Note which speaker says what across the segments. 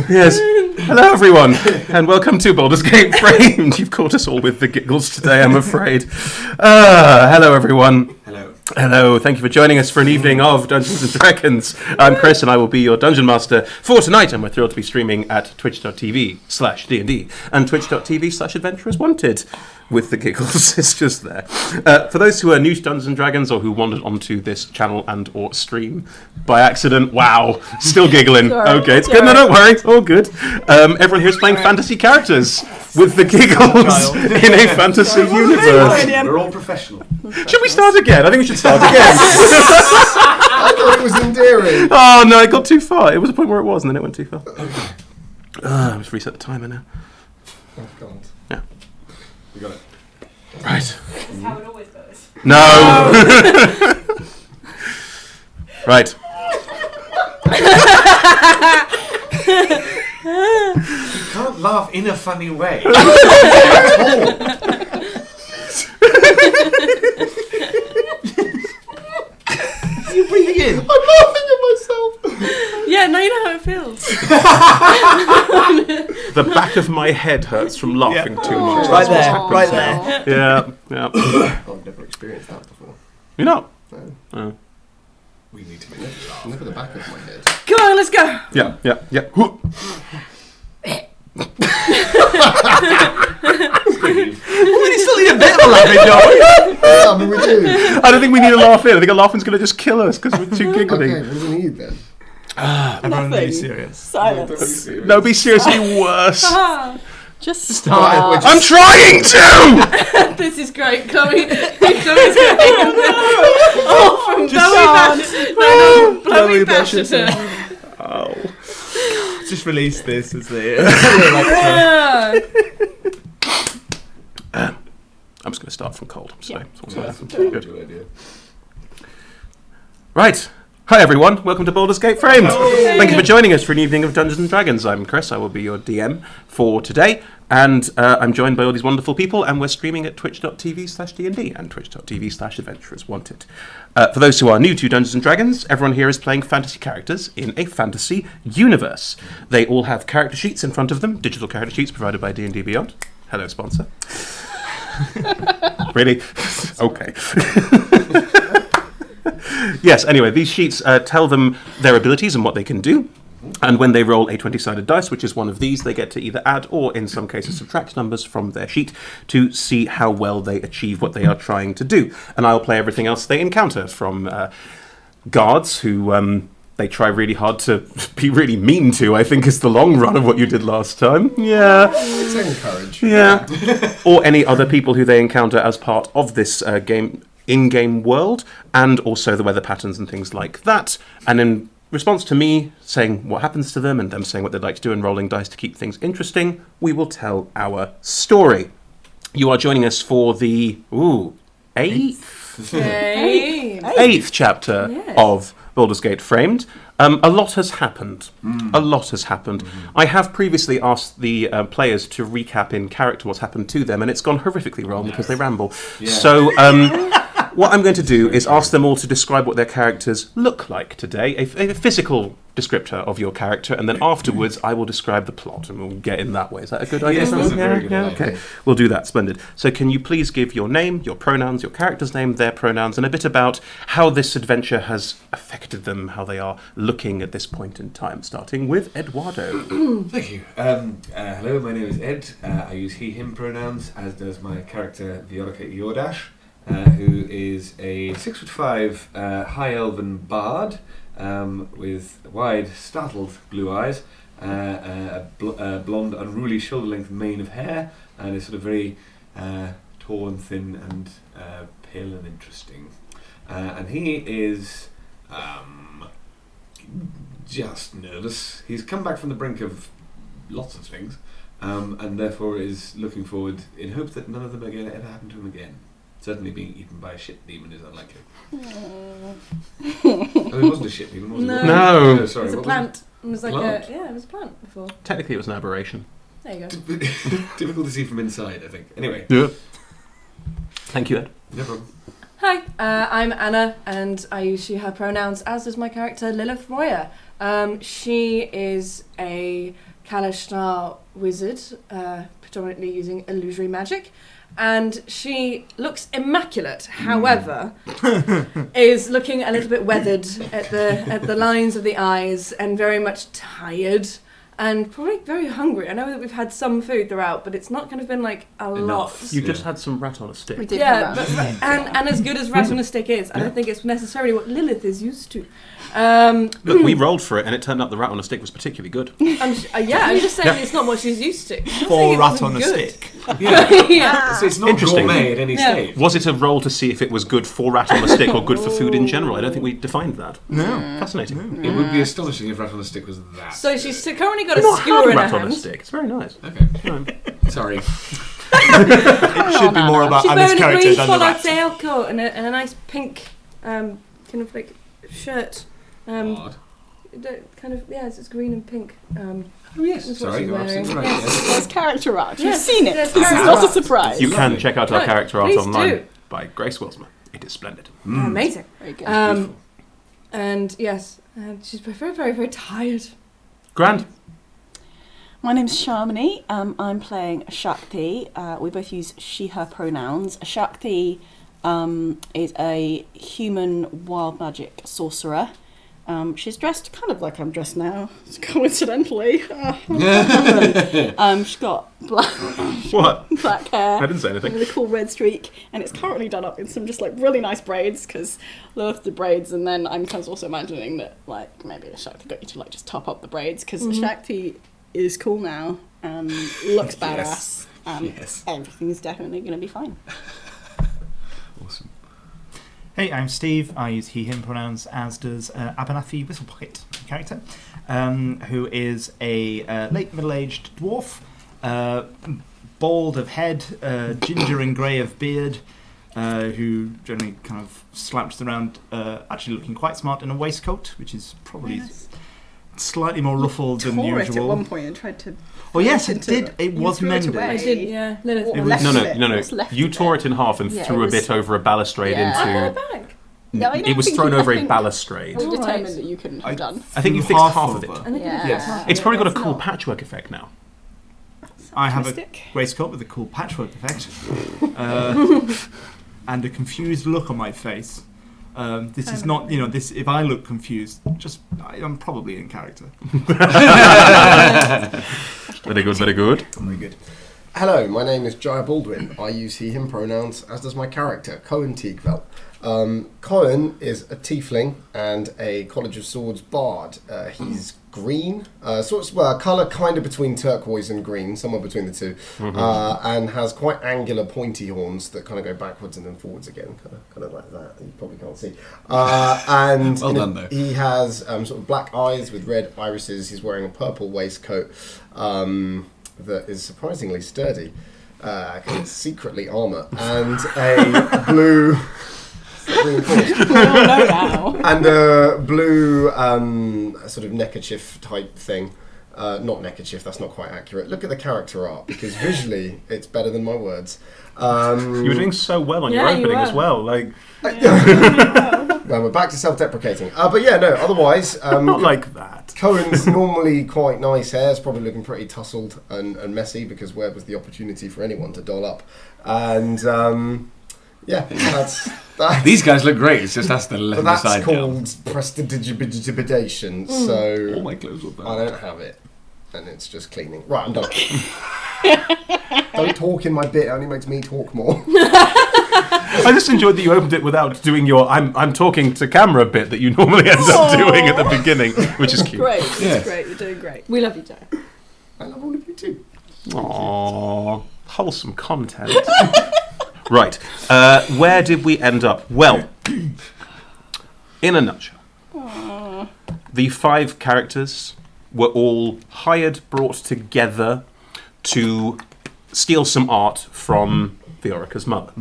Speaker 1: Yes. Hello, everyone, and welcome to Baldur's Gate Framed. You've caught us all with the giggles today, I'm afraid. Hello, everyone. Hello, thank you for joining us for an evening of Dungeons & Dragons. I'm Chris, and I will be your Dungeon Master for tonight, and we're thrilled to be streaming at twitch.tv/D&D and twitch.tv/AdventurersWanted. With the giggles, it's just there. For those who are new to Dungeons & Dragons or who wandered onto this channel and or stream by accident, wow, still giggling.
Speaker 2: Sorry,
Speaker 1: okay, it's good, no, don't worry, it's all good. Everyone here is playing fantasy characters with the giggles in a fantasy universe.
Speaker 3: We're all professional.
Speaker 1: Should we start again? I think we should start again.
Speaker 4: I thought it was endearing.
Speaker 1: Oh no, it got too far. It was a point where it was and then it went too far. Let's reset the timer now.
Speaker 4: Oh, God.
Speaker 1: Yeah.
Speaker 3: We got it.
Speaker 1: Right.
Speaker 2: This is how it always goes.
Speaker 1: No! Right.
Speaker 3: You can't laugh in a funny way. You breathing in?
Speaker 4: I'm laughing at myself.
Speaker 2: Yeah, now you know how it feels.
Speaker 1: The back of my head hurts from laughing too much.
Speaker 5: Right
Speaker 1: That's
Speaker 5: there,
Speaker 1: what's
Speaker 5: right
Speaker 1: happened.
Speaker 5: there.
Speaker 1: Yeah.
Speaker 4: I've never experienced that before.
Speaker 1: You're not?
Speaker 4: No.
Speaker 1: Oh.
Speaker 3: We need to make it laugh.
Speaker 4: Look at the back of my head.
Speaker 2: Come on, let's go.
Speaker 1: Yeah.
Speaker 3: We still need a bit of a laughing, don't we?
Speaker 4: Yeah, I mean, we do.
Speaker 1: I don't think we need a laugh in. I think a laughing's going to just kill us because we're too giggly.
Speaker 4: Okay, what do we need then?
Speaker 5: Everyone
Speaker 2: Nothing.
Speaker 5: be serious.
Speaker 2: Silence.
Speaker 1: No, be seriously worse.
Speaker 2: Just
Speaker 5: Start.
Speaker 1: I'm trying to!
Speaker 2: This is great, Chloe. Chloe's great. Oh, from Chloe Basherton.
Speaker 1: Oh.
Speaker 5: Just release this as the.
Speaker 1: I'm just going to start from cold. So,
Speaker 3: That's a
Speaker 1: good.
Speaker 3: good idea.
Speaker 1: Right. Hi everyone, welcome to Baldur's Gate Framed. Thank you for joining us for an evening of Dungeons & Dragons. I'm Chris, I will be your DM for today, and I'm joined by all these wonderful people, and we're streaming at twitch.tv/D&D and twitch.tv/AdventurersWanted. For those who are new to Dungeons & Dragons, everyone here is playing fantasy characters in a fantasy universe. They all have character sheets in front of them, digital character sheets provided by D&D Beyond. Hello, sponsor. Really? Okay. Yes, anyway, these sheets tell them their abilities and what they can do. And when they roll a 20-sided dice, which is one of these, they get to either add or, in some cases, subtract numbers from their sheet to see how well they achieve what they are trying to do. And I'll play everything else they encounter, from guards, who they try really hard to be really mean to, I think is the long run of what you did last time. Yeah.
Speaker 4: It's encourage.
Speaker 1: Yeah. Or any other people who they encounter as part of this in-game world, and also the weather patterns and things like that. And in response to me saying what happens to them and them saying what they'd like to do and rolling dice to keep things interesting, we will tell our story. You are joining us for the eighth chapter of Baldur's Gate Framed. A lot has happened. A lot has happened. I have previously asked the players to recap in character what's happened to them, and it's gone horrifically wrong because they ramble.
Speaker 3: Yeah.
Speaker 1: So what I'm going to do is ask them all to describe what their characters look like today, a physical descriptor of your character, and then afterwards I will describe the plot, and we'll get in that way. Is that a good idea?
Speaker 3: Yes, that's a very good idea.
Speaker 1: Okay, we'll do that. Splendid. So can you please give your name, your pronouns, your character's name, their pronouns, and a bit about how this adventure has affected them, how they are looking at this point in time, starting with Eduardo.
Speaker 3: Thank you. Hello, my name is Ed. I use he, him pronouns, as does my character Viorica Iordash, who is a 6'5" high elven bard with wide, startled blue eyes, a blonde, unruly shoulder-length mane of hair, and is sort of very tall and thin and pale and interesting. And he is just nervous. He's come back from the brink of lots of things, and therefore is looking forward in hopes that none of them are going to ever happen to him again. Certainly being eaten by a shit demon is unlikely. Oh, it wasn't a shit demon, was it?
Speaker 1: No.
Speaker 3: No, sorry.
Speaker 2: It was a
Speaker 3: what
Speaker 2: plant. It was like
Speaker 3: Plant?
Speaker 2: it was a plant before.
Speaker 1: Technically it was an aberration.
Speaker 2: There you go.
Speaker 3: Difficult to see from inside, I think. Anyway.
Speaker 1: Yeah. Thank you, Ed.
Speaker 3: No problem.
Speaker 2: Hi, I'm Anna, and I use she/her pronouns, as does my character Lilith Royer. She is a Kalashtar wizard, predominantly using illusory magic. And she looks immaculate, however, is looking a little bit weathered at the lines of the eyes and very much tired and probably very hungry. I know that we've had some food throughout, but it's not kind of been like a lot.
Speaker 1: You just had some rat on a stick.
Speaker 6: We did
Speaker 2: Yeah,
Speaker 6: have
Speaker 2: but,
Speaker 6: that.
Speaker 2: and as good as rat on a stick is, I don't think it's necessarily what Lilith is used to.
Speaker 1: Look, we rolled for it, and it turned out the rat on a stick was particularly good.
Speaker 2: I'm just saying it's not what she's used to. I'm not saying
Speaker 5: For
Speaker 2: it
Speaker 5: rat
Speaker 2: wasn't
Speaker 5: on a
Speaker 2: good.
Speaker 5: stick.
Speaker 2: Yeah.
Speaker 3: So it's not
Speaker 1: Interesting.
Speaker 3: gourmet at any
Speaker 2: Yeah.
Speaker 3: stage.
Speaker 1: Was it a roll to see if it was good for rat on a stick or good for food in general? I don't think we defined that.
Speaker 5: No.
Speaker 1: Fascinating.
Speaker 3: It would be astonishing if rat on a stick was that.
Speaker 2: So she's currently got
Speaker 1: We've
Speaker 2: a
Speaker 1: not
Speaker 2: skewer
Speaker 1: had
Speaker 2: in her
Speaker 1: rat on a
Speaker 2: hand.
Speaker 1: stick. It's very nice.
Speaker 3: Okay. Sorry.
Speaker 5: It should be more about
Speaker 2: She's
Speaker 5: Anna's
Speaker 2: wearing a
Speaker 5: character
Speaker 2: green
Speaker 5: than the
Speaker 2: followed
Speaker 5: rat.
Speaker 2: tailcoat and a nice pink kind of like shirt.
Speaker 3: Odd.
Speaker 2: It's green and pink.
Speaker 3: Oh yes.
Speaker 2: That's what
Speaker 3: Sorry,
Speaker 2: she's
Speaker 3: you're
Speaker 2: wearing.
Speaker 3: absolutely right.
Speaker 2: Yes.
Speaker 3: Yes.
Speaker 6: There's character art. You've
Speaker 2: Yes,
Speaker 6: seen it.
Speaker 2: there's
Speaker 6: This is
Speaker 2: character
Speaker 6: not a
Speaker 2: art.
Speaker 6: surprise.
Speaker 1: You can
Speaker 3: Lovely.
Speaker 1: check out our
Speaker 2: Right,
Speaker 1: character art
Speaker 2: please
Speaker 1: online
Speaker 2: do.
Speaker 1: by Grace Wilsmer. It is splendid.
Speaker 2: Amazing.
Speaker 6: Very good.
Speaker 2: And yes, she's very, very, very tired.
Speaker 1: Grand.
Speaker 6: My name's Sharmini. I'm playing a Shakti. We both use she/her pronouns. A Shakti is a human wild magic sorcerer. She's dressed kind of like I'm dressed now, coincidentally. She's got
Speaker 1: What?
Speaker 6: black hair.
Speaker 1: I didn't say anything.
Speaker 6: With a cool red streak, and it's currently done up in some just like really nice braids because Lilith did braids, and then I'm kind of also imagining that like maybe a Shakti got you to like just top up the braids because Shakti is cool now and looks badass, and
Speaker 3: Yes.
Speaker 6: everything is definitely going to be fine.
Speaker 3: Awesome.
Speaker 5: Hey, I'm Steve. I use he/him pronouns, as does Abernathy Whistlepocket character, who is a late middle-aged dwarf, bald of head, ginger and grey of beard, who generally kind of slouches around, actually looking quite smart in a waistcoat, which is probably slightly more ruffled than
Speaker 6: Tore it at
Speaker 5: usual.
Speaker 6: one point and tried to.
Speaker 5: Oh yes, it
Speaker 6: into
Speaker 5: did.
Speaker 6: it.
Speaker 5: It
Speaker 6: You
Speaker 5: was
Speaker 6: threw it
Speaker 5: mended.
Speaker 6: away.
Speaker 2: I did, yeah. Lilith.
Speaker 6: Or
Speaker 5: It was-
Speaker 6: left
Speaker 1: No,
Speaker 6: of
Speaker 1: no,
Speaker 6: it.
Speaker 1: no, no.
Speaker 6: What's left
Speaker 1: You
Speaker 6: of
Speaker 1: tore
Speaker 6: it.
Speaker 1: it in half and
Speaker 6: Yeah,
Speaker 1: threw
Speaker 6: it
Speaker 1: a
Speaker 6: was-
Speaker 1: bit over a balustrade
Speaker 6: Yeah.
Speaker 2: Oh,
Speaker 1: into.
Speaker 2: back.
Speaker 6: No, I don't
Speaker 1: It was
Speaker 6: think
Speaker 1: thrown
Speaker 6: you-
Speaker 1: over
Speaker 6: I
Speaker 1: a
Speaker 6: think
Speaker 1: balustrade.
Speaker 6: We
Speaker 2: Oh,
Speaker 6: determined
Speaker 2: right.
Speaker 6: that you couldn't have done.
Speaker 1: I think you
Speaker 5: threw
Speaker 1: fixed half of it.
Speaker 2: I think
Speaker 6: Yeah.
Speaker 2: you
Speaker 5: Yes.
Speaker 2: half.
Speaker 1: It's probably got a
Speaker 2: That's
Speaker 1: cool
Speaker 2: not-
Speaker 1: patchwork effect now.
Speaker 5: I have a
Speaker 6: Optimistic.
Speaker 5: waistcoat with a cool patchwork effect, and a confused look on my face. This is not, this. If I look confused, I'm probably in character.
Speaker 1: Very good, very good.
Speaker 4: Very good. Hello, my name is Jaya Baldwin. I use he/him pronouns, as does my character, Cohen Teaguevelt. Cohen is a tiefling and a College of Swords bard. He's green, colour kind of between turquoise and green, somewhere between the two, and has quite angular pointy horns that kind of go backwards and then forwards again, kind of like that. You probably can't see. And
Speaker 3: Well done, though.
Speaker 4: he has sort of black eyes with red irises. He's wearing a purple waistcoat that is surprisingly sturdy. 'Cause it's secretly armour, and a blue. Reinforced.
Speaker 6: We all know now.
Speaker 4: And a blue sort of neckerchief type thing. Not neckerchief, that's not quite accurate. Look at the character art, because visually it's better than my words.
Speaker 1: You were doing so well on your
Speaker 2: Yeah, you
Speaker 1: opening
Speaker 2: were.
Speaker 1: as well. Like,
Speaker 4: Well, we're back to self-deprecating. But yeah, no, otherwise,
Speaker 1: not like that.
Speaker 4: Cohen's normally quite nice hair. It's probably looking pretty tousled and messy, because where was the opportunity for anyone to doll up? And yeah, that's that.
Speaker 3: These guys look great. It's just that's the
Speaker 4: But
Speaker 3: left
Speaker 4: that's
Speaker 3: side
Speaker 4: called prestidigitation. So
Speaker 3: down. All my clothes were
Speaker 4: I
Speaker 3: bad.
Speaker 4: don't have it, and it's just cleaning. Right, I'm done. Don't talk in my bit. It only makes me talk more.
Speaker 1: I just enjoyed that you opened it without doing your I'm talking to camera bit that you normally end up doing at the beginning, which is cute.
Speaker 6: Great,
Speaker 3: Yes.
Speaker 6: it's great. You're doing great.
Speaker 2: We love you, Joe.
Speaker 4: I love all of you too.
Speaker 1: Aww, wholesome content. Right, where did we end up? Well, in a nutshell, the 5 characters were all hired, brought together to steal some art from Viorica's mother.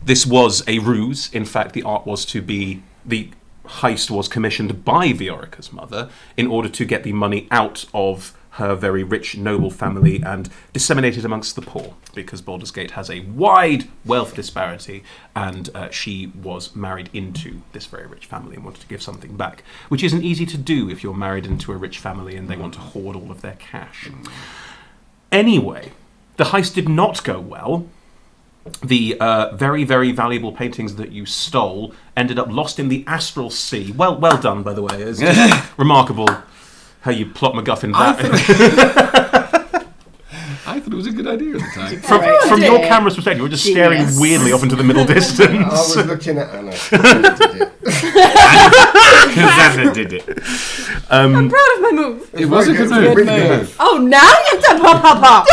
Speaker 1: This was a ruse. In fact, the art was to be... The heist was commissioned by Viorica's mother in order to get the money out of her very rich, noble family and disseminate it amongst the poor, because Baldur's Gate has a wide wealth disparity, and she was married into this very rich family and wanted to give something back, which isn't easy to do if you're married into a rich family and they want to hoard all of their cash. Anyway, the heist did not go well. The very, very valuable paintings that you stole ended up lost in the astral sea. Well done, by the way. It's just remarkable how you plot MacGuffin that.
Speaker 3: I thought it was a good idea at the time.
Speaker 1: From your camera's perspective, you were just staring weirdly off into the middle distance.
Speaker 4: I was looking at Anna.
Speaker 3: Because Anna did it.
Speaker 2: I'm proud of my move.
Speaker 3: It was a good move.
Speaker 4: Really good move.
Speaker 2: Oh, now you've done pop.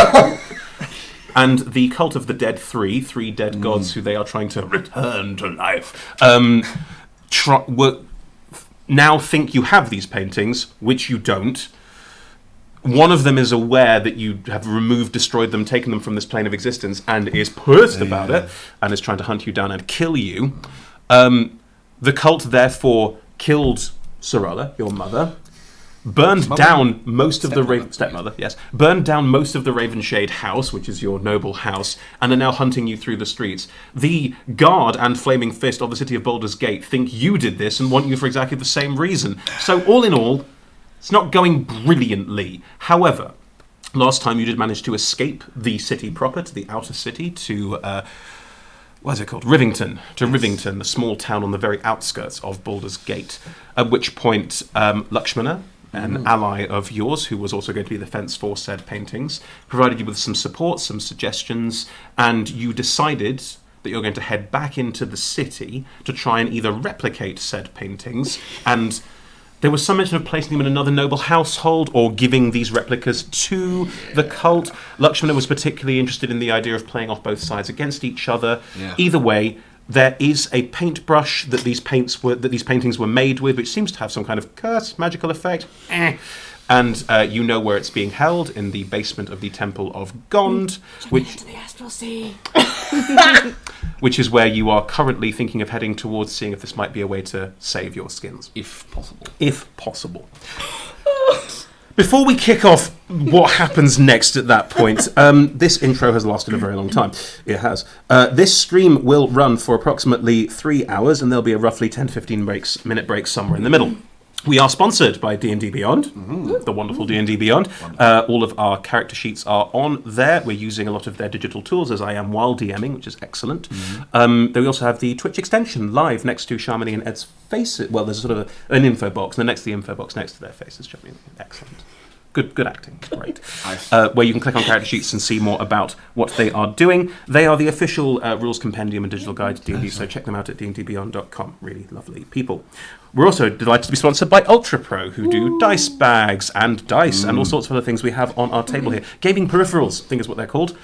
Speaker 1: And the cult of the dead three dead gods who they are trying to return to life, now think you have these paintings, which you don't. One of them is aware that you have removed, destroyed them, taken them from this plane of existence, and is pissed about it, and is trying to hunt you down and kill you. The cult therefore killed Sorella, your mother, burned down most of the stepmother, yes, burned down most of the Ravenshade house, which is your noble house, and are now hunting you through the streets. The guard and Flaming Fist of the city of Baldur's Gate think you did this and want you for exactly the same reason. So all in all, it's not going brilliantly. However, last time you did manage to escape the city proper, to the outer city, to what's it called? Rivington. To Rivington, the small town on the very outskirts of Baldur's Gate. At which point, Lakshmana, an ally of yours, who was also going to be the fence for said paintings, provided you with some support, some suggestions, and you decided that you're going to head back into the city to try and either replicate said paintings, and there was some mention of placing them in another noble household or giving these replicas to the cult. Lakshmana was particularly interested in the idea of playing off both sides against each other. Yeah. Either way, there is a paintbrush that these paintings were made with, which seems to have some kind of curse, magical effect. And you know where it's being held, in the basement of the Temple of Gond, which
Speaker 2: into the astral sea.
Speaker 1: which is where you are currently thinking of heading towards, seeing if this might be a way to save your skins.
Speaker 3: If possible.
Speaker 1: If possible. Before we kick off what happens next at that point, this intro has lasted a very long time. It has. This stream will run for approximately 3 hours, and there'll be a roughly 10-15 minute break somewhere in the middle. We are sponsored by D&D Beyond, the wonderful D&D Beyond. All of our character sheets are on there. We're using a lot of their digital tools, as I am while DMing, which is excellent. Then we also have the Twitch extension live next to Sharmini and Ed's faces. Well, there's sort of an info box, and then next to the info box next to their faces. Excellent. Good acting. Great. Where you can click on character sheets and see more about what they are doing. They are the official rules compendium and digital guide to D&D, so check them out at dndbeyond.com. Really lovely people. We're also delighted to be sponsored by Ultra Pro, who do dice bags and dice and all sorts of other things we have on our table here. Gaming peripherals, I think is what they're called.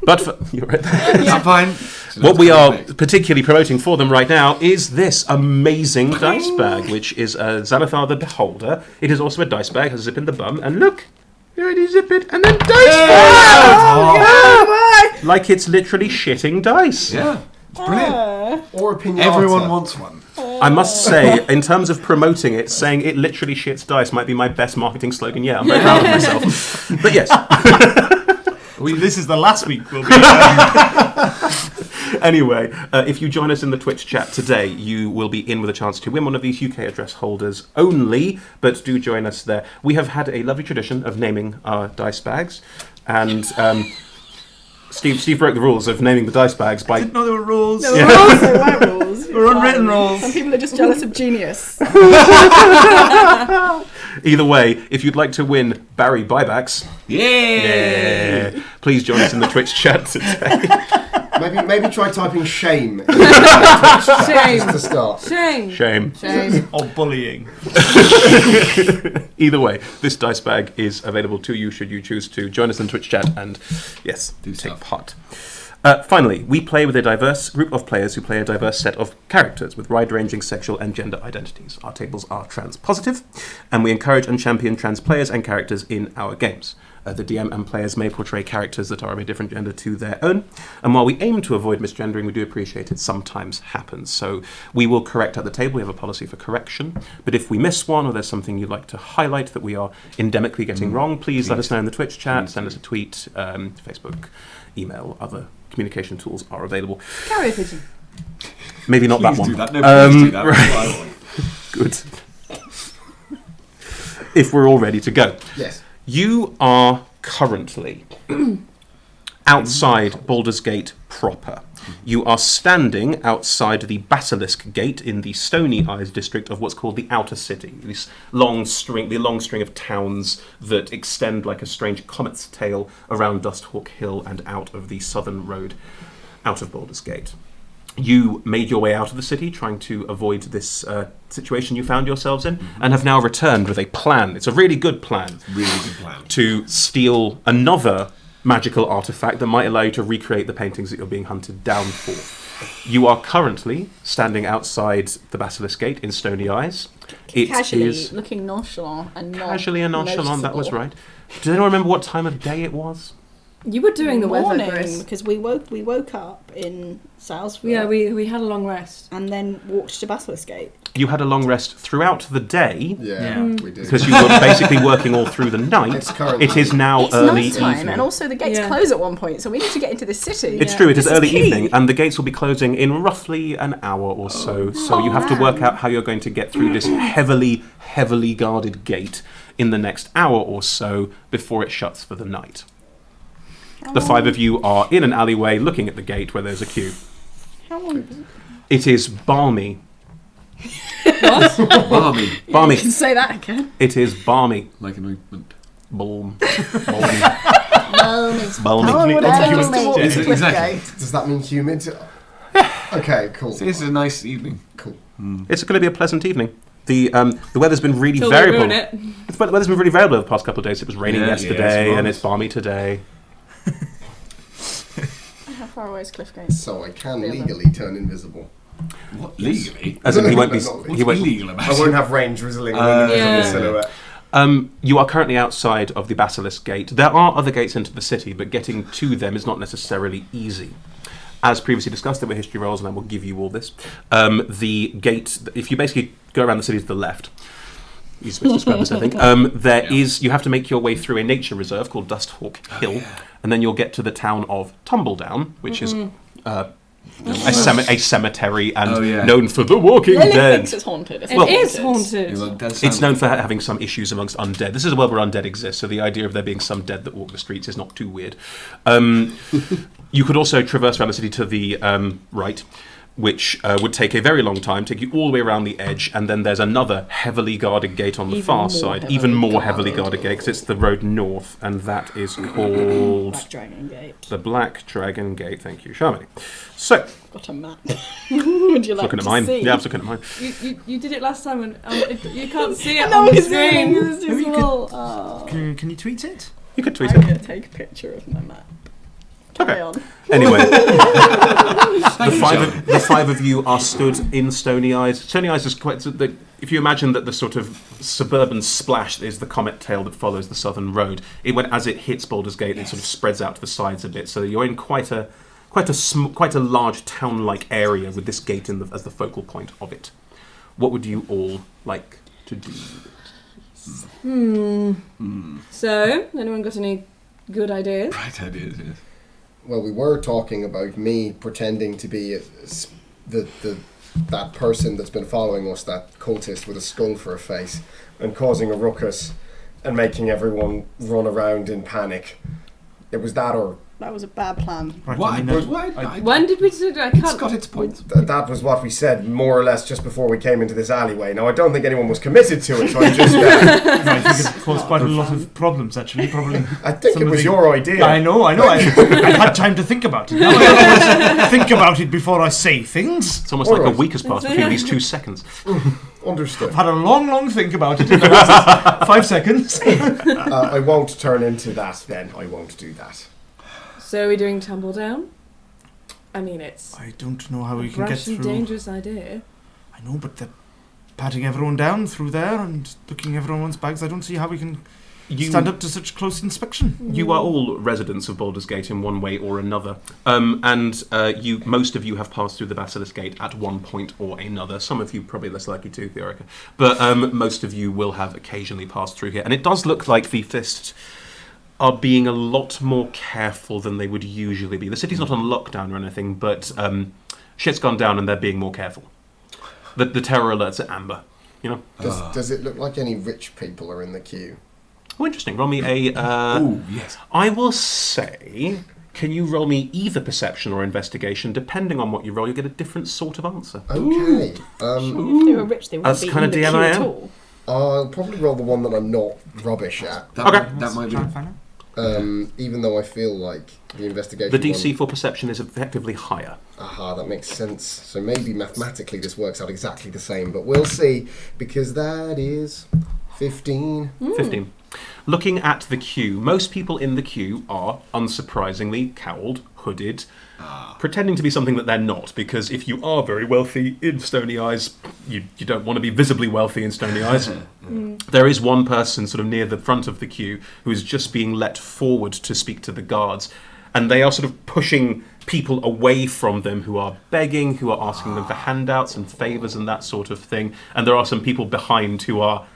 Speaker 1: But you're right there.
Speaker 3: Yeah, fine.
Speaker 1: What we are particularly promoting for them right now is this amazing dice bag, which is a Xanathar the Beholder. It is also a dice bag, has a zip in the bum, and look, you already zip it, and then dice bag! Like it's literally shitting dice.
Speaker 3: Yeah, it's brilliant.
Speaker 4: Or a pinata.
Speaker 3: Everyone wants one.
Speaker 1: I must say, in terms of promoting it, saying it literally shits dice might be my best marketing slogan yet. I'm very proud of myself. But yes.
Speaker 5: This is the last week we'll be
Speaker 1: Anyway, if you join us in the Twitch chat today, you will be in with a chance to win one of these UK address holders only, but do join us there. We have had a lovely tradition of naming our dice bags, and Steve broke the rules of naming the dice bags by...
Speaker 5: I didn't know there were rules.
Speaker 2: There were rules, there were rules.
Speaker 5: There were unwritten rules.
Speaker 2: Some people are just jealous of genius.
Speaker 1: Either way, if you'd like to win Barry buybacks, yeah, please join us in the Twitch chat today.
Speaker 4: Maybe try typing shame.
Speaker 2: Shame.
Speaker 4: Just to start.
Speaker 2: Shame.
Speaker 5: Or bullying.
Speaker 1: Either way, this dice bag is available to you should you choose to join us in Twitch chat and, yes, take part. Finally, we play with a diverse group of players who play a diverse set of characters with wide-ranging sexual and gender identities. Our tables are trans-positive, and we encourage and champion trans players and characters in our games. The DM and players may portray characters that are of a different gender to their own. And while we aim to avoid misgendering, we do appreciate it sometimes happens. So we will correct at the table. We have a policy for correction. But if we miss one or there's something you'd like to highlight that we are endemically getting wrong, please let us know in the Twitch chat, send us a tweet, Facebook, email, other communication tools are available.
Speaker 2: Carrier pigeon.
Speaker 1: Maybe not that
Speaker 3: Please
Speaker 1: one.
Speaker 3: do that. No, please do that.
Speaker 1: Right. Good. If we're all ready to go.
Speaker 4: Yes.
Speaker 1: You are currently outside Baldur's Gate proper. You are standing outside the Basilisk Gate in the Stony Eyes district of what's called the Outer City. The long string of towns that extend like a strange comet's tail around Dusthawk Hill and out of the southern road out of Baldur's Gate. You made your way out of the city, trying to avoid this situation you found yourselves in, and have now returned with a plan. It's a really good plan.
Speaker 3: Really good plan.
Speaker 1: To steal another magical artifact that might allow you to recreate the paintings that you're being hunted down for. You are currently standing outside the Basilisk Gate in Stony Eyes. It
Speaker 6: Casually,
Speaker 1: is
Speaker 6: looking nonchalant and not
Speaker 1: casually and nonchalant, that was
Speaker 6: noticeable.
Speaker 1: right. Does anyone remember what time of day it was?
Speaker 2: You were doing the weather,
Speaker 6: morning
Speaker 2: Chris.
Speaker 6: because we woke up in Salisbury.
Speaker 2: Yeah, we had a long rest.
Speaker 6: and then walked to Basilisk Gate.
Speaker 1: You had a long rest throughout the day
Speaker 4: Yeah, we did.
Speaker 1: because you were basically working all through the night.
Speaker 4: It's currently-
Speaker 1: It is now
Speaker 6: It's
Speaker 1: early
Speaker 6: night time,
Speaker 1: evening.
Speaker 6: and also the gates
Speaker 2: Yeah.
Speaker 6: close at one point, so we need to get into the city.
Speaker 1: It's true, it is
Speaker 6: This is
Speaker 1: early
Speaker 6: key.
Speaker 1: evening, and the gates will be closing in roughly an hour or so. So you have to work out how you're going to get through this heavily guarded gate in the next hour or so before it shuts for the night. The five of you are in an alleyway looking at the gate where there's a queue.
Speaker 6: How long?
Speaker 1: It is balmy.
Speaker 3: Balmy.
Speaker 1: Balmy.
Speaker 6: You can say that again.
Speaker 1: It is balmy.
Speaker 3: Like an ointment.
Speaker 1: Balm.
Speaker 6: Balmy.
Speaker 1: Balmy.
Speaker 6: How long would it
Speaker 5: Lovely.
Speaker 6: take us to walk
Speaker 3: Is
Speaker 6: to
Speaker 3: it
Speaker 6: Cliff
Speaker 3: exactly?
Speaker 6: Gate?
Speaker 4: Does that mean humid? Okay, cool.
Speaker 3: So this is a nice evening.
Speaker 4: Cool.
Speaker 1: It's going to be a pleasant evening. The weather's been really
Speaker 2: Till we
Speaker 1: variable.
Speaker 2: ruin it.
Speaker 1: The weather's been really variable over the past couple of days. It was raining
Speaker 3: Yeah,
Speaker 1: yesterday,
Speaker 3: yes,
Speaker 1: and
Speaker 3: it
Speaker 1: it's balmy today.
Speaker 6: How far away is Cliff Gate?
Speaker 4: So I can
Speaker 6: Really?
Speaker 4: legally turn invisible.
Speaker 3: What? Legally?
Speaker 1: As in, he won't be.
Speaker 4: What's
Speaker 1: He won't.
Speaker 3: illegal about
Speaker 4: I
Speaker 3: it?
Speaker 4: won't have range drizzling
Speaker 2: Yeah.
Speaker 4: silhouette.
Speaker 1: You are currently outside of the Basilisk Gate. There are other gates into the city, but getting to them is not necessarily easy. As previously discussed, there were history rolls, and I will give you all this. The gate, if you basically go around the city to the left, you describe this, I think. You have to make your way through a nature reserve called Dusthawk Hill, and then you'll get to the town of Tumbledown, which is a cemetery and known for the Walking
Speaker 6: Lily
Speaker 1: Dead.
Speaker 6: thinks it's haunted. It's
Speaker 2: It
Speaker 6: not
Speaker 2: is
Speaker 6: haunted.
Speaker 2: haunted.
Speaker 3: Well, it does
Speaker 1: It's
Speaker 3: sound-
Speaker 1: known for having some issues amongst undead. This is a world where undead exists, so the idea of there being some dead that walk the streets is not too weird. You could also traverse around the city to the right, which would take a very long time, take you all the way around the edge, and then there's another heavily guarded gate on the
Speaker 2: Even
Speaker 1: far
Speaker 2: more
Speaker 1: side,
Speaker 2: heavily
Speaker 1: even more heavily guarded gate, because it's the road north, and that is called
Speaker 6: Black Dragon Gate.
Speaker 1: the Black Dragon Gate. Thank you, Charmony. So,
Speaker 6: Got a map. Would you like
Speaker 1: looking
Speaker 6: to
Speaker 1: at mine.
Speaker 6: see?
Speaker 1: Yeah, I was looking at mine.
Speaker 2: You did it last time, and you can't see it
Speaker 6: No
Speaker 2: on
Speaker 6: one
Speaker 2: the
Speaker 6: can see it,
Speaker 2: screen.
Speaker 6: it's too
Speaker 5: Maybe you
Speaker 6: small. Oh.
Speaker 5: Can you tweet it?
Speaker 1: You could tweet
Speaker 6: I'm
Speaker 1: it.
Speaker 6: going to take a picture of my map. Carry
Speaker 1: Okay.
Speaker 6: on.
Speaker 1: Anyway,
Speaker 3: Thank you, Sean.
Speaker 1: the five of you are stood in Stony Eyes. Stony Eyes is quite. If you imagine that the sort of suburban splash is the comet tail that follows the southern road, as it hits Baldur's Gate, it sort of spreads out to the sides a bit. So you're in quite a large town-like area with this gate as the focal point of it. What would you all like to do?
Speaker 2: So, anyone got any good ideas?
Speaker 3: Right ideas, yes.
Speaker 4: Well, we were talking about me pretending to be that person that's been following us, that cultist with a skull for a face, and causing a ruckus and making everyone run around in panic. It was that, or
Speaker 6: That was a bad plan.
Speaker 5: Right,
Speaker 3: Why?
Speaker 5: I mean,
Speaker 2: When did we do that? I
Speaker 3: It's
Speaker 2: can't.
Speaker 3: got its points.
Speaker 4: that was what we said more or less just before we came into this alleyway. Now, I don't think anyone was committed to it, so I'm just...
Speaker 5: I think it caused quite a lot of problems, actually. Probably.
Speaker 4: I think
Speaker 5: Some
Speaker 4: it
Speaker 5: of
Speaker 4: was
Speaker 5: the-
Speaker 4: your idea.
Speaker 5: I know. I had time to think about it. Now I always think about it before I say things.
Speaker 1: It's almost
Speaker 4: All
Speaker 1: like
Speaker 4: right.
Speaker 1: a week has passed between these 2 seconds.
Speaker 4: Understood.
Speaker 5: I've had a long think about it in the last 5 seconds.
Speaker 4: I won't turn into that then. I won't do that.
Speaker 2: So are we doing Tumbledown? I mean, it's
Speaker 5: I don't know how
Speaker 2: a
Speaker 5: we can get
Speaker 2: brushy,
Speaker 5: through.
Speaker 2: dangerous idea.
Speaker 5: I know, but they're patting everyone down through there and looking at everyone's bags. I don't see how we can stand up to such close inspection.
Speaker 1: You are all residents of Baldur's Gate in one way or another, and most of you have passed through the Basilisk Gate at one point or another. Some of you probably less likely to, Theorica, but most of you will have occasionally passed through here. And it does look like the Fist are being a lot more careful than they would usually be. The city's not on lockdown or anything, but shit's gone down and they're being more careful. The terror alerts are amber, you know.
Speaker 4: Does it look like any rich people are in the queue?
Speaker 1: Oh, interesting. Roll me a...
Speaker 3: Oh, yes.
Speaker 1: I will say... Can you roll me either perception or investigation? Depending on what you roll, you get a different sort of answer.
Speaker 4: Okay.
Speaker 6: If they were rich, they
Speaker 1: That's
Speaker 6: wouldn't be
Speaker 1: kind
Speaker 6: in
Speaker 1: of
Speaker 6: the
Speaker 1: DM
Speaker 6: queue
Speaker 1: I
Speaker 6: at
Speaker 1: am.
Speaker 6: all.
Speaker 4: I'll probably roll the one that I'm not rubbish at,
Speaker 3: That might be...
Speaker 5: Try and find out.
Speaker 4: even though I feel like the investigation
Speaker 1: The DC
Speaker 4: one,
Speaker 1: for perception is effectively higher.
Speaker 4: aha, that makes sense. So maybe mathematically this works out exactly the same, but we'll see, because that is 15.
Speaker 1: 15. Looking at the queue, most people in the queue are, unsurprisingly, cowled, hooded, pretending to be something that they're not, because if you are very wealthy in Stony Eyes, you don't want to be visibly wealthy in Stony Eyes. There is one person sort of near the front of the queue who is just being let forward to speak to the guards, and they are sort of pushing people away from them who are begging, who are asking them for handouts and favours and that sort of thing, and there are some people behind who are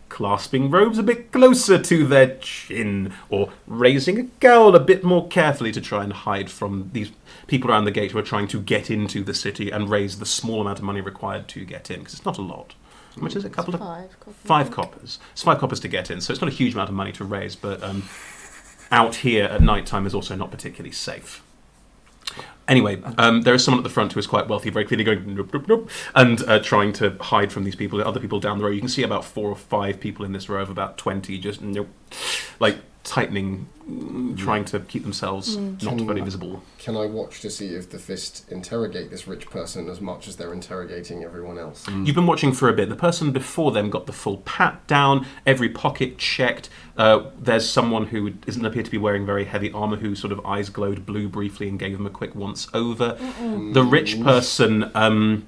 Speaker 1: clasping robes a bit closer to their chin, or raising a cowl a bit more carefully to try and hide from these people around the gate who are trying to get into the city and raise the small amount of money required to get in, because it's not a lot. How much is it? A couple of... 5 coppers. It's 5 coppers to get in, so it's not a huge amount of money to raise, but out here at night time is also not particularly safe. Anyway, there is someone at the front who is quite wealthy, very clearly going nope, nope, nope, and trying to hide from these people. There are other people down the row. You can see about 4 or 5 people in this row of about 20, just nope, like tightening, trying to keep themselves not very visible.
Speaker 4: Can I watch to see if the Fist interrogate this rich person as much as they're interrogating everyone else?
Speaker 1: You've been watching for a bit. The person before them got the full pat down, every pocket checked. There's someone who doesn't appear to be wearing very heavy armour, whose sort of eyes glowed blue briefly and gave them a quick once over. The rich person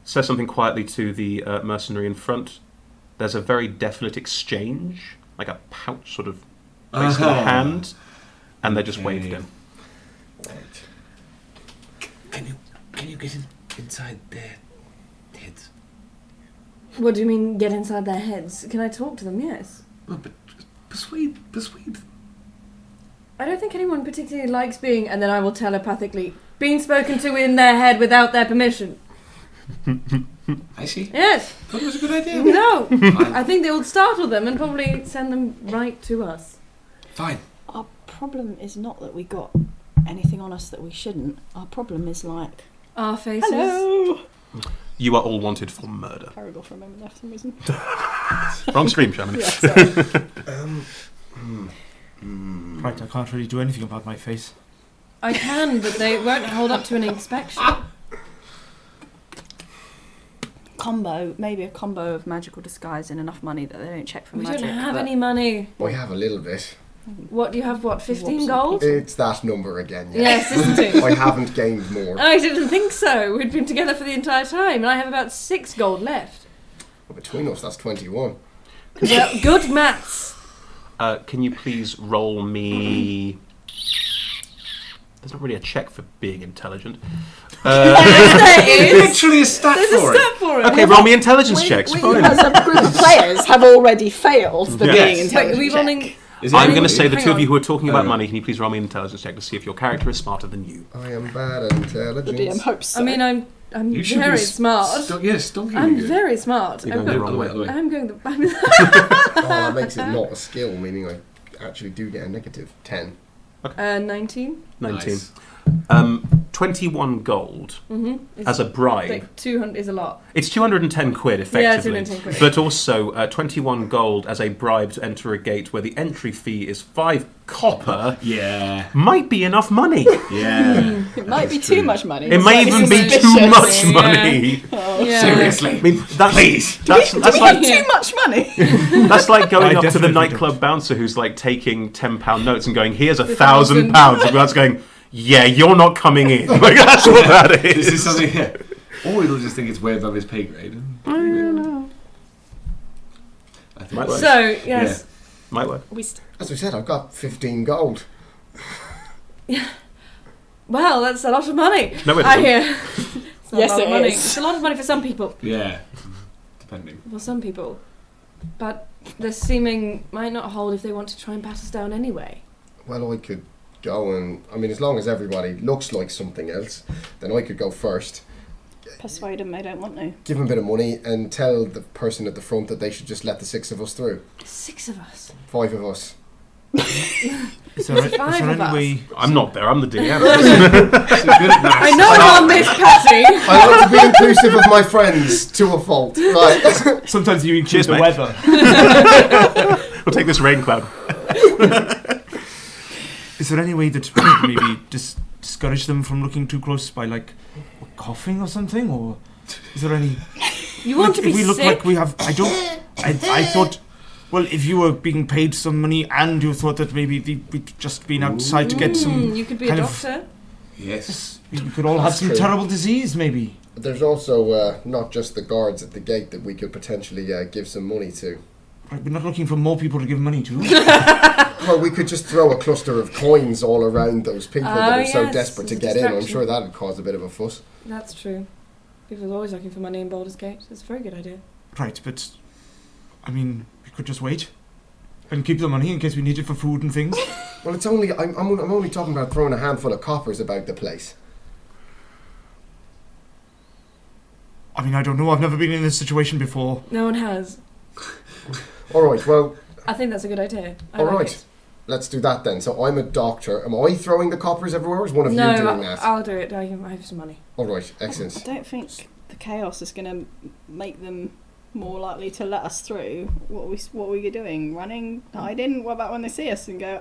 Speaker 1: says something quietly to the mercenary in front. There's a very definite exchange, like a pouch sort of placed in a hand, and they're just waved in.
Speaker 4: Right.
Speaker 3: Can you get inside their heads?
Speaker 2: What do you mean, get inside their heads? Can I talk to them? Yes.
Speaker 3: Well, but persuade them.
Speaker 2: I don't think anyone particularly likes being, and then I will telepathically, being spoken to in their head without their permission.
Speaker 3: I see.
Speaker 2: Yes.
Speaker 3: Thought it was a good idea.
Speaker 2: No. I think they would startle them and probably send them right to us.
Speaker 3: Fine.
Speaker 6: Our problem is not that we got anything on us that we shouldn't. Our problem is like,
Speaker 2: Our faces.
Speaker 6: hello.
Speaker 1: You are all wanted for murder.
Speaker 6: Paragraph for a moment there for some reason.
Speaker 1: Wrong stream, Shaman.
Speaker 6: Yeah, sorry.
Speaker 5: Right, I can't really do anything about my face.
Speaker 2: I can, but they won't hold up to an inspection.
Speaker 6: Maybe a combo of magical disguise and enough money that they don't check for
Speaker 2: We
Speaker 6: magic.
Speaker 2: don't have
Speaker 6: but
Speaker 2: any money.
Speaker 4: We have a little bit.
Speaker 2: What do you have? What, 15
Speaker 6: Whoops.
Speaker 2: gold?
Speaker 4: It's that number again, yeah.
Speaker 2: Yes, isn't it?
Speaker 4: I haven't gained more.
Speaker 2: I didn't think so. We'd been together for the entire time, and I have about 6 gold left.
Speaker 4: Well, between us, that's 21.
Speaker 2: Well, good maths.
Speaker 1: Can you please roll me... There's not really a check for being intelligent.
Speaker 2: There is.
Speaker 3: Literally a stat
Speaker 2: There's a
Speaker 3: for it.
Speaker 2: stat for it.
Speaker 1: Okay, roll me intelligence checks.
Speaker 6: We
Speaker 1: Fine.
Speaker 6: as a group of players have already failed the
Speaker 1: Yes.
Speaker 6: being
Speaker 2: Wait,
Speaker 6: intelligent
Speaker 2: are we
Speaker 6: check.
Speaker 2: rolling?
Speaker 3: Is it
Speaker 1: I'm going
Speaker 3: anybody?
Speaker 1: to say the
Speaker 2: Hang
Speaker 1: two of
Speaker 2: on.
Speaker 1: you who are talking about
Speaker 3: Oh.
Speaker 1: money, can you please roll me an intelligence check to see if your character is smarter than you?
Speaker 4: I am bad at
Speaker 6: The
Speaker 4: intelligence.
Speaker 6: DM hopes so.
Speaker 2: I mean, I'm
Speaker 3: You should
Speaker 2: very
Speaker 3: be
Speaker 2: smart.
Speaker 3: Yes, donkey.
Speaker 2: I'm very smart.
Speaker 1: You're
Speaker 2: I'm
Speaker 1: going the
Speaker 2: going,
Speaker 1: wrong way.
Speaker 2: I'm going the...
Speaker 4: Oh, that makes it not a skill, meaning I actually do get a negative 10.
Speaker 2: 19.
Speaker 1: 19.
Speaker 3: Nice.
Speaker 1: 21 gold
Speaker 2: Mm-hmm.
Speaker 1: as a bribe.
Speaker 2: Like 200 is a lot.
Speaker 1: It's 210 quid, effectively.
Speaker 2: Yeah, 210 quid.
Speaker 1: But also 21 gold as a bribe to enter a gate where the entry fee is 5 copper
Speaker 3: Yeah.
Speaker 1: might be enough money.
Speaker 3: Yeah.
Speaker 6: it might be
Speaker 3: That's
Speaker 6: too
Speaker 3: true.
Speaker 6: much money.
Speaker 1: It may
Speaker 6: Slightly
Speaker 1: even be too
Speaker 6: suspicious.
Speaker 1: much
Speaker 2: Yeah.
Speaker 1: money.
Speaker 2: Yeah.
Speaker 3: Seriously.
Speaker 1: I mean, that's,
Speaker 3: Please.
Speaker 1: That's,
Speaker 6: Do
Speaker 1: that's
Speaker 6: we
Speaker 1: like
Speaker 6: have too much money?
Speaker 1: that's like going
Speaker 5: I
Speaker 1: up to the
Speaker 5: definitely
Speaker 1: nightclub bouncer who's like taking £10 notes and going, "Here's
Speaker 2: £1,000.
Speaker 1: £1,000," and that's going, "Yeah, you're not coming in." Like, that's what that is.
Speaker 3: This is something. Yeah. Or he'll just think it's way above his pay grade.
Speaker 2: I don't know.
Speaker 3: I think.
Speaker 1: Might work.
Speaker 2: So, yes.
Speaker 1: Might work.
Speaker 4: As we said, I've got 15 gold.
Speaker 2: Well, that's a lot of money.
Speaker 1: No, it
Speaker 2: I
Speaker 1: isn't.
Speaker 2: hear. It's not
Speaker 6: Yes,
Speaker 2: a lot of
Speaker 6: it
Speaker 2: money.
Speaker 6: is.
Speaker 2: It's a lot of money for some people.
Speaker 3: Yeah, depending.
Speaker 2: For some people. But the seeming might not hold if they want to try and bat us down anyway.
Speaker 4: Well, I could go and... I mean, as long as everybody looks like something else, then I could go first.
Speaker 6: Persuade them they don't want to.
Speaker 4: Give them a bit of money and tell the person at the front that they should just let the 6 of us through.
Speaker 2: 6 of us.
Speaker 4: 5 of us.
Speaker 5: Is there
Speaker 2: Five
Speaker 5: any
Speaker 2: of us.
Speaker 5: way?
Speaker 1: I'm not there. I'm the DM.
Speaker 3: She's good at maths.
Speaker 2: I know I'm on this, Patty.
Speaker 4: I want to be inclusive of my friends to a fault. Right.
Speaker 5: Sometimes you include
Speaker 1: Cheers,
Speaker 5: the
Speaker 1: mate.
Speaker 5: weather.
Speaker 1: We'll take this rain cloud.
Speaker 5: Is there any way that maybe discourage them from looking too close by like coughing or something, or is there any?
Speaker 2: You want to be
Speaker 5: if we look
Speaker 2: sick?
Speaker 5: like we have, I thought. Well, if you were being paid some money and you thought that maybe we'd just been outside to get some,
Speaker 2: You could be a
Speaker 5: kind of-
Speaker 2: doctor.
Speaker 3: Yes.
Speaker 5: we could all have
Speaker 4: That's
Speaker 5: some
Speaker 4: true.
Speaker 5: terrible disease, maybe.
Speaker 4: But there's also not just the guards at the gate that we could potentially give some money to.
Speaker 5: Right, we're not looking for more people to give money to.
Speaker 4: Well, we could just throw a cluster of coins all around those people that are so
Speaker 2: yes,
Speaker 4: desperate to
Speaker 2: it's a
Speaker 4: get in. I'm
Speaker 2: distraction.
Speaker 4: sure that would cause a bit of a fuss.
Speaker 2: That's true. People are always looking for money in Baldur's Gate. It's a very good idea.
Speaker 5: Right, but I mean, we could just wait and keep the money in case we need it for food and things.
Speaker 4: Well, it's only I'm only talking about throwing a handful of coppers about the place.
Speaker 5: I mean, I don't know. I've never been in this situation before.
Speaker 2: No one has.
Speaker 4: All right, well,
Speaker 2: I think that's a good idea. I
Speaker 4: all
Speaker 2: like
Speaker 4: right.
Speaker 2: it.
Speaker 4: Let's do that then. So I'm a doctor. Am I throwing the coppers everywhere, or is one of
Speaker 2: No,
Speaker 4: you doing that?
Speaker 2: I'll do it. I have some money.
Speaker 4: All right,
Speaker 6: I
Speaker 4: excellent.
Speaker 6: don't think the chaos is going to make them more likely to let us through. What are we doing? Running, hiding? What about when they see us and go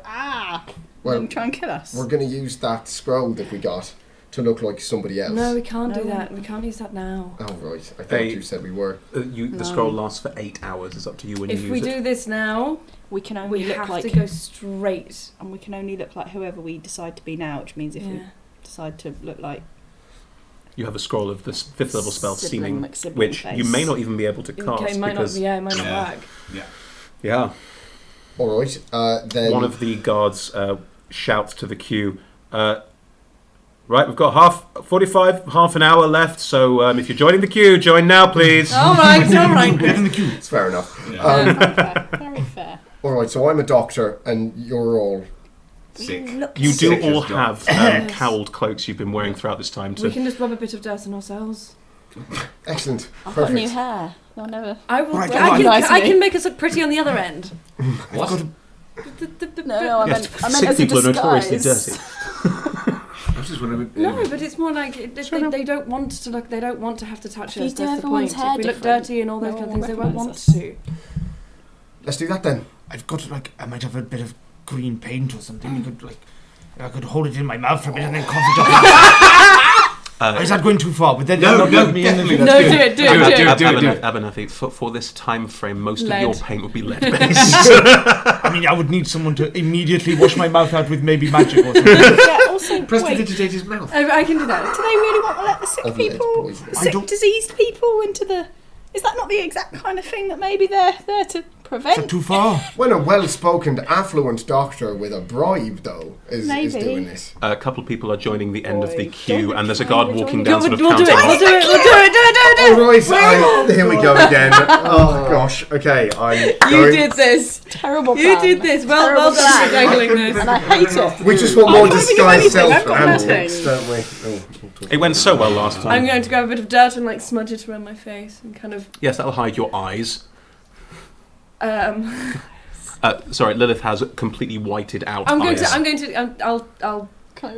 Speaker 4: Well,
Speaker 6: and try and kill us?
Speaker 4: we're going to use that scroll that we got to look like somebody else.
Speaker 2: No, we can't do
Speaker 6: No.
Speaker 2: that. We can't use that now.
Speaker 4: Oh right, I thought
Speaker 1: They-
Speaker 4: you said we were.
Speaker 1: The
Speaker 6: No.
Speaker 1: scroll lasts for 8 hours. It's up to you when
Speaker 2: If
Speaker 1: you
Speaker 2: we
Speaker 1: use it.
Speaker 2: do this now,
Speaker 6: We can only
Speaker 2: we
Speaker 6: look
Speaker 2: have
Speaker 6: like
Speaker 2: to go straight.
Speaker 6: and we can only look like whoever we decide to be now, which means if we
Speaker 2: Yeah.
Speaker 6: decide to look like
Speaker 1: You have a scroll of this 5th level spell,
Speaker 6: Sibling
Speaker 1: Seeming,
Speaker 6: McSibling
Speaker 1: which
Speaker 6: face.
Speaker 1: you may not even be able to cast
Speaker 2: Okay, it might
Speaker 1: because
Speaker 2: not. Yeah, it might
Speaker 3: Yeah.
Speaker 2: not work.
Speaker 1: yeah,
Speaker 4: All right, then.
Speaker 1: one of the guards shouts to the queue. Right, we've got half an hour left. So if you're joining the queue, join now, please.
Speaker 2: All right, all right.
Speaker 5: Get in the queue.
Speaker 4: It's fair enough.
Speaker 3: Yeah.
Speaker 6: fair, very fair.
Speaker 4: All right, so I'm a doctor, and you're all.
Speaker 3: Sick.
Speaker 1: You do
Speaker 3: Sick
Speaker 1: all
Speaker 3: as
Speaker 1: have
Speaker 2: Yes.
Speaker 1: cowled cloaks you've been wearing throughout this time.
Speaker 2: We
Speaker 1: To
Speaker 2: can just rub a bit of dirt on ourselves.
Speaker 4: Excellent.
Speaker 6: I've got new
Speaker 4: Perfect.
Speaker 6: hair. They'll never.
Speaker 2: I will.
Speaker 5: Right,
Speaker 2: I,
Speaker 5: come
Speaker 2: can,
Speaker 6: on.
Speaker 2: I can make us look pretty on the other end.
Speaker 3: What?
Speaker 6: No, I
Speaker 1: yes,
Speaker 6: meant
Speaker 1: sick
Speaker 6: as a
Speaker 1: people are notoriously
Speaker 6: disguise.
Speaker 1: dirty.
Speaker 3: I was just wondering.
Speaker 2: No, but it's more like they don't want to look. They don't want to have to touch
Speaker 6: If you
Speaker 2: us.
Speaker 6: do
Speaker 2: That's the
Speaker 6: everyone's
Speaker 2: point.
Speaker 6: hair
Speaker 2: If we look
Speaker 6: different,
Speaker 2: dirty and all those
Speaker 6: no
Speaker 2: kind of
Speaker 6: one
Speaker 2: things, they
Speaker 6: will
Speaker 2: won't want
Speaker 6: recognise
Speaker 2: to.
Speaker 4: Let's do that then.
Speaker 5: I've got like I might have a bit of green paint or something. You could like I could hold it in my mouth for a bit and then cough it up. Or is that going too far? But then
Speaker 3: No,
Speaker 5: you'll not
Speaker 3: no,
Speaker 5: let me in the
Speaker 3: definitely
Speaker 2: No,
Speaker 3: That's
Speaker 2: do
Speaker 3: good.
Speaker 2: it, do
Speaker 3: Do
Speaker 2: it,
Speaker 3: it,
Speaker 2: do
Speaker 3: do
Speaker 2: it.
Speaker 3: it, do it, do it.
Speaker 1: Abernathy, for this time frame, most
Speaker 2: Lead.
Speaker 1: of your paint would be lead based.
Speaker 5: I mean, I would need someone to immediately wash my mouth out with maybe magic or something.
Speaker 6: Yeah, also,
Speaker 3: Prestidigitate his mouth.
Speaker 2: I can do that.
Speaker 6: do they really want to let the sick
Speaker 4: Of lead
Speaker 6: people,
Speaker 4: poison.
Speaker 6: the
Speaker 5: I
Speaker 6: sick
Speaker 5: don't-
Speaker 6: diseased people into the... Is that not the exact kind of thing that maybe they're there to
Speaker 5: Is
Speaker 6: prevent?
Speaker 5: that too far?
Speaker 4: When a well-spoken, affluent doctor with a bribe, though, is
Speaker 6: Maybe.
Speaker 4: doing this.
Speaker 1: A couple of people are joining the end of the
Speaker 6: Boy,
Speaker 1: queue,
Speaker 6: don't
Speaker 1: and there's a
Speaker 6: try
Speaker 1: guard
Speaker 6: to
Speaker 1: walking
Speaker 6: join
Speaker 1: down,
Speaker 6: the-
Speaker 1: sort of
Speaker 2: We'll do it.
Speaker 1: counting.
Speaker 2: We'll do it. We'll do it. Do it.
Speaker 4: All right, here we go again. Oh gosh. Okay, I'm.
Speaker 2: You
Speaker 4: going-
Speaker 2: did this.
Speaker 6: Terrible
Speaker 2: You
Speaker 6: plan.
Speaker 2: did this. Well
Speaker 6: Terrible
Speaker 2: done for
Speaker 6: plan.
Speaker 2: dangling this.
Speaker 6: And I hate it.
Speaker 4: We just want
Speaker 6: I'm
Speaker 4: more
Speaker 6: not giving you
Speaker 4: disguised
Speaker 6: anything, I've got
Speaker 4: self-antics,
Speaker 6: nothing.
Speaker 4: don't we? Oh, we'll talk
Speaker 1: It went so well last time.
Speaker 2: I'm going to grab a bit of dirt and like smudge it around my face and kind of.
Speaker 1: Yes, that'll hide your eyes.
Speaker 2: Sorry,
Speaker 1: Lilith has completely whited out
Speaker 2: I'm
Speaker 1: eyes.
Speaker 2: going to. I'll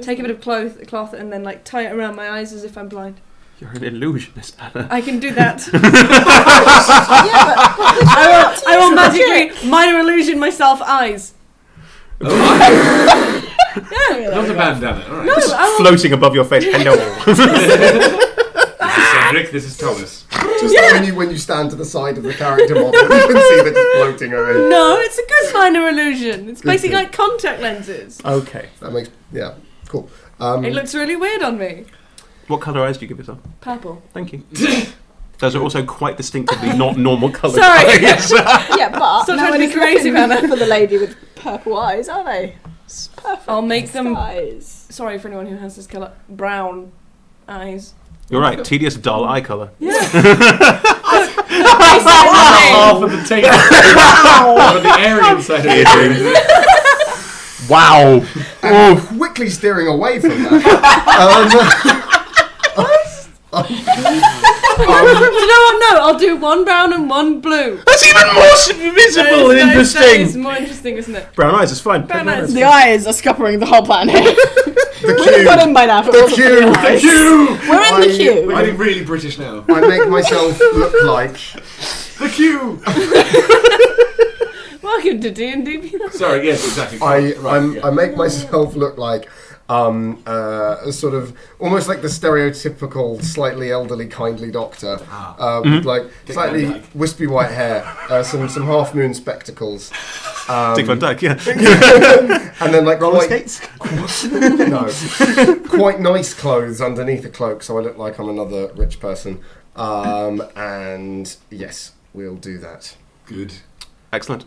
Speaker 2: take a bit of cloth and then like tie it around my eyes as if I'm blind.
Speaker 1: You're an illusionist, Anna.
Speaker 2: I can do that.
Speaker 6: Yeah, but
Speaker 2: I will magically minor illusion myself eyes.
Speaker 3: Not a bandana. All right.
Speaker 2: No, I will.
Speaker 1: Floating above your face. Hello.
Speaker 3: This is Cedric. This is Thomas.
Speaker 4: Just like when you stand to the side of the character model, you can see that it's floating over.
Speaker 2: No, it's a good minor illusion. It's
Speaker 4: Good
Speaker 2: basically
Speaker 4: thing.
Speaker 2: like contact lenses.
Speaker 1: Okay.
Speaker 4: That makes cool.
Speaker 2: It looks really weird on me.
Speaker 1: What colour eyes do you give yourself?
Speaker 2: Purple.
Speaker 1: Thank you. Those are also quite distinctively not normal coloured
Speaker 2: Sorry.
Speaker 1: eyes.
Speaker 6: Yeah, but
Speaker 2: Stop
Speaker 6: no
Speaker 2: trying to
Speaker 6: one
Speaker 2: be
Speaker 6: is
Speaker 2: creative,
Speaker 6: looking
Speaker 2: Anna.
Speaker 6: for the lady with purple eyes, are they? It's perfect.
Speaker 2: I'll make them.
Speaker 6: eyes.
Speaker 2: Sorry for anyone who has this colour. Brown eyes.
Speaker 1: You're right, tedious dull eye colour.
Speaker 2: Yeah.
Speaker 3: Half of the tape. Of the Aryan side of it.
Speaker 1: Wow.
Speaker 4: And quickly steering away from that.
Speaker 2: Do you know what? No, I'll do one brown and one blue.
Speaker 1: That's even more visible and
Speaker 2: That
Speaker 1: interesting.
Speaker 2: is more interesting, isn't it?
Speaker 1: Brown eyes is fine.
Speaker 2: Brown eyes.
Speaker 6: The eyes are scuppering the whole planet.
Speaker 4: The
Speaker 6: We've
Speaker 4: queue.
Speaker 6: got in by now.
Speaker 4: The queue.
Speaker 3: The queue!
Speaker 6: We're in the
Speaker 4: I-
Speaker 6: queue.
Speaker 3: We're getting really British now.
Speaker 4: I make myself look like
Speaker 3: The queue!
Speaker 2: Welcome to D&D.
Speaker 3: Sorry, yes, exactly.
Speaker 4: I make myself look like sort of almost like the stereotypical slightly elderly kindly doctor with like
Speaker 3: Dick
Speaker 4: slightly
Speaker 3: Van Dyke.
Speaker 4: wispy white hair, some half moon spectacles,
Speaker 1: Dick Van Dyke, yeah.
Speaker 4: and then like
Speaker 5: Roller
Speaker 4: quite,
Speaker 5: skates?
Speaker 4: no, quite nice clothes underneath a cloak, so I look like I'm another rich person. And yes, we'll do that.
Speaker 3: Good.
Speaker 1: Excellent.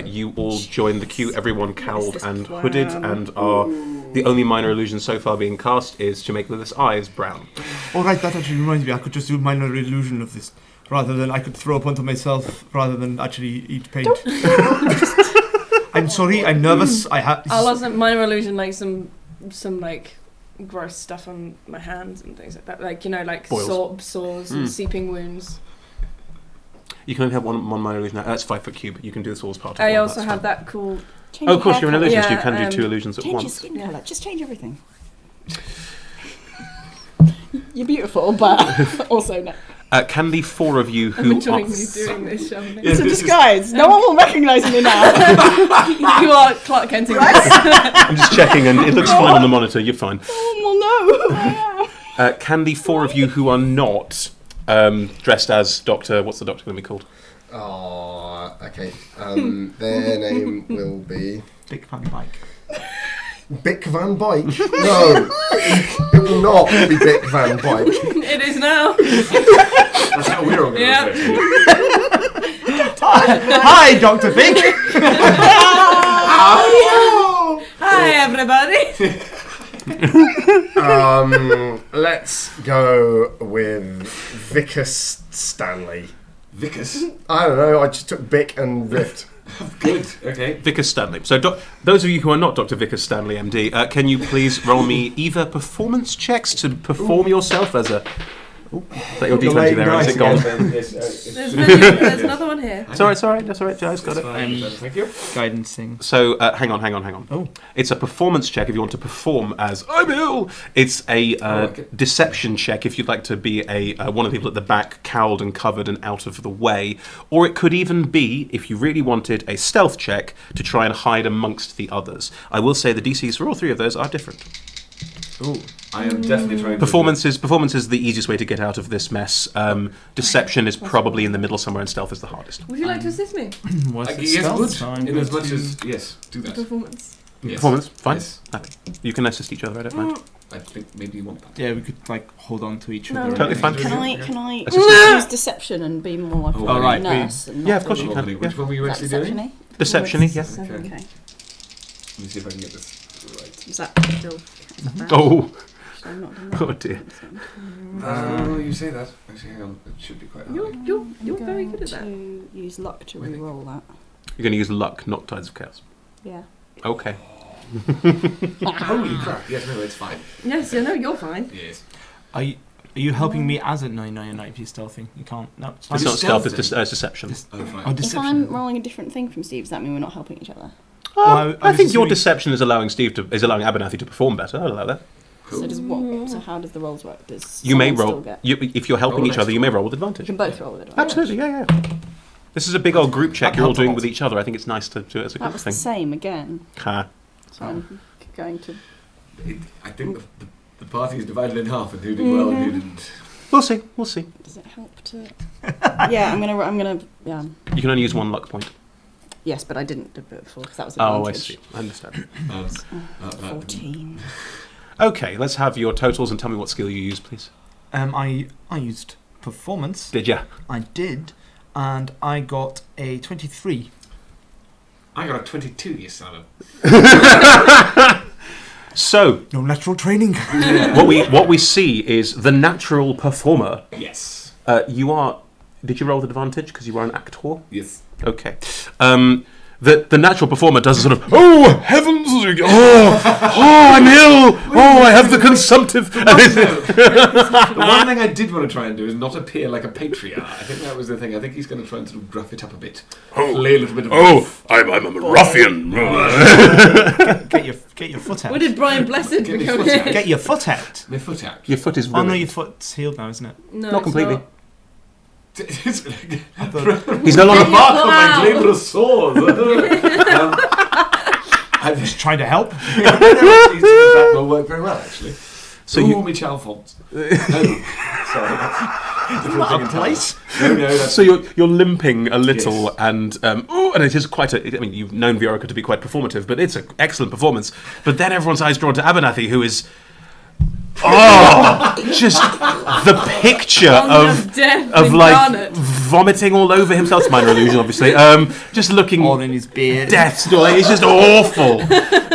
Speaker 1: You all join the queue, everyone cowled
Speaker 6: this
Speaker 1: and
Speaker 6: plan?
Speaker 1: hooded, and are the only minor illusion so far being cast is to make Lilith's eyes brown.
Speaker 5: All right, that actually reminds me. I could just do minor illusion of this, rather than I could throw up onto myself, rather than actually eat paint. I'm sorry. I'm nervous. I have.
Speaker 2: I'll also minor illusion like some like gross stuff on my hands and things like that. Like like
Speaker 1: Boils.
Speaker 2: sores and seeping wounds.
Speaker 1: You can only have one minor illusion. That's 5 foot cube. You can do this all as part of
Speaker 2: I
Speaker 1: one.
Speaker 2: also
Speaker 1: that's
Speaker 2: have
Speaker 1: fine.
Speaker 2: that cool.
Speaker 6: Change
Speaker 1: Oh, of course, you're an
Speaker 6: your hair
Speaker 1: illusionist.
Speaker 2: Yeah,
Speaker 1: you can do 2 illusions at
Speaker 6: colour. Change your
Speaker 1: once.
Speaker 6: skin colour. Just change everything. You're beautiful, but also no.
Speaker 1: Can the 4 of you
Speaker 2: I'm
Speaker 1: who
Speaker 2: enjoying
Speaker 1: are...
Speaker 2: you doing this, Shamini.
Speaker 3: Yeah,
Speaker 6: It's a
Speaker 3: this is-
Speaker 6: disguise. No one will recognise me now.
Speaker 2: You are Clark Kenting.
Speaker 1: I'm just checking, and it looks fine on the monitor. You're fine.
Speaker 6: No one will know who I am.
Speaker 1: Can the 4 of you who are not dressed as Doctor... What's the Doctor going to be called?
Speaker 4: Oh, okay. Their name will be
Speaker 5: Dick Van Dyke.
Speaker 4: Bick Van Bike. No, it will not be Bick Van Bike.
Speaker 2: It is now.
Speaker 3: That's how we're all going
Speaker 2: Yeah.
Speaker 3: to refer to
Speaker 5: Hi, Dr. Vic.
Speaker 2: Hi, everybody.
Speaker 4: Let's go with Vicus Stanley.
Speaker 3: Vicus.
Speaker 4: I don't know. I just took Bick and Rift.
Speaker 3: Good. Okay.
Speaker 1: Vickers Stanley. So, those of you who are not Dr. Vickers Stanley, MD, can you please roll me either performance checks to perform yourself as a... Ooh, is that your D20 there, or is it gone?
Speaker 2: There's another one here.
Speaker 1: Sorry, that's all right, Joe's got it.
Speaker 3: Thank you.
Speaker 5: Guidancing.
Speaker 1: So, hang on.
Speaker 5: Oh.
Speaker 1: It's a performance check if you want to perform as I'm ill. It's a
Speaker 3: okay.
Speaker 1: deception check if you'd like to be one of the people at the back, cowled and covered and out of the way. Or it could even be, if you really wanted, a stealth check to try and hide amongst the others. I will say the DCs for all 3 of those are different.
Speaker 5: Ooh.
Speaker 3: I am definitely trying to...
Speaker 1: Performance is the easiest way to get out of this mess. Deception is probably in the middle somewhere, and stealth is the hardest.
Speaker 2: Would you like to assist me?
Speaker 5: What's it
Speaker 3: Yes,
Speaker 5: spelled?
Speaker 3: would.
Speaker 5: So I'm
Speaker 3: In
Speaker 5: going
Speaker 3: as much
Speaker 5: to-
Speaker 3: as... Yes, do that.
Speaker 2: Performance.
Speaker 3: Yes.
Speaker 1: Performance, fine.
Speaker 3: Yes.
Speaker 1: Happy. You can assist each other. I don't mind.
Speaker 3: I think maybe you want that.
Speaker 5: Yeah, we could hold on to each
Speaker 2: No.
Speaker 5: other. and
Speaker 1: Totally fine.
Speaker 5: everything.
Speaker 6: Can I
Speaker 1: Assist.
Speaker 6: use deception and be more like
Speaker 3: Oh,
Speaker 6: a
Speaker 3: right,
Speaker 6: nurse? And
Speaker 1: Yeah,
Speaker 6: not
Speaker 1: of course
Speaker 6: be-
Speaker 1: you can.
Speaker 3: Lovely. Which one were you
Speaker 6: Is
Speaker 3: actually
Speaker 6: that
Speaker 3: doing?
Speaker 6: deception-y?
Speaker 1: Deception-y, yes.
Speaker 3: Okay.
Speaker 6: Okay.
Speaker 3: Let me see if I can get this right.
Speaker 6: Is that still? Is that bad?
Speaker 1: Oh,
Speaker 6: Should I not done that?
Speaker 1: oh dear.
Speaker 3: Oh, you say that. Actually, hang on. It should be quite high.
Speaker 2: You're very good at that.
Speaker 6: To use luck to
Speaker 3: Really?
Speaker 6: re-roll that.
Speaker 1: You're going to use luck, not Tides of Chaos.
Speaker 6: Yeah.
Speaker 1: Okay.
Speaker 3: Holy crap. Yes, no, it's fine.
Speaker 2: Yes, you're fine.
Speaker 3: Yes.
Speaker 5: Are you helping me as a 999 if you're stealthing? You can't. No, it's fine.
Speaker 1: It's not stealth, it's
Speaker 3: stealthing.
Speaker 1: deception.
Speaker 3: Oh, fine.
Speaker 5: Oh,
Speaker 6: If
Speaker 5: deception.
Speaker 6: I'm rolling a different thing from Steve, does that mean we're not helping each other?
Speaker 5: Well,
Speaker 1: I
Speaker 5: was
Speaker 1: think your
Speaker 5: assuming-
Speaker 1: deception is allowing Abernathy to perform better. I'll allow that.
Speaker 3: Cool.
Speaker 6: So does what? So how does the rolls work? Does
Speaker 1: You may
Speaker 6: someone
Speaker 1: roll.
Speaker 6: still get?
Speaker 1: If you're helping
Speaker 3: Roll
Speaker 1: each other,
Speaker 3: next
Speaker 1: you may roll with
Speaker 6: You
Speaker 1: advantage.
Speaker 6: can both roll with it.
Speaker 1: Absolutely, yeah. This is a big old group check
Speaker 5: That
Speaker 1: you're all
Speaker 5: helps a
Speaker 1: doing
Speaker 5: lot.
Speaker 1: with each other. I think it's nice to do it as a
Speaker 6: That
Speaker 1: group
Speaker 6: was the
Speaker 1: thing.
Speaker 6: same again.
Speaker 1: Ha.
Speaker 6: So I'm going to.
Speaker 3: I think the party is divided in half, and who did well and who didn't.
Speaker 1: We'll see.
Speaker 6: Does it help to? Yeah, I'm gonna. Yeah.
Speaker 1: You can only use 1 luck point.
Speaker 6: Yes, but I didn't do it before because that was
Speaker 1: Oh, I
Speaker 6: advantage.
Speaker 1: see. I understand.
Speaker 3: That
Speaker 6: 14.
Speaker 1: Okay, let's have your totals and tell me what skill you use, please.
Speaker 5: I used performance.
Speaker 1: Did ya?
Speaker 5: I did, and I got a 23.
Speaker 3: I got a 22, you son of...
Speaker 1: So,
Speaker 5: No natural training.
Speaker 1: what we see is the natural performer.
Speaker 3: Yes.
Speaker 1: You are... Did you roll with advantage because you are an actor?
Speaker 3: Yes.
Speaker 1: Okay. The natural performer does a sort of, oh, heavens, I'm ill, I have the consumptive.
Speaker 3: The one thing I did want to try and do is not appear like a patriarch. I think that was the thing. I think he's going to try and sort of gruff it up a bit. Play a little bit of...
Speaker 1: I'm a ruffian.
Speaker 5: Get your foot out.
Speaker 2: What did Brian Blessed
Speaker 3: Get
Speaker 2: become?
Speaker 3: my foot out.
Speaker 5: Get your foot out.
Speaker 3: My foot out.
Speaker 1: Your foot is
Speaker 5: Oh
Speaker 1: ruined.
Speaker 5: no, your foot's healed now, isn't it?
Speaker 2: No,
Speaker 1: Not
Speaker 2: it's
Speaker 1: completely.
Speaker 2: not.
Speaker 1: He's no longer...
Speaker 3: Mark on my glabrous sores. I was
Speaker 5: Trying to help.
Speaker 3: that will work very well, actually.
Speaker 1: So
Speaker 3: Ooh,
Speaker 1: you-
Speaker 3: me chalfont. Sorry, that's
Speaker 5: Not a place.
Speaker 3: No, that's...
Speaker 1: So you're limping a little,
Speaker 3: Yes.
Speaker 1: and it is quite a... I mean, you've known Viorica to be quite performative, but it's an excellent performance. But then everyone's eyes drawn to Abernathy, who is... just the picture
Speaker 2: of death
Speaker 1: of like
Speaker 2: incarnate.
Speaker 1: vomiting all over himself. It's minor illusion, obviously. Just looking
Speaker 5: All in his beard.
Speaker 1: death's door. It's just awful.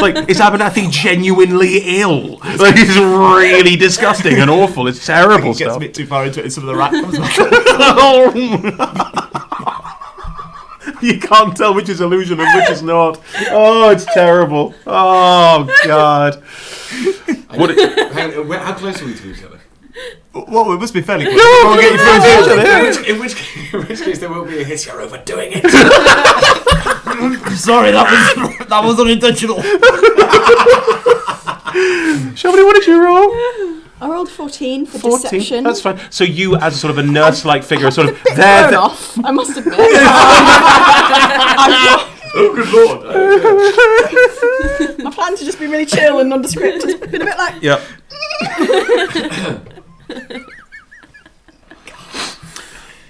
Speaker 1: Like, is Abernathy genuinely ill? Like, it's really disgusting and awful. It's terrible
Speaker 5: He gets
Speaker 1: stuff.
Speaker 5: a bit too far into it, and some of the rat comes back.
Speaker 1: You can't tell which is illusion and which is not. Oh, it's terrible. Oh, God.
Speaker 3: How close are we to each other?
Speaker 5: Well, we must be fairly close.
Speaker 1: No,
Speaker 5: We'll get you through to it.
Speaker 3: In which case there will be a hiss. You're overdoing it.
Speaker 5: Sorry, that was unintentional.
Speaker 1: Shelby, what did you roll?
Speaker 6: I rolled 14 for
Speaker 1: 14.
Speaker 6: deception.
Speaker 1: That's fine. So you, as a sort of a nurse-like figure, are sort of
Speaker 6: Bit
Speaker 1: there.
Speaker 6: thrown off, I must admit.
Speaker 3: Oh, good lord.
Speaker 6: My plan to just be really chill and nondescript has been a bit like...
Speaker 1: Yep.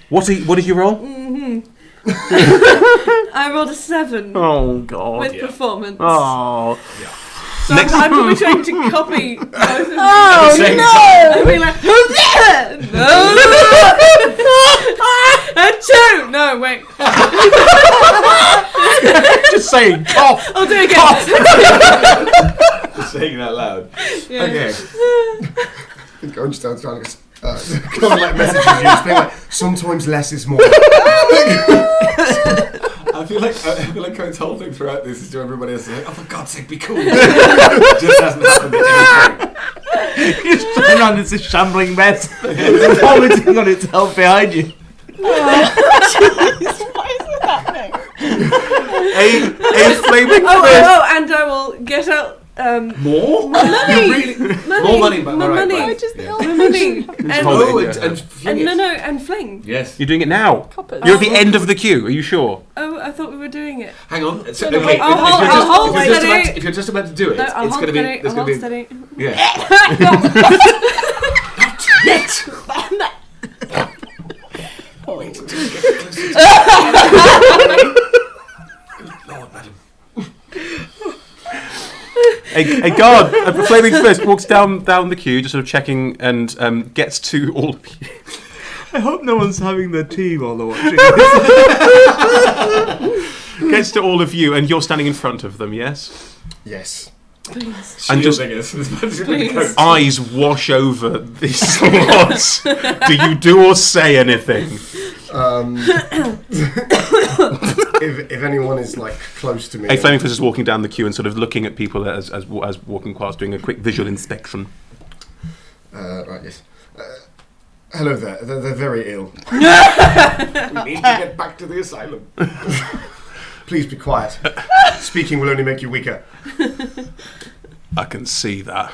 Speaker 1: What did you roll?
Speaker 2: I rolled a 7
Speaker 1: Oh, God.
Speaker 2: with performance.
Speaker 1: Oh.
Speaker 2: So
Speaker 1: Next-
Speaker 2: I'm probably trying to copy both of you.
Speaker 6: Oh,
Speaker 3: Same
Speaker 6: no!
Speaker 2: And be like, who's there? No! A 2! No, wait.
Speaker 5: Just saying, cough.
Speaker 2: I'll do it again.
Speaker 3: Just saying it out loud.
Speaker 2: Yeah.
Speaker 3: Okay.
Speaker 4: Going down trying to kind of like messages you, just being like, sometimes less is more.
Speaker 3: I feel like Cohen's whole thing throughout this is to everybody else like, oh, for God's sake, be cool. It just hasn't happened at any point.
Speaker 5: You just turn around, it's a shambling mess. It's vomiting on itself behind you.
Speaker 6: Jeez, why is this happening?
Speaker 1: A flaming fist.
Speaker 2: Oh, and I will get out
Speaker 3: More?
Speaker 2: money.
Speaker 3: You really? More money, but
Speaker 2: My
Speaker 3: all right,
Speaker 2: money.
Speaker 3: right.
Speaker 6: Just the
Speaker 3: Yeah.
Speaker 6: old
Speaker 2: My money.
Speaker 1: hold it
Speaker 2: And,
Speaker 3: Oh,
Speaker 1: in
Speaker 3: and
Speaker 1: your
Speaker 3: fling
Speaker 2: and
Speaker 3: it.
Speaker 2: no, and fling.
Speaker 3: Yes.
Speaker 1: You're doing it now.
Speaker 6: coppers.
Speaker 1: You're at the end of the queue. Are you sure?
Speaker 2: Oh, I thought we were doing it.
Speaker 3: Hang on. So,
Speaker 2: no,
Speaker 3: okay,
Speaker 2: wait, I'll hold steady.
Speaker 3: if you're just about to do it,
Speaker 2: No, I'll
Speaker 3: it's
Speaker 2: hold
Speaker 3: going to be.
Speaker 2: steady.
Speaker 3: There's
Speaker 2: I'll
Speaker 3: going
Speaker 2: hold
Speaker 3: to be.
Speaker 2: steady.
Speaker 3: Yeah.
Speaker 2: Yet.
Speaker 3: Lord, madam.
Speaker 1: A guard, a flaming fist, walks down the queue, just sort of checking, and gets to all of you.
Speaker 5: I hope no one's having their tea while they're watching this.
Speaker 1: Gets to all of you, and you're standing in front of them. Yes.
Speaker 4: Yes.
Speaker 2: Please.
Speaker 1: And just-
Speaker 3: Shielding us as much as we
Speaker 2: Please.
Speaker 3: can.
Speaker 1: Eyes wash over this lot. Do you do or say anything?
Speaker 4: If anyone is like close to me,
Speaker 1: A flaming fist is walking down the queue and sort of looking at people as walking past, doing a quick visual inspection.
Speaker 4: right, yes. Hello there. They're very ill.
Speaker 3: We need to get back to the asylum.
Speaker 4: Please be quiet. Speaking will only make you weaker.
Speaker 1: I can see that.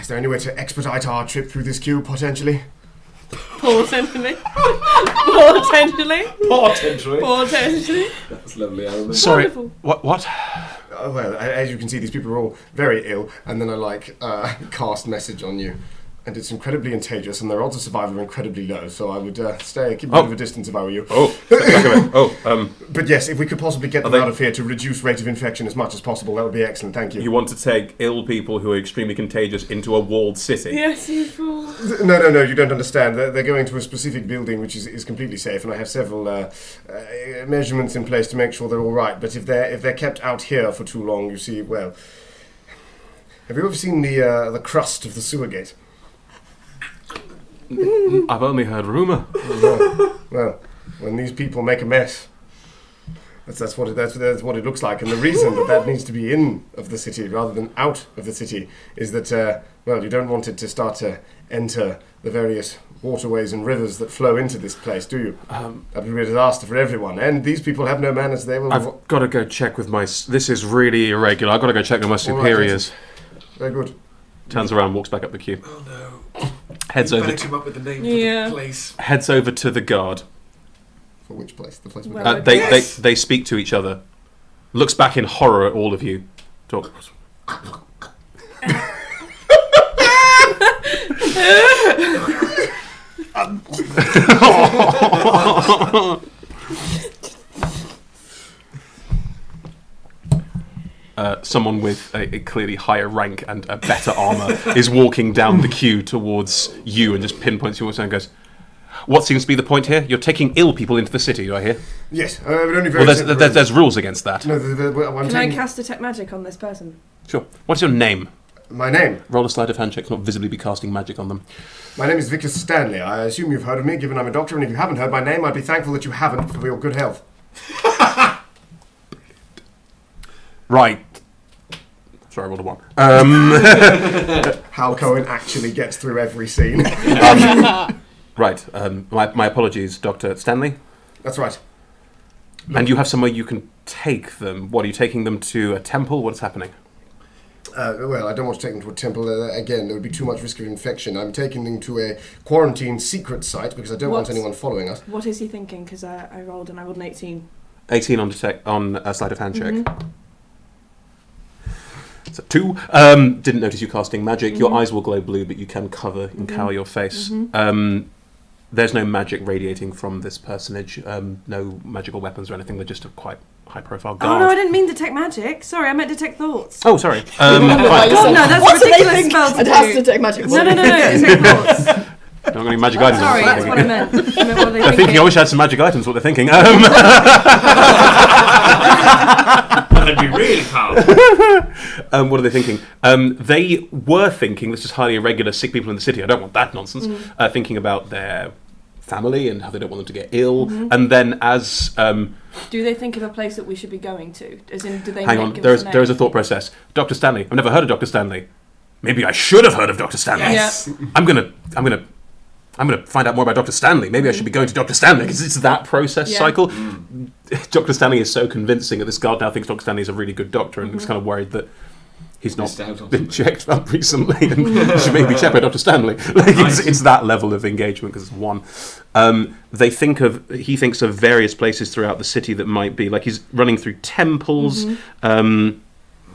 Speaker 4: Is there any way to expedite our trip through this queue, potentially?
Speaker 2: Potentially. Potentially.
Speaker 3: Potentially.
Speaker 2: Potentially.
Speaker 3: That's lovely, I remember.
Speaker 1: Sorry.
Speaker 2: Wonderful.
Speaker 1: What?
Speaker 4: Well, as you can see, these people are all very ill, and then I cast message on you. and it's incredibly contagious, and their odds of survival are incredibly low. So I would keep a bit of a distance if I were you. But yes, if we could possibly get them out of here to reduce rate of infection as much as possible, that would be excellent. Thank you.
Speaker 1: You want to take ill people who are extremely contagious into a walled city?
Speaker 2: Yes, you fool.
Speaker 4: No, you don't understand. They're going to a specific building which is completely safe, and I have several measurements in place to make sure they're all right. But if they're kept out here for too long, you see, well, have you ever seen the crust of the sewer gate?
Speaker 1: I've only heard rumour.
Speaker 4: Well, when these people make a mess, that's what it looks like. And the reason that needs to be in of the city rather than out of the city is that you don't want it to start to enter the various waterways and rivers that flow into this place, do you? That'd be a disaster for everyone. And these people have no manners. They will.
Speaker 1: I've got to go check with my. This is really irregular. I've got to go check with my superiors.
Speaker 4: Right, very good.
Speaker 1: Turns around, walks back up the queue.
Speaker 3: Oh no.
Speaker 1: Heads over.
Speaker 3: Come up with the name for the place.
Speaker 1: Heads over to the guard.
Speaker 4: For which place? The place.
Speaker 1: They speak to each other. Looks back in horror at all of you. Talk. Someone with a clearly higher rank and a better armour is walking down the queue towards you and just pinpoints you and goes, "What seems to be the point here? You're taking ill people into the city, do I hear?"
Speaker 4: Yes, but only very.
Speaker 1: Well, there's rules against that.
Speaker 4: No,
Speaker 2: Can I cast detect magic on this person?
Speaker 1: Sure. What's your name?
Speaker 4: My name?
Speaker 1: Roll a sleight of hand check to not visibly be casting magic on them.
Speaker 4: My name is Victor Stanley. I assume you've heard of me, given I'm a doctor, and if you haven't heard my name, I'd be thankful that you haven't for your good health.
Speaker 1: Right. Sorry, I rolled a 1.
Speaker 4: How Cohen actually gets through every scene.
Speaker 1: Right. My apologies, Dr. Stanley.
Speaker 4: That's right.
Speaker 1: And you have somewhere you can take them. What, are you taking them to a temple? What's happening?
Speaker 4: Well, I don't want to take them to a temple. Again, there would be too much risk of infection. I'm taking them to a quarantine secret site because I don't want anyone following us.
Speaker 2: What is he thinking? Because I rolled an 18.
Speaker 1: 18 on a sleight of hand check. So 2. Didn't notice you casting magic. Your eyes will glow blue, but you can cover and cower your face. There's no magic radiating from this personage. No magical weapons or anything. They're just a quite high-profile guard.
Speaker 2: Oh no, I didn't mean detect magic. Sorry, I meant detect thoughts.
Speaker 1: Oh, sorry.
Speaker 2: God, no, that's a ridiculous spell to do.
Speaker 6: It has to detect magic.
Speaker 2: No, detect thoughts.
Speaker 1: Not got any magic items.
Speaker 2: Sorry, that's what I meant. I meant what are they
Speaker 1: They're thinking, I wish I had some magic items, what they're thinking.
Speaker 3: That'd be really powerful.
Speaker 1: What are they thinking? They were thinking, this is highly irregular, sick people in the city, I don't want that nonsense, thinking about their family and how they don't want them to get ill. And then as...
Speaker 2: do they think of a place that we should be going to? As in, do they
Speaker 1: hang on, there is a thought process. Dr. Stanley. I've never heard of Dr. Stanley. Maybe I should have heard of Dr. Stanley.
Speaker 2: Yes.
Speaker 1: Yeah. I'm gonna find out more about Dr. Stanley. Maybe I should be going to Dr. Stanley because it's that process cycle. Dr. Stanley is so convincing that this guard now thinks Dr. Stanley is a really good doctor and is kind of worried that he's not been checked up recently and should maybe check by Dr. Stanley. It's that level of engagement because it's 1. He thinks of various places throughout the city that might be, like he's running through temples.
Speaker 2: Can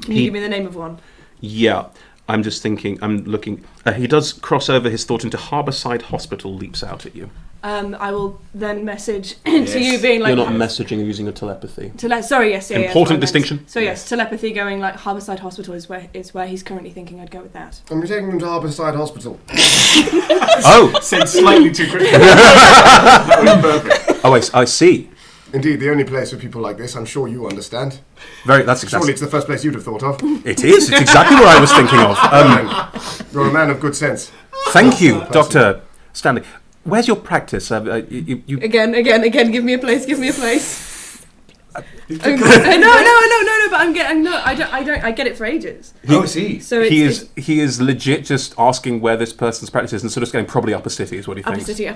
Speaker 2: you give me the name of one?
Speaker 1: Yeah. I'm just thinking, I'm looking. He does cross over his thought into Harbourside Hospital, leaps out at you.
Speaker 2: I will then message to you being like...
Speaker 1: You're not messaging using a telepathy.
Speaker 2: Sorry, yes, yeah.
Speaker 1: Important distinction.
Speaker 2: So yes, telepathy going like Harbourside Hospital is where he's currently thinking I'd go with that.
Speaker 4: I'm taking them to Harbourside Hospital.
Speaker 1: Oh!
Speaker 3: Said slightly too quickly.
Speaker 1: Oh, I see.
Speaker 4: Indeed, the only place for people like this, I'm sure you understand.
Speaker 1: Surely
Speaker 4: it's the first place you'd have thought of.
Speaker 1: It is. It's exactly what I was thinking of.
Speaker 4: You're a man of good sense.
Speaker 1: Thank you, Dr. Stanley. Where's your practice? You...
Speaker 2: Again, give me a place. No, but I get it for ages.
Speaker 3: I see.
Speaker 2: So
Speaker 1: he is legit just asking where this person's practice is and sort of going probably upper city is what he thinks.
Speaker 2: Upper city.
Speaker 4: The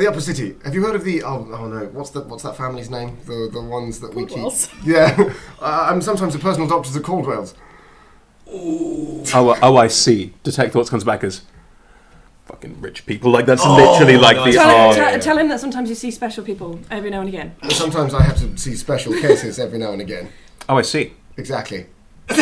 Speaker 4: upper city. Have you heard of the? Oh no. What's that family's name? The ones that we keep. Yeah. I'm sometimes the personal doctors of Caldwell's.
Speaker 1: Oh, I see. Detect thoughts comes back as fucking rich people. Like that's literally like
Speaker 3: nice.
Speaker 1: the.
Speaker 2: Tell him that sometimes you see special people every now and again.
Speaker 4: Sometimes I have to see special cases every now and again.
Speaker 1: Oh, I see.
Speaker 4: Exactly.
Speaker 2: So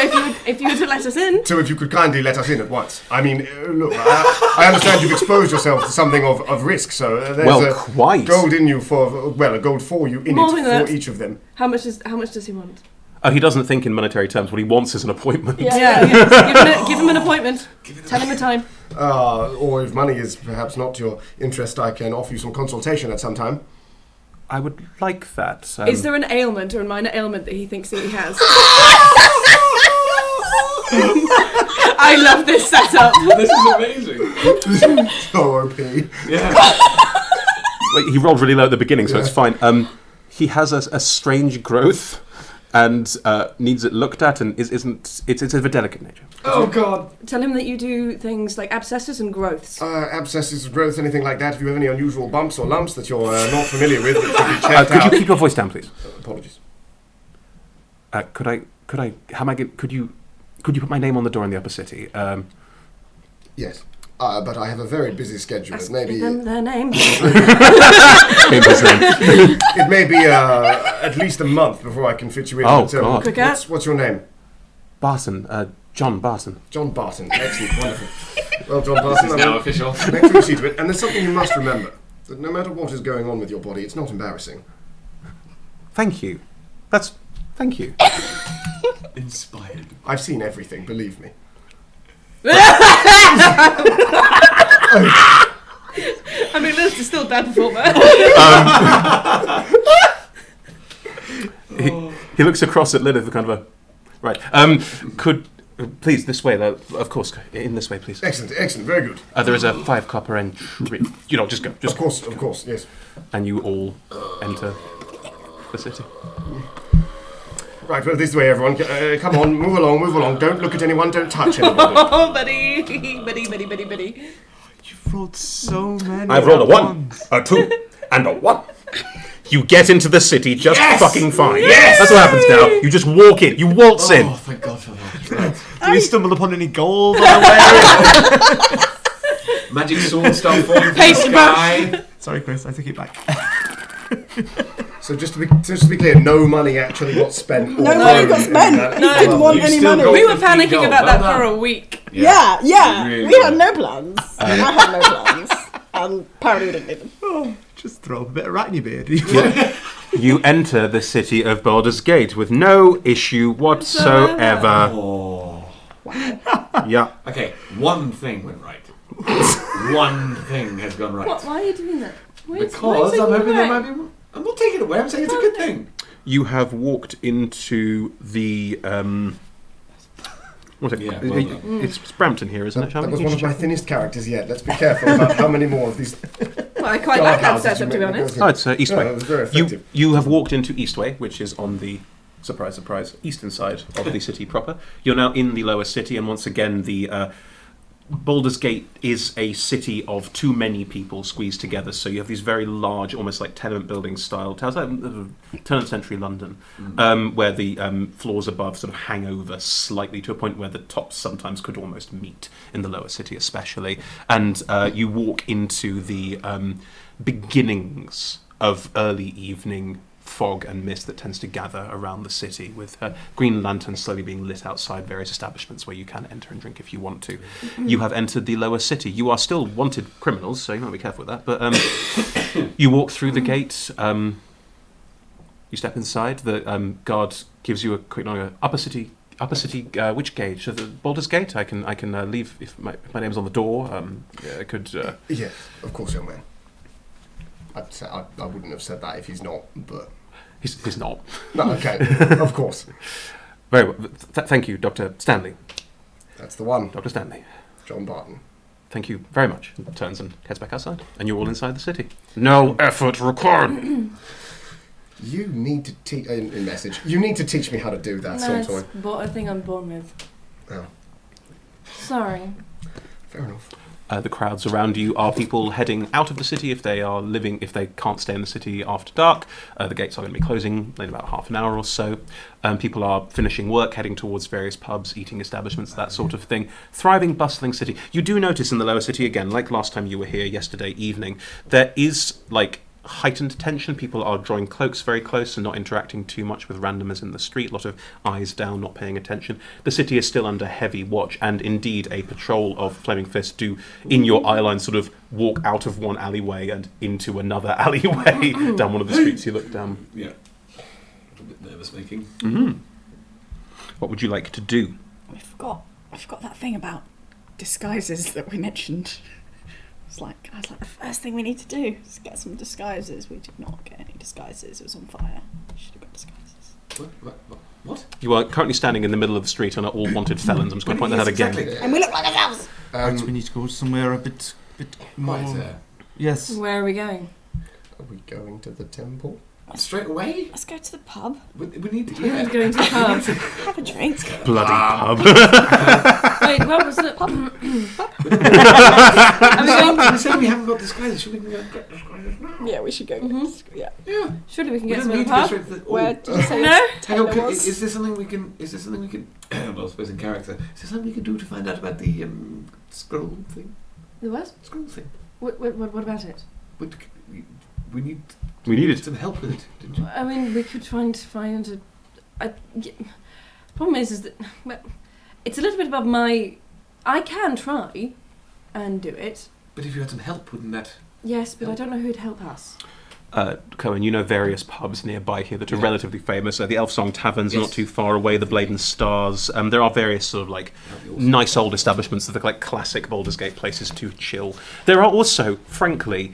Speaker 2: if you were to let us in.
Speaker 4: So if you could kindly let us in at once. I mean, look, I understand you've exposed yourself to something of risk, so there's
Speaker 1: quite.
Speaker 4: Gold in you for, a gold for you in
Speaker 2: More
Speaker 4: it
Speaker 2: than
Speaker 4: for
Speaker 2: that.
Speaker 4: each of them.
Speaker 2: How much does he want?
Speaker 1: Oh, he doesn't think in monetary terms. What he wants is an appointment.
Speaker 2: Yeah. Give him an appointment. Tell him a time.
Speaker 4: Or if money is perhaps not your interest, I can offer you some consultation at some time.
Speaker 1: I would like that.
Speaker 2: Is there an ailment or a minor ailment that he thinks that he has? I love this setup.
Speaker 3: This is amazing.
Speaker 4: So OP.
Speaker 3: Yeah.
Speaker 1: Wait, he rolled really low at the beginning, so it's fine. He has a strange growth and needs it looked at, and it's of a delicate nature.
Speaker 3: Oh God.
Speaker 2: Tell him that you do things like abscesses and growths.
Speaker 4: Abscesses, growth, anything like that. If you have any unusual bumps or lumps that you're not familiar with, that should be checked
Speaker 1: Could
Speaker 4: out.
Speaker 1: you keep your voice down, please?
Speaker 4: Apologies.
Speaker 1: Could you put my name on the door in the upper city?
Speaker 4: Yes. But I have a very busy schedule. Maybe
Speaker 2: Give them their name.
Speaker 4: it may be at least a month before I can fit you in.
Speaker 1: Oh,
Speaker 4: But,
Speaker 1: God.
Speaker 2: Quicker.
Speaker 4: What's your name?
Speaker 1: Barton, John Barton.
Speaker 4: John Barton. Excellent, wonderful. Well, John
Speaker 3: This
Speaker 4: Barton,
Speaker 3: is now official.
Speaker 4: next we'll see to it. And there's something you must remember: that no matter what is going on with your body, it's not embarrassing.
Speaker 1: Thank you. Thank you.
Speaker 3: Inspired.
Speaker 4: I've seen everything, believe me.
Speaker 2: I mean, Liz is still a bad performer.
Speaker 1: He looks across at Lilith with kind of a... Right. Please, this way, though. Of course, in this way, please.
Speaker 4: Excellent, very good.
Speaker 1: There is a 5 copper entry. Just go.
Speaker 4: Of course, yes.
Speaker 1: And you all enter the city.
Speaker 4: Right, well, this way, everyone. Come on, move along. Don't look at anyone, don't touch anybody.
Speaker 2: Oh, buddy.
Speaker 5: You've rolled so many.
Speaker 1: I've rolled a 1,
Speaker 5: ones.
Speaker 1: a 2, and a 1. You get into the city just fucking fine.
Speaker 3: Yes!
Speaker 1: That's what happens now. You just walk in. You waltz in.
Speaker 3: Oh, thank God for that. Right.
Speaker 5: Do you stumble upon any gold on the way?
Speaker 3: Magic sword stuff falling from the
Speaker 2: Paintbrush.
Speaker 3: sky.
Speaker 5: Sorry, Chris, I take it back.
Speaker 4: So just to be clear, no money actually got spent.
Speaker 6: No money got spent.
Speaker 2: No.
Speaker 6: Didn't want
Speaker 3: You
Speaker 6: any
Speaker 3: still
Speaker 6: money.
Speaker 3: got
Speaker 2: We were
Speaker 3: 15
Speaker 2: panicking
Speaker 3: gold.
Speaker 2: about
Speaker 3: Well
Speaker 2: that for
Speaker 3: done.
Speaker 2: a week.
Speaker 6: Yeah.
Speaker 3: Really
Speaker 6: We
Speaker 3: good.
Speaker 6: had no plans. I had no plans. And apparently we didn't need them.
Speaker 5: Oh, just throw up a bit of rat in your beard.
Speaker 1: You enter the city of Baldur's Gate with no issue whatsoever.
Speaker 3: Oh.
Speaker 1: Yeah.
Speaker 3: Okay, one thing went right. One thing has gone right.
Speaker 2: Why are you doing that? Why are you
Speaker 3: Because
Speaker 2: taking
Speaker 3: I'm
Speaker 2: it
Speaker 3: hoping there
Speaker 2: away?
Speaker 3: might be. I'm not taking it away. I'm saying it's a good thing.
Speaker 1: You have walked into the. What's it?
Speaker 3: Yeah, well done.
Speaker 1: It's Brampton here, isn't it?
Speaker 4: That was one of my thinnest characters yet. Let's be careful about how many more of these.
Speaker 2: Well, I quite like that
Speaker 4: guardhouses
Speaker 2: setup,
Speaker 4: you
Speaker 2: to be
Speaker 4: make me
Speaker 2: honest.
Speaker 4: go
Speaker 1: Oh, it's Eastway.
Speaker 4: No, it was very effective.
Speaker 1: You have walked into Eastway, which is on the surprise, eastern side of the city proper. You're now in the lower city, and once again, the Baldur's Gate is a city of too many people squeezed together. So you have these very large, almost like tenement building style towers, like turn of the century London, where the floors above sort of hang over slightly to a point where the tops sometimes could almost meet in the lower city, especially. And you walk into the beginnings of early evening fog and mist that tends to gather around the city, with green lanterns slowly being lit outside various establishments where you can enter and drink if you want to. You have entered the lower city. You are still wanted criminals, so you might be careful with that. But you walk through the gate. You step inside. The guard gives you a quick nod. Upper city. Which gate? The Baldur's Gate. I can leave if my name's on the door. I could.
Speaker 4: Yeah, of course, young man. I wouldn't have said that if he's not, but...
Speaker 1: He's not.
Speaker 4: No, okay, of course.
Speaker 1: Very well. Thank you, Dr. Stanley.
Speaker 4: That's the one,
Speaker 1: Dr. Stanley.
Speaker 4: John Barton.
Speaker 1: Thank you very much. Turns and heads back outside, and you're all inside the city. No effort required.
Speaker 4: You need to teach... In message. You need to teach me how to do that
Speaker 2: No,
Speaker 4: sometime.
Speaker 2: it's a thing I'm born with.
Speaker 4: Oh,
Speaker 2: Sorry.
Speaker 4: fair enough.
Speaker 1: The crowds around you are people heading out of the city if they can't stay in the city after dark. The gates are going to be closing in about half an hour or so. People are finishing work, heading towards various pubs, eating establishments, that sort of thing. Thriving, bustling city. You do notice in the lower city, again, like last time you were here yesterday evening, there is, like, heightened tension. People are drawing cloaks very close and not interacting too much with randomers in the street. A lot of eyes down, not paying attention. The city is still under heavy watch, and indeed a patrol of Flaming Fists do, in your eye line, sort of walk out of one alleyway and into another alleyway down one of the streets you look down.
Speaker 3: Yeah. A bit nervous making.
Speaker 1: Mm-hmm. What would you like to do?
Speaker 6: I forgot that thing about disguises that we mentioned. I was like, the first thing we need to do is get some disguises. We did not get any disguises. It was on fire. We should have got disguises.
Speaker 3: What?
Speaker 1: You are currently standing in the middle of the street and are all wanted felons. I'm just going to point that out again.
Speaker 3: Exactly.
Speaker 6: And we look like ourselves.
Speaker 5: Right, we need to go somewhere a bit more. Yes.
Speaker 2: Where are we going?
Speaker 4: Are we going to the temple?
Speaker 3: Straight away?
Speaker 6: Let's go to the pub.
Speaker 3: We need to.
Speaker 2: We're going to the pub.
Speaker 6: Have a drink.
Speaker 1: Bloody pub.
Speaker 2: Wait, what was it? Pub?
Speaker 3: We said we haven't got disguises. Should we go get disguises now?
Speaker 6: Yeah, we should go.
Speaker 2: Mhm.
Speaker 3: Yeah.
Speaker 2: Surely we can
Speaker 3: We
Speaker 2: get
Speaker 3: don't
Speaker 2: some at
Speaker 3: need
Speaker 2: the
Speaker 3: to go
Speaker 2: pub.
Speaker 3: straight to the.
Speaker 6: Where did you say
Speaker 2: No?
Speaker 3: Hang on,
Speaker 6: Taylor was?
Speaker 3: is there something we can? Well, I suppose in character. Is there something we can do to find out about the scroll thing?
Speaker 2: The what?
Speaker 3: Scroll thing.
Speaker 2: What about it?
Speaker 3: We need
Speaker 1: needed
Speaker 3: some help with it, didn't you?
Speaker 2: I mean, we could find problem is that well, it's a little bit above my. I can try and do it.
Speaker 3: But if you had some help, wouldn't that?
Speaker 2: Yes, but I don't know who'd help us.
Speaker 1: Cohen, you know various pubs nearby here that are relatively famous. The Elf Song Tavern's not too far away, the Blade and Stars. There are various sort of like nice old establishments that look like classic Baldur's Gate places to chill. There are also, frankly,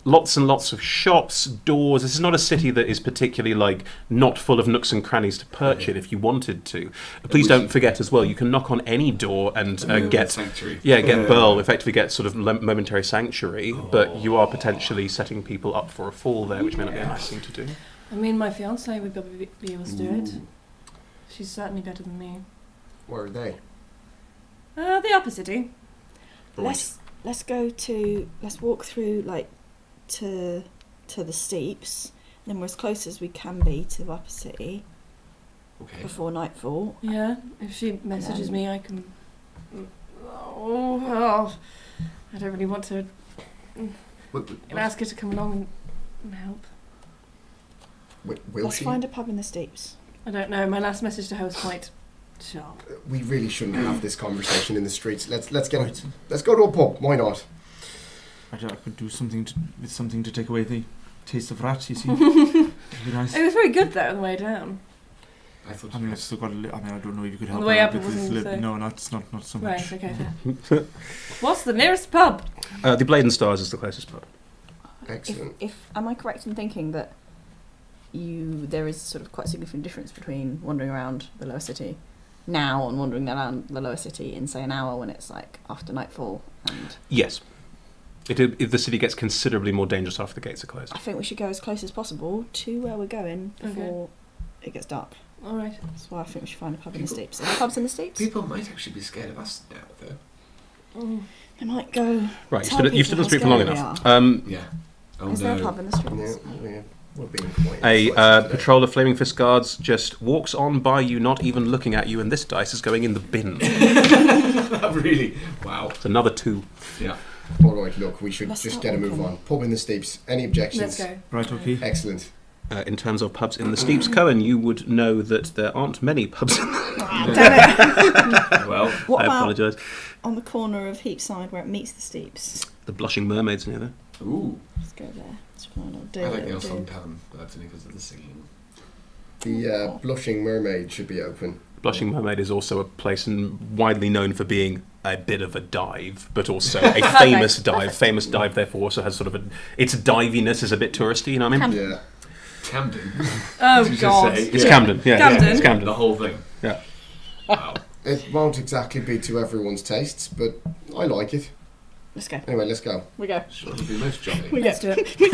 Speaker 1: lots and lots of shops, doors. This is not a city that is particularly like not full of nooks and crannies to perch in if you wanted to. Please don't forget as well, you can knock on any door and get
Speaker 3: sanctuary.
Speaker 1: Get Burl, effectively get sort of momentary sanctuary, but you are potentially setting people up for a fall there, which may not be a nice thing to do.
Speaker 2: I mean, my fiance would probably be able to do it. She's certainly better than me.
Speaker 4: Where are they?
Speaker 2: The upper city.
Speaker 6: Let's walk through like to the steeps. Then we're as close as we can be to the upper city before nightfall.
Speaker 2: Yeah, if she messages me, I can. Oh, I don't really want to ask her to come along and help.
Speaker 6: Let's find a pub in the steeps.
Speaker 2: I don't know. My last message to her was quite sharp.
Speaker 4: We really shouldn't have this conversation in the streets. Let's go to a pub. Why not?
Speaker 5: I could do something to take away the taste of rat. You see, it'd be nice.
Speaker 2: It was very good though on the way down.
Speaker 5: I mean, I've still got I don't know if you could help.
Speaker 2: On the way up,
Speaker 5: with
Speaker 2: it wasn't
Speaker 5: this
Speaker 2: so-
Speaker 5: No, not so much.
Speaker 2: Right. Okay. Fair. What's the nearest pub?
Speaker 1: The Blade and Stars is the closest pub.
Speaker 4: Excellent.
Speaker 6: If am I correct in thinking that there is sort of quite a significant difference between wandering around the lower city now and wandering around the lower city in say an hour when it's like after nightfall and
Speaker 1: Yes. If the city gets considerably more dangerous after the gates are closed.
Speaker 6: I think we should go as close as possible to where we're going before it gets dark.
Speaker 2: All right.
Speaker 6: That's why I think we should find a pub in the steeps. Are there pubs in the steeps?
Speaker 3: People might actually be scared of us now, though.
Speaker 6: They might go.
Speaker 1: Right,
Speaker 6: tell
Speaker 1: you've stood on the
Speaker 6: people
Speaker 1: street for
Speaker 6: how
Speaker 1: long
Speaker 6: scary
Speaker 1: enough.
Speaker 3: Yeah. Oh
Speaker 6: Is
Speaker 3: no.
Speaker 6: there a pub in the streets?
Speaker 4: Yeah, we're being quite
Speaker 1: A
Speaker 4: inflexible today.
Speaker 1: patrol of Flaming Fist guards just walks on by you, not even looking at you, and this dice is going in the bin.
Speaker 3: Really? Wow.
Speaker 1: It's another 2.
Speaker 3: Yeah.
Speaker 4: All right, look, we should
Speaker 6: Let's
Speaker 4: just
Speaker 6: start
Speaker 4: get a move
Speaker 6: walking.
Speaker 4: on. Pub in the steeps. Any objections?
Speaker 2: Let's go.
Speaker 5: Right, okay.
Speaker 4: Excellent.
Speaker 1: In terms of pubs in the steeps, Cohen, you would know that there aren't many pubs in the
Speaker 3: Well,
Speaker 6: What
Speaker 1: I
Speaker 6: about
Speaker 1: apologise.
Speaker 6: on the corner of Heapside where it meets the steeps?
Speaker 1: The Blushing Mermaid's near there.
Speaker 3: ooh.
Speaker 6: Let's go there. That's fine. I'll do
Speaker 3: I
Speaker 6: it.
Speaker 3: like the
Speaker 6: I'll
Speaker 3: Elf Song
Speaker 6: do.
Speaker 3: Tavern, but that's only because of the singing.
Speaker 4: The Blushing Mermaid should be open.
Speaker 1: Blushing Mermaid is also a place and widely known for being a bit of a dive, but also a famous dive.
Speaker 2: Perfect.
Speaker 1: Famous dive, therefore, also has sort of its diviness is a bit touristy. You know what I mean?
Speaker 4: Yeah.
Speaker 3: Camden.
Speaker 2: Oh
Speaker 3: Did you just
Speaker 2: God.
Speaker 3: say?
Speaker 1: It's Camden. Yeah,
Speaker 2: Camden.
Speaker 1: it's Camden.
Speaker 3: The whole thing.
Speaker 1: Yeah.
Speaker 3: Wow.
Speaker 4: It won't exactly be to everyone's tastes, but I like it.
Speaker 6: Let's go.
Speaker 4: Anyway, let's go.
Speaker 6: We go.
Speaker 3: Sure, it'll be most jolly.
Speaker 2: Let's do it. We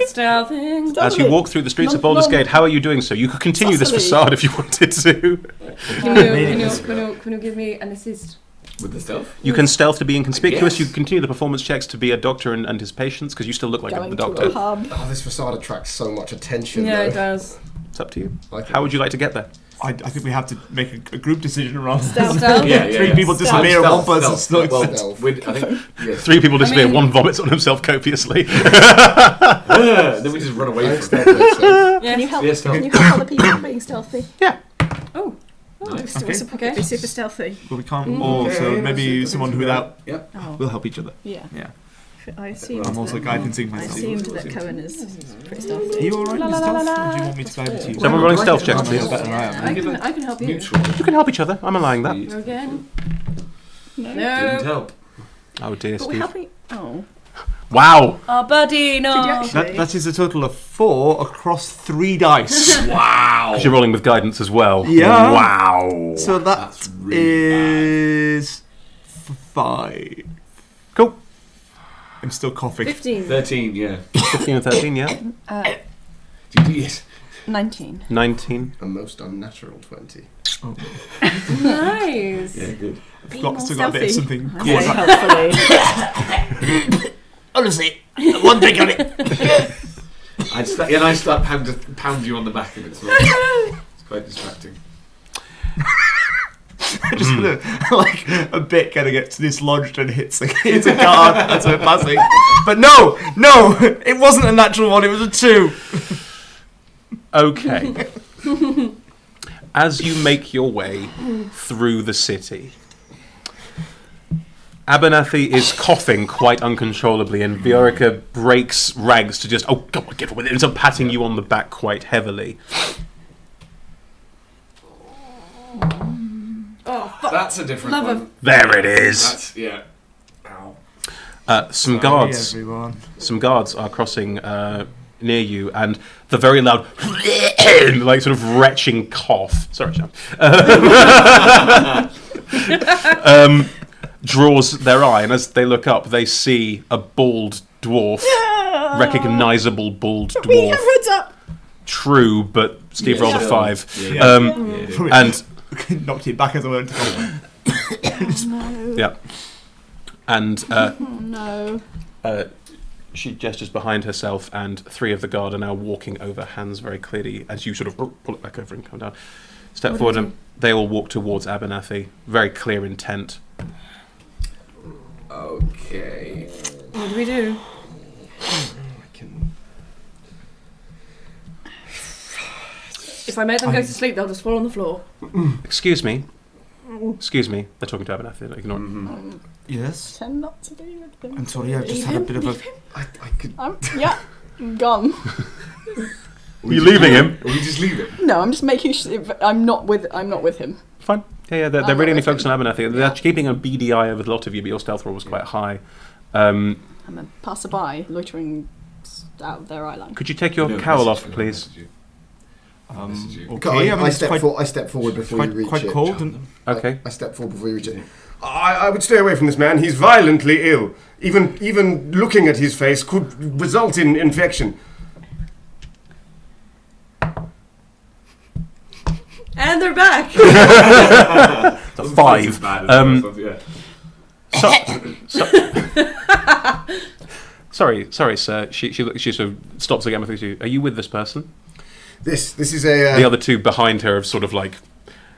Speaker 2: stealthing.
Speaker 1: As you walk through the streets of Baldur's Gate, how are you doing so? You could continue this
Speaker 6: Sassily.
Speaker 1: facade if you wanted to.
Speaker 2: Can you give me an assist?
Speaker 3: With the stealth?
Speaker 1: You can stealth to be inconspicuous.
Speaker 3: Yes.
Speaker 1: You can continue the performance checks to be a doctor and his patients, because you still look like
Speaker 6: Going
Speaker 1: the
Speaker 6: to a
Speaker 1: doctor.
Speaker 6: pub.
Speaker 4: Oh, this facade attracts so much attention.
Speaker 2: Yeah,
Speaker 4: though.
Speaker 2: it does.
Speaker 1: It's up to you.
Speaker 4: I think
Speaker 1: How would you like to get there?
Speaker 5: I think we have to make a group decision around
Speaker 2: Stealth.
Speaker 5: Three people disappear,
Speaker 2: Stealth.
Speaker 5: one person
Speaker 3: Stealth.
Speaker 5: slugs.
Speaker 3: Well, I think yes.
Speaker 1: 3 people disappear,
Speaker 2: mean-
Speaker 1: 1 vomits on himself copiously.
Speaker 3: Then we just run away
Speaker 4: I think
Speaker 3: from
Speaker 4: stealth makes sense.
Speaker 6: Can you help?
Speaker 3: Yes,
Speaker 6: Can you help other people being stealthy?
Speaker 2: Oh,
Speaker 3: Nice.
Speaker 5: Okay.
Speaker 2: okay.
Speaker 6: Be super stealthy.
Speaker 5: But we can't all, so
Speaker 3: Okay,
Speaker 5: maybe
Speaker 3: that's
Speaker 5: someone
Speaker 3: it.
Speaker 5: without
Speaker 3: Yep.
Speaker 6: Oh,
Speaker 5: will help each other.
Speaker 6: yeah.
Speaker 5: Yeah.
Speaker 6: I assumed.
Speaker 5: I'm also guiding
Speaker 6: I
Speaker 5: myself.
Speaker 6: assumed that Cohen is pretty
Speaker 5: Are
Speaker 6: stealthy.
Speaker 5: you alright with stealth? Or do you want me to guide it to you?
Speaker 1: Someone rolling stealth checks,
Speaker 5: I'm
Speaker 1: please.
Speaker 5: better than I am.
Speaker 2: I can help you.
Speaker 3: Mutual.
Speaker 1: You can help each other. I'm allowing that.
Speaker 2: Go again.
Speaker 3: Didn't
Speaker 2: No.
Speaker 3: help.
Speaker 1: Oh dear,
Speaker 6: But we're
Speaker 1: Steve.
Speaker 6: helping. Oh.
Speaker 1: Wow.
Speaker 2: Oh, buddy, no.
Speaker 6: Did you actually?
Speaker 5: That is a total of 4 across 3 dice.
Speaker 3: Wow.
Speaker 1: Because you're rolling with guidance as well.
Speaker 5: Yeah.
Speaker 1: Wow.
Speaker 5: So
Speaker 3: That's
Speaker 5: that
Speaker 3: really
Speaker 5: is 5.
Speaker 1: Cool.
Speaker 5: I'm still coughing.
Speaker 2: 15.
Speaker 3: 13, yeah.
Speaker 1: 15 and 13, yeah.
Speaker 3: Yes.
Speaker 6: 19.
Speaker 1: 19.
Speaker 4: A most unnatural 20.
Speaker 2: Nice.
Speaker 3: Yeah, good.
Speaker 5: I've still got a bit of something.
Speaker 6: Okay,
Speaker 5: Yeah.
Speaker 6: helpfully.
Speaker 5: Honestly, one drink on it.
Speaker 3: I start pound you on the back of it as well. It's quite distracting.
Speaker 5: I just want to, like, a bit kind of gets dislodged and hits a guard as we're passing. But no, it wasn't a natural one, it was a 2.
Speaker 1: Okay. As you make your way through the city, Abernathy is coughing quite uncontrollably, and Viorica breaks ranks to just, oh, come on, get on with it, and so patting you on the back quite heavily.
Speaker 2: Oh, fuck.
Speaker 3: That's a different
Speaker 2: Love
Speaker 3: one.
Speaker 2: of-
Speaker 1: There it is.
Speaker 3: That's, yeah. Ow.
Speaker 1: Some
Speaker 5: Sorry,
Speaker 1: guards.
Speaker 5: everyone.
Speaker 1: Some guards are crossing near you, and the very loud, like sort of retching cough. Sorry, Sean. Draws their eye, and as they look up, they see a bald dwarf, recognizable bald
Speaker 6: We
Speaker 1: dwarf.
Speaker 6: have hoods up.
Speaker 1: True, but Steve
Speaker 3: Yeah,
Speaker 1: rolled a
Speaker 3: sure.
Speaker 1: 5.
Speaker 3: Yeah.
Speaker 1: And
Speaker 5: Knocked it back as I went.
Speaker 6: No.
Speaker 1: yeah, and
Speaker 6: Oh no.
Speaker 1: she gestures behind herself, and 3 of the guard are now walking over, hands very clearly, as you sort of pull it back over and come down. Step
Speaker 2: What
Speaker 1: forward,
Speaker 2: do we
Speaker 1: and they all walk towards Abernathy. Very clear intent.
Speaker 3: Okay.
Speaker 2: What do we do?
Speaker 4: I can.
Speaker 2: If I make them go to sleep, they'll just fall on the floor.
Speaker 1: Excuse me. Excuse me. They're talking to Abernathy. Ignore it.
Speaker 3: Mm-hmm.
Speaker 5: Yes.
Speaker 6: Tend not to be with them.
Speaker 5: I'm sorry, I've just had a bit of a.
Speaker 4: I could.
Speaker 6: Yeah. Gone.
Speaker 1: You leaving him?
Speaker 3: We just leave it.
Speaker 6: No, I'm just making sure. I'm not with him.
Speaker 1: Fine. Yeah, they're
Speaker 6: I'm
Speaker 1: really
Speaker 6: not
Speaker 1: only
Speaker 6: with
Speaker 1: focused on
Speaker 6: him.
Speaker 1: Abernathy. They're
Speaker 6: Yeah.
Speaker 1: keeping a beady eye over a lot of you, but your stealth roll was quite high.
Speaker 6: I'm a passerby loitering out of their eye line.
Speaker 1: Could you take your
Speaker 3: No,
Speaker 1: cowl off,
Speaker 3: message you,
Speaker 1: please?
Speaker 3: message you.
Speaker 5: Um,
Speaker 3: Message you.
Speaker 5: okay,
Speaker 4: I,
Speaker 5: I mean,
Speaker 4: I,
Speaker 5: it's
Speaker 4: step
Speaker 5: quite,
Speaker 4: I step forward before you reach
Speaker 5: quite
Speaker 4: it.
Speaker 5: cold. And
Speaker 1: Okay.
Speaker 4: I step forward before you reach it. I would stay away from this man. He's violently ill. Even looking at his face could result in infection.
Speaker 2: And they're back.
Speaker 1: It's a
Speaker 3: Doesn't
Speaker 1: 5.
Speaker 3: taste as bad as the first one, yeah.
Speaker 1: Sorry, sir. She sort of stops again with you. Are you with this person?
Speaker 4: This is a.
Speaker 1: The other 2 behind her have sort of like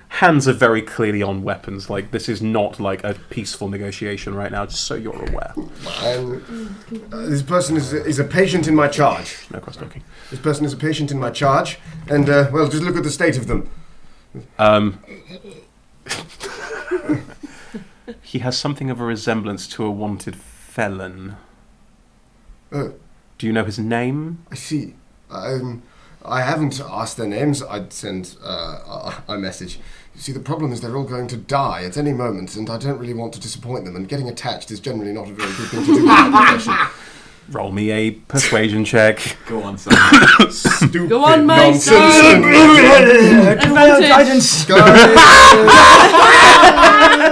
Speaker 1: hands are very clearly on weapons. Like this is not like a peaceful negotiation right now. Just so you're aware.
Speaker 4: This person is a patient in my charge.
Speaker 1: No cross talking.
Speaker 4: This person is a patient in my charge, and well, just look at the state of them.
Speaker 1: He has something of a resemblance to a wanted felon.
Speaker 4: Oh,
Speaker 1: Do you know his name?
Speaker 4: I see. I haven't asked their names. I'd send a message. You see, the problem is they're all going to die at any moment, and I don't really want to disappoint them, and getting attached is generally not a very good thing to do in my profession.
Speaker 1: Roll me a persuasion check.
Speaker 3: Go on, son.
Speaker 4: Stupid
Speaker 2: Go on, my
Speaker 4: nonsense.
Speaker 2: son. Advantage.
Speaker 5: guidance.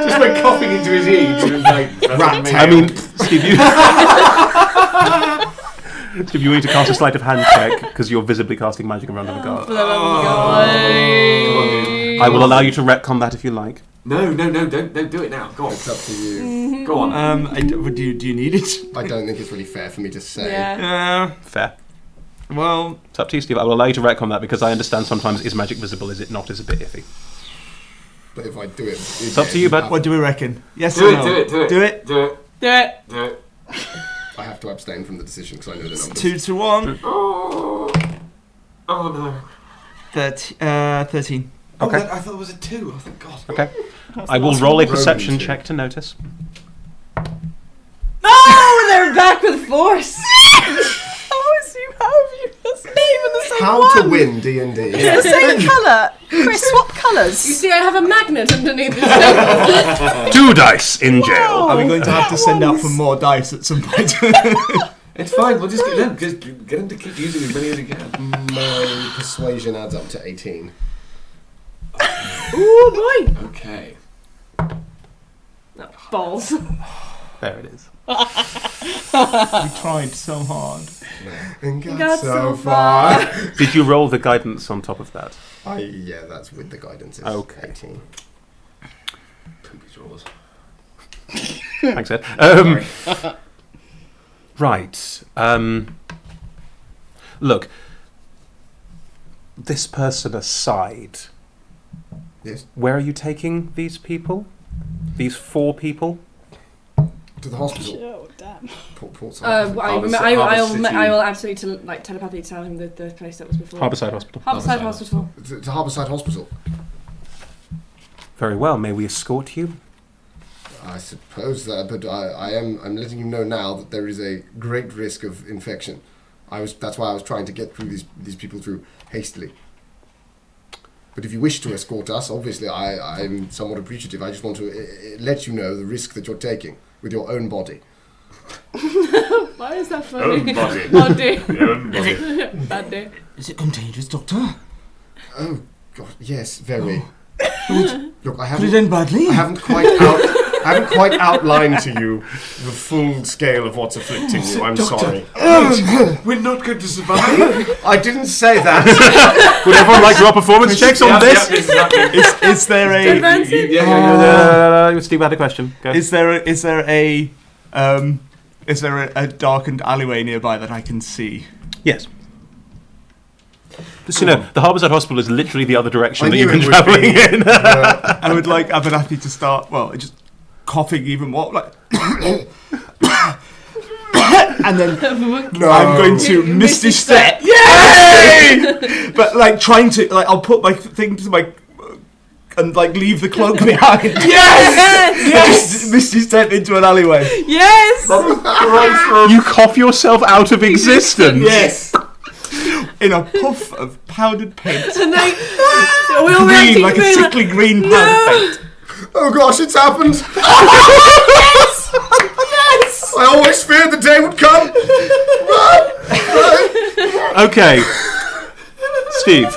Speaker 3: Just by coughing into his ear, you give him guidance. That's
Speaker 4: Rat
Speaker 3: amazing.
Speaker 1: I mean, Steve, Steve, you need to cast a sleight of hand check because you're visibly casting magic around the guard.
Speaker 3: Come on, dude.
Speaker 1: I will allow you to retcon that if you like.
Speaker 3: No, don't do it now. Go on.
Speaker 4: It's up to you.
Speaker 3: Go on.
Speaker 5: Do you need it?
Speaker 4: I don't think it's really fair for me to say.
Speaker 2: Yeah.
Speaker 1: Fair.
Speaker 5: Well,
Speaker 1: It's up to you, Steve. I will allow you to retcon that because I understand sometimes is magic visible, is it not, is a bit iffy.
Speaker 4: But if I do it,
Speaker 1: It's up to you, bud.
Speaker 5: what do we reckon? Yes
Speaker 3: Do
Speaker 5: or
Speaker 3: it,
Speaker 5: no?
Speaker 3: do it, do it.
Speaker 5: Do it.
Speaker 3: Do it,
Speaker 2: Do it.
Speaker 3: do it.
Speaker 4: I have to abstain from the decision because I know the numbers.
Speaker 5: 2 to 1.
Speaker 3: Oh no.
Speaker 5: 13.
Speaker 1: Okay.
Speaker 3: I thought it was a 2. Oh, thank God.
Speaker 1: Okay. I will roll a
Speaker 4: Roman
Speaker 1: perception
Speaker 4: two.
Speaker 1: check to notice.
Speaker 2: Oh, they're back with force. How have you? That's not even the same
Speaker 4: How
Speaker 2: one.
Speaker 4: to win D&D.
Speaker 6: It's the same colour. Chris, swap colours.
Speaker 2: You see, I have a magnet underneath this table.
Speaker 1: 2 dice in jail.
Speaker 5: Are we going to have to send out for more dice at some point?
Speaker 3: It's fine. We'll just get him to keep using as many as he can.
Speaker 4: My persuasion adds up to 18.
Speaker 2: Ooh, boy.
Speaker 3: Okay.
Speaker 2: Oh, balls.
Speaker 1: There it is.
Speaker 5: We tried so hard.
Speaker 4: And
Speaker 2: Got so far.
Speaker 1: Did you roll the guidance on top of that?
Speaker 4: Yeah, that's with the guidance. It's
Speaker 1: Okay.
Speaker 4: 18.
Speaker 3: Poopy drawers.
Speaker 1: Thanks, Ed. Right. Look, this person aside,
Speaker 4: Yes.
Speaker 1: where are you taking these people? These 4 people?
Speaker 4: To the hospital.
Speaker 6: Oh, damn.
Speaker 4: Port
Speaker 2: I
Speaker 3: Harbour
Speaker 2: will absolutely telepathically tell him the place that was before.
Speaker 1: Harbourside Hospital.
Speaker 2: Harborside Hospital.
Speaker 4: To Harbourside Hospital.
Speaker 1: Very well. May we escort you?
Speaker 4: I suppose that, but I'm letting you know now that there is a great risk of infection. That's why I was trying to get through these people through hastily. But if you wish to escort us, obviously I'm somewhat appreciative. I just want to let you know the risk that you're taking with your own body.
Speaker 2: Why is that funny?
Speaker 3: Own body.
Speaker 2: Body.
Speaker 3: Your own body.
Speaker 2: Bad day.
Speaker 5: Is it contagious, Doctor?
Speaker 4: Oh God, yes, very. Look, I
Speaker 5: Could it end badly?
Speaker 4: haven't quite outlined to you the full scale of what's afflicting you. I'm sorry.
Speaker 3: We're not going to survive.
Speaker 4: I didn't say that.
Speaker 1: Would everyone like to roll performance checks on this?
Speaker 5: Is there a
Speaker 1: Steve had a question. Go.
Speaker 5: is there a darkened alleyway nearby that I can see?
Speaker 1: Yes. Just so you know, the Harbourside Hospital is literally the other direction
Speaker 4: I
Speaker 1: that
Speaker 4: knew
Speaker 1: you've been
Speaker 4: it would
Speaker 1: travelling
Speaker 4: be.
Speaker 1: in.
Speaker 5: I would like Abernathy to start, just coughing even more, like, and then
Speaker 4: No.
Speaker 5: I'm going to Misty Step. Yay! But like trying to, I'll put my thing to my and leave the cloak behind.
Speaker 2: Yes!
Speaker 5: Just Misty Step into an alleyway.
Speaker 2: Yes!
Speaker 1: You cough yourself out of existence.
Speaker 5: Yes. In a puff of powdered paint.
Speaker 2: And they we all
Speaker 5: Green,
Speaker 2: reacting
Speaker 5: like a
Speaker 2: to me
Speaker 5: sickly green powdered paint.
Speaker 4: Oh gosh, it's happened.
Speaker 2: Yes! Yes!
Speaker 4: I always feared the day would come.
Speaker 1: Okay. Steve.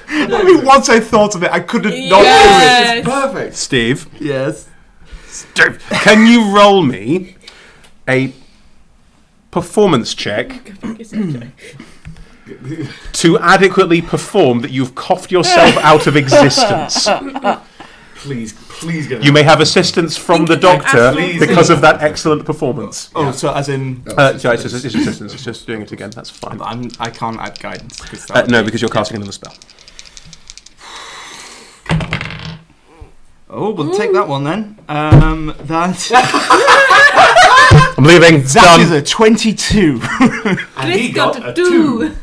Speaker 5: I mean, once I thought of it, I couldn't not do
Speaker 2: Yes!
Speaker 3: It's perfect.
Speaker 1: Steve.
Speaker 5: it. Yes.
Speaker 1: Steve. Can you roll me a performance check to adequately perform that you've coughed yourself out of existence?
Speaker 3: Please get it.
Speaker 1: You may have assistance from the doctor
Speaker 2: Please.
Speaker 1: because of that excellent performance.
Speaker 5: Oh, so as in,
Speaker 1: It's assistance. It's just doing it again. That's fine.
Speaker 5: I can't add guidance because
Speaker 1: No, because you're casting another spell.
Speaker 5: Oh, we'll take that one then. That
Speaker 1: I'm leaving. It's
Speaker 5: that is
Speaker 1: done.
Speaker 5: a 22.
Speaker 3: And he
Speaker 2: It's
Speaker 3: got
Speaker 2: got
Speaker 3: a
Speaker 2: to
Speaker 3: 2.
Speaker 2: do.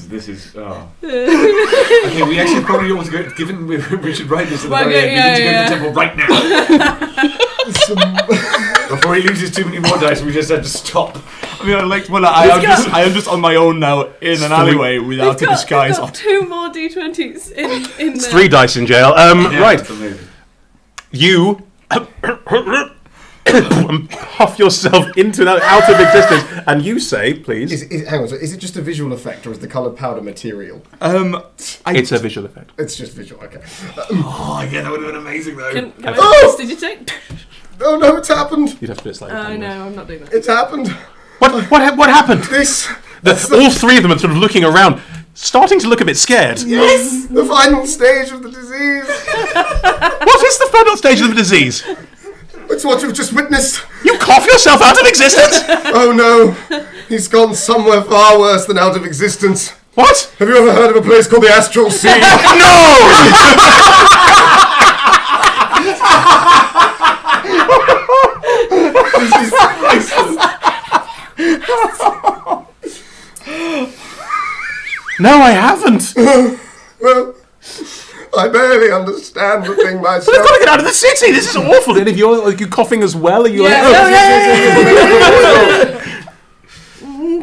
Speaker 3: This is. Oh. Okay, we actually probably ought to go. Given we should write this at the
Speaker 2: Well,
Speaker 3: very end, we need to go
Speaker 2: yeah.
Speaker 3: to the temple right now. Before he loses too many more dice, we just had to stop.
Speaker 5: I mean, I am just on my own now in an alleyway without a disguise on.
Speaker 2: Got 2 more d20s in
Speaker 1: It's
Speaker 2: there.
Speaker 1: 3 dice in jail.
Speaker 3: Yeah,
Speaker 1: Right.
Speaker 3: it's amazing.
Speaker 1: You puff yourself into and out of existence, and you say, please.
Speaker 4: Hang on, so is it just a visual effect or is the coloured powder material?
Speaker 1: It's a visual effect.
Speaker 4: It's just visual, okay.
Speaker 3: Oh, yeah, that would have been amazing though.
Speaker 2: Can I
Speaker 4: Oh!
Speaker 2: did you take?
Speaker 4: Oh no, it's happened!
Speaker 1: You'd have to do it slightly.
Speaker 2: Oh
Speaker 1: downwards.
Speaker 2: no, I'm not doing that.
Speaker 4: It's happened!
Speaker 1: What happened?
Speaker 4: This!
Speaker 1: All 3 of them are sort of looking around, starting to look a bit scared.
Speaker 4: Yes! The final stage of the disease!
Speaker 1: What is the final stage of the disease?
Speaker 4: It's what you've just witnessed!
Speaker 1: You you cough yourself out of existence?
Speaker 4: Oh no, he's gone somewhere far worse than out of existence.
Speaker 1: What?
Speaker 4: Have you ever heard of a place called the Astral Sea?
Speaker 1: No, I haven't.
Speaker 4: Well, I barely understand the thing myself.
Speaker 1: I've got to get out of the city. This is awful. And if you're coughing as well, are you like,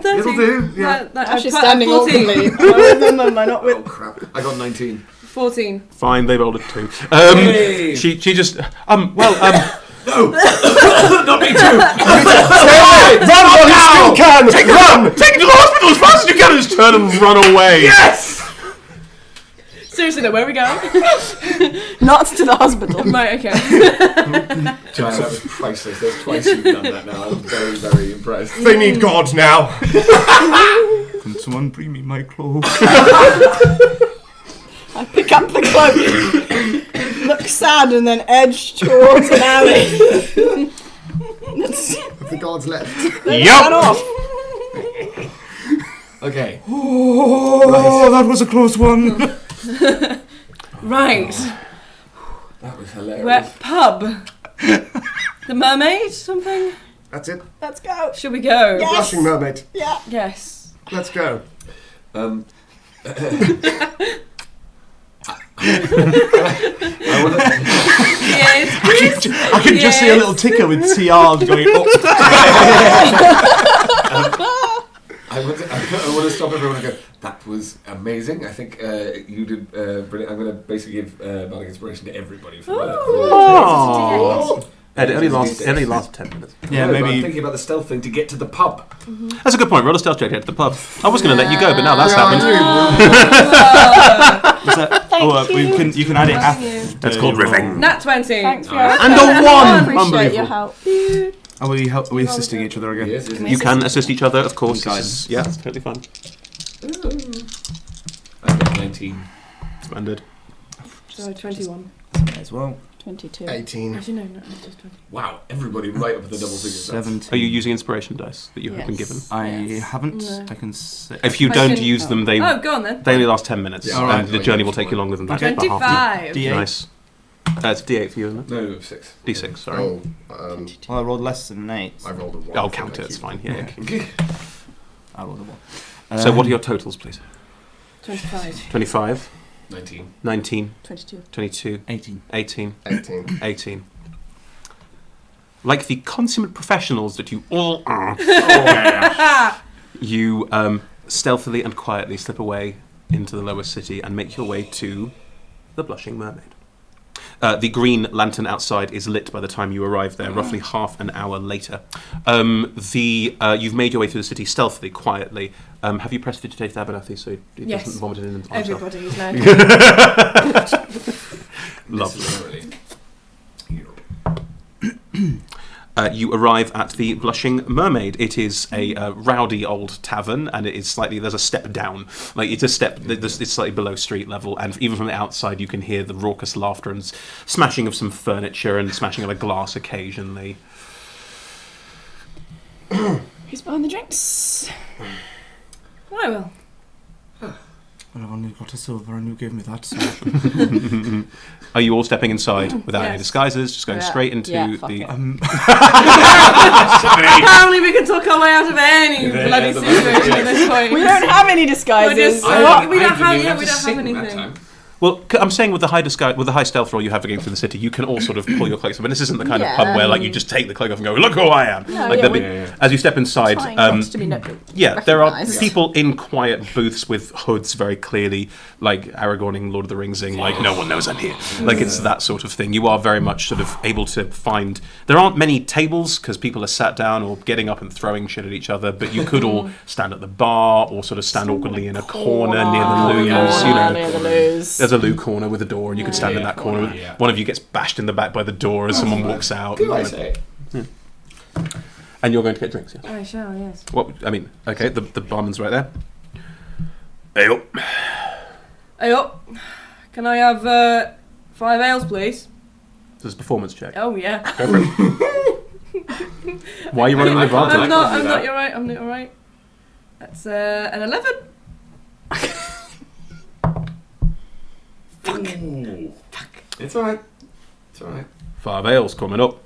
Speaker 3: It'll do. Yeah.
Speaker 6: Actually standing awkwardly. Am I with them? Am I not with?
Speaker 3: Oh crap! I got 19.
Speaker 2: 14.
Speaker 1: Fine, they rolled a 2.
Speaker 3: Hey.
Speaker 1: She just
Speaker 3: No, not me too.
Speaker 4: Run while you still can! Run!
Speaker 1: take it to the hospital as fast as you can and just turn and run away.
Speaker 3: Yes.
Speaker 2: Seriously though, where are we going?
Speaker 6: Not to the hospital.
Speaker 2: Right, okay.
Speaker 3: Giant, that was priceless. There's twice you've done that now. I'm very, very impressed.
Speaker 4: They need God now.
Speaker 5: Can someone bring me my cloak?
Speaker 6: I pick up the cloak, look sad, and then edge towards an alley.
Speaker 4: Have the gods left?
Speaker 6: Run off.
Speaker 3: Okay.
Speaker 5: Oh, that was a close one.
Speaker 2: Right.
Speaker 3: That was hilarious.
Speaker 2: Where pub? The mermaid? Something?
Speaker 4: That's it.
Speaker 6: Let's go.
Speaker 2: Should we go?
Speaker 6: Yes.
Speaker 4: Blushing mermaid.
Speaker 6: Yeah.
Speaker 2: Yes.
Speaker 4: Let's go.
Speaker 3: I want to.
Speaker 2: Yes.
Speaker 5: I can just see a little ticker with TR going up.
Speaker 3: I want to stop everyone and go, that was amazing. I think you did brilliant. I'm going to basically give Bardic Inspiration to everybody for that.
Speaker 1: Oh. Ed, it only lasts 10 minutes.
Speaker 5: Yeah,
Speaker 3: No, but I'm
Speaker 5: maybe.
Speaker 3: thinking about the stealth thing to get to the pub.
Speaker 1: That's a good point. Roll a stealth check to get to the pub. I was going to let you go, but now that's happened.
Speaker 5: Was that, you can add it after.
Speaker 1: That's called riffing.
Speaker 2: Nat 20.
Speaker 6: Thanks for your
Speaker 1: And a 1!
Speaker 6: Appreciate your
Speaker 1: Unbelievable.
Speaker 6: help.
Speaker 5: Are we assisting each other again?
Speaker 3: Yes,
Speaker 1: You can assist each other, of course.
Speaker 5: Guidance.
Speaker 1: Yeah, it's totally fun.
Speaker 3: I got 19.
Speaker 1: Splendid.
Speaker 2: So 21.
Speaker 5: As well.
Speaker 6: 22.
Speaker 4: 18.
Speaker 2: Actually, no, it's just 20.
Speaker 3: Wow, everybody right up at the double figures.
Speaker 5: 17.
Speaker 1: Are you using inspiration dice that you have been
Speaker 6: Yes.
Speaker 1: given?
Speaker 5: I
Speaker 6: Yes.
Speaker 5: haven't.
Speaker 2: No.
Speaker 5: I can say.
Speaker 1: If you
Speaker 2: Question-
Speaker 1: don't use them, they
Speaker 2: Oh, go on then.
Speaker 1: only last 10 minutes.
Speaker 3: Yeah.
Speaker 1: And
Speaker 5: Alright.
Speaker 1: the journey will take you longer than that.
Speaker 5: Okay.
Speaker 1: About half.
Speaker 2: 25.
Speaker 5: D8.
Speaker 1: Nice. It's D8 for you, isn't it?
Speaker 3: No, 6.
Speaker 1: D6, sorry.
Speaker 4: Oh,
Speaker 5: Well, I rolled less than an 8.
Speaker 4: I rolled a 1.
Speaker 1: I'll count it, it's fine. Yeah. Okay.
Speaker 5: I rolled a 1.
Speaker 1: So what are your totals, please?
Speaker 2: 25.
Speaker 1: 25,
Speaker 3: 19.
Speaker 1: 19,
Speaker 6: 22.
Speaker 1: 22,
Speaker 5: 18.
Speaker 1: 18,
Speaker 4: 18.
Speaker 1: 18. Like the consummate professionals that you all are, you stealthily and quietly slip away into the lower city and make your way to the Blushing Mermaid. The green lantern outside is lit by the time you arrive there, roughly half an hour later. You've made your way through the city stealthily, quietly. Have you pressed prestidigitate Abernathy so it
Speaker 2: Yes.
Speaker 1: doesn't vomit it in himself?
Speaker 2: Everybody is now.
Speaker 1: Lovely.
Speaker 3: Necessarily.
Speaker 1: You arrive at the Blushing Mermaid. It is a rowdy old tavern, and it is slightly. There's a step down, like it's a step. It's slightly below street level, and even from the outside, you can hear the raucous laughter and smashing of some furniture and smashing of a glass occasionally.
Speaker 6: Who's behind the drinks?
Speaker 2: I will.
Speaker 5: Well, I've only got a silver and you gave me that, so.
Speaker 1: Are you all stepping inside without any
Speaker 2: Yes.
Speaker 1: disguises, just going
Speaker 6: Yeah.
Speaker 1: straight into
Speaker 6: Yeah, fuck
Speaker 1: the?
Speaker 6: it.
Speaker 2: Apparently we can talk our way out of any bloody situation at this point.
Speaker 6: We don't have any
Speaker 2: We're
Speaker 6: disguises.
Speaker 2: just, we don't have, yeah, we don't have anything.
Speaker 1: Well, I'm saying with the high stealth roll you have against the city, you can all sort of pull your cloaks off. And this isn't the kind of pub where like you just take the cloak off and go, "Look who I am!"
Speaker 6: No,
Speaker 1: like
Speaker 6: yeah,
Speaker 1: there'll be- as you step inside,
Speaker 6: Trying not to be
Speaker 1: there are
Speaker 6: recognised.
Speaker 1: people in quiet booths with hoods, very clearly, like Aragorning, Lord of the Ringsing, like no one knows I'm here. Like it's that sort of thing. You are very much sort of able to find. There aren't many tables because people are sat down or getting up and throwing shit at each other. But you could all stand at the bar or sort of stand awkwardly in a corner near the loos. You know,
Speaker 6: near the loos.
Speaker 1: there's a loo corner with a door, and you can stand in that corner.
Speaker 3: Yeah.
Speaker 1: One of you gets bashed in the back by the door as someone walks out.
Speaker 3: Do I say?
Speaker 1: And you're going to get drinks, yeah?
Speaker 2: I shall, yes.
Speaker 1: What? I mean, okay, the barman's right there. Hey up.
Speaker 2: Hey up. Can I have 5 ales, please?
Speaker 1: There's a performance check.
Speaker 2: Oh, yeah.
Speaker 1: Go for it. Why are you running an
Speaker 3: I can't-
Speaker 1: advantage?
Speaker 2: I'm not.
Speaker 3: do
Speaker 2: I'm
Speaker 3: that.
Speaker 2: not. You're right. I'm not. You're right. That's an 11.
Speaker 3: Ooh. It's alright. It's alright.
Speaker 1: 5 ales coming up.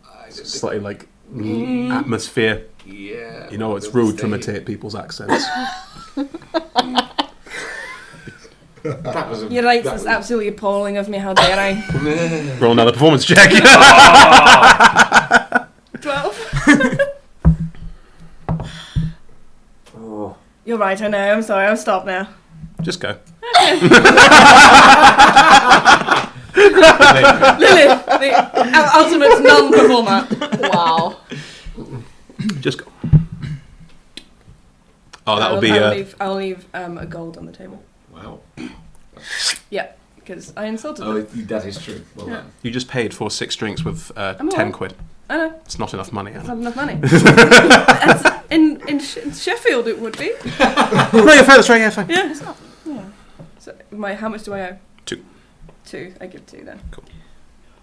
Speaker 3: I
Speaker 1: It's
Speaker 3: don't
Speaker 1: slightly like
Speaker 2: Mm.
Speaker 1: atmosphere.
Speaker 3: think- Yeah.
Speaker 1: You know, it's
Speaker 3: we'll
Speaker 1: rude to
Speaker 3: stay.
Speaker 1: imitate people's accents.
Speaker 3: That was a,
Speaker 2: You're right.
Speaker 3: that
Speaker 2: It's
Speaker 3: was-
Speaker 2: absolutely appalling of me. How dare I?
Speaker 1: Roll another performance check.
Speaker 2: 12.
Speaker 3: Oh.
Speaker 2: You're right. I know. I'm sorry. I'll stop now.
Speaker 1: Just go.
Speaker 2: Lilith, the ultimate non-performer.
Speaker 6: Wow.
Speaker 1: Just go. Oh, that'll be.
Speaker 2: I'll leave a gold on the table.
Speaker 3: Wow.
Speaker 2: Yeah, because I insulted
Speaker 3: Oh,
Speaker 2: them.
Speaker 3: that is true. Well
Speaker 2: Yeah.
Speaker 3: done.
Speaker 1: You just paid for 6 drinks with
Speaker 2: I'm
Speaker 1: 10
Speaker 2: alright.
Speaker 1: quid.
Speaker 2: I know.
Speaker 1: It's not enough money.
Speaker 2: It's
Speaker 1: Anna.
Speaker 2: not enough money. That's- in Sheffield, it would be.
Speaker 1: No, you're fair. That's right. Yeah, fine.
Speaker 2: Yeah.
Speaker 6: Yeah.
Speaker 2: So how much do I owe?
Speaker 1: 2.
Speaker 2: 2. I give 2 then.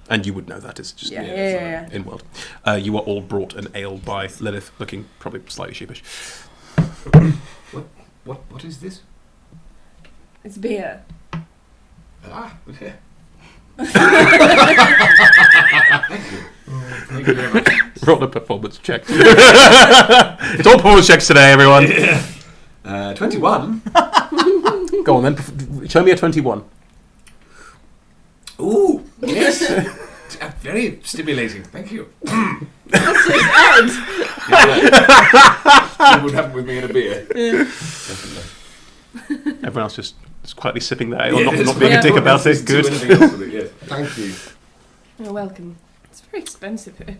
Speaker 1: And you would know that. It's just
Speaker 2: Yeah.
Speaker 3: yeah,
Speaker 2: Yeah.
Speaker 3: it's
Speaker 2: Yeah.
Speaker 1: in world. You are all brought an ale by Lilith, looking probably slightly sheepish.
Speaker 3: What is this?
Speaker 2: It's beer.
Speaker 3: Ah. Yeah. Thank you. Thank you very much.
Speaker 1: Roll a performance check. It's all performance checks today, everyone.
Speaker 3: 21.
Speaker 1: Go on then. Show me a 21.
Speaker 3: Ooh, yes. Very stimulating. Thank you.
Speaker 2: That's just Ed.
Speaker 3: That would happen with me in a beer. Definitely.
Speaker 1: Everyone else just quietly sipping their ale,
Speaker 3: Yeah,
Speaker 1: not
Speaker 3: it's
Speaker 1: being a
Speaker 2: fine.
Speaker 1: dick about
Speaker 3: Let's
Speaker 1: it.
Speaker 3: do
Speaker 1: Good.
Speaker 3: anything else with it, yes.
Speaker 4: Thank you.
Speaker 2: You're welcome. It's very expensive here.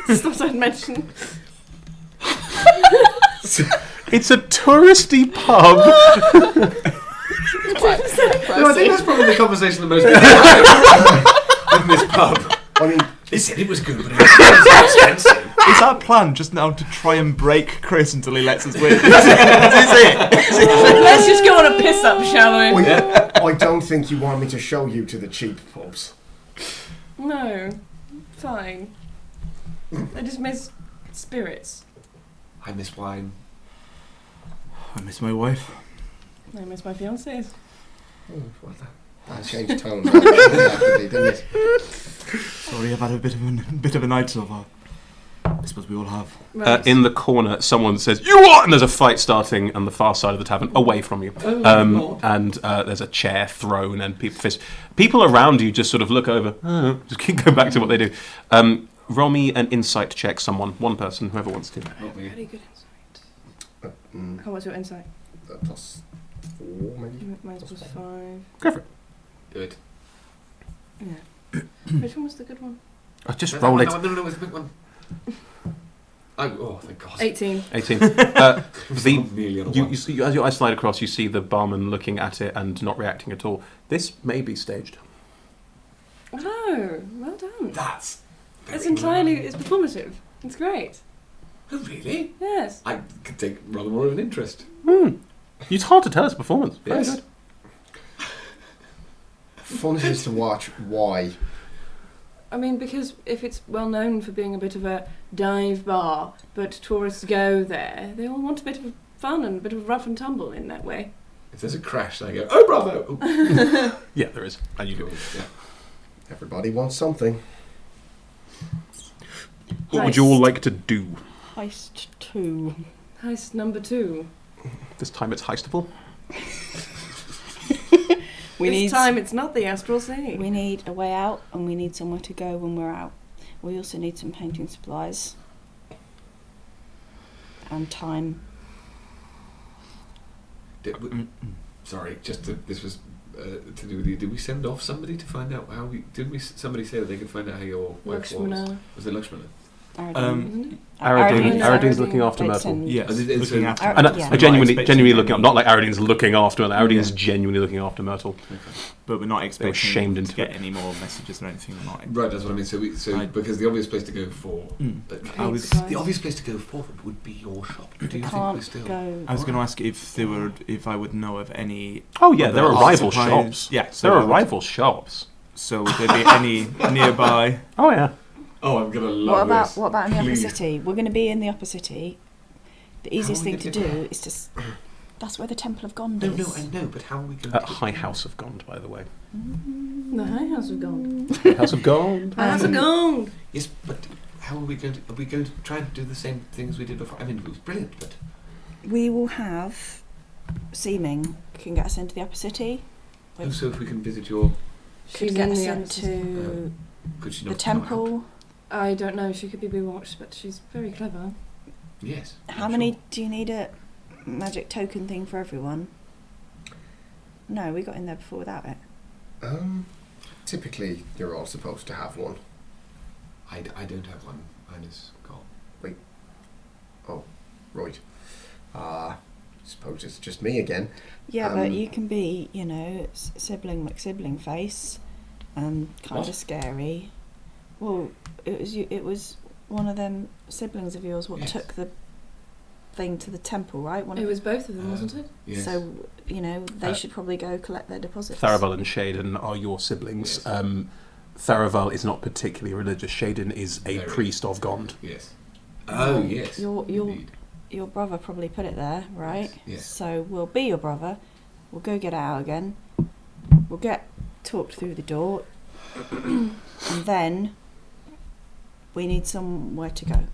Speaker 2: That's what I'd mention.
Speaker 1: It's a touristy pub.
Speaker 3: No, I think that's probably the conversation that most people have in this pub.
Speaker 4: I mean,
Speaker 3: They said it was good, but it was expensive.
Speaker 5: Is our plan just now to try and break Chris until he lets us win? Is it?
Speaker 2: Let's just go on a piss up, shall we?
Speaker 4: I don't think you want me to show you to the cheap pubs.
Speaker 2: No. Fine. I just miss spirits.
Speaker 3: I miss wine.
Speaker 5: I miss my wife.
Speaker 2: I miss my fiancés.
Speaker 3: Oh, what the?
Speaker 4: That changed tone rapidly, didn't it?
Speaker 5: Sorry, I've had a bit of a night so far. I suppose we all have.
Speaker 2: Right.
Speaker 1: In the corner, someone says, "You what?" And there's a fight starting on the far side of the tavern, away from you.
Speaker 3: Lord.
Speaker 1: And there's a chair thrown, and people around you just sort of look over, just keep going back to what they do. Roll me an insight check, someone, one person, whoever wants to.
Speaker 3: Not me.
Speaker 2: Very good insight. How was your insight?
Speaker 4: +4, maybe?
Speaker 2: Mine's +5.
Speaker 1: Go for it.
Speaker 3: Do it.
Speaker 2: Yeah. Which one was the good one?
Speaker 1: Just
Speaker 3: No,
Speaker 1: roll
Speaker 3: no,
Speaker 1: it.
Speaker 3: No, it's a big one. Oh, thank God.
Speaker 2: 18.
Speaker 1: 18.
Speaker 3: It's
Speaker 1: The
Speaker 3: not nearly on a
Speaker 1: You,
Speaker 3: one.
Speaker 1: you see, as your eyes slide across, you see the barman looking at it and not reacting at all. This may be staged.
Speaker 2: Oh, well done.
Speaker 3: That's
Speaker 2: It's
Speaker 3: very
Speaker 2: entirely,
Speaker 3: good.
Speaker 2: it's performative. It's great.
Speaker 3: Oh, really?
Speaker 2: Yes.
Speaker 3: I could take rather more of an interest.
Speaker 1: It's hard to tell it's a performance. Very
Speaker 3: Yes.
Speaker 1: good.
Speaker 4: Fun it is to watch. Why?
Speaker 2: I mean, because if it's well known for being a bit of a dive bar, but tourists go there, they all want a bit of fun and a bit of rough and tumble in that way.
Speaker 3: If there's a crash, I go, oh, bravo! Oh,
Speaker 1: Yeah, there is. And you do.
Speaker 3: cool. Yeah.
Speaker 4: Everybody wants something.
Speaker 1: What would you all like to do?
Speaker 6: Heist 2.
Speaker 2: Heist number 2.
Speaker 1: This time it's heistable.
Speaker 2: This time it's not the Astral Sea.
Speaker 6: We need a way out, and we need somewhere to go when we're out. We also need some painting supplies. And time.
Speaker 3: Sorry, this was to do with you. Did we send off somebody to find out how we? Somebody say that they could find out how your wife was?
Speaker 2: Lakshmana.
Speaker 3: Was it Lakshmana?
Speaker 2: Isn't it?
Speaker 1: Aradin's looking after
Speaker 2: Aradin.
Speaker 1: Myrtle.
Speaker 5: Yes,
Speaker 3: It's
Speaker 5: looking
Speaker 3: a-
Speaker 5: after.
Speaker 1: And
Speaker 6: Yeah.
Speaker 1: I genuinely
Speaker 5: We're not expecting
Speaker 1: looking up.
Speaker 5: any-
Speaker 1: Not like Aradin's looking after Myrtle. Aradin's
Speaker 3: Yeah.
Speaker 1: genuinely looking after Myrtle.
Speaker 5: But we're not expecting
Speaker 1: shamed
Speaker 5: to
Speaker 1: into
Speaker 5: get
Speaker 1: it.
Speaker 5: any more messages or anything. We're not.
Speaker 3: Right, that's what I mean. So because the obvious place to go for,
Speaker 5: I was.
Speaker 3: the obvious place to go for them would be your shop. Do you think we're
Speaker 6: Can't
Speaker 3: still?
Speaker 6: go.
Speaker 5: I was going to ask if I would know of any.
Speaker 1: Oh yeah, there are
Speaker 5: other
Speaker 1: rival
Speaker 5: supplies.
Speaker 1: shops.
Speaker 5: Yeah,
Speaker 1: There
Speaker 5: so
Speaker 1: are
Speaker 5: I would-
Speaker 1: rival shops.
Speaker 5: So would there be any nearby?
Speaker 1: Oh yeah.
Speaker 3: Oh, I'm gonna love this.
Speaker 6: What about in the
Speaker 3: Please.
Speaker 6: upper city? We're going to be in the upper city. The easiest
Speaker 3: are we
Speaker 6: thing to
Speaker 3: gonna
Speaker 6: do is to. That's where the Temple of Gond
Speaker 3: No,
Speaker 6: is.
Speaker 3: I know, but how are we going
Speaker 1: At High House of Gond, by the way.
Speaker 2: The High House of Gond.
Speaker 1: House of Gond.
Speaker 2: House of Gond.
Speaker 3: Yes, but how are we going to? Are we going to try and do the same things we did before? I mean, it was brilliant, but
Speaker 6: We will have Seeming can get us into the upper city.
Speaker 3: also if we can visit your,
Speaker 6: Could
Speaker 2: She's
Speaker 6: get
Speaker 2: in
Speaker 6: us
Speaker 2: the
Speaker 6: into
Speaker 3: could she
Speaker 6: the
Speaker 3: not come out?
Speaker 6: temple.
Speaker 2: I don't know. She could be bewatched, but she's very clever.
Speaker 3: Yes.
Speaker 6: How
Speaker 3: I'm
Speaker 6: many
Speaker 3: sure.
Speaker 6: do you need a magic token thing for everyone? No, we got in there before without it.
Speaker 4: Typically, you're all supposed to have one.
Speaker 3: I don't have one. Mine is gone.
Speaker 4: Right. Suppose it's just me again.
Speaker 6: Yeah, but
Speaker 4: Um,
Speaker 6: you can be, sibling McSibling face, and kind
Speaker 3: What?
Speaker 6: of scary. Well, it was one of them siblings of yours what
Speaker 3: Yes.
Speaker 6: took the thing to the temple, right?
Speaker 2: It was both of them, wasn't it?
Speaker 3: Yes.
Speaker 6: So they
Speaker 1: Uh,
Speaker 6: should probably go collect their deposits.
Speaker 1: Tharaval and Shaden are your siblings.
Speaker 3: Yes.
Speaker 1: Tharaval is not particularly religious. Shaden is a
Speaker 3: Very.
Speaker 1: priest of Gond.
Speaker 3: Yes. Oh yes.
Speaker 6: Your
Speaker 3: Indeed.
Speaker 6: your brother probably put it there, right?
Speaker 3: Yes.
Speaker 6: So we'll be your brother. We'll go get it out again. We'll get talked through the door, and then we need somewhere to go.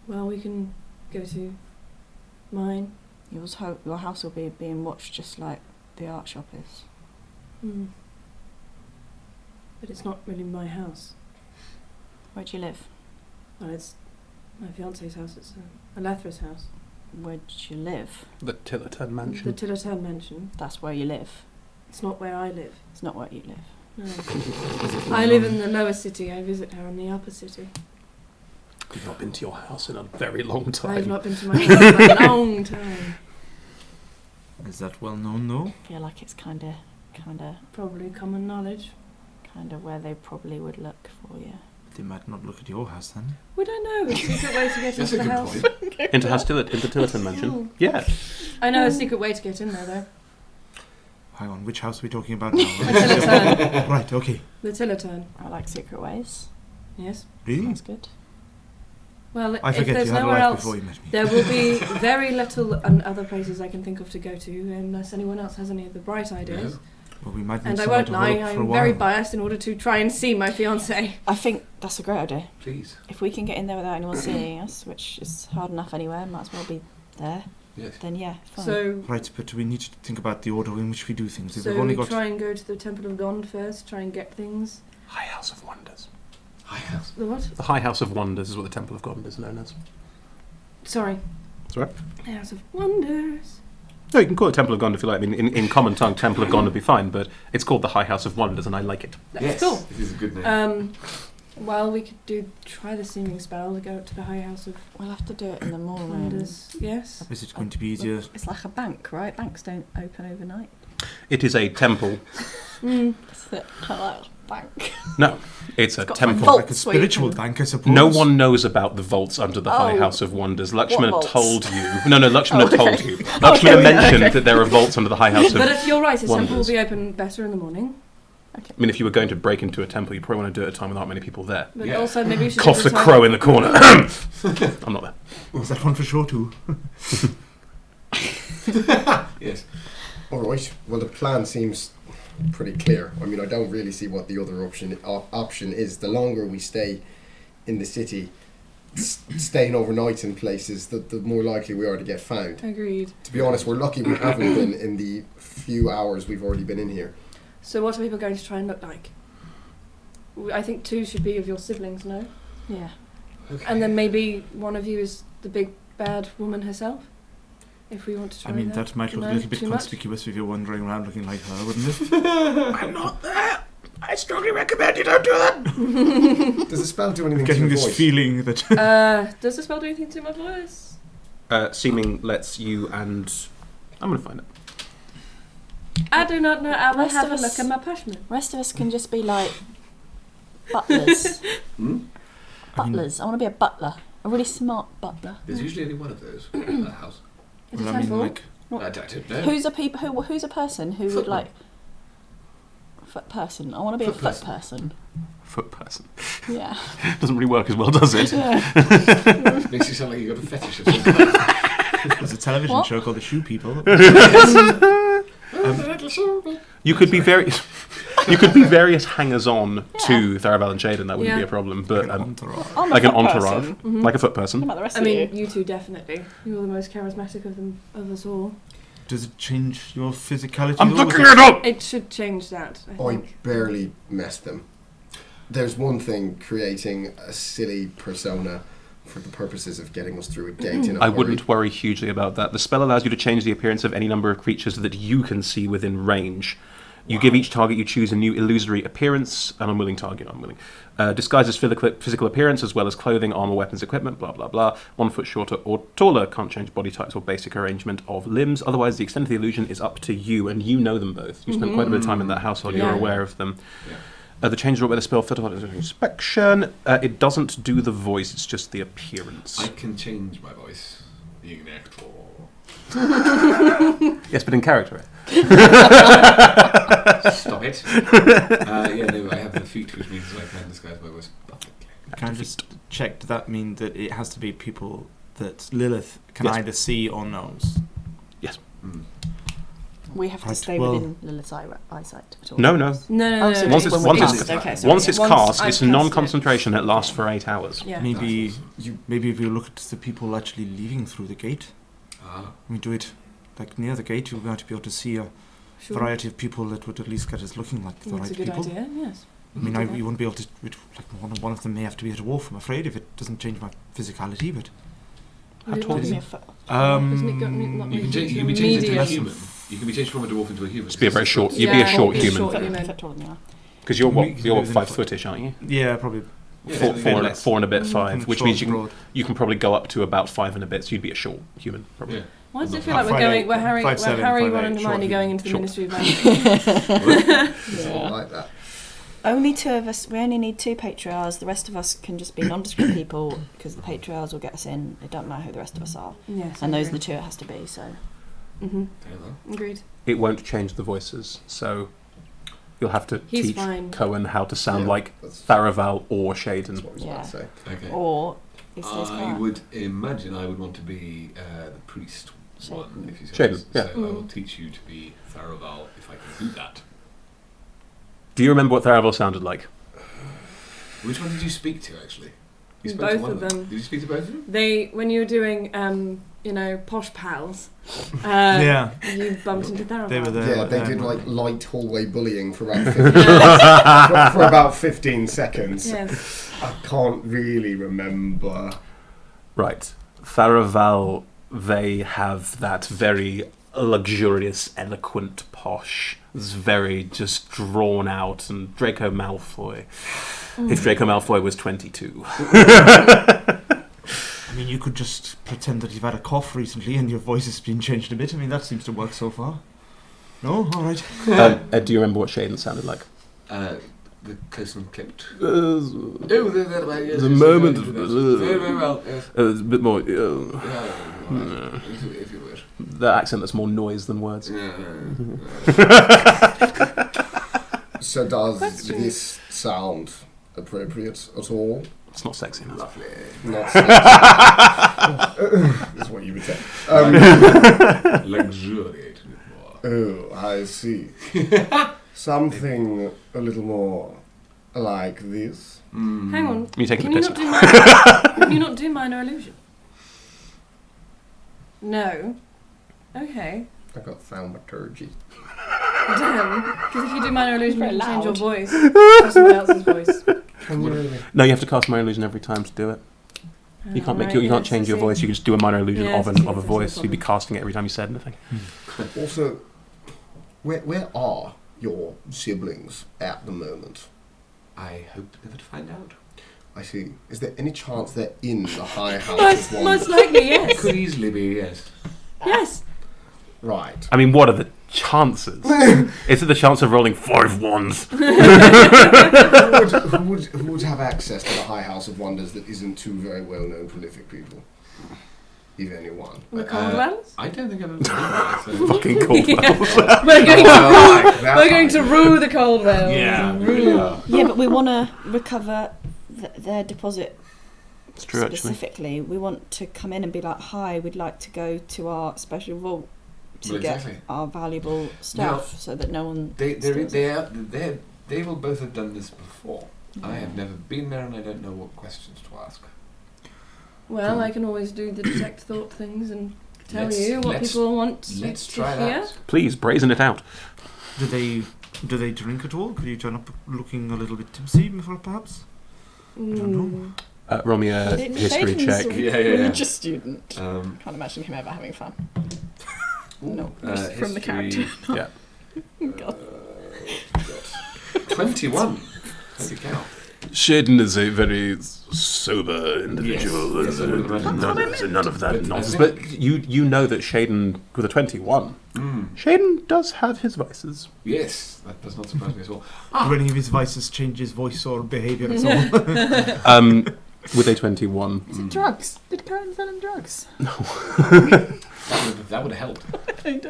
Speaker 2: Well, we can go to mine.
Speaker 6: Your house will be being watched just like the art shop is.
Speaker 2: Hmm. But it's not really my house.
Speaker 6: Where do you live?
Speaker 2: Well, it's my fiance's house. It's Alathra's house.
Speaker 6: Where do you live?
Speaker 1: The Tillerton
Speaker 2: The
Speaker 1: mansion.
Speaker 2: Tillerton Mansion.
Speaker 6: That's where you live.
Speaker 2: It's not where I live.
Speaker 6: It's not where you live.
Speaker 2: No. I live in the lower city. I visit her in the upper city.
Speaker 1: I've not been to your house in a very long time.
Speaker 2: I've not been to my house in a long time.
Speaker 5: Is that well known, though?
Speaker 6: I feel like it's kind of
Speaker 2: Probably common knowledge.
Speaker 6: where they probably would look for you.
Speaker 5: They might not look at your house then.
Speaker 2: We don't know. A secret way to get
Speaker 3: That's
Speaker 2: into
Speaker 3: a
Speaker 2: the
Speaker 3: good
Speaker 2: house.
Speaker 3: point.
Speaker 1: Into Tillerton mansion. Yeah.
Speaker 2: I know a secret way to get in there, though.
Speaker 5: Hang on, which house are we talking about now?
Speaker 2: The Tillerton.
Speaker 5: Right, okay.
Speaker 2: The Tillerton.
Speaker 6: I like secret ways.
Speaker 2: Yes.
Speaker 5: Really?
Speaker 6: That's good.
Speaker 2: Well,
Speaker 5: I
Speaker 2: if
Speaker 5: forget
Speaker 2: there's
Speaker 5: you had a
Speaker 2: nowhere
Speaker 5: life
Speaker 2: else,
Speaker 5: before you met me.
Speaker 2: there will be very little and other places I can think of to go to, unless anyone else has any of the bright ideas.
Speaker 3: No.
Speaker 5: Well, we might need
Speaker 2: And I
Speaker 5: someone
Speaker 2: won't
Speaker 5: to
Speaker 2: lie,
Speaker 5: look for a
Speaker 2: I'm
Speaker 5: while.
Speaker 2: very biased in order to try and see my fiance.
Speaker 6: I think that's a great idea.
Speaker 3: Please.
Speaker 6: If we can get in there without anyone seeing us, which is hard enough anywhere, might as well be there,
Speaker 3: Yes.
Speaker 6: then yeah, fine.
Speaker 2: So,
Speaker 5: Right, but we need to think about the order in which we do things. If we've
Speaker 2: so
Speaker 5: only
Speaker 2: we
Speaker 5: got
Speaker 2: try and go to the Temple of Gond first, try and get things.
Speaker 1: High House of Wonders.
Speaker 3: High house.
Speaker 2: The what?
Speaker 1: The High House of Wonders is what the Temple of Gond is known as.
Speaker 2: Sorry.
Speaker 1: That's right.
Speaker 2: House of Wonders.
Speaker 1: No, you can call it Temple of Gond if you like. I mean, in common tongue, Temple of Gond would be fine, but it's called the High House of Wonders, and I like it.
Speaker 2: That's
Speaker 3: Yes.
Speaker 2: cool.
Speaker 3: It is a good name.
Speaker 2: Well, we could try the seeming spell to go up to the High House of
Speaker 6: We'll have to do it in the morning.
Speaker 2: Wonders. Yes.
Speaker 5: Is it going to be easier?
Speaker 6: It's like a bank, right? Banks don't open overnight.
Speaker 1: It is a temple.
Speaker 6: It's kind of like a bank.
Speaker 1: No, it's a
Speaker 6: It's got
Speaker 1: temple.
Speaker 6: vault.
Speaker 5: Like a
Speaker 6: Vaults where you
Speaker 5: spiritual
Speaker 6: can-
Speaker 5: bank, I suppose.
Speaker 1: No one knows about the vaults under the High
Speaker 6: Oh.
Speaker 1: House of Wonders. Lakshmana
Speaker 6: vaults?
Speaker 1: told you. No, Lakshmana
Speaker 6: Oh, okay.
Speaker 1: told you.
Speaker 6: Okay,
Speaker 1: Lakshmana
Speaker 6: yeah,
Speaker 1: mentioned
Speaker 6: okay.
Speaker 1: that there are vaults under the High House of
Speaker 2: But if you're right, the temple will
Speaker 1: Wonders.
Speaker 2: be open better in the morning.
Speaker 1: I mean, if you were going to break into a temple, you probably want to do it at a time without many people there.
Speaker 2: But
Speaker 3: Yeah.
Speaker 2: also maybe we should
Speaker 1: Coughs
Speaker 2: do
Speaker 1: a
Speaker 2: the time-
Speaker 1: crow in the corner. I'm not there.
Speaker 5: Was that one for sure too?
Speaker 3: Yes.
Speaker 4: All right. Well, the plan seems pretty clear. I mean, I don't really see what the other option is. The longer we stay in the city, staying overnight in places, the more likely we are to get found.
Speaker 2: Agreed.
Speaker 4: To be honest, we're lucky we haven't been in the few hours we've already been in here.
Speaker 2: So what are people going to try and look like? I think 2 should be of your siblings, no?
Speaker 6: Yeah.
Speaker 3: Okay.
Speaker 2: And then maybe one of you is the big bad woman herself? If we want to try
Speaker 5: I mean,
Speaker 2: that.
Speaker 5: that might look
Speaker 2: No,
Speaker 5: a little bit
Speaker 2: too much?
Speaker 5: conspicuous if you're wandering around looking like her, wouldn't it?
Speaker 1: I'm not there. I strongly recommend you don't do that.
Speaker 4: Does the spell do anything
Speaker 5: I'm
Speaker 4: to
Speaker 5: getting
Speaker 4: your
Speaker 5: this
Speaker 4: voice?
Speaker 5: feeling that
Speaker 2: Does the spell do anything to my voice?
Speaker 1: Seeming lets you and... I'm going to find it.
Speaker 2: I do not know. I will
Speaker 6: Rest
Speaker 2: have
Speaker 6: of
Speaker 2: a
Speaker 6: us-
Speaker 2: look at my parchment.
Speaker 6: Rest of us can just be like butlers.
Speaker 3: Hmm?
Speaker 6: Butlers. I want to be a butler. A really smart butler.
Speaker 3: There's usually only one of those at a house.
Speaker 2: It's a
Speaker 5: well, I mean,
Speaker 2: temple.
Speaker 5: like,
Speaker 3: I don't know.
Speaker 6: Who's a person who would like Foot person. I want to be a foot person.
Speaker 1: Foot person.
Speaker 6: Yeah.
Speaker 1: Doesn't really work as well, does it?
Speaker 3: Makes you sound like you've got a fetish of some kind.
Speaker 5: There's a television
Speaker 6: What?
Speaker 5: show called The Shoe People.
Speaker 1: You could be various hangers-on to Tharaval and Shaden. That wouldn't be a problem. But
Speaker 5: Entourage.
Speaker 6: I'm a
Speaker 1: like an
Speaker 6: foot
Speaker 1: entourage,
Speaker 6: person.
Speaker 1: like a foot
Speaker 6: What
Speaker 1: person.
Speaker 6: about the rest
Speaker 2: I
Speaker 6: of
Speaker 2: mean,
Speaker 6: you?
Speaker 2: you two definitely. You're the most charismatic of us all.
Speaker 5: Does it change your physicality?
Speaker 1: I'm
Speaker 5: though?
Speaker 1: looking it up.
Speaker 2: It should change that, I
Speaker 4: I
Speaker 2: think.
Speaker 4: barely messed them. There's one thing creating a silly persona for the purposes of getting us through a gate in a
Speaker 1: I
Speaker 4: hurry.
Speaker 1: wouldn't worry hugely about that. The spell allows you to change the appearance of any number of creatures that you can see within range. You give each target you choose a new illusory appearance, an unwilling target, disguises physical appearance as well as clothing, armor, weapons, equipment, blah, blah, blah. 1 foot shorter or taller, can't change body types or basic arrangement of limbs. Otherwise, the extent of the illusion is up to you, and you know them both. You spent quite a bit of time in that household, you're
Speaker 2: Yeah.
Speaker 1: aware of them.
Speaker 3: Yeah.
Speaker 1: The change wrought by the spell filter inspection. It doesn't do the voice, it's just the appearance.
Speaker 3: I can change my voice. Being an actor.
Speaker 1: Yes, but in character.
Speaker 3: Stop it. I have the feat, which means I can disguise my voice perfectly.
Speaker 5: Can I just check, does that mean that it has to be people that Lilith can
Speaker 1: Yes.
Speaker 5: either see or knows?
Speaker 1: Yes.
Speaker 3: Mm.
Speaker 6: We have to
Speaker 5: Right,
Speaker 6: stay
Speaker 5: well-
Speaker 6: within Lilith's eyesight at all.
Speaker 1: No.
Speaker 2: No.
Speaker 6: Oh, so
Speaker 1: Once
Speaker 6: when
Speaker 1: it's-
Speaker 6: we
Speaker 1: once
Speaker 6: cast
Speaker 1: it's-
Speaker 6: it, okay, sorry.
Speaker 1: Once it's
Speaker 2: Once
Speaker 1: cast,
Speaker 2: I've
Speaker 1: it's
Speaker 2: cast it.
Speaker 1: non-concentration. It lasts for 8 hours.
Speaker 2: Yeah.
Speaker 5: Maybe
Speaker 3: That's
Speaker 5: maybe if you look at the people actually leaving through the gate, we do it like near the gate, you're going to be able to see a
Speaker 2: Sure.
Speaker 5: variety of people that would at least get us looking like the
Speaker 2: That's
Speaker 5: right
Speaker 2: a good
Speaker 5: people.
Speaker 2: idea, yes.
Speaker 5: I mean,
Speaker 2: Do
Speaker 5: you
Speaker 2: that.
Speaker 5: wouldn't be able to. One of them may have to be a dwarf. I'm afraid if it doesn't change my physicality, but
Speaker 1: How
Speaker 2: Would it
Speaker 1: tall
Speaker 2: not
Speaker 1: is
Speaker 2: be
Speaker 1: he?
Speaker 2: a foot?
Speaker 5: Um,
Speaker 2: Isn't it got- not
Speaker 3: You can
Speaker 2: really
Speaker 3: change. You can be
Speaker 2: medium?
Speaker 3: changed into a
Speaker 2: Medium.
Speaker 3: human. You can be changed from a dwarf into a human.
Speaker 1: Just be a very short. You'd
Speaker 2: Yeah,
Speaker 1: be a short
Speaker 2: be a
Speaker 1: human.
Speaker 2: short
Speaker 6: foot,
Speaker 2: human.
Speaker 6: foot taller than you are.
Speaker 1: Because you're what?
Speaker 5: You can
Speaker 1: You're
Speaker 5: live in
Speaker 1: 5
Speaker 5: a
Speaker 1: footish, aren't you?
Speaker 5: yeah, probably.
Speaker 3: Yeah,
Speaker 1: Four,
Speaker 3: so
Speaker 1: four,
Speaker 3: then-
Speaker 1: and, 4 and a bit, 5,
Speaker 5: Kind of
Speaker 1: which
Speaker 5: short
Speaker 1: means
Speaker 5: and broad.
Speaker 1: you can probably go up to about 5 and a bit. So you'd be a short human, probably.
Speaker 3: Yeah.
Speaker 2: Why does it
Speaker 3: Not
Speaker 2: feel like we're
Speaker 5: 5'8",
Speaker 2: going? We're Harry,
Speaker 5: 5'7",
Speaker 2: Ron
Speaker 5: 5'8",
Speaker 2: and Hermione
Speaker 5: short
Speaker 2: going into the
Speaker 1: Short.
Speaker 2: Ministry of Magic.
Speaker 4: It's not like that.
Speaker 6: Only 2 of us. We only need 2 patriarchs. The rest of us can just be nondescript people because the patriarchs will get us in. It don't matter who the rest of us are.
Speaker 2: Yes.
Speaker 6: And those are the 2 it has to be. So
Speaker 2: Mm-hmm.
Speaker 3: There you go.
Speaker 2: Agreed.
Speaker 1: It won't change the voices, so you'll have to
Speaker 2: He's
Speaker 1: teach
Speaker 2: fine.
Speaker 1: Cohen how to sound
Speaker 4: Yeah,
Speaker 1: like
Speaker 4: that's,
Speaker 1: Tharaval or
Speaker 4: that's
Speaker 1: Shaden.
Speaker 4: what I was
Speaker 6: Yeah.
Speaker 4: about to say.
Speaker 3: Okay.
Speaker 6: or it stays
Speaker 3: I
Speaker 6: quiet.
Speaker 3: would imagine I would want to be the priest
Speaker 6: Shaden.
Speaker 3: one, if you say
Speaker 1: Shaden,
Speaker 3: so.
Speaker 1: yeah.
Speaker 3: So I will teach you to be Tharaval if I can do that.
Speaker 1: Do you remember what Tharaval sounded like?
Speaker 3: Which one did you speak to, actually? You spoke
Speaker 2: Both
Speaker 3: to one
Speaker 2: of them.
Speaker 3: Did you speak to both of them?
Speaker 2: They, when you were doing, posh pals,
Speaker 5: Yeah.
Speaker 2: you bumped into Tharaval.
Speaker 5: They were there.
Speaker 4: Yeah, they did like light hallway bullying for about 15 seconds.
Speaker 2: Yes.
Speaker 4: I can't really remember.
Speaker 1: Right. Tharaval, they have that very luxurious, eloquent posh. It's very just drawn out. And Draco Malfoy. If Draco Malfoy was 22.
Speaker 5: I mean, you could just pretend that you've had a cough recently and your voice has been changed a bit. I mean, that seems to work so far. No? All right.
Speaker 1: Ed, do you remember what Shaden sounded like?
Speaker 3: The close and clipped.
Speaker 1: Uh,
Speaker 3: Oh, that way, yes.
Speaker 1: The
Speaker 3: yes,
Speaker 1: moment
Speaker 3: yes,
Speaker 1: of-
Speaker 3: very, very well, yes.
Speaker 1: it's a bit more...
Speaker 3: Yeah, right. If you wish.
Speaker 1: the accent that's more noise than words.
Speaker 4: So does
Speaker 2: Question.
Speaker 4: this sound appropriate at all?
Speaker 1: It's not sexy enough.
Speaker 3: Lovely.
Speaker 4: Not sexy. That's what you would say.
Speaker 3: Luxuriate a bit more.
Speaker 4: Oh, I see. Something a little more like this.
Speaker 2: Hang on.
Speaker 1: You taking
Speaker 2: Can
Speaker 1: the
Speaker 2: you
Speaker 1: piss?
Speaker 2: not do can you not do minor illusion? No. Okay.
Speaker 4: I got thaumaturgy.
Speaker 2: Damn. Because if you do minor illusion, you
Speaker 6: Very
Speaker 2: can change your
Speaker 6: loud.
Speaker 2: voice to someone else's voice.
Speaker 4: Can you really?
Speaker 1: No, you have to cast minor illusion every time to do it. You can't make you can't change your voice. You can just do a minor illusion
Speaker 2: Yes,
Speaker 1: of a
Speaker 2: yes, that's no
Speaker 1: voice. You'd be
Speaker 2: problem.
Speaker 1: casting it every time you said anything.
Speaker 4: Also, where are your siblings at the moment?
Speaker 3: I hope never to find out.
Speaker 4: I see. Is there any chance they're in the high house
Speaker 2: Most,
Speaker 4: of
Speaker 2: most
Speaker 4: wonders?
Speaker 2: likely,
Speaker 3: It
Speaker 2: yes.
Speaker 3: could easily be, yes.
Speaker 2: Yes.
Speaker 4: Right.
Speaker 1: I mean, what are the chances? Is it the chance of rolling 5 ones?
Speaker 4: who would have access to the high house of wonders that isn't two very well-known prolific people? You've only one.
Speaker 2: The Caldwells?
Speaker 3: I don't think I've ever been there. So.
Speaker 1: Fucking Caldwells.
Speaker 2: We're going to rue the Caldwells.
Speaker 3: Yeah, we really are.
Speaker 6: Yeah, but we want to recover their deposit.
Speaker 1: It's true, actually.
Speaker 6: Specifically, we want to come in and be like, "Hi, we'd like to go to our special vault to get our valuable stuff, so that no one."
Speaker 3: They will both have done this before. Yeah. I have never been there, and I don't know what questions to ask.
Speaker 2: Well, I can always do the detect thought things and tell you what people want to hear.
Speaker 3: That.
Speaker 1: Please, brazen it out.
Speaker 5: Do they drink at all? Could you turn up looking a little bit tipsy before, perhaps? I don't know.
Speaker 1: Roll me a history check.
Speaker 6: Religious student. Can't imagine him ever having fun. No, just from the character.
Speaker 1: Yeah.
Speaker 6: God.
Speaker 3: 21. Holy cow.
Speaker 1: Shaden is a very sober individual.
Speaker 3: Yes.
Speaker 1: None of that nonsense. But you know that Shaden, with a 21, Shaden does have his vices.
Speaker 3: Yes, that does not surprise me at all.
Speaker 5: Do any of his vices change his voice or behaviour at all?
Speaker 1: With a 21.
Speaker 6: Is it drugs? Did Karen sell him drugs?
Speaker 1: No.
Speaker 3: That would have helped.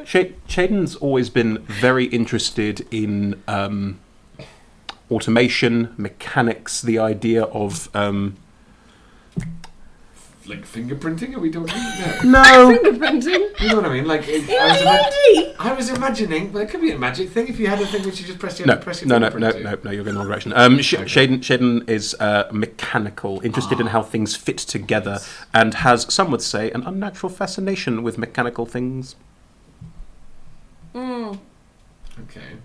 Speaker 1: Shaden's always been very interested in automation, mechanics, the idea of...
Speaker 3: like fingerprinting? Are we talking about?
Speaker 1: No!
Speaker 2: Fingerprinting?
Speaker 3: You know what I mean? Like, I was imagining, but it could be a magic thing if you had a thing which you just press your fingerprint
Speaker 1: No,
Speaker 3: to.
Speaker 1: you're going the wrong direction. Shaden is mechanical, interested in how things fit together, and has, some would say, an unnatural fascination with mechanical things.
Speaker 3: Okay.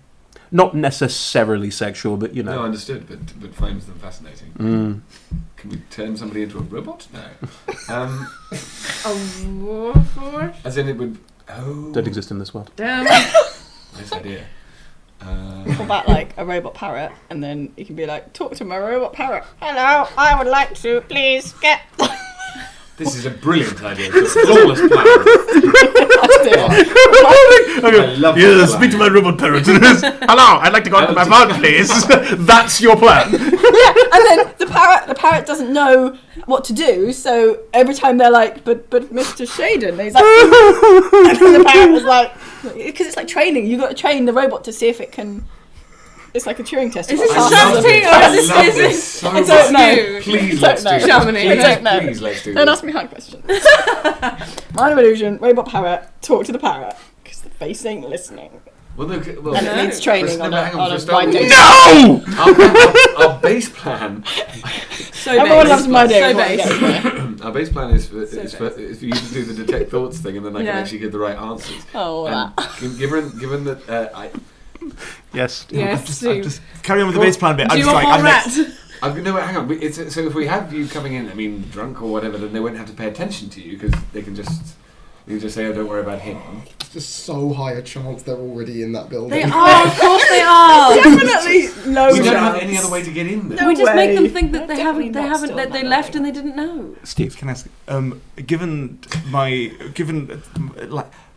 Speaker 1: Not necessarily sexual, but you know.
Speaker 3: No, understood, but finds them fascinating. Can we turn somebody into a robot? No. As in it would... Oh.
Speaker 1: Don't exist in this world.
Speaker 2: Damn.
Speaker 3: Nice idea.
Speaker 6: What about like a robot parrot, and then you can be like, talk to my robot parrot. Hello, I would like to please get...
Speaker 3: This is a brilliant idea. It's a flawless plan. I love
Speaker 1: Yes, speak to my robot parrot. Hello, I'd like to go to my vault, please. That's your plan.
Speaker 6: Yeah, and then the parrot doesn't know what to do, so every time they're like, but Mr. Shaden, he's like, and then the parrot is like, because it's like training, you've got to train the robot to see if it can. It's like a Turing test.
Speaker 2: Is this
Speaker 6: a
Speaker 2: something, or is this
Speaker 3: so
Speaker 6: I don't know.
Speaker 3: Please,
Speaker 6: let's do
Speaker 3: this.
Speaker 6: I don't know.
Speaker 3: Please, let's do
Speaker 6: Don't
Speaker 3: this.
Speaker 6: ask me hard questions. Mind of illusion, robot parrot, talk to the parrot, because the face ain't listening.
Speaker 3: Well,
Speaker 6: And it needs training on a wide data.
Speaker 1: No!
Speaker 3: Our base plan.
Speaker 6: Everyone loves my
Speaker 2: So
Speaker 6: data.
Speaker 3: Our base plan is for you to do the detect thoughts thing, and then I can actually give the right answers.
Speaker 6: Oh,
Speaker 3: And given that
Speaker 1: Yes.
Speaker 2: Yes,
Speaker 5: Just carry on with the base plan bit.
Speaker 2: Do
Speaker 5: I'm
Speaker 2: you
Speaker 5: just
Speaker 2: want
Speaker 5: like,
Speaker 2: more
Speaker 5: I'm
Speaker 2: rat?
Speaker 3: no, hang on. So if we have you coming in, I mean, drunk or whatever, then they won't have to pay attention to you because they can just say, "Oh, don't worry about him."
Speaker 4: It's just so high a chance they're already in that building.
Speaker 2: They are, of course they are.
Speaker 6: Definitely low
Speaker 3: We don't have
Speaker 6: chance.
Speaker 3: any other way to get in there.
Speaker 6: No
Speaker 2: We just make them
Speaker 6: way.
Speaker 2: think that
Speaker 6: They're
Speaker 2: they
Speaker 6: definitely not
Speaker 2: haven't,
Speaker 6: still
Speaker 2: that
Speaker 6: in
Speaker 2: they
Speaker 6: that
Speaker 2: left
Speaker 6: building.
Speaker 2: and they didn't know.
Speaker 1: Steve.
Speaker 5: Can I ask,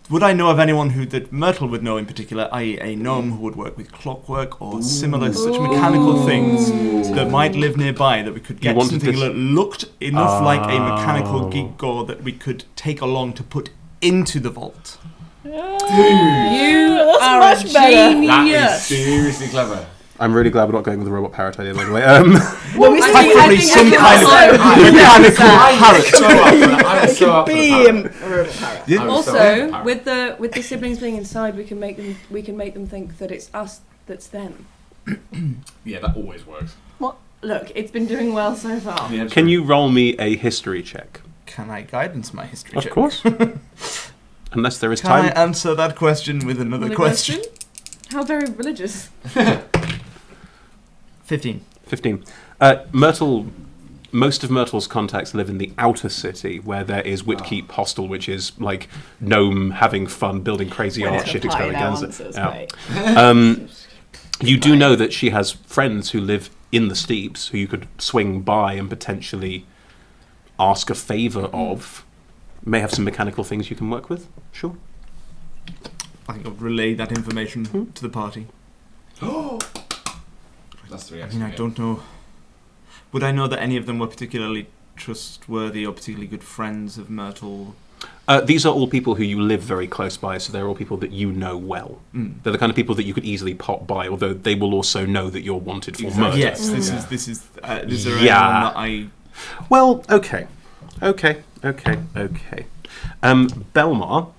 Speaker 5: would I know of anyone that Myrtle would know in particular, i.e. a gnome who would work with clockwork or similar such mechanical things that might live nearby that we could get
Speaker 1: wanted
Speaker 5: something
Speaker 1: this-
Speaker 5: that looked enough like a mechanical geek or that we could take along to put into the vault?
Speaker 2: You
Speaker 6: that's
Speaker 2: are
Speaker 6: much
Speaker 2: a
Speaker 6: better.
Speaker 2: genius.
Speaker 3: That is seriously clever.
Speaker 1: I'm really glad we're not going with the robot parrot idea, by the way.
Speaker 6: Well, we
Speaker 5: Preferably some kind of mechanical parrot.
Speaker 3: I was so up for the
Speaker 6: be
Speaker 3: parrot.
Speaker 6: a robot parrot.
Speaker 3: I was so up for the
Speaker 2: Also,
Speaker 3: parrot.
Speaker 2: with the siblings being inside, we can make them think that it's us that's them.
Speaker 3: Yeah, that always works.
Speaker 2: Look, it's been doing well so far.
Speaker 3: Yeah,
Speaker 1: Can you roll me a history check?
Speaker 5: Can I guidance my history
Speaker 1: Of
Speaker 5: check?
Speaker 1: course. Unless there is
Speaker 5: Can I
Speaker 1: time.
Speaker 5: answer that question with another
Speaker 2: Another
Speaker 5: question?
Speaker 2: How very religious.
Speaker 5: 15.
Speaker 1: 15. Most of Myrtle's contacts live in the outer city, where there is Whitkeep Hostel, which is like gnome having fun, building crazy art, shit extravaganza. You do know that she has friends who live in the steeps, who you could swing by and potentially ask a favour of. May have some mechanical things you can work with. Sure.
Speaker 5: I think I'll relay that information to the party.
Speaker 3: That's the
Speaker 5: I
Speaker 3: reaction.
Speaker 5: mean, I don't know. Would I know that any of them were particularly trustworthy or particularly good friends of Myrtle?
Speaker 1: These are all people who you live very close by, so they're all people that you know well. They're the kind of people that you could easily pop by, although they will also know that you're wanted for murder.
Speaker 5: Yes, this is there
Speaker 1: Yeah.
Speaker 5: anyone that I...
Speaker 1: Well, okay. Belmar,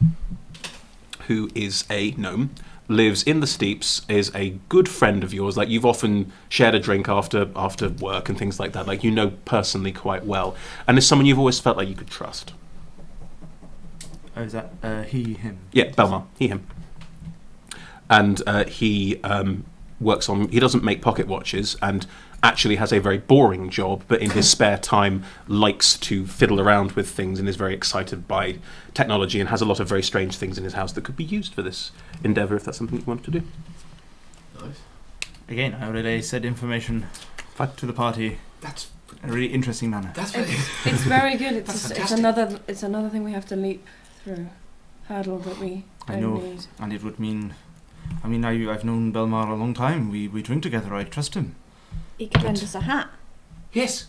Speaker 1: who is a gnome, lives in the steeps, is a good friend of yours. Like, you've often shared a drink after work and things like that. Like, you know personally quite well, and is someone you've always felt like you could trust.
Speaker 5: Oh, is that he, him?
Speaker 1: Yeah, Belmar, him. And he works on... He doesn't make pocket watches, and actually has a very boring job, but in his spare time likes to fiddle around with things and is very excited by technology and has a lot of very strange things in his house that could be used for this endeavour, if that's something you wanted to do.
Speaker 3: Nice.
Speaker 5: Again, I already said information to the party.
Speaker 3: That's
Speaker 5: In a really interesting manner.
Speaker 3: that's
Speaker 2: It's very good. It's
Speaker 3: fantastic.
Speaker 2: another thing we have to leap through, hurdle that we
Speaker 5: I
Speaker 2: don't
Speaker 5: know,
Speaker 2: need.
Speaker 5: and it would mean... I mean, I've known Belmar a long time. We drink together. I trust him.
Speaker 6: He could lend us a hat.
Speaker 3: yes.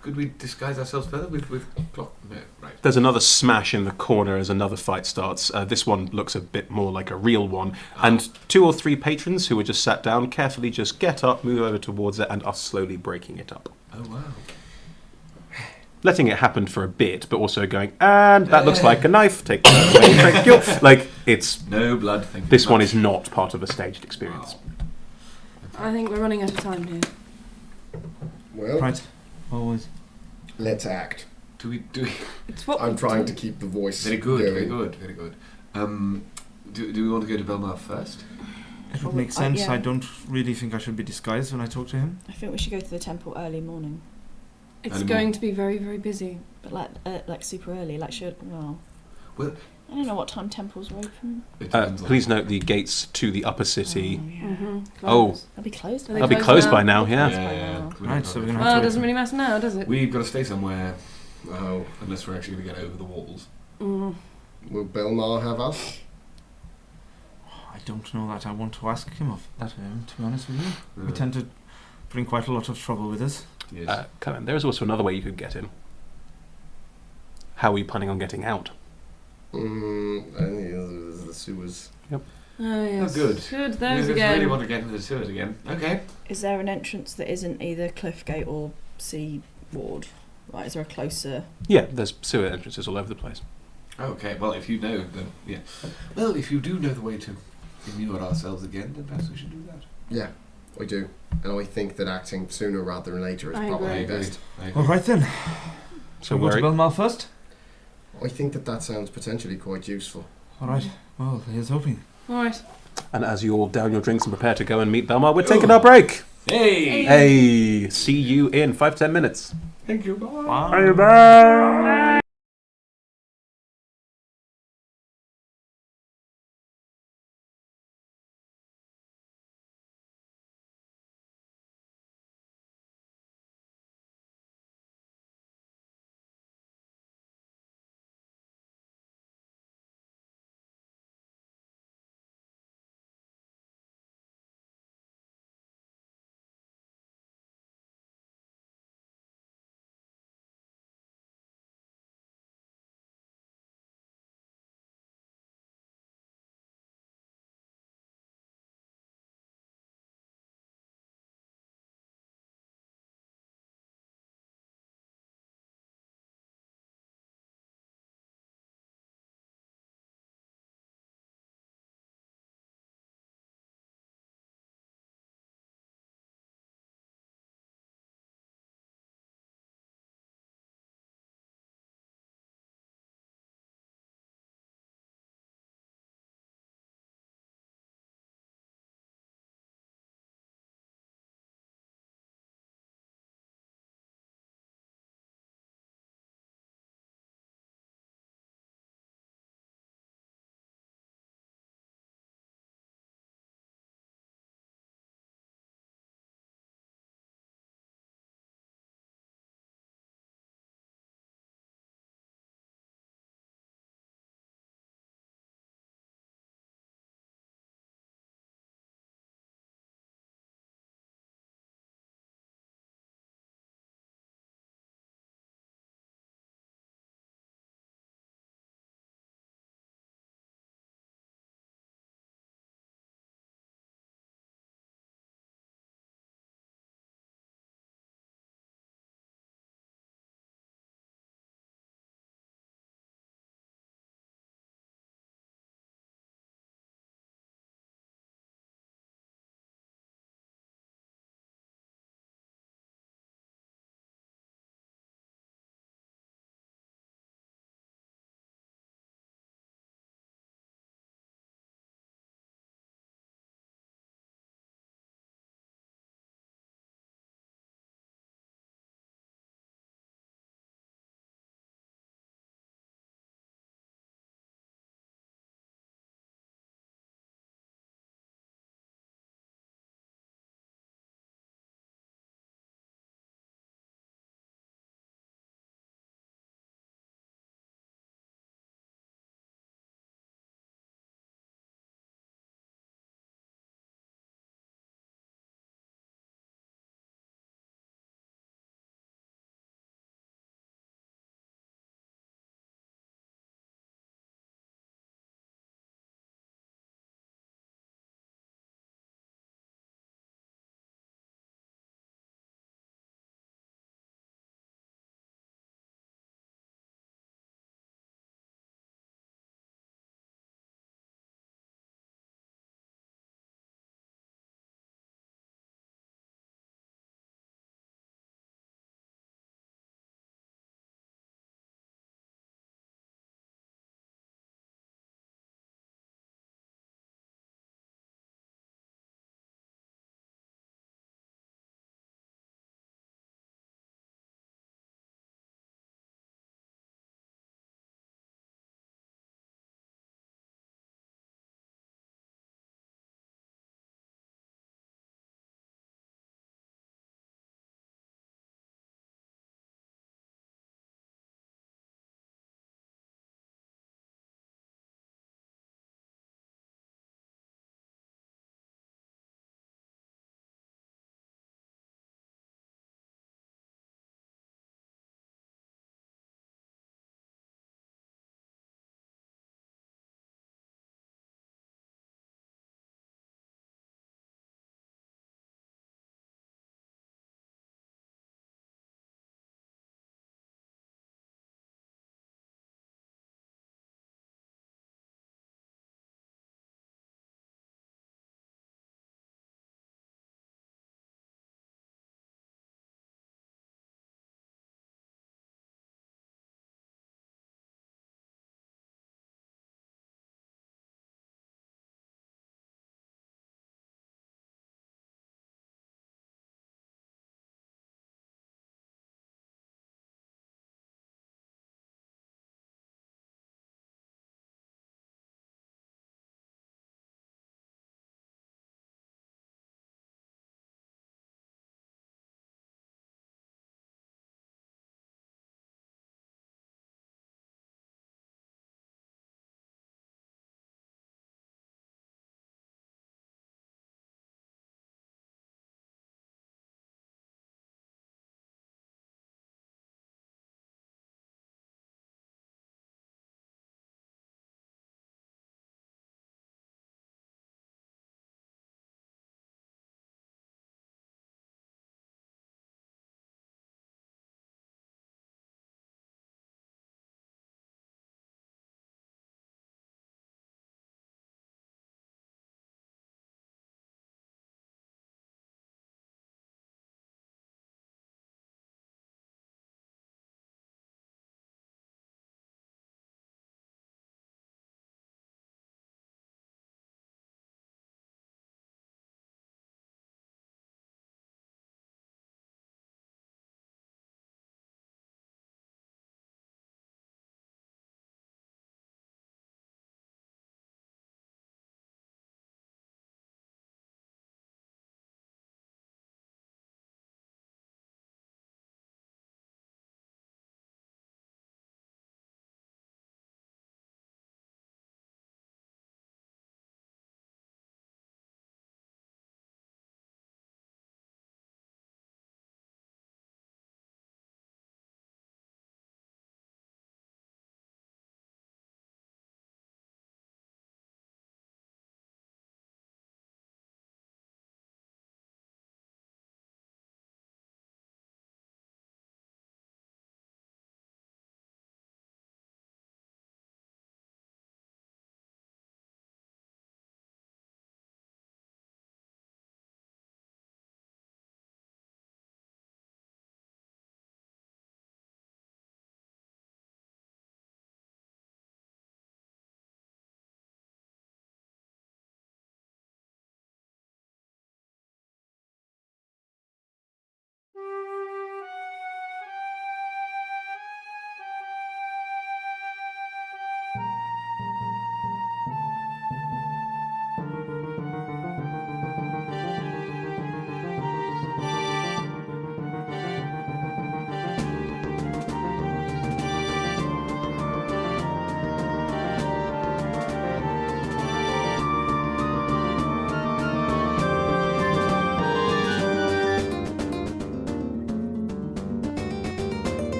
Speaker 3: Could we disguise ourselves further with clock? No, right.
Speaker 1: There's another smash in the corner as another fight starts. This one looks a bit more like a real one. And 2 or 3 patrons who were just sat down carefully just get up, move over towards it, and are slowly breaking it up.
Speaker 3: Oh wow.
Speaker 1: Letting it happen for a bit, but also going, and that looks like a knife, take that away, thank you. Like, it's...
Speaker 3: No blood. Thank you
Speaker 1: This
Speaker 3: very
Speaker 1: one
Speaker 3: much.
Speaker 1: is not part of a staged experience.
Speaker 2: I think we're running out of time here.
Speaker 4: Well,
Speaker 5: Right. Always.
Speaker 4: let's act.
Speaker 3: Do we?
Speaker 2: It's what
Speaker 4: I'm
Speaker 2: we
Speaker 4: trying
Speaker 2: do.
Speaker 4: to keep the voice
Speaker 3: Very good.
Speaker 4: going.
Speaker 3: Very good. Very good. Do we want to go to Belmar first?
Speaker 5: It would make sense.
Speaker 6: yeah.
Speaker 5: I don't really think I should be disguised when I talk to him.
Speaker 6: I think we should go to the temple early morning,
Speaker 2: It's
Speaker 3: Animal.
Speaker 2: going to be very, very busy.
Speaker 6: but like super early.
Speaker 3: Well-
Speaker 6: I don't know what time temples are open.
Speaker 3: It depends on-
Speaker 1: Please note the gates to the upper city.
Speaker 6: Oh, yeah.
Speaker 2: Mm-hmm.
Speaker 1: Oh.
Speaker 6: They'll be closed.
Speaker 2: Are
Speaker 6: aren't
Speaker 2: they
Speaker 1: They'll be
Speaker 2: closed
Speaker 1: closed
Speaker 2: now?
Speaker 1: by now,
Speaker 6: They're
Speaker 1: yeah.
Speaker 6: closed by
Speaker 3: Yeah.
Speaker 6: now.
Speaker 3: we
Speaker 5: Right,
Speaker 3: don't
Speaker 5: so
Speaker 3: know.
Speaker 5: we're gonna
Speaker 2: Well,
Speaker 5: have
Speaker 2: it
Speaker 5: to
Speaker 2: doesn't really matter now, does it?
Speaker 3: We've got to stay somewhere
Speaker 4: Oh,
Speaker 3: unless we're actually going to get over the walls.
Speaker 2: Mm.
Speaker 4: will Belmar have us?
Speaker 5: I don't know that I want to ask him of that, to be honest with you. We
Speaker 3: Uh,
Speaker 5: tend to bring quite a lot of trouble with us.
Speaker 3: Yes.
Speaker 1: Come on, there is also another way you could get in. How are you planning on getting out?
Speaker 4: I think there's the sewers.
Speaker 2: Oh, yes.
Speaker 3: good.
Speaker 2: Good,
Speaker 3: we
Speaker 2: those
Speaker 3: just
Speaker 2: again.
Speaker 3: really want to get into the sewers again. Okay.
Speaker 6: Is there an entrance that isn't either cliff gate or sea ward? Right, is there a closer?
Speaker 1: Yeah, there's sewer entrances all over the place.
Speaker 3: Okay. Well, if you know, then yeah. Well, if you do know the way to immure ourselves again, then perhaps we should do that.
Speaker 4: Yeah, I do. And I think that acting sooner rather than later is
Speaker 2: I
Speaker 4: probably
Speaker 2: agree.
Speaker 4: best.
Speaker 3: I agree.
Speaker 5: All right then.
Speaker 1: So
Speaker 5: we'll go to
Speaker 1: where...
Speaker 5: Belmar first.
Speaker 4: I think that sounds potentially quite useful.
Speaker 5: All right. Well, here's hoping.
Speaker 2: All right.
Speaker 1: And as you all down your drinks and prepare to go and meet Belmar, we're taking our break.
Speaker 3: Hey.
Speaker 1: Hey, see you in 5-10 minutes.
Speaker 3: Thank you. Bye.
Speaker 5: Bye.
Speaker 1: Bye.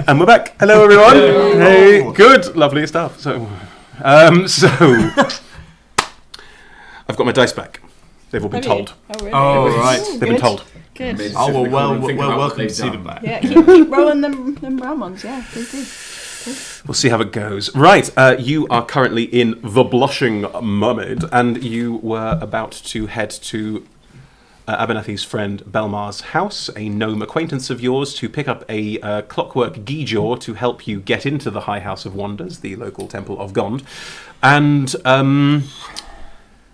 Speaker 1: And we're back. Hello, everyone. Hey, good, lovely stuff. So, I've got my dice back. They've all been told.
Speaker 6: Oh, really?
Speaker 5: Oh, right.
Speaker 1: They've been told.
Speaker 6: Good.
Speaker 3: Made
Speaker 5: Oh,
Speaker 3: specifically
Speaker 5: well,
Speaker 3: think
Speaker 5: well,
Speaker 3: about what
Speaker 5: welcome
Speaker 3: they've
Speaker 5: to see
Speaker 3: done.
Speaker 5: them back.
Speaker 6: Yeah, keep rolling them brown ones. Yeah, please do.
Speaker 1: We'll see how it goes. Right, you are currently in the Blushing Mermaid, and you were about to head to Abernathy's friend Belmar's house, a gnome acquaintance of yours, to pick up a clockwork Gijor to help you get into the High House of Wonders, the local temple of Gond. And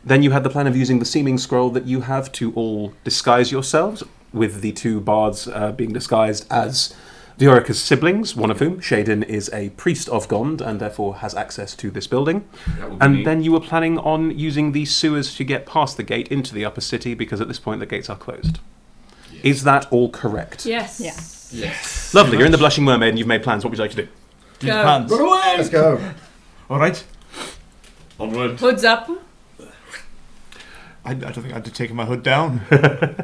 Speaker 1: then you had the plan of using the seeming scroll that you have to all disguise yourselves, with the two bards being disguised as Viorica's siblings, one of whom, Shaden, is a priest of Gond and therefore has access to this building.
Speaker 3: That would be
Speaker 1: And
Speaker 3: me.
Speaker 1: then you were planning on using these sewers to get past the gate into the upper city, because at this point the gates are closed.
Speaker 3: Yes.
Speaker 1: Is that all correct?
Speaker 2: Yes.
Speaker 6: Yeah.
Speaker 3: Yes.
Speaker 1: Lovely, you're in the Blushing Mermaid and you've made plans. What would you like to do?
Speaker 5: Do
Speaker 2: Go.
Speaker 5: the plans.
Speaker 3: Run away!
Speaker 4: Let's go.
Speaker 5: All right.
Speaker 3: Onward.
Speaker 2: Hoods up.
Speaker 5: I don't think I'd have taken my hood down.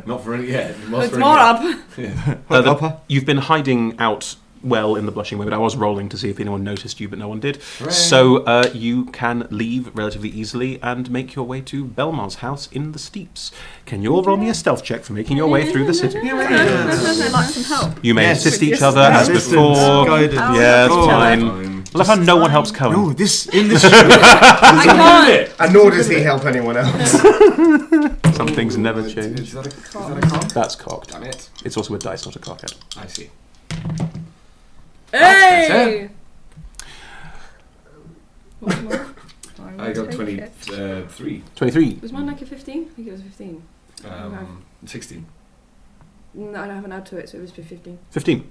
Speaker 3: Not for any. Yeah.
Speaker 2: Hoods more up.
Speaker 3: Yeah.
Speaker 5: Hood upper.
Speaker 1: You've been hiding out well in the Blushing Mermaid. I was rolling to see if anyone noticed you, but no one did.
Speaker 3: Hooray.
Speaker 1: So you can leave relatively easily and make your way to Belmar's house in the Steeps. Can you all roll me a stealth check for making your way through the city?
Speaker 6: I'd like some help.
Speaker 1: You may
Speaker 5: Yes.
Speaker 1: assist each
Speaker 5: Yes.
Speaker 1: other as
Speaker 5: Assistance.
Speaker 1: before.
Speaker 5: Guidance.
Speaker 1: Yeah, it's
Speaker 6: Oh.
Speaker 1: fine.
Speaker 3: Fine.
Speaker 1: I love how no one helps Cohen.
Speaker 5: No, this in this.
Speaker 2: I can't.
Speaker 4: And nor does he help anyone else.
Speaker 1: Some things never
Speaker 3: Is
Speaker 1: change.
Speaker 3: that a cock?
Speaker 1: That's cocked.
Speaker 3: Damn it.
Speaker 1: It's also a dice, not a cockhead.
Speaker 3: I see.
Speaker 2: Hey!
Speaker 3: I got 23.
Speaker 1: 23.
Speaker 2: Was mine like a 15? I think it was 15.
Speaker 3: 16.
Speaker 2: No, I haven't added to it, so it was 15.
Speaker 1: 15.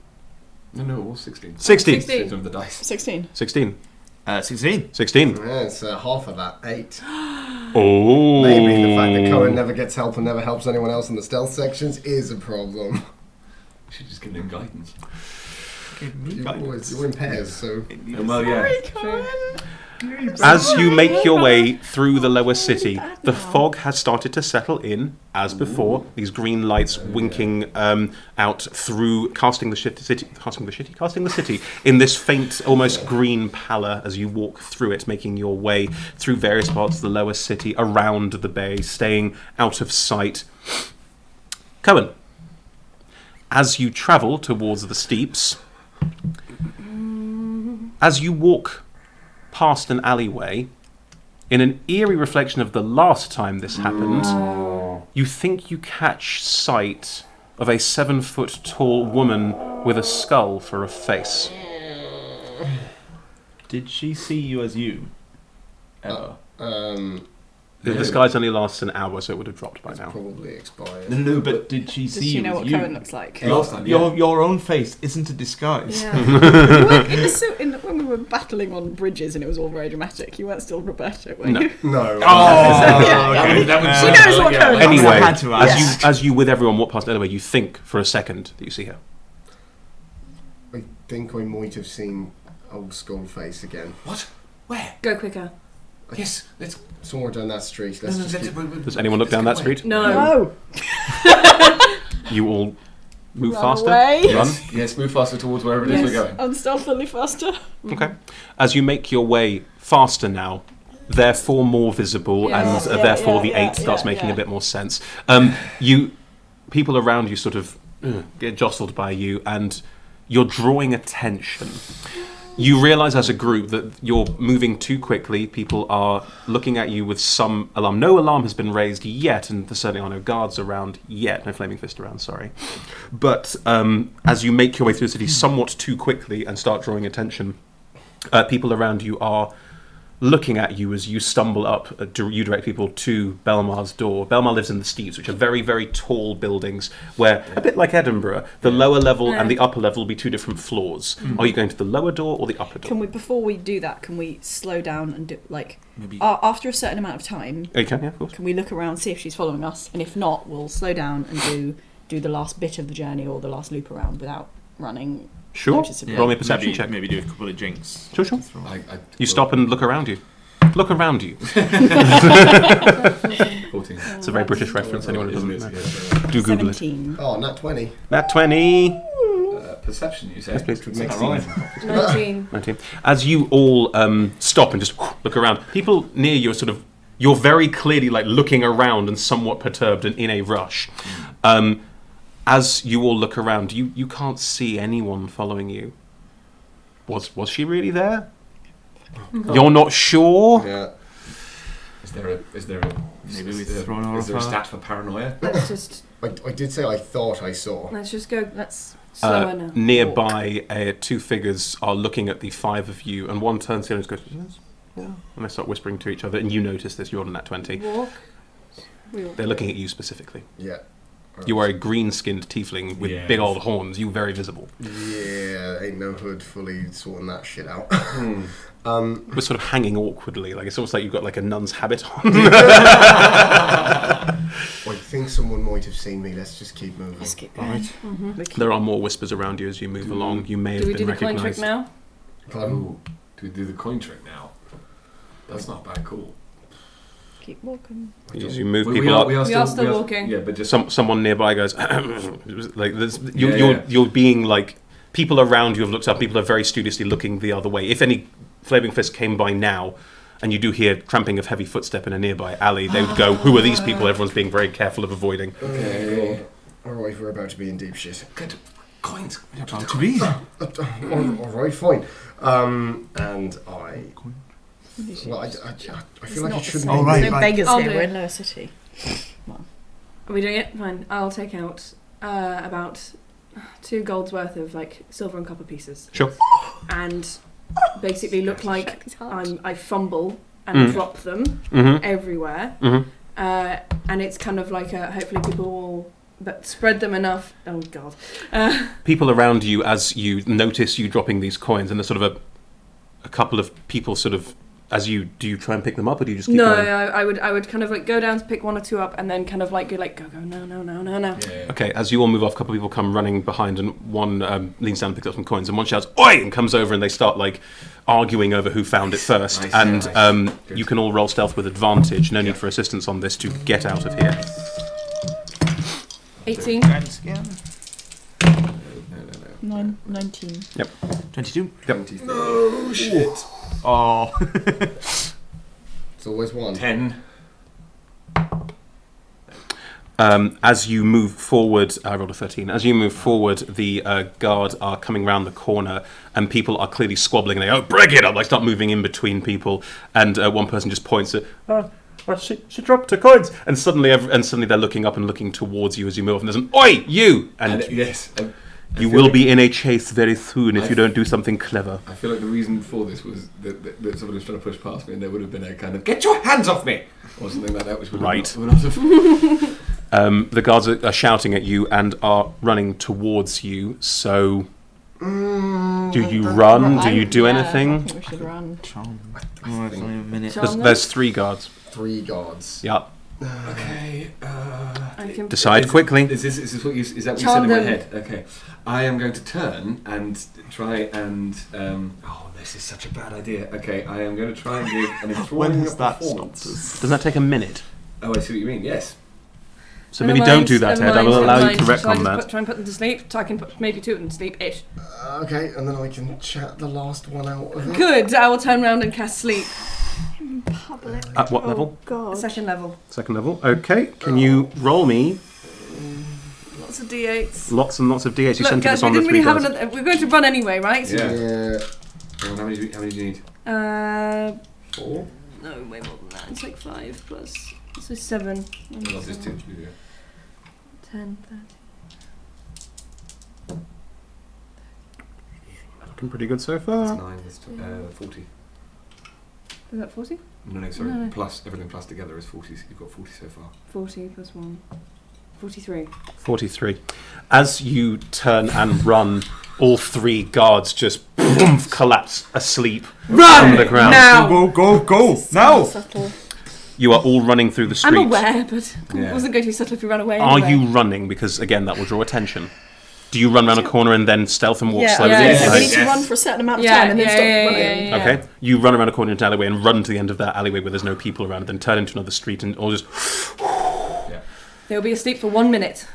Speaker 3: No, it was 16.
Speaker 1: 16.
Speaker 2: 16.
Speaker 3: Of the dice.
Speaker 6: 16.
Speaker 1: 16.
Speaker 5: 16.
Speaker 1: 16.
Speaker 4: Yeah, it's half of that. 8.
Speaker 1: Oh.
Speaker 4: Maybe the fact that Cohen never gets help and never helps anyone else in the stealth sections is a problem.
Speaker 3: Should just give him guidance.
Speaker 4: You're in pairs, so...
Speaker 3: Well, yeah.
Speaker 1: As you make your way through the lower city, the fog has started to settle in, as before. These green lights winking out through, casting the city in this faint, almost green pallor as you walk through it, making your way through various parts of the lower city, around the bay, staying out of sight. Cohen, as you travel towards the Steeps, as you walk past an alleyway, in an eerie reflection of the last time this happened, you think you catch sight of a 7-foot tall woman with a skull for a face.
Speaker 5: Did she see you as you? Ever?
Speaker 1: The disguise only lasts an hour, so it would have dropped by
Speaker 4: It's
Speaker 1: now.
Speaker 4: probably expired.
Speaker 3: No,
Speaker 5: But did she
Speaker 6: Does
Speaker 5: see
Speaker 6: she
Speaker 5: you
Speaker 6: know
Speaker 5: as
Speaker 6: what
Speaker 5: you?
Speaker 6: Cohen looks like?
Speaker 3: last time, yeah.
Speaker 5: Your own face isn't a disguise.
Speaker 2: Yeah.
Speaker 6: You weren't in the suit when we were battling on bridges and it was all very dramatic. You weren't still Roberto, were
Speaker 1: No.
Speaker 6: you?
Speaker 4: No.
Speaker 5: Oh,
Speaker 3: That would
Speaker 6: She knows what Cohen looks
Speaker 1: Anyway,
Speaker 5: I had to ask.
Speaker 1: as you with everyone walk past anyway, you think for a second that you see her.
Speaker 4: I think I might have seen old Skullface again.
Speaker 3: What? Where?
Speaker 2: Go quicker.
Speaker 3: Yes, let's.
Speaker 4: Somewhere down that street. Let's just keep...
Speaker 1: Does anyone look down that street?
Speaker 2: No.
Speaker 1: You all move
Speaker 6: Run
Speaker 1: faster?
Speaker 6: away.
Speaker 1: Run?
Speaker 3: Yes, move faster towards wherever it is
Speaker 6: Yes.
Speaker 3: we're going.
Speaker 6: Unstealthily faster.
Speaker 1: Okay. As you make your way faster now, therefore more visible,
Speaker 2: Yeah.
Speaker 1: and
Speaker 6: Yeah,
Speaker 1: therefore the
Speaker 6: yeah,
Speaker 1: 8 starts
Speaker 6: yeah,
Speaker 1: making
Speaker 6: yeah.
Speaker 1: a bit more sense. People around you sort of get jostled by you, and you're drawing attention. You realise as a group that you're moving too quickly. People are looking at you with some alarm. No alarm has been raised yet, and there certainly are no guards around yet. No flaming fist around, sorry. But as you make your way through the city somewhat too quickly and start drawing attention, people around you are looking at you as you stumble up. You direct people to Belmar's door. Belmar lives in the Steeps, which are very, very tall buildings where, a bit like Edinburgh, the lower level and the upper level will be two different floors. Are you going to the lower door or the upper door?
Speaker 6: Can we, before we do that, can we slow down and do, like,
Speaker 5: Maybe.
Speaker 6: after a certain amount of time,
Speaker 1: Oh, you can, yeah, of course.
Speaker 6: can we look around, see if she's following us? And if not, we'll slow down and do the last bit of the journey or the last loop around without running.
Speaker 1: Sure.
Speaker 6: Noticeably.
Speaker 1: Roll me a perception
Speaker 5: maybe,
Speaker 1: check.
Speaker 5: Maybe do a couple of jinks.
Speaker 1: Sure, sure. You
Speaker 3: Well,
Speaker 1: stop and look around you. Look around you.
Speaker 3: 14.
Speaker 1: It's a very British reference. Anyone who doesn't
Speaker 3: Isn't
Speaker 1: know.
Speaker 3: it? Yeah.
Speaker 1: Do Google it.
Speaker 6: 17.
Speaker 4: Oh, nat 20.
Speaker 1: Nat 20.
Speaker 3: perception, you say?
Speaker 1: Yes, please.
Speaker 4: Which would make
Speaker 3: 16.
Speaker 2: 19.
Speaker 1: 19. As you all stop and just look around, people near you are sort of, you're very clearly like looking around and somewhat perturbed and in a rush. As you all look around, you can't see anyone following you. Was she really there? You're not sure?
Speaker 4: Yeah.
Speaker 3: Is there a
Speaker 5: Maybe
Speaker 3: is
Speaker 5: we've
Speaker 3: there-
Speaker 5: thrown our
Speaker 3: is there a
Speaker 5: fire.
Speaker 3: stat for paranoia?
Speaker 2: Let's just
Speaker 4: I did say I thought I saw.
Speaker 2: go. Let's slower now.
Speaker 1: Nearby, two figures are looking at the five of you, and one turns to you and goes, "Yes, yeah." And they start whispering to each other, and you notice this. You're on that 20.
Speaker 2: Walk.
Speaker 1: They're looking at you specifically.
Speaker 4: Yeah.
Speaker 1: You are a green-skinned tiefling with
Speaker 3: Yes.
Speaker 1: big old horns. You very visible.
Speaker 4: Yeah, ain't no hood fully sorting that shit out.
Speaker 1: We're sort of hanging awkwardly, like it's almost like you've got like a nun's habit on.
Speaker 4: I think someone might have seen me. Let's just keep moving.
Speaker 6: Let's keep going.
Speaker 1: There are more whispers around you as you move along. You may
Speaker 2: Do we
Speaker 1: have
Speaker 2: do
Speaker 1: been
Speaker 2: the coin trick
Speaker 1: recognised.
Speaker 2: now?
Speaker 3: Ooh, do we do the coin trick now? That's not bad. Cool.
Speaker 6: Keep walking.
Speaker 1: As you move
Speaker 3: We
Speaker 1: people up,
Speaker 2: are still walking.
Speaker 3: Yeah, but just
Speaker 1: someone nearby goes, like this,
Speaker 3: Yeah.
Speaker 1: you're being like, people around you have looked up, people are very studiously looking the other way. If any Flaming Fist came by now, and you do hear tramping of heavy footstep in a nearby alley, they would go, who are these people? Everyone's being very careful of avoiding.
Speaker 3: Okay.
Speaker 4: Alright, we're about to be in deep shit.
Speaker 3: Good. Coins.
Speaker 5: About to be.
Speaker 4: Alright, fine. And I... Well, I feel like it shouldn't
Speaker 5: Oh,
Speaker 4: be...
Speaker 5: right,
Speaker 6: no
Speaker 5: right.
Speaker 6: beggars
Speaker 2: I'll
Speaker 6: here.
Speaker 2: do
Speaker 6: We're
Speaker 2: it.
Speaker 6: in Lower City.
Speaker 2: Are we doing it? Fine. I'll take out about 2 gold's worth of like silver and copper pieces.
Speaker 1: Sure.
Speaker 2: And basically look like
Speaker 6: Shakti's heart.
Speaker 2: I fumble and
Speaker 1: Mm.
Speaker 2: drop them
Speaker 1: Mm-hmm.
Speaker 2: everywhere.
Speaker 1: Mm-hmm.
Speaker 2: And it's kind of like hopefully people will but spread them enough. Oh god.
Speaker 1: People around you, as you notice you dropping these coins, and there's sort of a couple of people sort of, as you, do you try and pick them up, or do you just keep
Speaker 2: No,
Speaker 1: going?
Speaker 2: I would kind of like go down to pick 1 or 2 up and then kind of like go no.
Speaker 3: Yeah.
Speaker 1: Okay, as you all move off, a couple of people come running behind, and one leans down and picks up some coins, and one shouts, "Oi!" and comes over, and they start like arguing over who found it first.
Speaker 3: Nice,
Speaker 1: and
Speaker 3: nice. Good.
Speaker 1: you can all roll stealth with advantage. No need for assistance on this to get out of here.
Speaker 2: 18.
Speaker 5: Guidance again.
Speaker 3: No.
Speaker 6: 19.
Speaker 5: 22.
Speaker 1: Yep.
Speaker 3: No shit.
Speaker 5: Oh.
Speaker 4: It's always one.
Speaker 3: 10.
Speaker 1: As you move forward, I rolled a 13. As you move forward, the guard are coming round the corner, and people are clearly squabbling. And they go, "Break it up!" Like start moving in between people, and one person just points at, she dropped her coins, and suddenly they're looking up and looking towards you as you move, and there's an "Oi, you!" and
Speaker 3: Yes.
Speaker 1: you will be in a chase very soon if you don't do something clever.
Speaker 3: I feel like the reason for this was that somebody was trying to push past me, and there would have been a kind of "Get your hands off me!" or something like that, which would
Speaker 1: Right.
Speaker 3: have not have
Speaker 1: The guards are shouting at you and are running towards you. So, do you run? Do you do
Speaker 6: I
Speaker 1: anything?
Speaker 6: think we should run.
Speaker 5: Charm. Oh, it's only a minute.
Speaker 2: Charm.
Speaker 1: There's 3 guards.
Speaker 4: 3 gods.
Speaker 1: Yeah.
Speaker 3: Okay.
Speaker 2: I can
Speaker 1: Decide quickly.
Speaker 3: Is this what you? Is that what you
Speaker 2: Charm
Speaker 3: said in my
Speaker 2: them.
Speaker 3: head? Okay. I am going to turn and try and. Oh, this is such a bad idea. Okay, I am going to try and give an
Speaker 5: When
Speaker 3: enthralling
Speaker 5: has that
Speaker 3: performance.
Speaker 5: stopped?
Speaker 1: Doesn't that take a minute?
Speaker 3: Oh, I see what you mean. Yes.
Speaker 1: So maybe don't do that, Ed. I will allow you to retcon that.
Speaker 2: Try and put them to sleep. So I can put maybe 2 of them to sleep-ish.
Speaker 4: Okay, and then I can chat the last one out of it.
Speaker 2: Good. I will turn around and cast sleep.
Speaker 6: Public.
Speaker 1: At what level?
Speaker 6: God.
Speaker 2: Second level.
Speaker 1: Second level. Okay. Can you roll me
Speaker 2: Lots of d8s.
Speaker 1: lots and lots of d8s? You
Speaker 2: Look,
Speaker 1: centered
Speaker 2: guys,
Speaker 1: this
Speaker 2: we
Speaker 1: on the
Speaker 2: didn't
Speaker 1: 3
Speaker 2: really have
Speaker 1: guards.
Speaker 2: another. We're going to run anyway, right?
Speaker 3: Yeah.
Speaker 4: Yeah.
Speaker 3: How many do you need? 4.
Speaker 2: No, way more than that. It's like 5 plus. So 7.
Speaker 3: Lost this 2.
Speaker 2: 10, 30.
Speaker 1: Looking pretty good so
Speaker 3: That's
Speaker 1: far.
Speaker 3: 9. That's 40.
Speaker 2: Is that 40?
Speaker 3: No, sorry.
Speaker 2: No.
Speaker 3: Plus everything plus together is 40. So you've got 40 so far.
Speaker 2: 40 plus 1. 43.
Speaker 1: 43. As you turn and run, all 3 guards just collapse asleep on the ground.
Speaker 2: Now!
Speaker 5: Go! Now!
Speaker 6: Subtle.
Speaker 1: You are all running through the streets.
Speaker 2: I'm aware, but
Speaker 3: Yeah.
Speaker 2: it wasn't going to be subtle if we ran away
Speaker 1: Are
Speaker 2: anyway.
Speaker 1: you running? Because again, that will draw attention. Do you run around a corner and then stealth and walk
Speaker 6: Yeah,
Speaker 1: slowly?
Speaker 2: yeah,
Speaker 6: yeah,
Speaker 2: yeah.
Speaker 6: we need
Speaker 3: Yes.
Speaker 6: to run for a certain amount of
Speaker 2: Yeah,
Speaker 6: time and then
Speaker 2: yeah,
Speaker 6: stop
Speaker 2: yeah,
Speaker 6: running.
Speaker 2: yeah.
Speaker 1: Okay. You run around a corner into an alleyway and run to the end of that alleyway where there's no people around, and then turn into another street and or just
Speaker 2: They'll be asleep for 1 minute.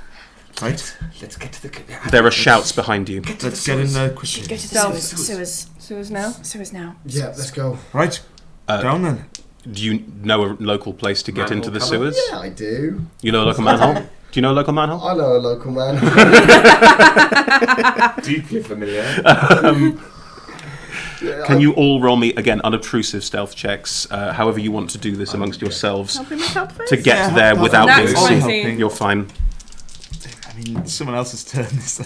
Speaker 5: Right.
Speaker 3: Let's get to the...
Speaker 1: There are shouts behind you.
Speaker 5: Let's get in there quickly.
Speaker 6: Go to the
Speaker 2: Stealth.
Speaker 6: sewers.
Speaker 2: Sewers now.
Speaker 6: Sewers now.
Speaker 4: Yeah, let's go.
Speaker 5: Right. Down then.
Speaker 1: Do you know a local place to get
Speaker 3: Manhole
Speaker 1: into the
Speaker 3: cover?
Speaker 1: sewers?
Speaker 4: Yeah, I do.
Speaker 1: You know a local manhole? Do you know a local manhole?
Speaker 4: I know a local man.
Speaker 3: Deeply familiar.
Speaker 1: Can you all roll me, again, unobtrusive stealth checks, however you want to do this amongst yourselves,
Speaker 2: Helping me help first?
Speaker 1: to get
Speaker 5: Yeah,
Speaker 1: there
Speaker 5: help
Speaker 1: without
Speaker 2: out.
Speaker 1: being
Speaker 2: That's
Speaker 1: seen?
Speaker 2: 20.
Speaker 1: You're fine.
Speaker 5: I mean, someone else's turn. This.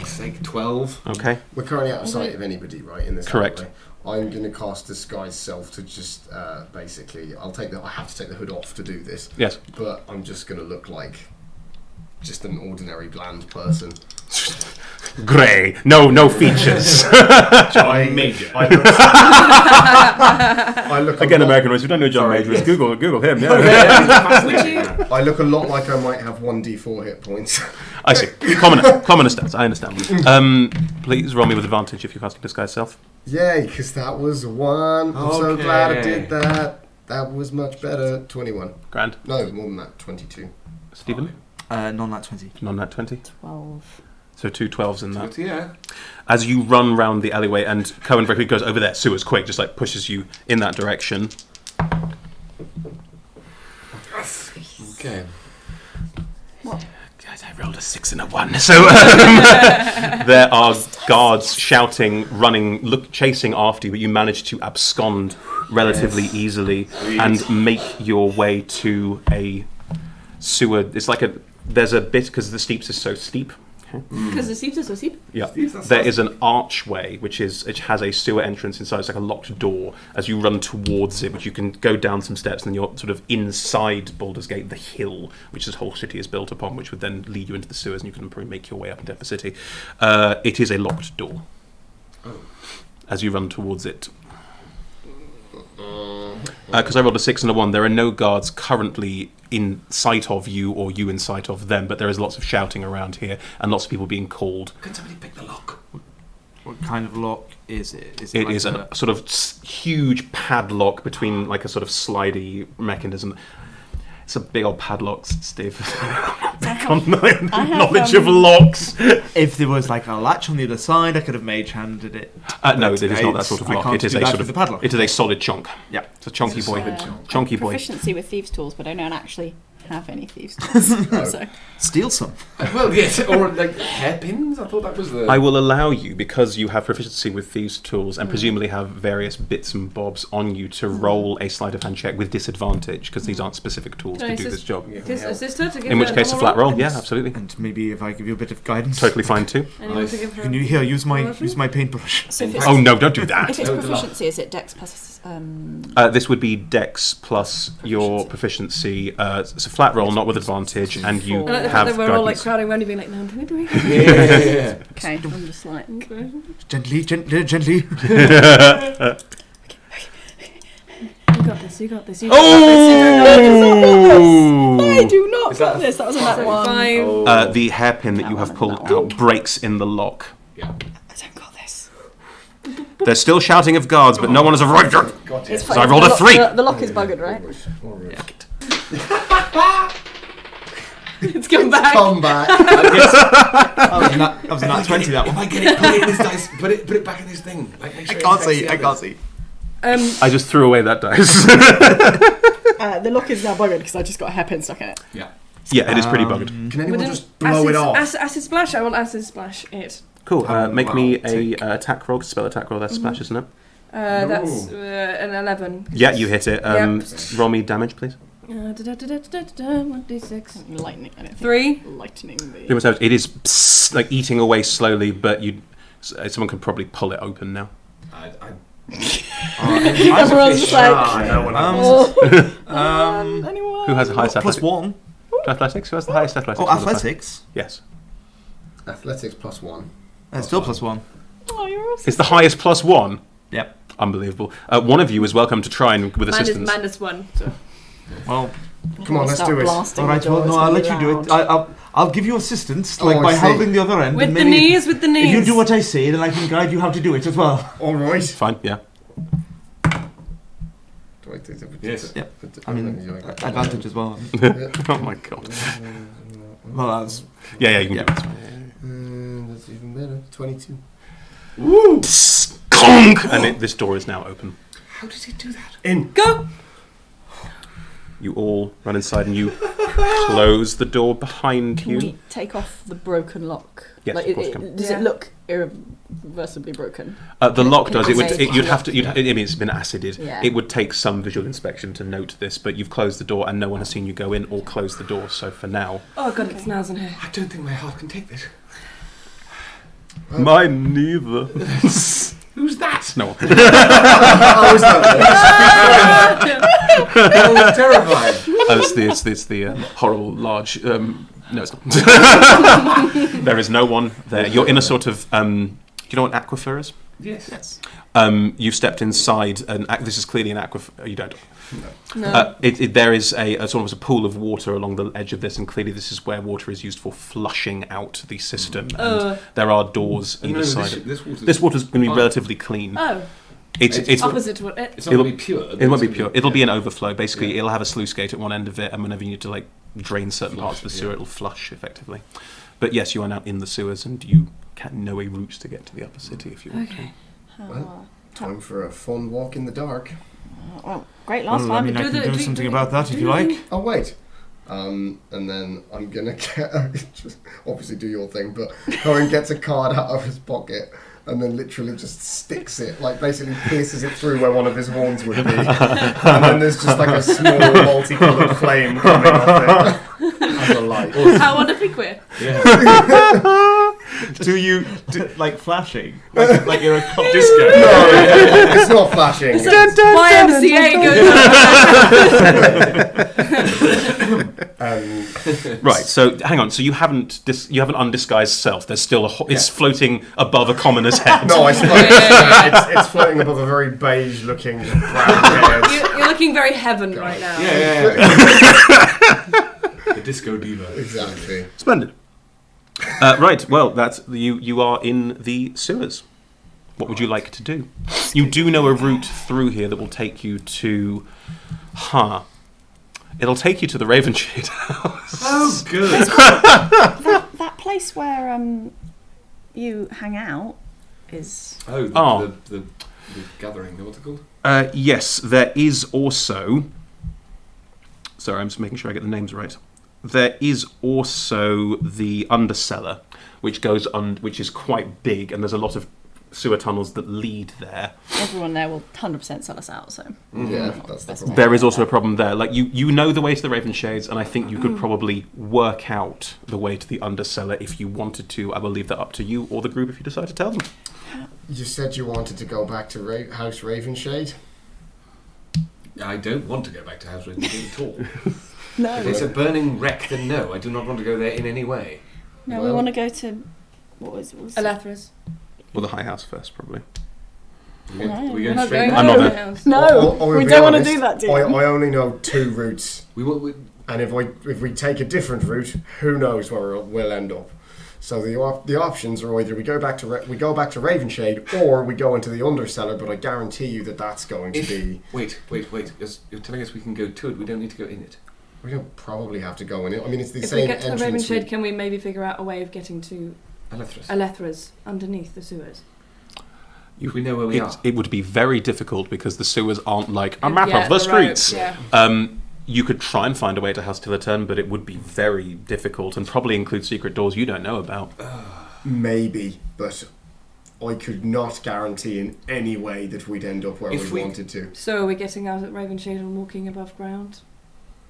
Speaker 3: Sake 12.
Speaker 1: Okay.
Speaker 4: We're currently out of sight of anybody, right? In this
Speaker 1: Correct.
Speaker 4: alleyway. I'm going to cast Disguise Self to just basically. I have to take the hood off to do this,
Speaker 1: Yes.
Speaker 4: but I'm just going to look like just an ordinary bland person.
Speaker 1: Grey. No features.
Speaker 4: I look
Speaker 1: Again,
Speaker 4: a lot,
Speaker 1: American race. We don't know John
Speaker 4: Sorry,
Speaker 1: Major.
Speaker 4: yes.
Speaker 1: Google him. Yeah.
Speaker 4: I look a lot like I might have 1d4 hit points.
Speaker 1: I see. Common stats. I understand. Please roll me with advantage if you're casting Disguise Self.
Speaker 4: Yay, because that was 1. I'm so glad I
Speaker 3: Okay.
Speaker 4: did that. That was much better. 21.
Speaker 1: Grand.
Speaker 4: No, more than that. 22.
Speaker 1: Stephen?
Speaker 5: Non-nat 20.
Speaker 1: Non-nat 20.
Speaker 6: 12.
Speaker 1: So 2 12s in that.
Speaker 3: Yeah.
Speaker 1: As you run round the alleyway, and Cohen very quickly goes over there, sewers quick, just like pushes you in that direction.
Speaker 3: Okay.
Speaker 1: Guys, I rolled a 6 and a 1. So there are guards shouting, running, chasing after you, but you manage to abscond relatively easily and make your way to a sewer. It's like there's a bit, because the steeps is so steep.
Speaker 2: Because the seats are so steep.
Speaker 1: Yeah,
Speaker 3: Steeps,
Speaker 1: there is an archway it has a sewer entrance inside. It's like a locked door. As you run towards it, which you can go down some steps, and you're sort of inside Baldur's Gate, the hill, which this whole city is built upon, which would then lead you into the sewers, and you can probably make your way up into the city. It is a locked door. As you run towards it. Because I rolled a 6 and a 1, there are no guards currently in sight of you or you in sight of them, but there is lots of shouting around here and lots of people being called.
Speaker 3: Can somebody pick the lock?
Speaker 5: What kind of lock is it?
Speaker 1: It
Speaker 5: like
Speaker 1: is a sort of huge padlock between like a sort of slidey mechanism. It's a big old padlock, Steve. Knowledge of locks.
Speaker 5: If there was like a latch on the other side, I could have mage handed it.
Speaker 1: No, it is not that sort of
Speaker 5: I
Speaker 1: lock.
Speaker 5: can't
Speaker 1: It is
Speaker 5: do
Speaker 1: a
Speaker 5: that
Speaker 1: sort
Speaker 5: with
Speaker 1: of
Speaker 5: the padlock.
Speaker 1: It is a solid chunk.
Speaker 5: Yeah.
Speaker 1: It's a chunky boy.
Speaker 6: Uh,
Speaker 1: Chunky boy.
Speaker 6: Proficiency with thieves' tools, but I don't actually have any thieves' tools. So.
Speaker 5: Steal some.
Speaker 3: Well, yes, or like hairpins. I thought that was the.
Speaker 1: I will allow you, because you have proficiency with thieves' tools and presumably have various bits and bobs on you, to roll a sleight of hand check with disadvantage, because these aren't specific tools
Speaker 2: Can
Speaker 1: to
Speaker 2: I
Speaker 1: do this
Speaker 2: assist-
Speaker 1: job.
Speaker 2: Assist her to give
Speaker 1: In
Speaker 2: her
Speaker 1: which case, a
Speaker 2: normal
Speaker 1: flat roll.
Speaker 2: roll?
Speaker 1: Yeah, absolutely.
Speaker 5: And maybe if I give you a bit of guidance.
Speaker 1: Totally fine too.
Speaker 2: Anyone to give her?
Speaker 5: Can you here use my
Speaker 2: Roll
Speaker 5: paintbrush?
Speaker 6: So if it's,
Speaker 1: Oh no, don't do that.
Speaker 6: if it's
Speaker 3: No, it's
Speaker 6: proficiency, is it Dex plus?
Speaker 1: This would be Dex plus your proficiency. It's a flat roll, not with advantage, and you
Speaker 2: I like the fact
Speaker 1: have
Speaker 2: that we're all like
Speaker 1: guidance.
Speaker 2: crowding around you, being like, "No, do we?"
Speaker 3: Yeah.
Speaker 6: Okay, I'm just like.
Speaker 5: Gently, gently.
Speaker 2: You got this. You got this. You got
Speaker 1: Oh!
Speaker 6: I do not
Speaker 3: Is that
Speaker 6: got this. That was a
Speaker 2: this.
Speaker 6: nat one.
Speaker 2: Five.
Speaker 1: The hairpin that
Speaker 6: That
Speaker 1: you have
Speaker 6: one,
Speaker 1: pulled
Speaker 6: that one.
Speaker 1: out breaks in the lock.
Speaker 3: Yeah.
Speaker 6: I don't got this.
Speaker 1: They're still shouting of guards, but no one has arrived yet.
Speaker 6: It's
Speaker 1: So I rolled a
Speaker 6: the
Speaker 1: 3.
Speaker 6: The lock is buggered, right?
Speaker 2: It's come back.
Speaker 4: Come back.
Speaker 5: That was a nat 20, that
Speaker 3: If
Speaker 5: one.
Speaker 3: I get it, put it in this dice. Put it back in this thing. Like, make sure
Speaker 5: I
Speaker 3: it
Speaker 5: can't
Speaker 3: affects
Speaker 5: see,
Speaker 3: the
Speaker 5: I can't
Speaker 3: others.
Speaker 5: see.
Speaker 1: I just threw away that dice.
Speaker 6: The lock is now buggered because I just got a hairpin stuck in it.
Speaker 3: Yeah.
Speaker 1: Yeah, it is pretty buggered.
Speaker 4: Can anyone
Speaker 2: Wouldn't
Speaker 4: just blow it off?
Speaker 2: Acid splash. I will acid splash it.
Speaker 1: Cool. Make me a
Speaker 3: Take.
Speaker 1: attack roll, spell attack roll. That's splash, isn't it?
Speaker 2: That's an 11.
Speaker 1: Yeah, you hit it.
Speaker 2: Yep.
Speaker 1: Roll me damage, please.
Speaker 2: 1d6.
Speaker 6: Lightning. I don't think
Speaker 2: 3.
Speaker 6: lightning.
Speaker 1: Pretty much, it is like eating away slowly, but someone can probably pull it open now.
Speaker 6: Everyone's just like.
Speaker 4: I know what I'm
Speaker 6: Anyone?
Speaker 1: Who has the highest
Speaker 5: Plus
Speaker 1: athletics?
Speaker 5: 1.
Speaker 1: Athletics? Who has the highest athletics?
Speaker 5: Oh, athletics.
Speaker 1: Yes.
Speaker 4: Athletics plus 1.
Speaker 5: Still plus 1.
Speaker 6: Oh, you're awesome.
Speaker 1: It's the highest plus 1.
Speaker 5: Yep.
Speaker 1: Unbelievable. One of you is welcome to try and with
Speaker 2: Mine is
Speaker 1: assistance.
Speaker 2: -1. So.
Speaker 5: Well,
Speaker 4: Come on, let's
Speaker 6: Start
Speaker 4: do it.
Speaker 6: blasting
Speaker 5: all right.
Speaker 6: the door,
Speaker 5: Well, no,
Speaker 6: it's
Speaker 5: I'll
Speaker 6: gonna
Speaker 5: let
Speaker 6: be
Speaker 5: you do it.
Speaker 6: loud.
Speaker 5: I'll give you assistance,
Speaker 4: Oh,
Speaker 5: like
Speaker 4: I
Speaker 5: by
Speaker 4: see.
Speaker 5: holding the other end.
Speaker 2: With
Speaker 5: and
Speaker 2: the
Speaker 5: maybe
Speaker 2: knees, with the knees.
Speaker 5: If you do what I say, then I can guide you how to do it as well.
Speaker 4: All right.
Speaker 1: Fine, yeah.
Speaker 3: Yes.
Speaker 5: Yep. I mean, advantage as well.
Speaker 1: Oh my god.
Speaker 5: Well, that's
Speaker 1: Yeah, you can
Speaker 5: Yeah.
Speaker 1: do this.
Speaker 4: That's even better. 22.
Speaker 1: Woo! Conk! And this door is now open.
Speaker 3: How did he do that?
Speaker 4: In.
Speaker 2: Go!
Speaker 1: You all run inside and you close the door behind
Speaker 6: Can
Speaker 1: you.
Speaker 6: we take off the broken lock?
Speaker 1: Yes,
Speaker 6: like,
Speaker 1: of course you can.
Speaker 6: Does
Speaker 2: Yeah.
Speaker 6: it look irreversibly broken?
Speaker 1: The lock
Speaker 6: can
Speaker 1: does.
Speaker 6: I
Speaker 1: It would.
Speaker 6: say
Speaker 1: You'd have to.
Speaker 6: lock?
Speaker 1: I mean, it's been acided.
Speaker 6: Yeah.
Speaker 1: It would take some visual inspection to note this, but you've closed the door and no one has seen you go in or close the door. So for now,
Speaker 2: Oh god, it's nails in here.
Speaker 3: I don't think my heart can take this.
Speaker 1: mine neither.
Speaker 3: Who's that?
Speaker 1: No.
Speaker 4: Oh, is that
Speaker 3: That was terrifying.
Speaker 1: It's the horrible large. No, it's not. There is no one there. You're in a sort of. Do you know what an aquifer is?
Speaker 3: Yes.
Speaker 1: You've stepped inside this is clearly an aquifer. You don't.
Speaker 2: No.
Speaker 1: There is a sort of a pool of water along the edge of this, and clearly this is where water is used for flushing out the system. And there are doors either side. This water's going to be
Speaker 3: fine.
Speaker 1: relatively clean.
Speaker 2: Oh,
Speaker 1: It's
Speaker 2: opposite to what
Speaker 3: It's not going to be pure.
Speaker 1: it won't be pure. It'll be an overflow. Basically, it'll have a sluice gate at one end of it, and whenever you need to like drain certain parts of the sewer, it'll flush effectively. But yes, you are now in the sewers, and you can know a route to get to the upper city if you want
Speaker 2: okay.
Speaker 4: Well, time for a fun walk in the dark.
Speaker 6: Well, great last
Speaker 5: Well, I
Speaker 6: time.
Speaker 5: mean, I
Speaker 2: Do
Speaker 5: can
Speaker 2: the-
Speaker 5: do
Speaker 2: do-
Speaker 5: something
Speaker 2: do-
Speaker 5: about that
Speaker 2: do
Speaker 5: if you
Speaker 2: the-
Speaker 5: like.
Speaker 4: Oh, wait. And then I'm going to get... just obviously do your thing, but Cohen gets a card out of his pocket and then literally just sticks it, like basically pierces it through where one of his horns would be. And then there's just like a small multicoloured flame coming off it as a light.
Speaker 2: How wonderfully queer.
Speaker 3: Yeah.
Speaker 5: Do you like flashing? Like you're a cop?
Speaker 3: Disco.
Speaker 4: No, it's not flashing.
Speaker 2: YMCA goes.
Speaker 1: Right. So hang on. So you haven't undisguised self. There's still it's floating above a commoner's head.
Speaker 4: No, I suppose it's floating above a very beige-looking brown head.
Speaker 2: You're looking very heaven right now.
Speaker 3: Yeah. The disco diva.
Speaker 4: Exactly.
Speaker 1: Splendid. Right. Well, that's you are in the sewers. What would you like to do? You do know a route through here that will take you to. It'll take you to the Ravenshade house.
Speaker 3: Oh, good.
Speaker 6: That place where you hang out is.
Speaker 3: The gathering. What's it called?
Speaker 1: Yes, there is also. Sorry, I'm just making sure I get the names right. There is also the undercellar, which goes which is quite big, and there's a lot of sewer tunnels that lead there.
Speaker 6: Everyone there will 100% sell us out, so.
Speaker 4: Yeah, that's the problem.
Speaker 1: There is also a problem there. Like you know the way to the Ravenshades, and I think you could probably work out the way to the undercellar if you wanted to. I will leave that up to you or the group if you decide to tell them.
Speaker 4: You said you wanted to go back to House Ravenshade?
Speaker 3: I don't want to go back to House Ravenshade at all.
Speaker 6: No.
Speaker 3: If it's a burning wreck, then no, I do not want to go there in any way.
Speaker 6: No, we
Speaker 4: Well-
Speaker 6: want to go to. What was it?
Speaker 2: Elethris.
Speaker 1: Well, the High House first, probably.
Speaker 3: We're
Speaker 6: No,
Speaker 3: going
Speaker 2: We're not
Speaker 3: straight
Speaker 2: going
Speaker 1: I'm
Speaker 3: back.
Speaker 1: not
Speaker 2: to the
Speaker 1: there.
Speaker 2: house.
Speaker 6: No,
Speaker 4: I will
Speaker 6: we
Speaker 4: be
Speaker 6: don't want to
Speaker 4: honest,
Speaker 6: do that, do
Speaker 4: I
Speaker 6: you?
Speaker 4: only know 2 routes,
Speaker 3: We
Speaker 4: and if we take a different route, who knows where we'll end up. So the options are either we go back to Ravenshade, or we go into the undercellar. But I guarantee you that's going to be.
Speaker 3: Wait. You're telling us we can go to it. We don't need to go in it.
Speaker 4: We don't probably have to go in it. I mean, it's the
Speaker 2: If
Speaker 4: same
Speaker 2: we get to the
Speaker 4: entrance.
Speaker 2: Ravenshade, can we maybe figure out a way of getting to
Speaker 3: Elethris.
Speaker 2: Elethris underneath the sewers?
Speaker 3: We know where we are.
Speaker 1: It would be very difficult because the sewers aren't like a map
Speaker 2: Yeah,
Speaker 1: of the
Speaker 2: road,
Speaker 1: streets.
Speaker 2: yeah.
Speaker 1: You could try and find a way to House Tillerton, but it would be very difficult and probably include secret doors you don't know about.
Speaker 4: Maybe, but I could not guarantee in any way that we'd end up where
Speaker 3: If
Speaker 4: we
Speaker 3: we-
Speaker 4: wanted to.
Speaker 2: So are we getting out at Ravenshade and walking above ground?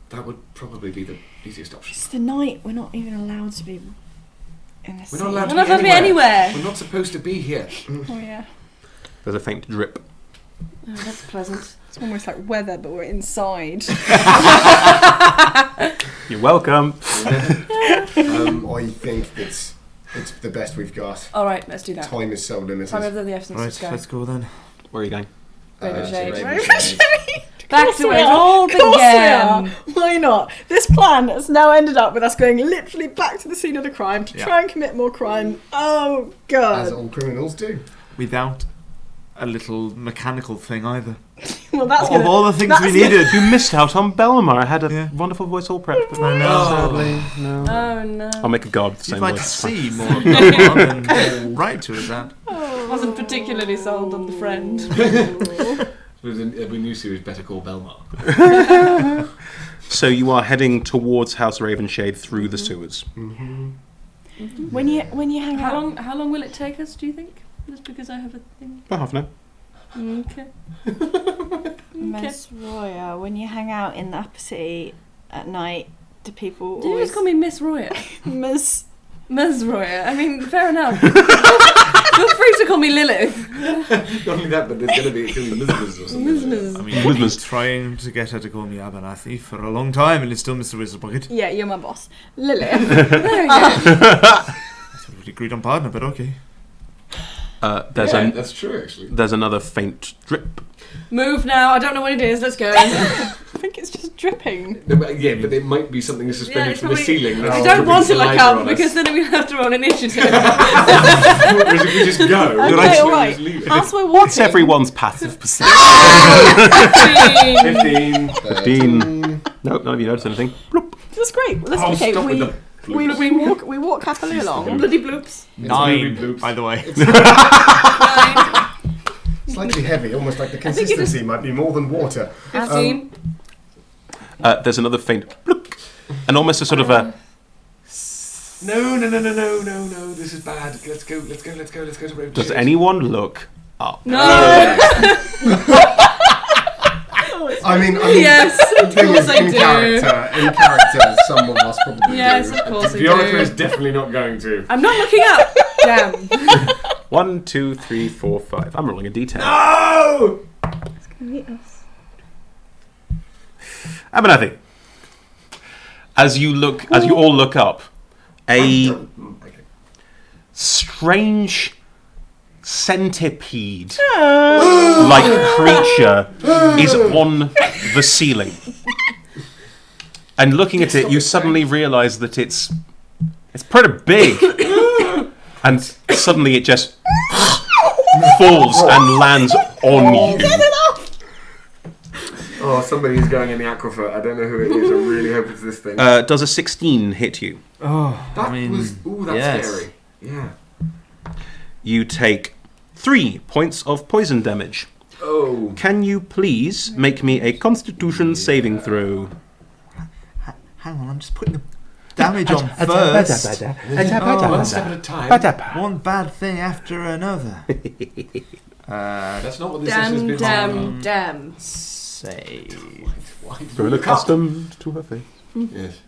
Speaker 3: That would probably be the easiest option.
Speaker 6: It's the night. We're not even allowed to be in the
Speaker 3: We're not allowed
Speaker 2: We're
Speaker 3: to
Speaker 2: not allowed to be anywhere.
Speaker 3: We're not supposed to be here.
Speaker 6: Oh yeah.
Speaker 1: There's a faint drip.
Speaker 2: Oh, that's pleasant.
Speaker 6: It's almost like weather, but we're inside.
Speaker 1: You're welcome.
Speaker 4: I think it's the best we've got.
Speaker 2: All right, let's do that.
Speaker 4: Time is so limited.
Speaker 2: Time of the essence.
Speaker 5: Right,
Speaker 2: Let's go.
Speaker 5: let's go then.
Speaker 1: Where are you going?
Speaker 2: Ravenshade.
Speaker 4: Ravenshade.
Speaker 2: Back to
Speaker 6: we
Speaker 2: where it
Speaker 6: are.
Speaker 2: all
Speaker 6: Of course we are.
Speaker 2: began.
Speaker 6: Why not? This plan has now ended up with us going literally back to the scene of the crime to
Speaker 5: Yeah.
Speaker 6: try and commit more crime. Oh
Speaker 4: As
Speaker 6: god.
Speaker 4: all criminals do.
Speaker 5: Without a little mechanical thing either.
Speaker 6: Well, that's
Speaker 5: Of
Speaker 6: gonna.
Speaker 5: all the things we
Speaker 6: that's
Speaker 5: needed.
Speaker 1: You missed out on Belmar. I had a
Speaker 5: Yeah.
Speaker 1: wonderful voice all prepped, but
Speaker 5: know.
Speaker 1: sadly, no.
Speaker 2: Oh no.
Speaker 1: I'll make a god with the
Speaker 5: You'd
Speaker 1: same
Speaker 5: like to
Speaker 1: voice. it's fine.
Speaker 5: see more of Belmar than write to us that.
Speaker 2: Wasn't particularly sold on the friend.
Speaker 3: There's a new series, Better Call Belmar.
Speaker 1: So you are heading towards House Ravenshade through the sewers.
Speaker 6: When you hang
Speaker 2: How
Speaker 6: out.
Speaker 2: long? How long will it take us? Do you think? Just because I have a thing.
Speaker 1: About half an hour.
Speaker 2: Okay.
Speaker 6: Miss Roya, when you hang out in the upper city at night, do people
Speaker 2: Did you
Speaker 6: always
Speaker 2: just call me Miss Roya?
Speaker 6: Miss?
Speaker 2: Ms. Roya. I mean, fair enough. Feel free to call me Lilith.
Speaker 3: Not only that, but there's going to be Mrs. or something.
Speaker 2: Ms.
Speaker 5: I mean, I've been trying to get her to call me Abernathy for a long time, and it's still Mr. Wizardbucket.
Speaker 6: Yeah, you're my boss, Lilith.
Speaker 2: There we go.
Speaker 5: I thought we'd agreed on partner, but okay.
Speaker 3: That's true, actually.
Speaker 1: There's another faint drip.
Speaker 2: Move now. I don't know what it is. Let's go.
Speaker 6: I think it's just dripping.
Speaker 3: No, but it might be something that's suspended
Speaker 2: it's
Speaker 3: from the
Speaker 2: probably-
Speaker 3: ceiling.
Speaker 2: I don't want to look up because then we have to roll initiative.
Speaker 3: Whereas if we just go,
Speaker 6: Okay,
Speaker 3: right,
Speaker 6: alright.
Speaker 3: just leave it.
Speaker 6: As we're walking,
Speaker 1: It's everyone's passive perception.
Speaker 3: 15.
Speaker 1: 15. Nope, none of you notice anything. Bloop.
Speaker 6: that's great. Let's
Speaker 3: Oh,
Speaker 6: okay.
Speaker 3: stop with the
Speaker 6: We walk happily along.
Speaker 2: Bloody bloops.
Speaker 5: 9,
Speaker 3: bloops.
Speaker 5: by the way.
Speaker 2: Nine.
Speaker 4: Slightly heavy, almost like the
Speaker 2: think it is-
Speaker 4: consistency might be more than water.
Speaker 2: 15.
Speaker 1: There's another faint bloop. And almost a sort of a...
Speaker 3: No. This is bad. Let's go to Raven.
Speaker 1: Does anyone look up?
Speaker 2: No.
Speaker 4: I mean,
Speaker 2: Yes,
Speaker 4: the
Speaker 2: of
Speaker 4: thing
Speaker 2: course
Speaker 4: is,
Speaker 2: I
Speaker 4: in
Speaker 2: do.
Speaker 4: character, some of us probably
Speaker 2: Yes,
Speaker 4: do.
Speaker 2: of course I
Speaker 3: Viorica is
Speaker 2: do.
Speaker 3: definitely not going to.
Speaker 2: I'm not looking up. Damn.
Speaker 1: 1, 2, 3, 4, 5. I'm rolling a d10.
Speaker 3: No!
Speaker 1: Abernathy. As you all look up, a strange centipede like creature is on the ceiling. And looking at it, you suddenly realise that it's pretty big. And suddenly it just falls and lands on you.
Speaker 3: Oh, somebody's going in the aquifer. I don't know who it is. I really hope it's this thing.
Speaker 1: Does a 16 hit you?
Speaker 5: Oh,
Speaker 3: That
Speaker 5: I mean,
Speaker 3: was... Ooh, that's
Speaker 5: yes.
Speaker 3: scary. Yeah.
Speaker 1: You take 3 points of poison damage.
Speaker 3: Oh.
Speaker 1: Can you please make me a Constitution saving throw?
Speaker 5: Hang on, I'm just putting the damage on first.
Speaker 3: One step at a time.
Speaker 5: One bad thing after another.
Speaker 3: That's not what this session has been.
Speaker 2: Damn.
Speaker 5: Save.
Speaker 1: Grown accustomed to her face.
Speaker 3: Yes.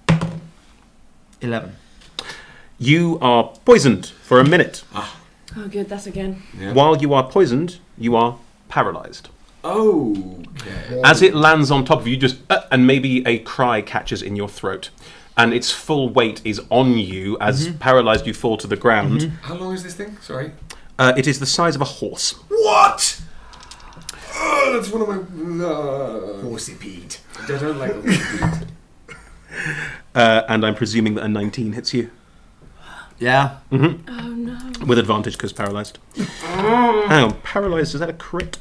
Speaker 5: 11.
Speaker 1: You are poisoned for a minute.
Speaker 2: Oh, good. That's again.
Speaker 3: Yeah.
Speaker 1: While you are poisoned, you are paralyzed.
Speaker 3: Oh. Okay.
Speaker 1: As it lands on top of you, just and maybe a cry catches in your throat, and its full weight is on you. As paralyzed, you fall to the ground.
Speaker 3: How long is this thing? Sorry.
Speaker 1: It is the size of a horse.
Speaker 3: What? Oh, that's one of my...
Speaker 4: Horseypede.
Speaker 3: I don't like horseypede.
Speaker 1: And I'm presuming that a 19 hits you.
Speaker 5: Yeah.
Speaker 2: Oh no.
Speaker 1: With advantage because paralyzed. Hang on, paralyzed, is that a crit?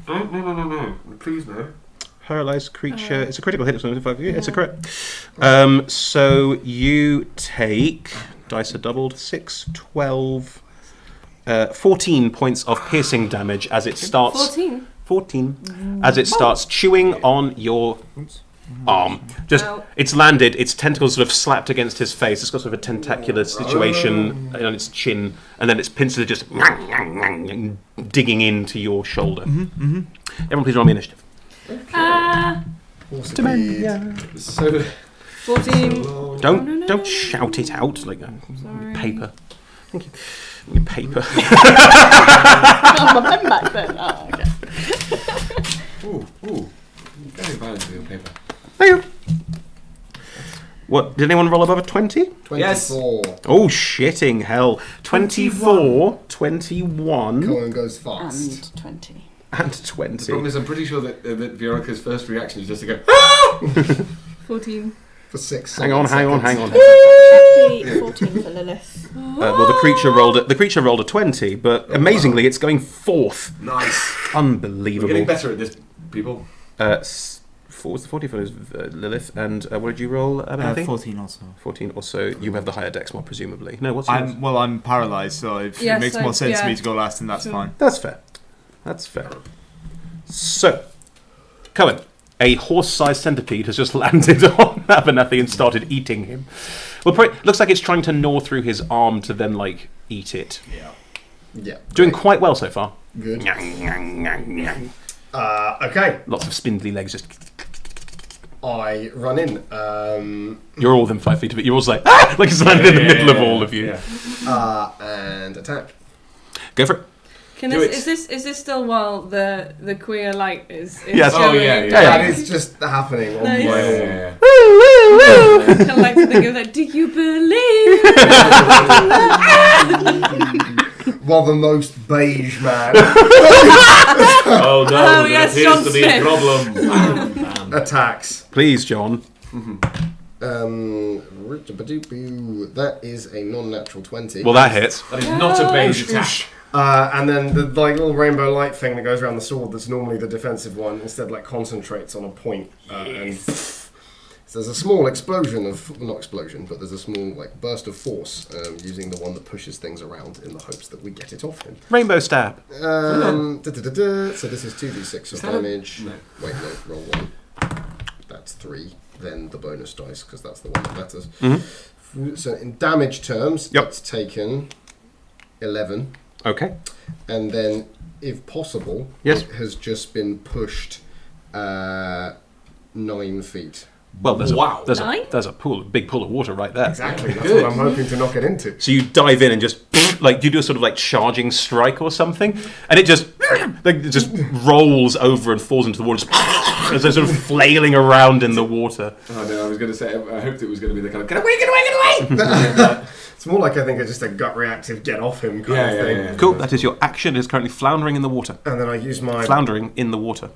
Speaker 3: No. Please, no.
Speaker 1: Paralyzed creature. It's a critical hit. It's a crit. So you take, dice are doubled, 6, 12, 14 points of piercing damage as it starts. 14. As it starts chewing on your arm. Just,
Speaker 2: Ow.
Speaker 1: it's landed, its tentacles sort of slapped against his face. It's got sort of a tentacular situation on its chin, and then its pincers are just digging into your shoulder. Everyone please roll me initiative.
Speaker 4: Horseypede.
Speaker 3: So...
Speaker 2: 14.
Speaker 1: Don't shout it out like
Speaker 2: Sorry.
Speaker 1: paper. Thank you. Your paper.
Speaker 6: Oh, my pen back then. Oh, okay.
Speaker 3: Ooh. Very violent with your paper.
Speaker 1: Thank you. What, did anyone roll above a 20?
Speaker 4: 24.
Speaker 3: Yes.
Speaker 1: Oh, shitting hell. 24, 21,
Speaker 4: Cohen goes fast.
Speaker 6: And 20.
Speaker 1: and
Speaker 3: The problem
Speaker 1: 20.
Speaker 3: is I'm pretty sure that Viorica's first reaction is just to go...
Speaker 2: 14.
Speaker 4: For 6
Speaker 1: Hang on.
Speaker 4: seconds.
Speaker 6: 14 for Lilith.
Speaker 1: Well, the creature rolled a 20, but amazingly, it's going fourth.
Speaker 3: Nice. We're getting
Speaker 1: Unbelievable.
Speaker 3: better at this. people.
Speaker 1: 4 was the 40 for Lilith, and what did you roll, Abernathy?
Speaker 5: 14 also.
Speaker 1: 14 or so. You have the higher dex more, presumably. No, what's yours?
Speaker 5: I'm paralysed, so if
Speaker 2: Yeah,
Speaker 5: it makes
Speaker 2: so,
Speaker 5: more sense
Speaker 2: yeah.
Speaker 5: for me to go last, then that's
Speaker 2: Sure.
Speaker 5: fine.
Speaker 1: That's fair. That's fair. So, Cohen, a horse-sized centipede has just landed on Abernathy and started eating him. Well, looks like it's trying to gnaw through his arm to then, like, eat it.
Speaker 4: Yeah.
Speaker 1: Doing quite well so far.
Speaker 4: Good. Okay.
Speaker 1: Lots of spindly legs just...
Speaker 4: I run in.
Speaker 1: You're all within 5 feet of it. You're all like, ah! Like it's landed in the middle of all of you.
Speaker 3: Yeah.
Speaker 4: And attack.
Speaker 1: Go for it.
Speaker 2: Is this still while the queer light is
Speaker 1: Yes.
Speaker 2: showing?
Speaker 3: Oh, yeah.
Speaker 4: That is just happening on
Speaker 2: Nice.
Speaker 4: my
Speaker 3: Yeah.
Speaker 4: own.
Speaker 2: I kind of like to think of that. Do you believe?
Speaker 4: While the most beige man
Speaker 3: Oh no,
Speaker 2: Oh,
Speaker 3: there
Speaker 2: yes,
Speaker 3: appears
Speaker 2: John
Speaker 3: to be a
Speaker 2: Smith.
Speaker 3: problem. Bam.
Speaker 4: attacks.
Speaker 1: Please, John.
Speaker 4: That is a non-natural 20.
Speaker 1: Well, that hits.
Speaker 3: That is not a beige attack.
Speaker 4: And then the little rainbow light thing that goes around the sword that's normally the defensive one instead concentrates on a point. And so there's a small explosion not explosion, but there's a small burst of force using the one that pushes things around in the hopes that we get it off him.
Speaker 1: Rainbow stab.
Speaker 4: So this is 2d6 of damage.
Speaker 3: No.
Speaker 4: Wait, no, roll 1. That's 3. Then the bonus dice, because that's the one that matters.
Speaker 1: Mm-hmm.
Speaker 4: So in damage terms,
Speaker 1: Yep.
Speaker 4: it's taken 11.
Speaker 1: Okay.
Speaker 4: And then, if possible,
Speaker 1: Yes.
Speaker 4: it has just been pushed 9 feet.
Speaker 1: Well, there's
Speaker 3: Wow.
Speaker 1: a
Speaker 2: Nine?
Speaker 1: big pool of water right there.
Speaker 4: Exactly, that's
Speaker 3: Good.
Speaker 4: what I'm hoping to knock it into.
Speaker 1: So you dive in and just you do a sort of charging strike or something, and it just rolls over and falls into the water, as they're sort of flailing around in the water.
Speaker 3: Oh no, I was going to say, I hoped it was going to be the kind of, get away, get away, get away!
Speaker 4: It's more like I think it's just a gut reactive get off him kind of thing.
Speaker 3: Yeah.
Speaker 1: Cool. That is your action. It is currently floundering in the water.
Speaker 4: And then I use my...
Speaker 1: Floundering in the water.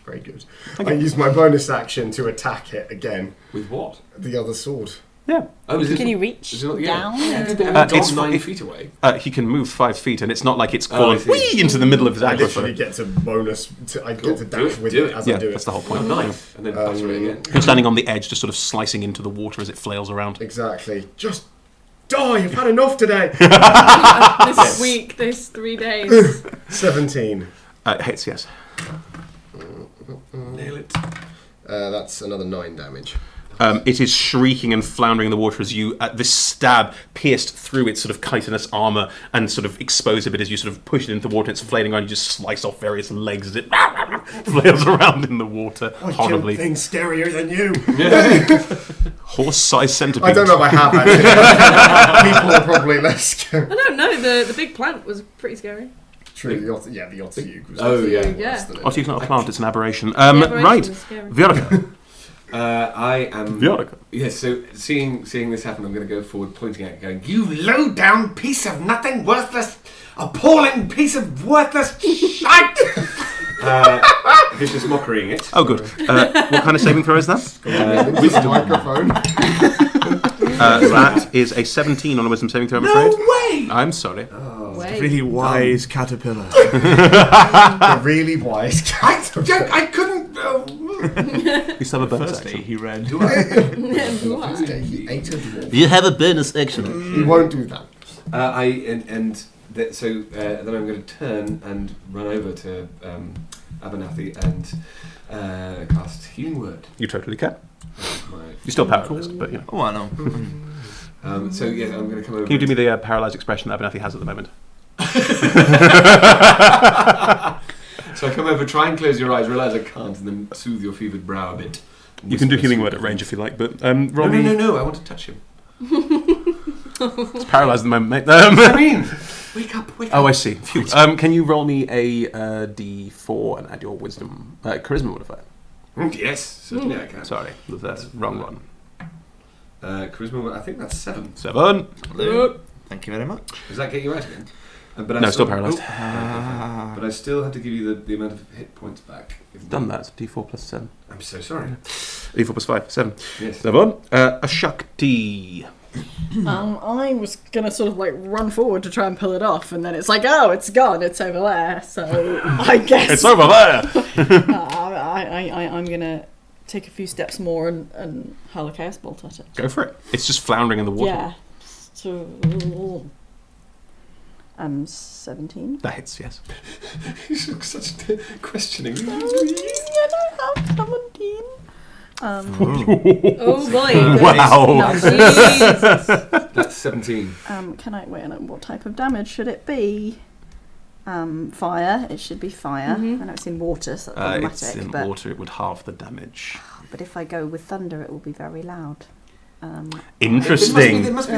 Speaker 4: Very good. I use my bonus action to attack it again.
Speaker 3: With what?
Speaker 4: The other sword.
Speaker 1: Yeah.
Speaker 3: Oh, is it,
Speaker 6: Can you reach
Speaker 3: is it not,
Speaker 6: down?
Speaker 3: It's
Speaker 1: It's
Speaker 3: 9
Speaker 1: if-
Speaker 3: feet away.
Speaker 1: He can move 5 feet, and it's not like it's
Speaker 3: Oh, I
Speaker 1: falling
Speaker 3: see.
Speaker 1: whee into the middle of his
Speaker 4: I literally
Speaker 1: aquifer.
Speaker 4: get to bonus... I
Speaker 3: Cool.
Speaker 4: get to dash with
Speaker 3: Do
Speaker 4: it
Speaker 3: it.
Speaker 4: as
Speaker 1: Yeah,
Speaker 4: I do
Speaker 1: that's
Speaker 4: it.
Speaker 1: the whole
Speaker 3: Oh,
Speaker 1: point.
Speaker 3: nice. And then batter it again.
Speaker 1: You're standing on the edge, just sort of slicing into the water as it flails around.
Speaker 4: Exactly. Just die! You've had enough today!
Speaker 2: This week, this 3 days.
Speaker 4: 17.
Speaker 1: Hits, yes.
Speaker 3: Nail it.
Speaker 4: That's another 9 damage.
Speaker 1: It is shrieking and floundering in the water as you, this stab pierced through its sort of chitinous armour and sort of exposed a bit as you sort of push it into the water. It's flailing around. You just slice off various legs as it flails around in the water
Speaker 4: I
Speaker 1: horribly.
Speaker 4: killed things scarier than you.
Speaker 1: Horse-sized centipede.
Speaker 4: I don't know if I have actually. People are probably less scary.
Speaker 2: I don't know. The big plant was pretty scary.
Speaker 4: True, the Otsuyuk was
Speaker 3: Oh, yeah.
Speaker 4: worse than it.
Speaker 1: Ottie's not a plant, it's an aberration.
Speaker 2: The aberration
Speaker 1: Right,
Speaker 2: was scary.
Speaker 1: Viorica.
Speaker 3: I am...
Speaker 1: Viorica.
Speaker 3: Yes, so seeing this happen, I'm going to go forward, pointing at it, going, "You low-down piece of nothing, worthless, appalling piece of worthless shite!" Vicious mockerying it.
Speaker 1: Oh, good. What kind of saving throw is that?
Speaker 4: With the microphone.
Speaker 1: That is a 17 on a wisdom saving throw, I'm
Speaker 3: No
Speaker 1: afraid.
Speaker 3: way!
Speaker 1: I'm sorry.
Speaker 2: Way.
Speaker 5: Really wise caterpillar.
Speaker 4: A really wise cat.
Speaker 3: I couldn't...
Speaker 1: You still have a bonus
Speaker 5: Firstly,
Speaker 1: action.
Speaker 5: he ran.
Speaker 4: He ate a dwarf.
Speaker 1: You have a bonus action.
Speaker 4: He won't do that.
Speaker 3: then I'm going to turn and run over to Abernathy and cast Healing Word.
Speaker 1: You totally can.
Speaker 3: My-
Speaker 1: You're still paralysed, but you know.
Speaker 5: Oh, I know.
Speaker 3: so yeah, I'm going to come over.
Speaker 1: Can you do me the paralysed expression that Abernathy has at the moment?
Speaker 3: So I come over, try and close your eyes, realise I can't, and then soothe your fevered brow a bit.
Speaker 1: You can do healing word at range if you like, but roll me.
Speaker 3: No, I want to touch him.
Speaker 1: It's paralysed at the moment, mate.
Speaker 3: I mean, wake up.
Speaker 1: Oh, I see. Phew. Can you roll me a D4 and add your wisdom charisma modifier?
Speaker 3: Yes, certainly I can.
Speaker 1: Sorry, that's wrong one.
Speaker 3: Charisma, I think that's 7.
Speaker 1: 7.
Speaker 5: Thank you very much.
Speaker 3: Does that get you out again? But
Speaker 1: No, still paralysed.
Speaker 3: But I still have to give you the amount of hit points back.
Speaker 1: Done that. D4 plus 7.
Speaker 3: I'm so sorry.
Speaker 1: D4 plus 5. 7.
Speaker 3: Yes.
Speaker 1: 7. A Shakti.
Speaker 6: I was gonna sort of like run forward to try and pull it off, and then it's like, oh, it's gone, it's over there. So I guess
Speaker 1: It's over there!
Speaker 6: I'm gonna take a few steps more and hurl a chaos bolt at it.
Speaker 1: Go for it. It's just floundering in the water.
Speaker 6: Yeah. So 17.
Speaker 1: That hits, yes.
Speaker 3: You look such questioning.
Speaker 6: I don't have 17.
Speaker 2: Oh boy.
Speaker 1: Wow.
Speaker 2: No, Jesus.
Speaker 3: That's 17.
Speaker 6: Can I wait? What type of damage should it be? Fire. It should be fire.
Speaker 2: Mhm.
Speaker 6: I know it's in water, so that's automatic.
Speaker 1: It's in
Speaker 6: but,
Speaker 1: water, it would halve the damage.
Speaker 6: but if I go with thunder, it will be very loud.
Speaker 1: Interesting.
Speaker 3: There must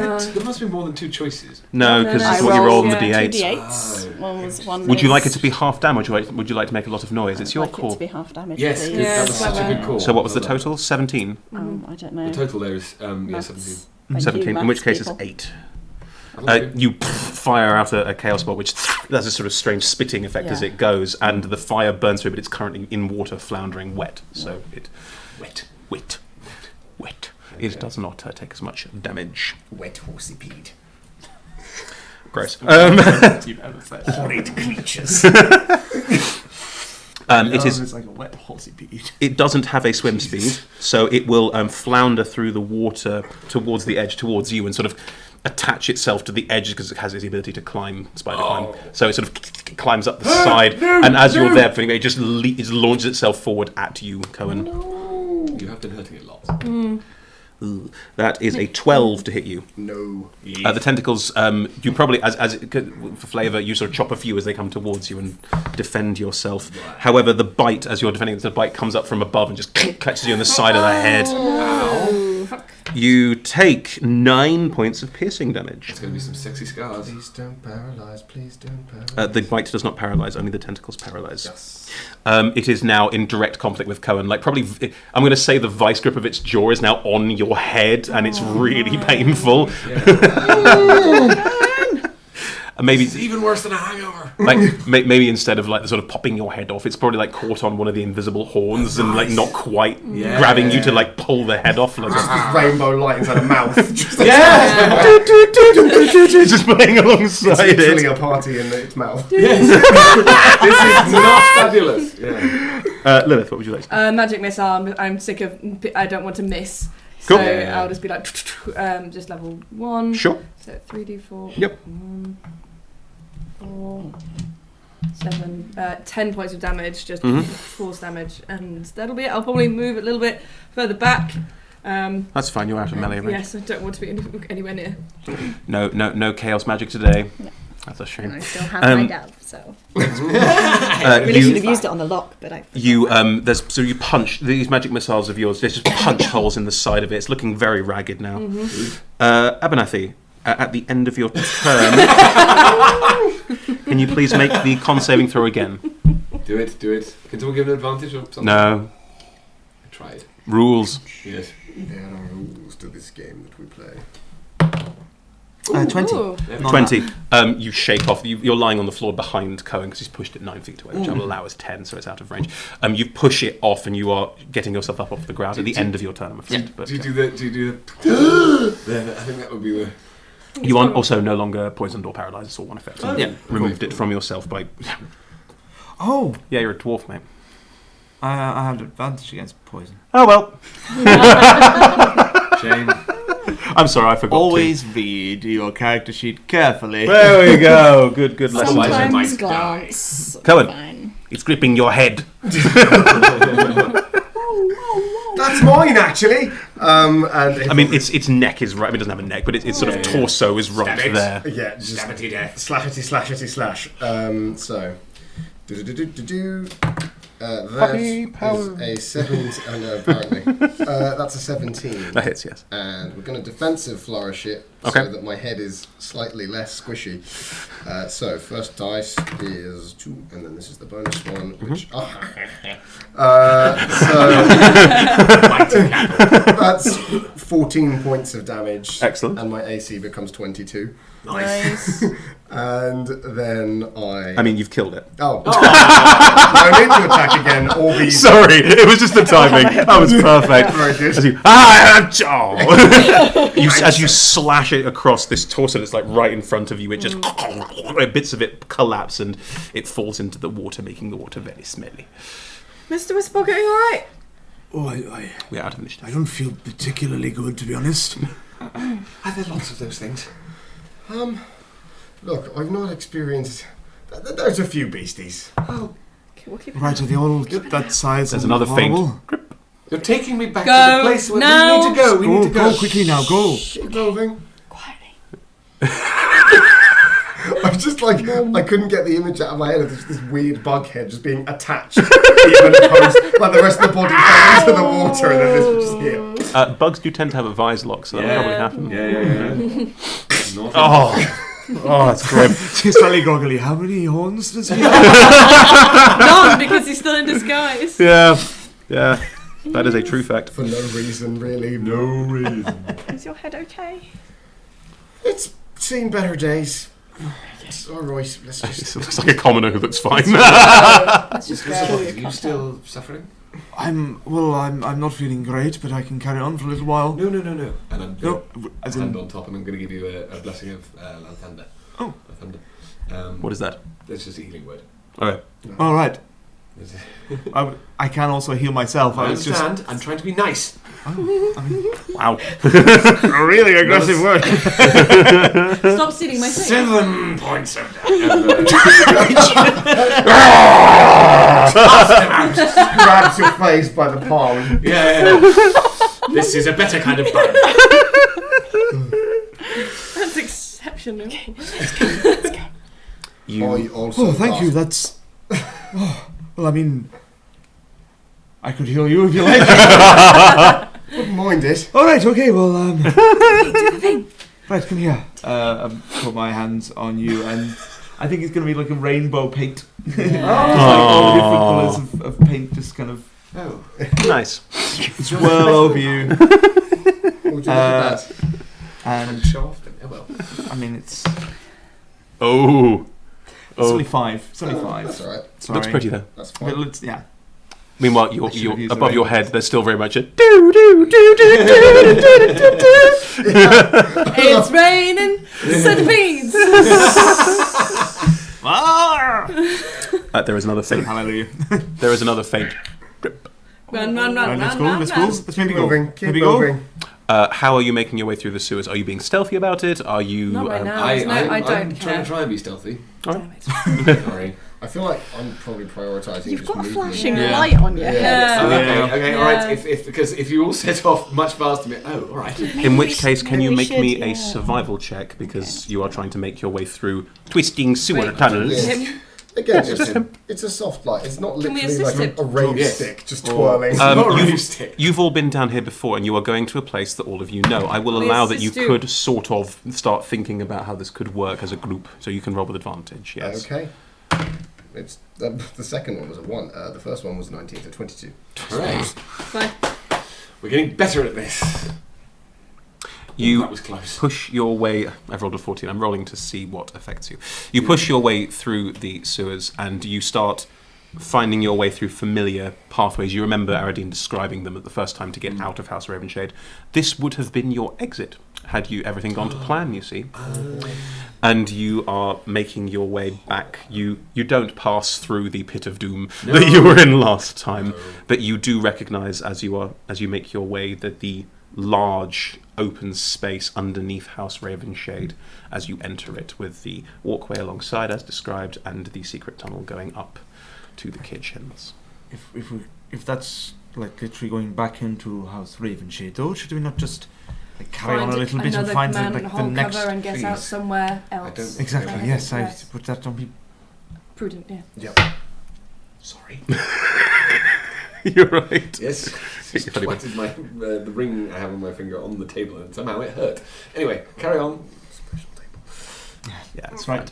Speaker 3: be more than 2 choices.
Speaker 1: No,
Speaker 2: No,
Speaker 1: because
Speaker 2: no,
Speaker 1: it's
Speaker 2: I
Speaker 1: what you roll
Speaker 2: rolled,
Speaker 1: on the
Speaker 2: yeah,
Speaker 1: d8s.
Speaker 6: 2 d8s. One was one.
Speaker 1: Would you like it to be half damage, or would you like to make a lot of noise? It's your
Speaker 6: I'd like it
Speaker 1: call.
Speaker 6: to be half damage.
Speaker 3: Yes,
Speaker 6: please.
Speaker 2: Yeah,
Speaker 3: that was such a
Speaker 2: clever.
Speaker 3: good call.
Speaker 1: So what was the
Speaker 3: Well done.
Speaker 1: total? 17?
Speaker 6: I don't know.
Speaker 3: The total there is
Speaker 6: Maths.
Speaker 3: 17.
Speaker 6: Thank
Speaker 1: 17,
Speaker 6: you,
Speaker 1: in which
Speaker 6: maths
Speaker 1: case
Speaker 6: people.
Speaker 1: it's 8.
Speaker 3: I love you.
Speaker 1: You fire out a chaos bolt, which does a sort of strange spitting effect as
Speaker 6: Yeah.
Speaker 1: it goes, and the fire burns through, but it's currently in water, floundering wet. So it wet. It does not take as much damage.
Speaker 4: Wet horsey peed.
Speaker 1: Gross.
Speaker 4: Horrid creatures.
Speaker 1: It's
Speaker 5: like a wet horsey peed.
Speaker 1: It doesn't have a swim speed, so it will flounder through the water towards the edge, towards you, and sort of attach itself to the edge because it has the ability to climb, spider climb. So it sort of climbs up the side, and as you're there, it just it launches itself forward at you, Cohen.
Speaker 3: You have been hurting it a lot.
Speaker 1: Ooh. That is a 12 to hit you.
Speaker 4: No.
Speaker 1: The tentacles, you probably, for flavour, you sort of chop a few as they come towards you and defend yourself. However, the bite, as you're defending, the bite comes up from above and just catches you on the side of the head.
Speaker 2: Oh, fuck.
Speaker 1: You take 9 points of piercing damage.
Speaker 3: It's going to be some sexy scars.
Speaker 4: Please don't paralyze. Please don't paralyze.
Speaker 1: The bite does not paralyse, only the tentacles paralyse.
Speaker 4: Yes.
Speaker 1: It is now in direct conflict with Cohen. Like, probably, I'm going to say the vice grip of its jaw is now on your head, and it's really painful. Maybe
Speaker 3: It's even worse than a hangover.
Speaker 1: like maybe instead of like the sort of popping your head off, it's probably like caught on one of the invisible horns and like not quite
Speaker 3: Yeah.
Speaker 1: grabbing you to like pull the head off. Like,
Speaker 4: Just this rainbow light inside a mouth. Just
Speaker 1: it's just playing alongside
Speaker 4: it's literally
Speaker 1: it.
Speaker 4: a party in its mouth.
Speaker 3: Yes. This is not fabulous. Yeah.
Speaker 1: Lilith, what would you like?
Speaker 2: Magic missile. I'm sick of. I don't want to miss.
Speaker 1: Cool.
Speaker 2: So
Speaker 3: Yeah.
Speaker 2: I'll just be like, just level 1.
Speaker 1: Sure.
Speaker 2: So 3d4.
Speaker 1: Yep.
Speaker 2: 1, 4, 7, 10 points of damage, just
Speaker 1: Mhm.
Speaker 2: force damage, and that'll be it. I'll probably move a little bit further back.
Speaker 1: That's fine. You're out of melee range.
Speaker 2: Yes, I don't want to be anywhere near.
Speaker 1: No chaos magic today.
Speaker 6: No.
Speaker 1: That's a
Speaker 6: And
Speaker 1: shame.
Speaker 6: I still have
Speaker 1: Um,
Speaker 6: my dove, so
Speaker 2: Uh,
Speaker 6: really should
Speaker 1: You,
Speaker 6: have used it on the lock, but I.
Speaker 1: you punch these magic missiles of yours. They just punch holes in the side of it. It's looking very ragged now. Abernathy, at the end of your turn, can you please make the con saving throw again?
Speaker 3: Do it. Can someone give an advantage or something?
Speaker 1: No
Speaker 3: I tried.
Speaker 1: rules.
Speaker 3: Yes.
Speaker 4: There are rules to this game that we play.
Speaker 5: 20.
Speaker 2: Ooh.
Speaker 5: Not
Speaker 1: 20. You shake off. You're lying on the floor behind Cohen because he's pushed it 9 feet away, which I'll allow as 10, so it's out of range. You push it off, and you are getting yourself up off the ground at the end of your turn, I'm afraid. But
Speaker 3: Do you do the? Then I think that would be the.
Speaker 1: you are also no longer poisoned or paralysed. It's all one effect.
Speaker 3: Oh,
Speaker 1: You
Speaker 3: yeah.
Speaker 1: removed it from yourself by.
Speaker 5: Oh,
Speaker 1: Yeah, you're a dwarf, mate.
Speaker 5: I have an advantage against poison.
Speaker 1: Oh well.
Speaker 3: Shame.
Speaker 1: I'm sorry, I forgot.
Speaker 5: Always read your character sheet carefully.
Speaker 1: There we go. Good lesson.
Speaker 3: Otherwise I might
Speaker 6: Sometimes glance.
Speaker 1: Cohen.
Speaker 6: Fine.
Speaker 1: It's gripping your head.
Speaker 4: That's mine, actually. And
Speaker 1: I mean, its neck is right. I mean, it doesn't have a neck, but its sort of torso is right
Speaker 3: Stab it.
Speaker 1: there.
Speaker 4: yeah, just
Speaker 3: Stab it to death.
Speaker 4: slashity slash. So, do. That
Speaker 1: Puppy power.
Speaker 4: is a 17. Oh no, apparently that's a 17.
Speaker 1: That hits, yes.
Speaker 4: And we're going to defensive flourish it
Speaker 1: Okay.
Speaker 4: so that my head is slightly less squishy. So first dice is 2, and then this is the bonus one, which so that's 14 points of damage.
Speaker 1: Excellent.
Speaker 4: And my AC becomes 22.
Speaker 2: Nice.
Speaker 4: And then
Speaker 1: I mean, you've killed it.
Speaker 4: Oh. I need to attack again, or be...
Speaker 1: Sorry, it was just the timing. That was perfect.
Speaker 4: Very good.
Speaker 1: As you slash it across this torso that's like right in front of you, it just bits of it collapse and it falls into the water, making the water very smelly.
Speaker 2: Mr. Whisperpocket, are you alright?
Speaker 7: Oh,
Speaker 1: We're out of initiative.
Speaker 7: I don't feel particularly good, to be honest.
Speaker 3: Are there lots of those things?
Speaker 4: Look, I've not experienced... There's a few beasties.
Speaker 3: Oh,
Speaker 2: Okay, we'll keep
Speaker 7: Right, are they all that size?
Speaker 1: There's
Speaker 7: and
Speaker 1: another faint
Speaker 7: horrible?
Speaker 3: you're taking me back
Speaker 2: Go
Speaker 3: to the place where
Speaker 2: now.
Speaker 3: we need to go. We need to go.
Speaker 7: Go quickly now, go.
Speaker 4: Keep moving.
Speaker 6: Quietly.
Speaker 4: I was just like, I couldn't get the image out of my head of this weird bug head just being attached, even post, like the rest of the body fell into the water, and then this was just here.
Speaker 1: Bugs do tend to have a vise lock, so that'll probably happen.
Speaker 3: Yeah. Naughty.
Speaker 1: Oh, that's grim.
Speaker 7: She's slightly groggily. How many horns does he have?
Speaker 2: None, because he's still in disguise.
Speaker 1: Yeah, that is a true fact.
Speaker 4: For no reason, really.
Speaker 3: No reason.
Speaker 2: Is your head okay?
Speaker 4: It's seen better days. It's alright, let's just...
Speaker 1: It looks like a commoner who looks fine.
Speaker 2: Let's just go.
Speaker 3: Are you still suffering?
Speaker 7: I'm not feeling great, but I can carry on for a little while.
Speaker 3: No. And I'm
Speaker 7: No,
Speaker 3: going
Speaker 7: as
Speaker 3: to hand
Speaker 7: in,
Speaker 3: on top, and I'm going to give you a blessing of Lathander.
Speaker 7: Oh.
Speaker 3: Lathander.
Speaker 1: What is that?
Speaker 3: That's just a healing word.
Speaker 1: Okay.
Speaker 7: all right. I can also heal myself.
Speaker 3: I
Speaker 7: I was just
Speaker 3: understand. I'm trying to be nice.
Speaker 1: Wow.
Speaker 7: a really aggressive word.
Speaker 2: Stop stealing my thing.
Speaker 3: 7 points of damage.
Speaker 4: grabs your face by the palm.
Speaker 3: Yeah. This is a better kind of bug.
Speaker 2: That's exceptional.
Speaker 4: I also
Speaker 7: Oh, thank you.
Speaker 4: lost-
Speaker 7: That's. Well, I mean, I could heal you if you like.
Speaker 4: Wouldn't mind it.
Speaker 7: All right. Okay. Well. Right. Come here. Put my hands on you, and I think it's going to be like a rainbow paint. It's like all different colours of paint, just kind of
Speaker 3: Oh.
Speaker 1: Nice.
Speaker 7: swirl over you.
Speaker 4: What would you look at that?
Speaker 7: And
Speaker 3: Show off then. Oh well.
Speaker 7: I mean, it's
Speaker 1: Oh.
Speaker 7: only 5. It's only 5.
Speaker 4: That's alright.
Speaker 7: Sorry.
Speaker 1: Looks pretty though.
Speaker 4: That's
Speaker 7: But
Speaker 4: fine.
Speaker 7: it's, yeah.
Speaker 1: Meanwhile,
Speaker 7: I should have
Speaker 1: you're
Speaker 7: used the
Speaker 1: above your
Speaker 7: rainbow.
Speaker 1: head. There's still very much a do do do do do do do do do.
Speaker 2: It's raining centipedes.
Speaker 1: There is another faint.
Speaker 7: Hallelujah.
Speaker 1: There is another faint.
Speaker 2: Run,
Speaker 7: Right, let's go. Let's go. Let's maybe
Speaker 4: Keep
Speaker 7: go.
Speaker 4: moving. Keep
Speaker 7: Maybe go.
Speaker 4: moving.
Speaker 1: How are you making your way through the sewers? Are you being stealthy about it? Are you?
Speaker 2: Not right now.
Speaker 3: I
Speaker 2: don't
Speaker 3: I'm
Speaker 2: care.
Speaker 3: trying to try and be stealthy.
Speaker 2: Damn it.
Speaker 3: Sorry.
Speaker 4: I feel like I'm probably prioritising
Speaker 6: You've
Speaker 4: just
Speaker 6: got a
Speaker 4: moving.
Speaker 6: flashing
Speaker 2: Yeah.
Speaker 6: light on your
Speaker 4: Yeah.
Speaker 6: head.
Speaker 3: Okay,
Speaker 2: Yeah.
Speaker 3: all right. Because if you all set off much faster, all right.
Speaker 1: In which case, can you
Speaker 6: we
Speaker 1: make
Speaker 6: should,
Speaker 1: me
Speaker 6: yeah.
Speaker 1: a survival check because you are trying to make your way through twisting sewer
Speaker 2: Wait.
Speaker 1: tunnels?
Speaker 4: Yeah. Again,
Speaker 3: Just him.
Speaker 4: it's a soft light. It's not
Speaker 2: Can we
Speaker 4: literally
Speaker 2: assist
Speaker 4: like
Speaker 2: him?
Speaker 4: a rave
Speaker 3: Yes.
Speaker 4: stick just
Speaker 3: Or-
Speaker 4: twirling.
Speaker 3: Not a
Speaker 1: you-
Speaker 3: rave stick.
Speaker 1: You've all been down here before, and you are going to a place that all of you know. I will
Speaker 2: We
Speaker 1: allow that you
Speaker 2: assist you.
Speaker 1: could sort of start thinking about how this could work as a group, so you can roll with advantage. Yes.
Speaker 4: Okay. It's the second one was a 1. The first one was 19 to 22.
Speaker 3: All right.
Speaker 2: Fine.
Speaker 3: We're getting better at this.
Speaker 1: You
Speaker 3: That was close.
Speaker 1: push your way. I've rolled a 14. I'm rolling to see what affects you. You push your way through the sewers, and you start finding your way through familiar pathways. You remember Aradine describing them at the first time to get out of House Ravenshade. This would have been your exit had you everything gone to plan. You see, and you are making your way back. You don't pass through the pit of doom that you were in last time, but you do recognise as you make your way that the large open space underneath House Ravenshade as you enter it, with the walkway alongside as described and the secret tunnel going up to the kitchens.
Speaker 7: If that's like literally going back into House Ravenshade, though, should we not just like carry on a little bit and
Speaker 2: another
Speaker 7: find
Speaker 2: man
Speaker 7: like the
Speaker 2: hole
Speaker 7: next?
Speaker 2: cover and get out
Speaker 3: please.
Speaker 2: somewhere else.
Speaker 3: don't-
Speaker 7: Exactly.
Speaker 2: Right,
Speaker 7: Yes,
Speaker 2: right.
Speaker 7: but that don't be.
Speaker 2: Prudent, yeah.
Speaker 4: Yep.
Speaker 3: Sorry.
Speaker 1: You're right.
Speaker 3: Yes. Just
Speaker 1: Funny one.
Speaker 3: twatted my the ring I have on my finger on the table, and somehow it hurt. Anyway, carry on.
Speaker 4: Special table.
Speaker 1: Yeah, it's
Speaker 7: Right.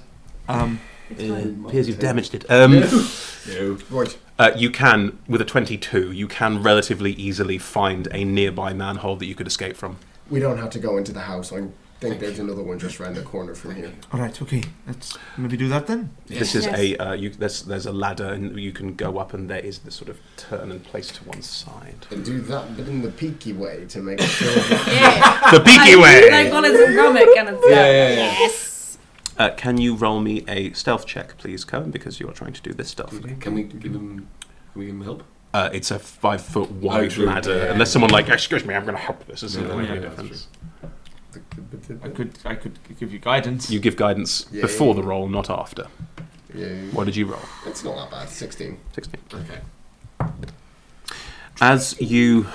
Speaker 2: It's
Speaker 1: appears you've damaged it.
Speaker 3: No.
Speaker 4: Right.
Speaker 1: You can, with a 22, you can relatively easily find a nearby manhole that you could escape from.
Speaker 4: We don't have to go into the house. I'm think there's another one just round the corner from here.
Speaker 5: All right, okay. Let's maybe do that then.
Speaker 1: This is
Speaker 2: Yes.
Speaker 1: there's a ladder and you can go up, and there is this sort of turn and place to one side.
Speaker 4: And do that, but in the peaky way to make sure that
Speaker 2: Yeah.
Speaker 1: The peaky way.
Speaker 2: Like Wallace and Gromit kind of stuff.
Speaker 3: Yeah.
Speaker 6: Yes.
Speaker 1: Can you roll me a stealth check, please, Cohen, because you are trying to do this stealthily.
Speaker 3: Can we give him help?
Speaker 1: It's a 5-foot wide
Speaker 3: true.
Speaker 1: ladder,
Speaker 3: Yeah.
Speaker 1: unless someone like, excuse me, I'm going to help this. This isn't
Speaker 3: Yeah,
Speaker 1: going to
Speaker 3: yeah,
Speaker 1: be a
Speaker 3: that's
Speaker 1: defense.
Speaker 7: I could give you guidance.
Speaker 1: You give guidance
Speaker 4: Yeah.
Speaker 1: before the roll, not after.
Speaker 4: yeah,
Speaker 1: What did you roll?
Speaker 4: it's not that bad. 16.
Speaker 1: 16.
Speaker 3: Okay.
Speaker 1: As you...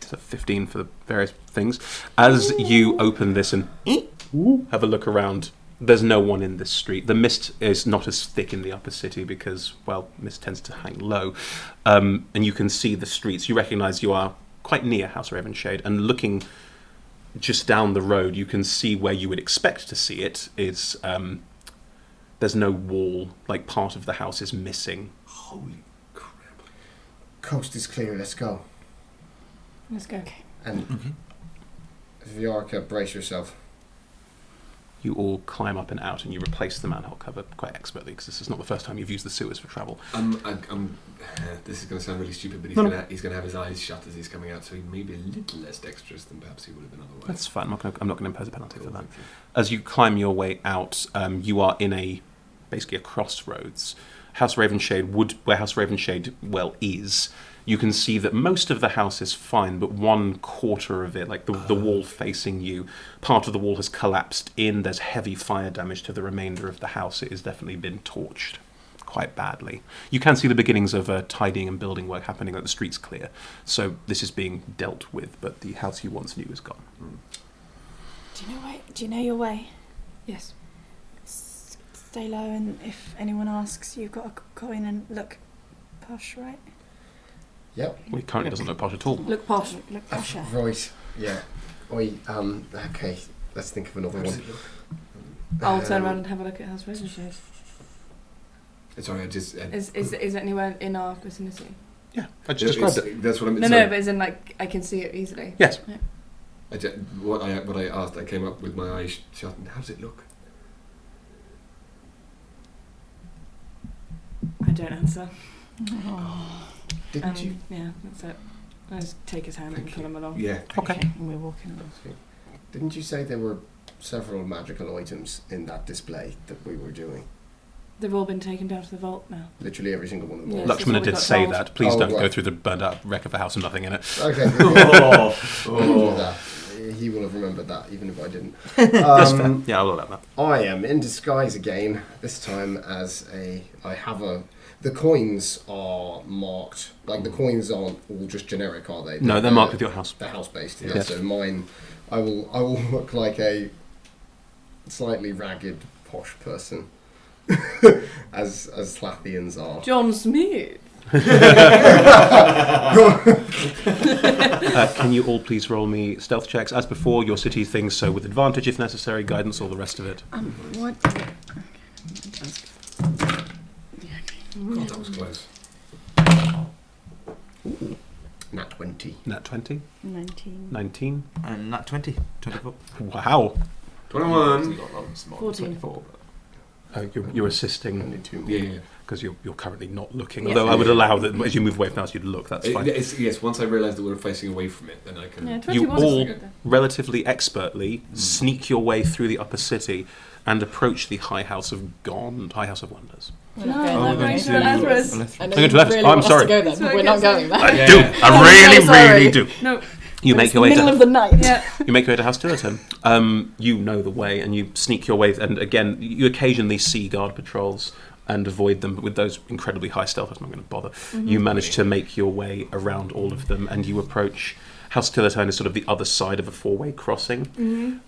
Speaker 1: So 15 for the various things. As you open this and have a look around, there's no one in this street. The mist is not as thick in the upper city because, well, mist tends to hang low. And you can see the streets. You recognise you are quite near House Ravenshade, and looking just down the road, you can see where you would expect to see it is... there's no wall, like part of the house is missing.
Speaker 3: Holy crap.
Speaker 4: Coast is clear. Let's go.
Speaker 2: Let's go.
Speaker 4: And Viarka, brace yourself.
Speaker 1: You all climb up and out, and you replace the manhole cover quite expertly, because this is not the first time you've used the sewers for travel.
Speaker 3: This is going to sound really stupid, but he's going to have his eyes shut as he's coming out, so he may be a little less dexterous than perhaps he would have been otherwise.
Speaker 1: That's fine. I'm not going to impose a penalty for that.
Speaker 3: Thank you.
Speaker 1: As you climb your way out, you are in basically a crossroads. Where House Ravenshade is. You can see that most of the house is fine, but one quarter of it, like the wall facing you, part of the wall has collapsed in. There's heavy fire damage to the remainder of the house. It has definitely been torched quite badly. You can see the beginnings of tidying and building work happening, like the street's clear. So this is being dealt with, but the house you once knew is gone.
Speaker 6: Do you know your way?
Speaker 2: Yes.
Speaker 6: Stay low, and if anyone asks, you've got to go in and look posh, right?
Speaker 4: Yep.
Speaker 1: Well, he currently doesn't look posh at all.
Speaker 2: Look posh.
Speaker 6: Look posher.
Speaker 4: Right. Yeah. Okay. Let's think of another one.
Speaker 2: I'll turn around and have a look at House Ravenshade.
Speaker 3: Sorry, I just...
Speaker 2: Is it anywhere in our vicinity?
Speaker 1: Yeah, I just described it.
Speaker 3: That's what I'm...
Speaker 2: No, but as in, like, I can see it easily.
Speaker 1: Yes.
Speaker 3: What I asked, I came up with my eyes shut, and how does it look?
Speaker 2: I don't answer.
Speaker 4: Didn't you?
Speaker 2: Yeah, that's it. I just take his hand and pull him along.
Speaker 3: Yeah.
Speaker 1: Okay.
Speaker 6: And we're walking along.
Speaker 4: Didn't you say there were several magical items in that display that we were doing?
Speaker 2: They've all been taken down to the vault now.
Speaker 4: Literally every single one of them.
Speaker 2: Yes.
Speaker 1: Lakshmana
Speaker 2: that's what
Speaker 1: did
Speaker 2: we got
Speaker 1: say
Speaker 2: told.
Speaker 1: that. Please
Speaker 4: Oh,
Speaker 1: don't go
Speaker 4: right.
Speaker 1: through the burned out wreck of a house and nothing in it.
Speaker 4: Okay.
Speaker 3: Oh.
Speaker 4: That. He will have remembered that, even if I didn't.
Speaker 1: That's fair. Yeah, I'll allow that.
Speaker 4: I am in disguise again. This time as the coins are marked. Like the coins aren't all just generic, are they?
Speaker 1: No, they're marked with your house.
Speaker 4: They're house based. Yeah.
Speaker 1: Yes.
Speaker 4: So mine, I will look like a slightly ragged posh person, as Slathians are.
Speaker 2: John Smith.
Speaker 1: Can you all please roll me stealth checks? As before, your city things, so with advantage if necessary, guidance, all the rest of it.
Speaker 6: What?
Speaker 3: God, that was close.
Speaker 4: Nat 20.
Speaker 1: Nat 20,
Speaker 6: 19.
Speaker 1: 19.
Speaker 5: And that 20. 24.
Speaker 1: Wow.
Speaker 3: 21.
Speaker 2: 14.
Speaker 1: You're assisting
Speaker 4: Only 2 more.
Speaker 3: Yeah.
Speaker 1: because you're currently not looking.
Speaker 2: Yes.
Speaker 1: Although I would allow that as you move away from the house, you'd look. That's fine.
Speaker 3: Yes, once I realise that we're facing away from it, then I can...
Speaker 2: Yeah, 20
Speaker 1: You
Speaker 2: was
Speaker 1: all
Speaker 2: good then.
Speaker 1: relatively expertly sneak your way through the upper city and approach the High House of Wonders.
Speaker 6: We're
Speaker 2: No,
Speaker 6: not going
Speaker 2: we're
Speaker 6: there,
Speaker 2: going
Speaker 6: mate.
Speaker 2: to Alethris.
Speaker 6: I know
Speaker 1: I'm
Speaker 6: you
Speaker 1: going to Alethris.
Speaker 6: really
Speaker 1: I'm
Speaker 6: want us
Speaker 1: sorry.
Speaker 6: to go
Speaker 2: That's
Speaker 6: there,
Speaker 2: what
Speaker 6: but
Speaker 2: I
Speaker 6: we're not
Speaker 2: kept
Speaker 6: going there.
Speaker 1: I
Speaker 3: Yeah.
Speaker 1: do.
Speaker 6: I'm
Speaker 1: I really,
Speaker 6: so sorry.
Speaker 1: really do.
Speaker 2: No.
Speaker 1: You make
Speaker 6: It's
Speaker 1: your
Speaker 6: the
Speaker 1: way
Speaker 6: middle
Speaker 1: to
Speaker 6: of the night.
Speaker 2: Yeah.
Speaker 1: You make your way to House Tillerton. You know the way, and you sneak your way. And again, you occasionally see guard patrols and avoid them, but with those incredibly high stealth, I'm not going to bother. You manage to make your way around all of them, and you approach House Tillerton is sort of the other side of a four-way crossing.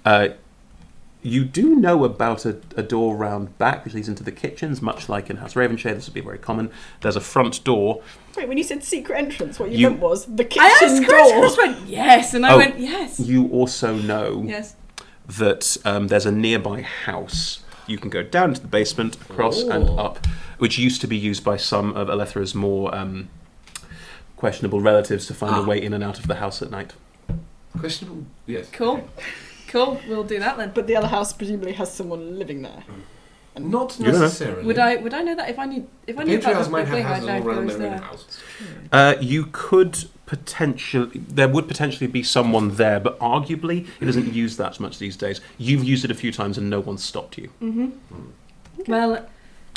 Speaker 1: You do know about a door round back, which leads into the kitchens, much like in House Ravenshade. This would be very common. There's a front door.
Speaker 6: Wait, when you said secret entrance, what you
Speaker 1: You-
Speaker 6: meant was the
Speaker 2: I
Speaker 6: kitchen
Speaker 2: asked Chris.
Speaker 6: door.
Speaker 2: Chris went, yes. And I
Speaker 1: Oh.
Speaker 2: went, yes.
Speaker 1: You also know
Speaker 2: Yes.
Speaker 1: that there's a nearby house. You can go down to the basement, across and up, which used to be used by some of Alethra's more questionable relatives to find a way in and out of the house at night.
Speaker 3: Questionable? Yes.
Speaker 2: Cool. Cool, we'll do that then.
Speaker 6: But the other house presumably has someone living there.
Speaker 3: Not
Speaker 1: You don't know.
Speaker 3: necessarily.
Speaker 2: Would I know that if I knew about
Speaker 3: Patriarchs
Speaker 2: the
Speaker 3: might have
Speaker 2: thing? I'd
Speaker 3: houses
Speaker 2: know
Speaker 3: all
Speaker 2: if
Speaker 3: around
Speaker 2: it was
Speaker 3: their own
Speaker 2: there.
Speaker 3: house.
Speaker 1: You could potentially, there would potentially be someone there, but arguably it doesn't use that much these days. You've used it a few times and no one's stopped you.
Speaker 2: Well,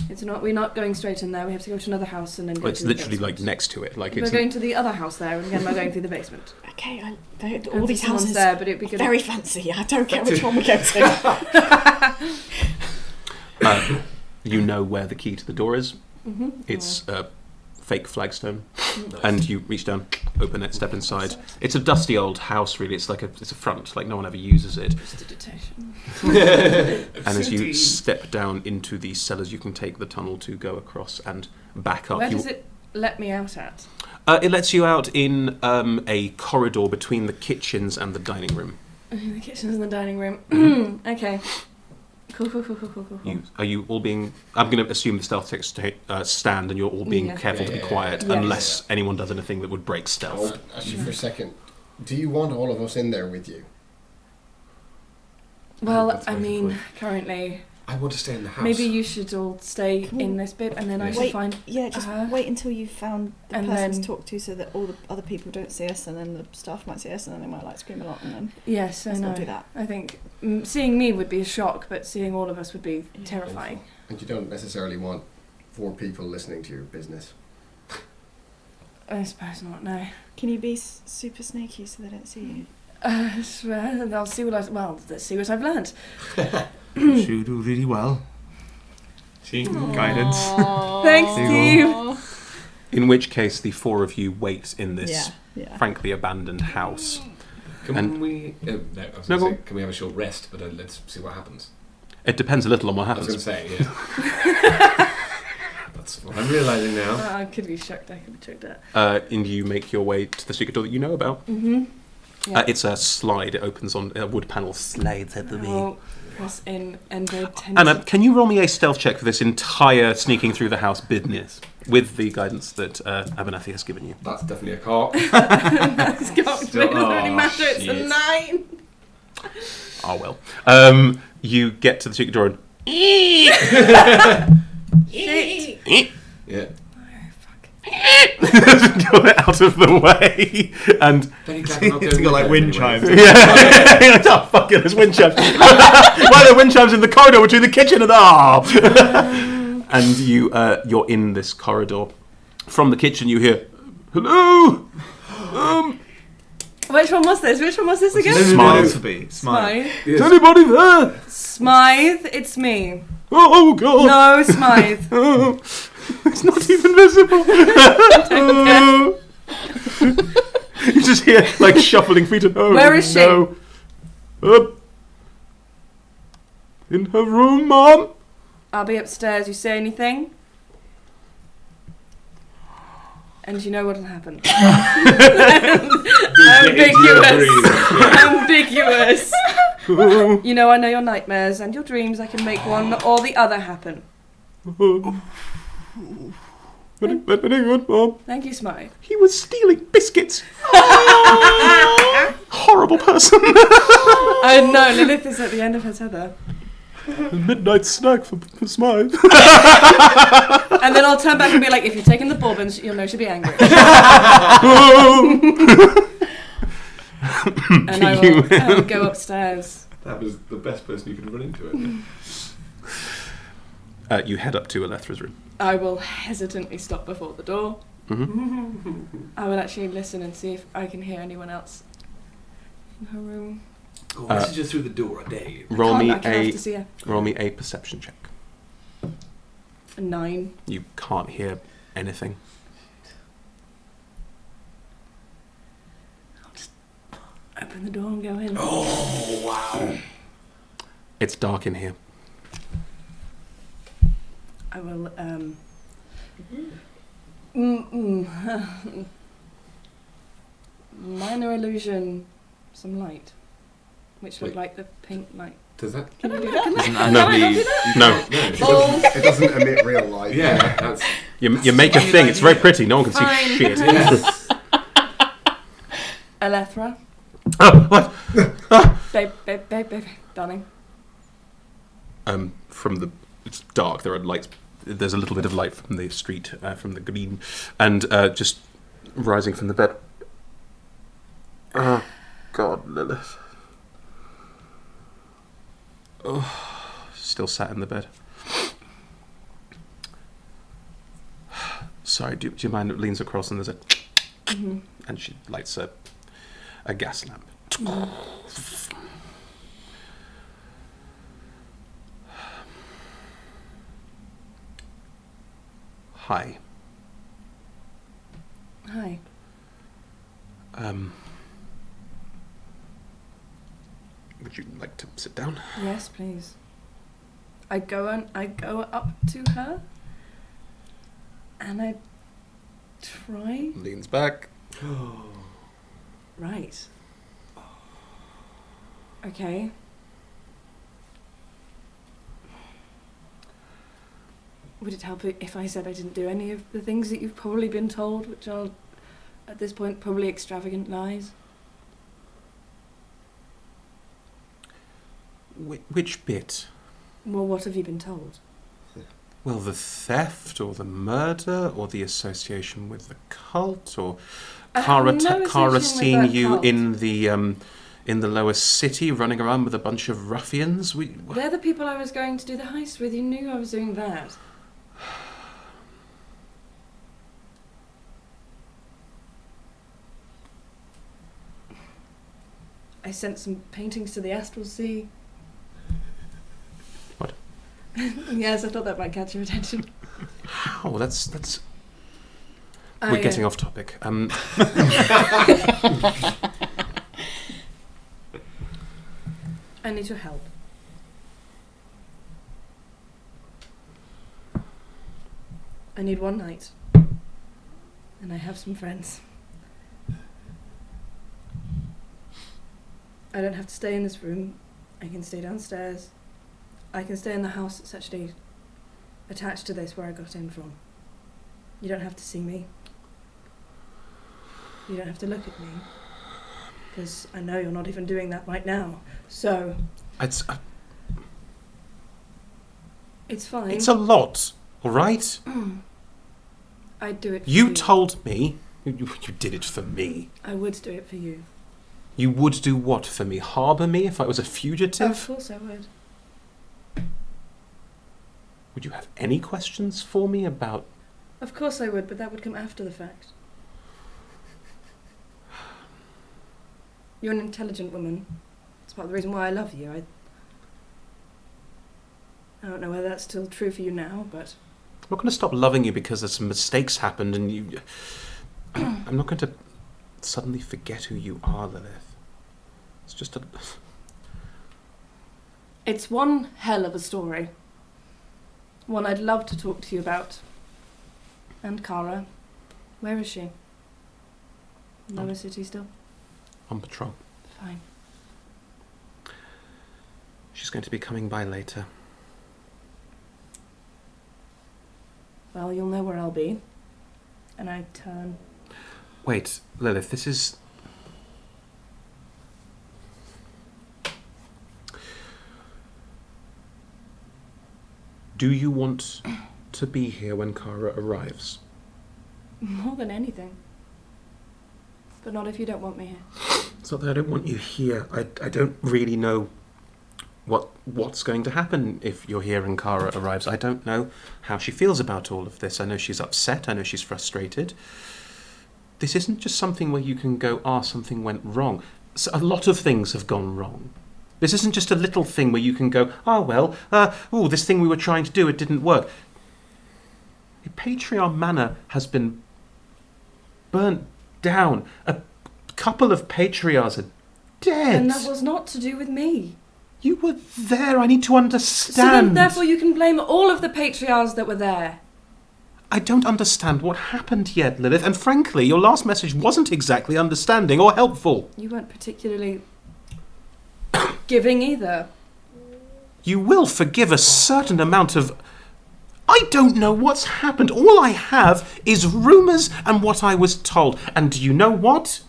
Speaker 2: it's not. We're not going straight in there. We have to go to another house and then go
Speaker 1: It's
Speaker 2: to the
Speaker 1: literally like
Speaker 2: basement.
Speaker 1: next to it. Like
Speaker 2: We're
Speaker 1: it's
Speaker 2: going to the other house there, and again we're going through the basement.
Speaker 6: Okay, all
Speaker 2: And
Speaker 6: these
Speaker 2: someone's
Speaker 6: houses
Speaker 2: there, but it'd be good.
Speaker 6: very fancy. I don't care which one we go to.
Speaker 1: you know where the key to the door is.
Speaker 2: Mm-hmm.
Speaker 1: It's a fake flagstone,
Speaker 3: Nice.
Speaker 1: and you reach down, open it, step inside. It's a dusty old house, really. It's like it's a front, like no one ever uses it.
Speaker 2: Prestidigitation.
Speaker 1: And as you step down into the cellars, you can take the tunnel to go across and back up.
Speaker 2: Where does it let me out at?
Speaker 1: It lets you out in a corridor between the kitchens and the dining room.
Speaker 2: The kitchen's in the dining room. Okay. Cool.
Speaker 1: Are you all being... I'm going to assume the stealth checks stand and you're all being
Speaker 2: Yeah.
Speaker 1: careful to be
Speaker 3: Yeah.
Speaker 1: quiet
Speaker 2: Yeah.
Speaker 1: unless anyone does anything that would break stealth.
Speaker 4: Actually, for a second, do you want all of us in there with you?
Speaker 2: Well,
Speaker 3: That's
Speaker 2: I
Speaker 3: very
Speaker 2: mean,
Speaker 3: good.
Speaker 2: currently,
Speaker 3: I want to stay in the house.
Speaker 2: maybe you should all stay in this bit, and then I should find.
Speaker 6: Just
Speaker 2: her.
Speaker 6: wait until you've found the
Speaker 2: And
Speaker 6: person
Speaker 2: then-
Speaker 6: to talk to, so that all the other people don't see us, and then the staff might see us, and then they might like scream a lot, and then
Speaker 2: Yes, I
Speaker 6: let's
Speaker 2: know.
Speaker 6: not do that.
Speaker 2: I think seeing me would be a shock, but seeing all of us would be terrifying.
Speaker 4: And you don't necessarily want 4 people listening to your business.
Speaker 2: I suppose not. No.
Speaker 6: Can you be super snaky so they don't see you?
Speaker 2: Well, I'll see what let's see what I've learned.
Speaker 5: You do really well. Guidance.
Speaker 2: Thanks, Steve.
Speaker 1: In which case, the 4 of you wait in this
Speaker 6: Yeah.
Speaker 1: frankly abandoned house.
Speaker 3: Can
Speaker 1: And-
Speaker 3: we... no, I was
Speaker 1: No,
Speaker 3: going
Speaker 1: go
Speaker 3: to
Speaker 1: on.
Speaker 3: say, can we have a short rest? But let's see what happens.
Speaker 1: It depends a little on what
Speaker 3: I was
Speaker 1: happens.
Speaker 3: going to say, yeah. That's what I'm realising now.
Speaker 2: I could be shocked. I could be choked out.
Speaker 1: And you make your way to the secret door that you know about.
Speaker 2: Mm-hmm.
Speaker 1: It's a slide. It opens on a wood panel. Slides at the way.
Speaker 2: I'll press in and go
Speaker 1: Anna, can you roll me a stealth check for this entire sneaking through the house business with the guidance that Abernathy has given you?
Speaker 3: That's definitely a cock.
Speaker 2: That's got it doesn't really
Speaker 3: Oh,
Speaker 2: matter. It's a
Speaker 3: shit.
Speaker 2: 9.
Speaker 1: Oh well. You get to the secret door and
Speaker 2: Shit.
Speaker 3: Yeah.
Speaker 1: got it out of the way. And
Speaker 3: Benny Clapper not
Speaker 5: It's
Speaker 3: going
Speaker 5: got like
Speaker 3: with
Speaker 5: wind
Speaker 3: it anyway.
Speaker 5: chimes.
Speaker 1: yeah, oh fuck it, there's wind chimes. Why are there wind chimes in the corridor between the kitchen and the and you're in this corridor. From the kitchen, you hear, "Hello."
Speaker 2: Which one was this? Which one was this again?
Speaker 1: Smile.
Speaker 5: To be. Smile.
Speaker 2: Smythe.
Speaker 1: Is anybody there?
Speaker 2: Smythe, it's me.
Speaker 1: Oh god.
Speaker 2: No, Smythe.
Speaker 1: Oh, it's not even visible. You just hear like shuffling feet. And, oh,
Speaker 2: Where is she?
Speaker 1: no. In her room, Mom.
Speaker 2: I'll be upstairs. You say anything? And you know what'll happen. Ambiguous. You know I know your nightmares and your dreams. I can make one or the other happen.
Speaker 1: Very good, Mom.
Speaker 2: Thank you, Smythe.
Speaker 1: He was stealing biscuits. Horrible person.
Speaker 2: I know, Lilith is at the end of her tether.
Speaker 1: A midnight snack for Smythe.
Speaker 2: And then I'll turn back and be like, if you're taking the bourbons, you'll know she'll be angry. And I will go upstairs.
Speaker 3: That was the best person you could run into it.
Speaker 1: You head up to Alethra's room.
Speaker 2: I will hesitantly stop before the door. I will actually listen and see if I can hear anyone else in her room.
Speaker 3: Oh, messages through the door a day.
Speaker 1: Roll
Speaker 2: I can't have to see her.
Speaker 1: me a perception check.
Speaker 2: A 9.
Speaker 1: You can't hear anything.
Speaker 2: I'll just open the door and go in.
Speaker 3: Oh, wow.
Speaker 1: It's dark in here.
Speaker 2: I will, minor illusion, some light, which looked
Speaker 3: Wait.
Speaker 2: like the pink light.
Speaker 3: Does that?
Speaker 2: Can I do that?
Speaker 5: Doesn't
Speaker 1: No.
Speaker 5: actually.
Speaker 1: No.
Speaker 2: Oh,
Speaker 4: It doesn't emit real light.
Speaker 3: Yeah, that's...
Speaker 1: You make a thing. It's very pretty. No one can see
Speaker 2: Fine.
Speaker 1: shit.
Speaker 3: Yes.
Speaker 2: Alethra.
Speaker 1: Oh, what?
Speaker 2: Babe, darling.
Speaker 1: It's dark. There are lights. There's a little bit of light from the street, from the green, and just rising from the bed. Oh, God, Lilith. Oh, still sat in the bed. Sorry, do you mind? It leans across and there's a...
Speaker 2: Mm-hmm.
Speaker 1: And she lights a gas lamp. Hi.
Speaker 2: Hi.
Speaker 1: Would you like to sit down?
Speaker 2: Yes, please. I go up to her, and I try.
Speaker 1: Leans back.
Speaker 2: Right. Okay. Would it help if I said I didn't do any of the things that you've probably been told, which are, at this point, probably extravagant lies?
Speaker 1: Which bit?
Speaker 2: Well, what have you been told?
Speaker 1: Well, the theft, or the murder, or the association with the cult, or Kara seeing you
Speaker 2: cult.
Speaker 1: in the lower city, running around with a bunch of ruffians.
Speaker 2: They're the people I was going to do the heist with. You knew I was doing that. I sent some paintings to the Astral Sea.
Speaker 1: What?
Speaker 2: Yes, I thought that might catch your attention.
Speaker 1: How? That's. We're getting off topic.
Speaker 2: I need your help. I need one night. And I have some friends. I don't have to stay in this room. I can stay downstairs. I can stay in the house that's actually attached to this where I got in from. You don't have to see me. You don't have to look at me. Because I know you're not even doing that right now. So...
Speaker 1: It's
Speaker 2: fine.
Speaker 1: It's a lot, all right?
Speaker 2: I'd do it for
Speaker 1: you.
Speaker 2: you.
Speaker 1: Told me. You did it for me.
Speaker 2: I would do it for you.
Speaker 1: You would do what for me? Harbour me if I was a fugitive?
Speaker 2: Of course I would.
Speaker 1: Would you have any questions for me about...
Speaker 2: Of course I would, but that would come after the fact. You're an intelligent woman. It's part of the reason why I love you. I don't know whether that's still true for you now, but...
Speaker 1: I'm not going to stop loving you because there's some mistakes happened and you... I'm not going to suddenly forget who you are, Lilith. It's just a...
Speaker 2: It's one hell of a story. One I'd love to talk to you about. And Kara. Where is she? Lower City still?
Speaker 1: On patrol.
Speaker 2: Fine.
Speaker 1: She's going to be coming by later.
Speaker 2: Well, you'll know where I'll be. And I turn.
Speaker 1: Wait, Lilith, this is... Do you want to be here when Kara arrives?
Speaker 2: More than anything. But not if you don't want me here.
Speaker 1: It's not that I don't want you here. I don't really know what's going to happen if you're here and Kara arrives. I don't know how she feels about all of this. I know she's upset. I know she's frustrated. This isn't just something where you can go, something went wrong. So a lot of things have gone wrong. This isn't just a little thing where you can go, this thing we were trying to do, it didn't work. Patreon Manor has been burnt down. A couple of patriarchs are dead.
Speaker 2: And that was not to do with me.
Speaker 1: You were there. I need to understand.
Speaker 2: So then, therefore, you can blame all of the patriarchs that were there.
Speaker 1: I don't understand what happened yet, Lilith. And frankly, your last message wasn't exactly understanding or helpful.
Speaker 2: You weren't particularly giving either.
Speaker 1: You will forgive a certain amount of... I don't know what's happened. All I have is rumours and what I was told. And do you know what?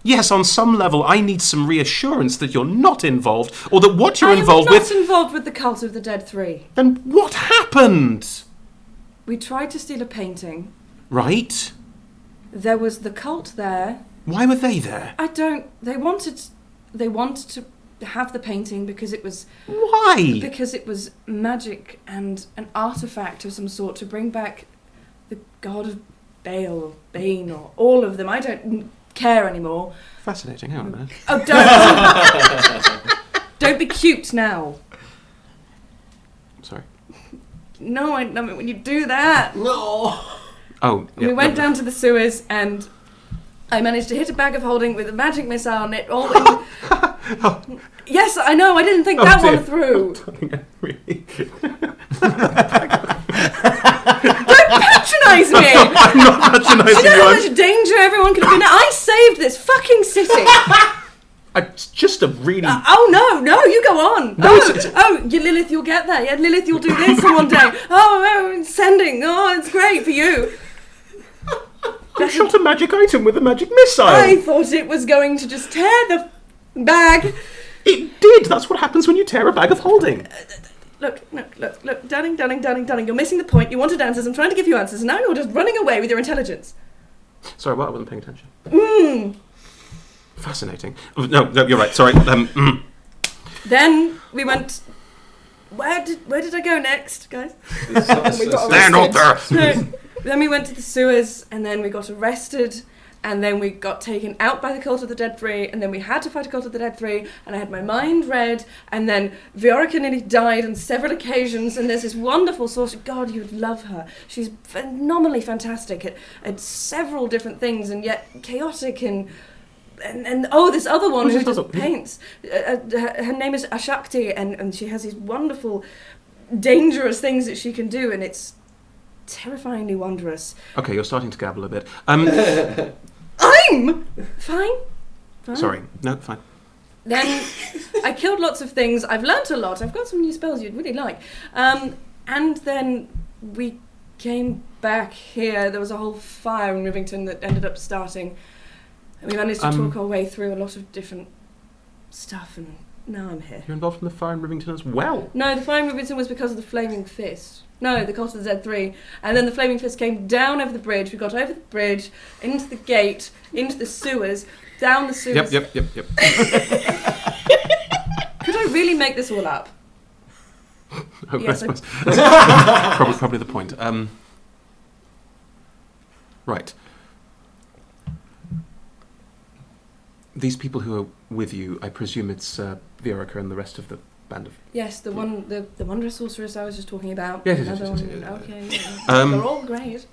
Speaker 1: Yes, on some level, I need some reassurance that you're not involved, or that what you're
Speaker 2: I am
Speaker 1: involved
Speaker 2: not
Speaker 1: with...
Speaker 2: involved with the Cult of the Dead 3.
Speaker 1: Then what happened?
Speaker 2: We tried to steal a painting.
Speaker 1: Right.
Speaker 2: There was the cult there.
Speaker 1: Why were they there?
Speaker 2: They wanted to have the painting because it was...
Speaker 1: Why?
Speaker 2: Because it was magic and an artifact of some sort to bring back the god of Baal or Bane or all of them. I don't care anymore.
Speaker 1: Fascinating. Hang on a minute.
Speaker 2: Oh, don't be cute now.
Speaker 1: Sorry.
Speaker 2: No, I mean when you do that.
Speaker 4: No.
Speaker 1: Oh, yeah,
Speaker 2: We went
Speaker 1: no.
Speaker 2: down to the sewers and I managed to hit a bag of holding with a magic missile on it. Yes, I know. I didn't think that
Speaker 1: dear.
Speaker 2: one through.
Speaker 1: Really?
Speaker 2: Don't patronise me.
Speaker 1: I'm not
Speaker 2: Do
Speaker 1: patronising
Speaker 2: you know how
Speaker 1: you.
Speaker 2: much danger everyone could have been in? I saved this fucking city.
Speaker 1: It's just a really...
Speaker 2: Oh no, you go on.
Speaker 1: No,
Speaker 2: You Lilith, you'll get there. Yeah, Lilith, you'll do this one day. It's sending. Oh, it's great for you.
Speaker 1: I shot a magic item with a magic missile.
Speaker 2: I thought it was going to just tear the bag.
Speaker 1: It did. That's what happens when you tear a bag of holding.
Speaker 2: Look, darling, you're missing the point. You wanted answers. I'm trying to give you answers, and now you're just running away with your intelligence.
Speaker 1: Sorry, what? I wasn't paying attention. Fascinating. No, you're right. Sorry.
Speaker 2: Then we went... Where did I go next, guys?
Speaker 1: Stand up there.
Speaker 2: No, then we went to the sewers, and then we got arrested, and then we got taken out by the Cult of the Dead 3, and then we had to fight a Cult of the Dead 3, and I had my mind read, and then Viorica nearly died on several occasions, and there's this wonderful sorcerer. God, you would love her. She's phenomenally fantastic at several different things, and yet chaotic and this other one who just paints. Her name is Ashakti, and she has these wonderful, dangerous things that she can do, and it's terrifyingly wondrous.
Speaker 1: Okay, you're starting to gabble a bit.
Speaker 2: I'm fine.
Speaker 1: Sorry. No, fine.
Speaker 2: Then I killed lots of things. I've learnt a lot. I've got some new spells you'd really like. And then we came back here. There was a whole fire in Rivington that ended up starting. And we managed to talk our way through a lot of different stuff, and now I'm here.
Speaker 1: You're involved in the fire in Rivington as well?
Speaker 2: No, the fire in Rivington was because of the Flaming Fist. No, the Cult of the Z3. And then the Flaming Fist came down over the bridge. We got over the bridge, into the gate, into the sewers, down the sewers.
Speaker 1: Yep.
Speaker 2: Could I really make this all up?
Speaker 1: Oh,
Speaker 2: Yes,
Speaker 1: I suppose. probably the point. Right. These people who are with you, I presume it's Viorica and the rest of the band of...
Speaker 2: Yes, the wondrous sorceress I was just talking about.
Speaker 1: Yes.
Speaker 2: Okay.
Speaker 1: They're
Speaker 2: all great.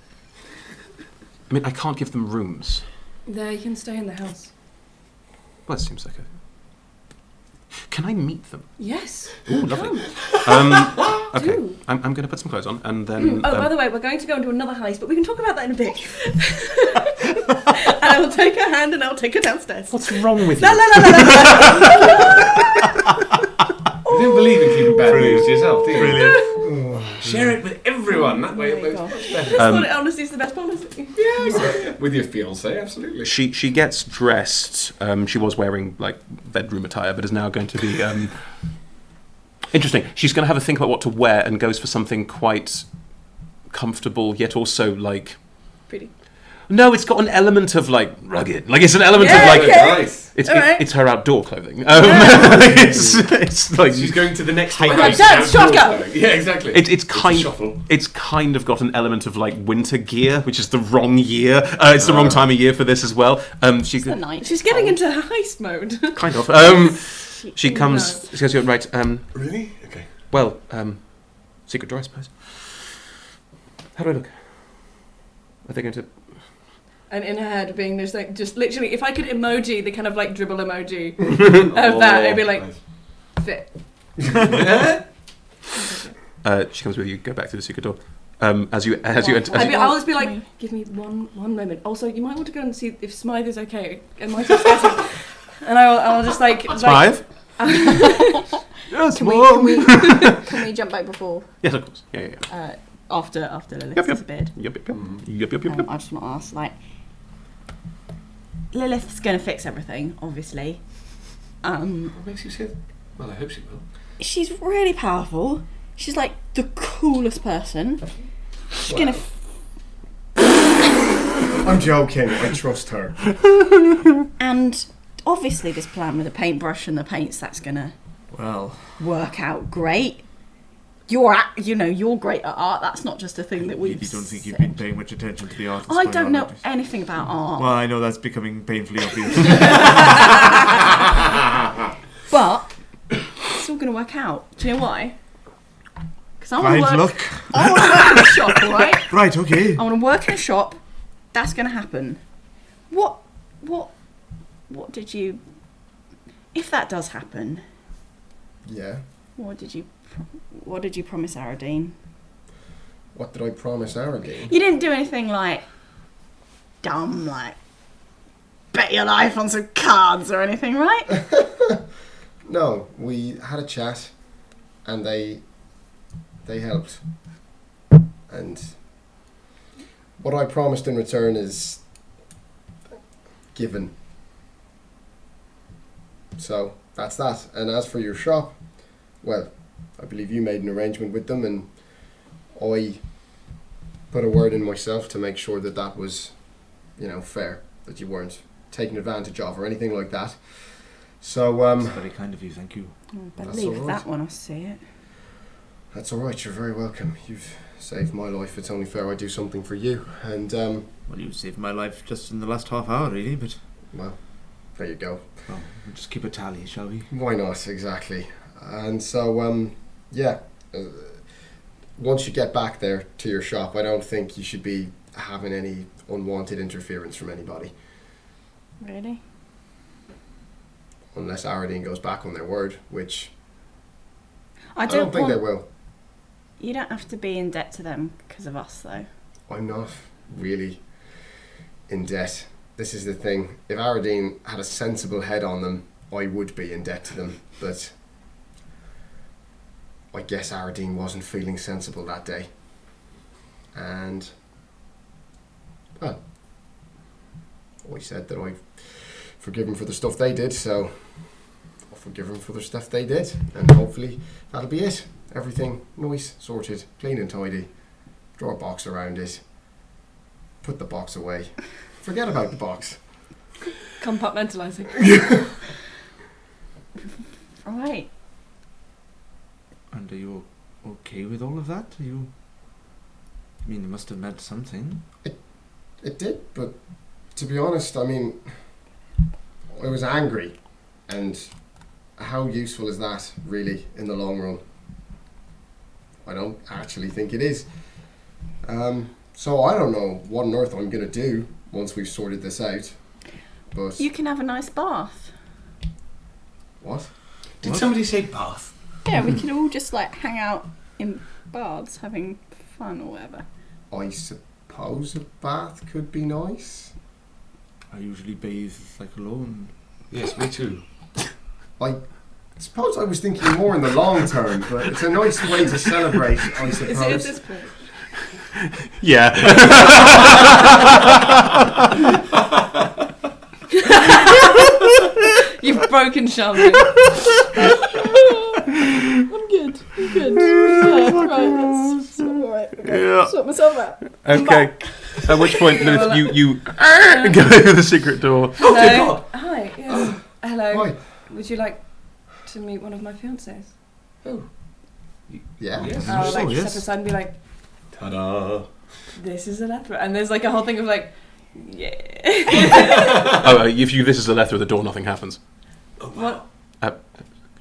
Speaker 1: I mean, I can't give them rooms.
Speaker 2: They can stay in the house.
Speaker 1: Well, that seems like a... Can I meet them?
Speaker 2: Yes.
Speaker 1: Ooh, lovely. Okay,
Speaker 2: Do.
Speaker 1: I'm going to put some clothes on, and then...
Speaker 2: By the way, we're going to go into another heist, but we can talk about that in a bit. And I will take her hand and I'll take her downstairs.
Speaker 1: What's wrong with you?
Speaker 2: La.
Speaker 3: You don't believe in keeping bad news to yourself, do you?
Speaker 7: Brilliant.
Speaker 3: Share it with everyone. That way it
Speaker 2: Oh my
Speaker 3: works
Speaker 2: God.
Speaker 3: much better.
Speaker 2: That's what honesty is the best policy.
Speaker 3: With your fiancé, absolutely.
Speaker 1: She gets dressed. She was wearing like bedroom attire, but is now going to be interesting. She's going to have a think about what to wear and goes for something quite comfortable, yet also like
Speaker 2: Pretty.
Speaker 1: No, it's got an element of like rugged. Like it's an element
Speaker 2: Yeah,
Speaker 1: of like
Speaker 2: okay.
Speaker 3: Nice.
Speaker 1: it's her outdoor clothing. It's like
Speaker 3: She's going to the next
Speaker 2: Like
Speaker 3: house.
Speaker 2: Dad's
Speaker 3: outdoor
Speaker 2: shotgun.
Speaker 3: clothing. Yeah, exactly.
Speaker 1: it's
Speaker 3: a
Speaker 1: kind
Speaker 3: shuffle.
Speaker 1: it's kind of got an element of like winter gear, which is the wrong year. It's the wrong time of year for this as well. She
Speaker 6: It's the night.
Speaker 2: She's getting into heist mode.
Speaker 1: kind of. She comes.
Speaker 2: No.
Speaker 1: She goes, right.
Speaker 3: Really? Okay.
Speaker 1: Well, secret door, I suppose. How do I look? Are they going to?
Speaker 2: And in her head being this like just literally if I could emoji the kind of like dribble emoji of that, it'd be like fit.
Speaker 1: She comes with you. Go back through the secret door. As you enter.
Speaker 2: I'll just be like, give me one moment. Also, you might want to go and see if Smythe is okay. It might be scattered. And I'll just like
Speaker 1: Smythe. Yes,
Speaker 6: Can we jump back before?
Speaker 1: Yes, of course. Yeah.
Speaker 6: After Lilith
Speaker 1: Yep.
Speaker 6: disappeared?
Speaker 1: Yep.
Speaker 6: I just want to ask, like, Lilith's going to fix everything, obviously.
Speaker 3: What makes you say that? Well, I hope she will.
Speaker 6: She's really powerful. She's like the coolest person. She's
Speaker 4: Well.
Speaker 6: going to...
Speaker 4: I'm joking. I trust her.
Speaker 6: And obviously this plan with the paintbrush and the paints, that's going to
Speaker 7: Well,
Speaker 6: work out great. You're great at art. That's not just a thing that
Speaker 7: you
Speaker 6: we've
Speaker 7: don't think you've
Speaker 6: said.
Speaker 7: been paying much attention to the art?
Speaker 6: I don't know anything about art.
Speaker 7: Well, I know that's becoming painfully obvious.
Speaker 6: But it's all going to work out. Do you know why? Because I want
Speaker 7: Fine,
Speaker 6: to work.
Speaker 7: look.
Speaker 6: I want to work in a shop, all right?
Speaker 7: Right, okay.
Speaker 6: I want to work in a shop. That's going to happen. What did you? If that does happen,
Speaker 4: Yeah.
Speaker 6: what did you promise Aradine?
Speaker 4: What did I promise Aradine?
Speaker 6: You didn't do anything like dumb, like bet your life on some cards or anything, right?
Speaker 4: No, we had a chat, and they helped. And what I promised in return is given. So that's that. And as for your shop, well, I believe you made an arrangement with them, and I put a word in myself to make sure that that was, fair, that you weren't taken advantage of or anything like that. So
Speaker 7: That's very kind of you, thank you.
Speaker 6: I
Speaker 4: That's
Speaker 6: believe
Speaker 4: all right.
Speaker 6: that when I see it.
Speaker 4: That's all right. You're very welcome. You've saved my life. It's only fair I do something for you. And
Speaker 7: Well, you saved my life just in the last half hour, really, but
Speaker 4: well, there you go.
Speaker 7: well, we'll just keep a tally, shall we?
Speaker 4: Why not? Exactly. And so yeah. Once you get back there to your shop, I don't think you should be having any unwanted interference from anybody,
Speaker 6: Really?
Speaker 4: unless Aradine goes back on their word, which
Speaker 6: I
Speaker 4: I don't think
Speaker 6: want.
Speaker 4: they will.
Speaker 6: You don't have to be in debt to them because of us, though.
Speaker 4: I'm not really in debt. This is the thing. If Aradine had a sensible head on them, I would be in debt to them. But I guess Aradine wasn't feeling sensible that day. And, well, I said that I forgive them for the stuff they did, so I'll forgive them for the stuff they did. And hopefully that'll be it. Everything nice, sorted, clean and tidy. Draw a box around it. Put the box away. Forget about the box.
Speaker 2: Compartmentalising.
Speaker 6: Right.
Speaker 7: And are you okay with all of that? Are you... I mean, it must have meant something.
Speaker 4: It did, but to be honest, I mean, I was angry. And how useful is that, really, in the long run? I don't actually think it is. So I don't know what on earth I'm going to do once we've sorted this out. But
Speaker 6: You can have a nice bath.
Speaker 4: what?
Speaker 3: Did
Speaker 7: What?
Speaker 3: somebody say bath?
Speaker 6: Yeah, we could all just like hang out in baths having fun or whatever.
Speaker 4: I suppose a bath could be nice.
Speaker 7: I usually bathe like alone.
Speaker 3: Yes, me too.
Speaker 4: I suppose I was thinking more in the long term, but it's a nice way to celebrate, I
Speaker 2: Is it at
Speaker 4: suppose.
Speaker 2: this point?
Speaker 1: Yeah.
Speaker 2: You've broken Charlotte. I'm good. Yeah, right. That's all right. Okay.
Speaker 1: Yeah.
Speaker 2: Sort myself out.
Speaker 1: Okay. At which point, Lilith, you go through the secret door.
Speaker 2: Hello. Hi. Yes. Hello.
Speaker 4: Hi.
Speaker 2: Would you like to meet one of my fiancés?
Speaker 3: Oh.
Speaker 4: Yeah.
Speaker 3: Yes.
Speaker 2: I'll like
Speaker 7: yes.
Speaker 2: step aside and be like,
Speaker 3: Ta-da.
Speaker 2: "This is Electra," and there's like a whole thing of like, "Yeah."
Speaker 1: Oh, if you this is the letter of the door, nothing happens.
Speaker 2: What?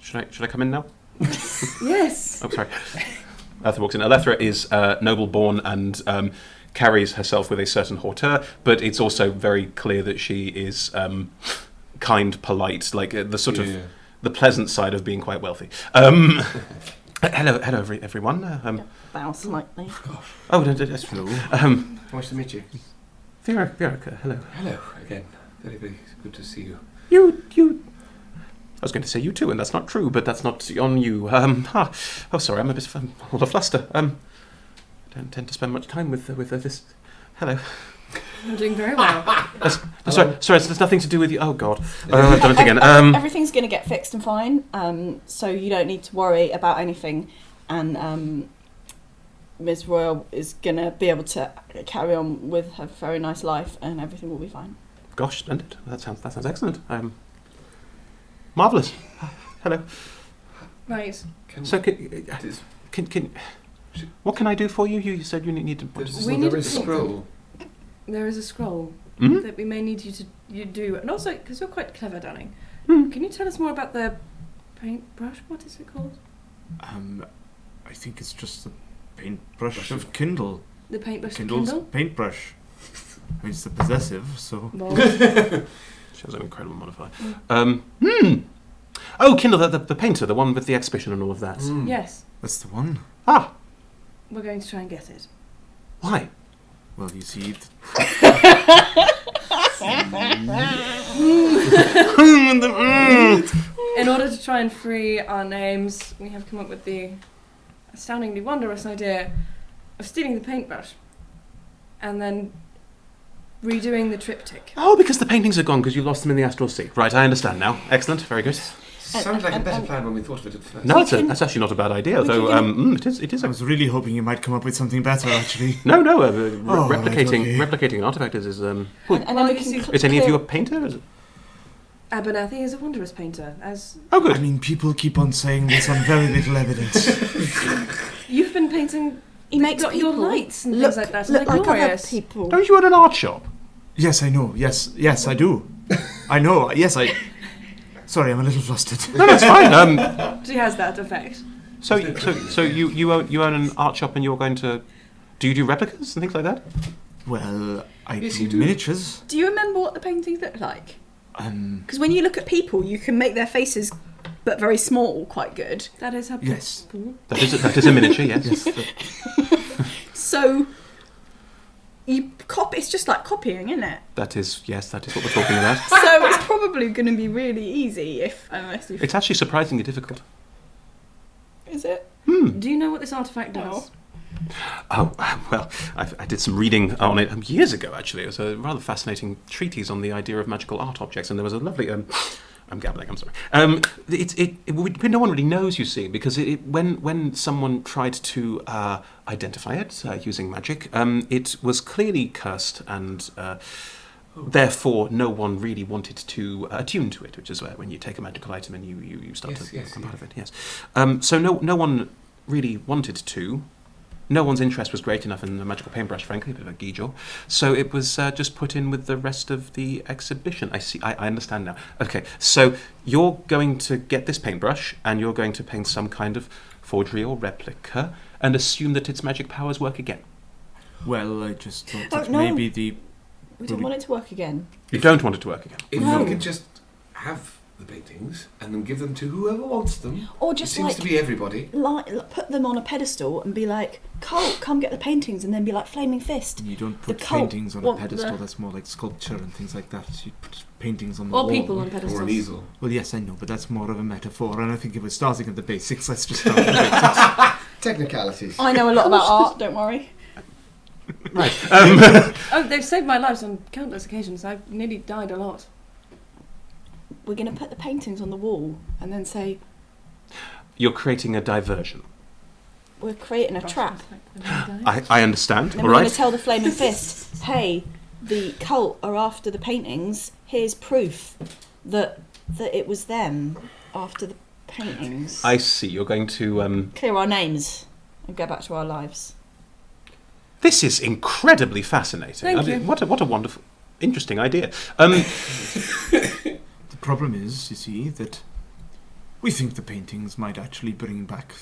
Speaker 1: Should I come in now?
Speaker 2: Yes.
Speaker 1: Oh, sorry. Alethra walks in. Alethra is noble born and carries herself with a certain hauteur, but it's also very clear that she is kind, polite, like the sort of the pleasant side of being quite wealthy. Hello, everyone.
Speaker 6: Bow slightly.
Speaker 1: Oh, no, that's
Speaker 7: Hello.
Speaker 4: Nice to meet you.
Speaker 1: Vera, hello.
Speaker 3: Hello again. Very, very good to see you.
Speaker 1: You. I was going to say you too, and that's not true, but that's not on you. Oh, sorry, I'm a bit all a fluster. I don't tend to spend much time with this. Hello.
Speaker 2: I'm doing very well.
Speaker 1: Sorry, there's nothing to do with you. Oh God, I've done it again.
Speaker 6: Everything's going to get fixed and fine, so you don't need to worry about anything. And Ms. Royal is going to be able to carry on with her very nice life, and everything will be fine.
Speaker 1: Gosh, splendid. That sounds excellent. Marvelous. Hello.
Speaker 2: Right.
Speaker 1: What can I do for you? You said you need to.
Speaker 3: There is a scroll.
Speaker 2: There is a scroll
Speaker 1: Hmm?
Speaker 2: that we may need you do, and also because you're quite clever, darling.
Speaker 1: Hmm.
Speaker 2: Can you tell us more about the paintbrush? What is it called?
Speaker 5: I think it's just the paintbrush of Kindle.
Speaker 2: The paintbrush.
Speaker 5: Kindle's
Speaker 2: Kindle.
Speaker 5: paintbrush. I mean, it's the possessive, so.
Speaker 2: Well,
Speaker 1: She has an incredible modifier. Oh, Kindle, the painter, the one with the exhibition and all of that.
Speaker 2: yes,
Speaker 5: That's the one.
Speaker 1: Ah,
Speaker 2: we're going to try and get it.
Speaker 1: why?
Speaker 5: Well, you see,
Speaker 2: In order to try and free our names, we have come up with the astoundingly wondrous idea of stealing the paintbrush and then redoing the triptych.
Speaker 1: Oh, because the paintings are gone because you lost them in the astral sea. Right, I understand now. Excellent, very good.
Speaker 3: Sounds like a better plan when we thought of it at first.
Speaker 1: No, that's actually not a bad idea,
Speaker 6: we
Speaker 1: though.
Speaker 6: can-
Speaker 1: It is.
Speaker 5: I was really hoping you might come up with something better, actually.
Speaker 1: No.
Speaker 5: right, okay.
Speaker 1: Replicating an artifact is.
Speaker 6: And
Speaker 2: Well,
Speaker 6: then we
Speaker 2: you
Speaker 6: can
Speaker 2: see-
Speaker 1: Is any of you a painter? Is it?
Speaker 2: Abernathy is a wondrous painter, as
Speaker 1: Oh,
Speaker 5: I
Speaker 1: good.
Speaker 5: mean, people keep on saying this on very little evidence.
Speaker 2: you've been painting.
Speaker 6: He makes
Speaker 2: got your
Speaker 6: people
Speaker 2: lights and
Speaker 6: look,
Speaker 2: things like that.
Speaker 6: look
Speaker 2: and they're
Speaker 6: like other
Speaker 2: glorious.
Speaker 6: people.
Speaker 1: Don't you own an art shop?
Speaker 5: Yes, I know. Yes, I do. I know. Yes, I. Sorry, I'm a little flustered.
Speaker 1: No, that's fine.
Speaker 2: She has that effect.
Speaker 1: So you own an art shop and you're going to. Do you do replicas and things like that?
Speaker 5: Well, I
Speaker 3: Yes,
Speaker 5: do
Speaker 3: you do.
Speaker 5: miniatures.
Speaker 6: Do you remember what the paintings look like?
Speaker 5: Um,
Speaker 6: Because when you look at people, you can make their faces, but very small, quite good.
Speaker 2: That is how.
Speaker 5: yes.
Speaker 1: That is a miniature, yes.
Speaker 5: Yes.
Speaker 6: So you copy. It's just like copying, isn't it?
Speaker 1: That is what we're talking about.
Speaker 6: So it's probably going to be really easy unless you.
Speaker 1: It's actually surprisingly difficult.
Speaker 6: Is it?
Speaker 2: Do you know what this artifact does?
Speaker 1: Oh, well, I did some reading on it years ago, actually. It was a rather fascinating treatise on the idea of magical art objects, and there was a lovely... I'm gabbling, I'm sorry. No one really knows, you see, because when someone tried to identify it using magic, it was clearly cursed, and therefore no one really wanted to attune to it, which is when you take a magical item and you start to become part of it, yes. So no one really wanted to. No one's interest was great enough in the magical paintbrush, frankly, a bit of a geejo. So it was just put in with the rest of the exhibition. I see. I understand now. Okay, so you're going to get this paintbrush and you're going to paint some kind of forgery or replica and assume that its magic powers work again.
Speaker 5: Well, I just thought
Speaker 6: Oh,
Speaker 5: that
Speaker 6: no.
Speaker 5: maybe the.
Speaker 6: We don't want it to work again.
Speaker 1: You don't want it to work again.
Speaker 3: If
Speaker 6: No.
Speaker 3: we could just have the paintings and then give them to whoever wants them,
Speaker 6: Or
Speaker 3: it
Speaker 6: just
Speaker 3: seems
Speaker 6: like,
Speaker 3: to be everybody.
Speaker 6: put them on a pedestal and be like, Colt, come get the paintings, and then be like flaming fist.
Speaker 5: You don't put
Speaker 6: cult
Speaker 5: paintings on a
Speaker 6: want
Speaker 5: pedestal.
Speaker 6: the-
Speaker 5: That's more like sculpture and things like that. You put paintings on the
Speaker 2: Or
Speaker 5: wall.
Speaker 2: people on
Speaker 3: Or
Speaker 2: pedestals.
Speaker 3: an easel.
Speaker 5: Well, yes, I know, but that's more of a metaphor. And I think if we're starting at the basics, let's just start at the basics.
Speaker 4: Technicalities.
Speaker 6: I know a lot about art. Don't worry.
Speaker 1: Right.
Speaker 2: Oh, they've saved my life on countless occasions. I've nearly died a lot.
Speaker 6: We're going to put the paintings on the wall and then say
Speaker 1: You're creating a diversion.
Speaker 6: we're creating a trap.
Speaker 1: I understand,
Speaker 6: And then
Speaker 1: all
Speaker 6: we're going
Speaker 1: right?
Speaker 6: to tell the flaming fist, hey, the cult are after the paintings. Here's proof that it was them after the paintings.
Speaker 1: I see. You're going to...
Speaker 6: Clear our names and go back to our lives.
Speaker 1: This is incredibly fascinating.
Speaker 2: Thank you.
Speaker 1: What a wonderful, interesting idea.
Speaker 5: The problem is, you see, that we think the paintings might actually bring back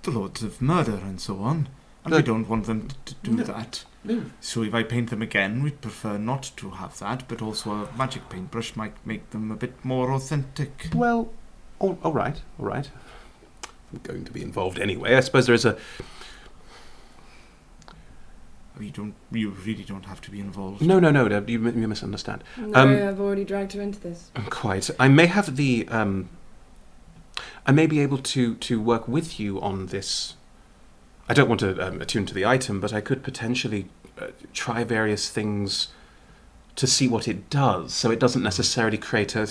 Speaker 5: the Lords of Murder and so on, and we
Speaker 1: But-
Speaker 5: don't want them to do
Speaker 3: No.
Speaker 5: that.
Speaker 3: No.
Speaker 5: So if I paint them again, we'd prefer not to have that, but also a magic paintbrush might make them a bit more authentic.
Speaker 1: Well, all right. I'm going to be involved anyway. I suppose there is a...
Speaker 5: You really don't have to be involved.
Speaker 1: No, you misunderstand.
Speaker 2: No, I've already dragged her into this.
Speaker 1: Quite. I may have the... I may be able to work with you on this. I don't want to attune to the item, but I could potentially try various things to see what it does. So it doesn't necessarily create a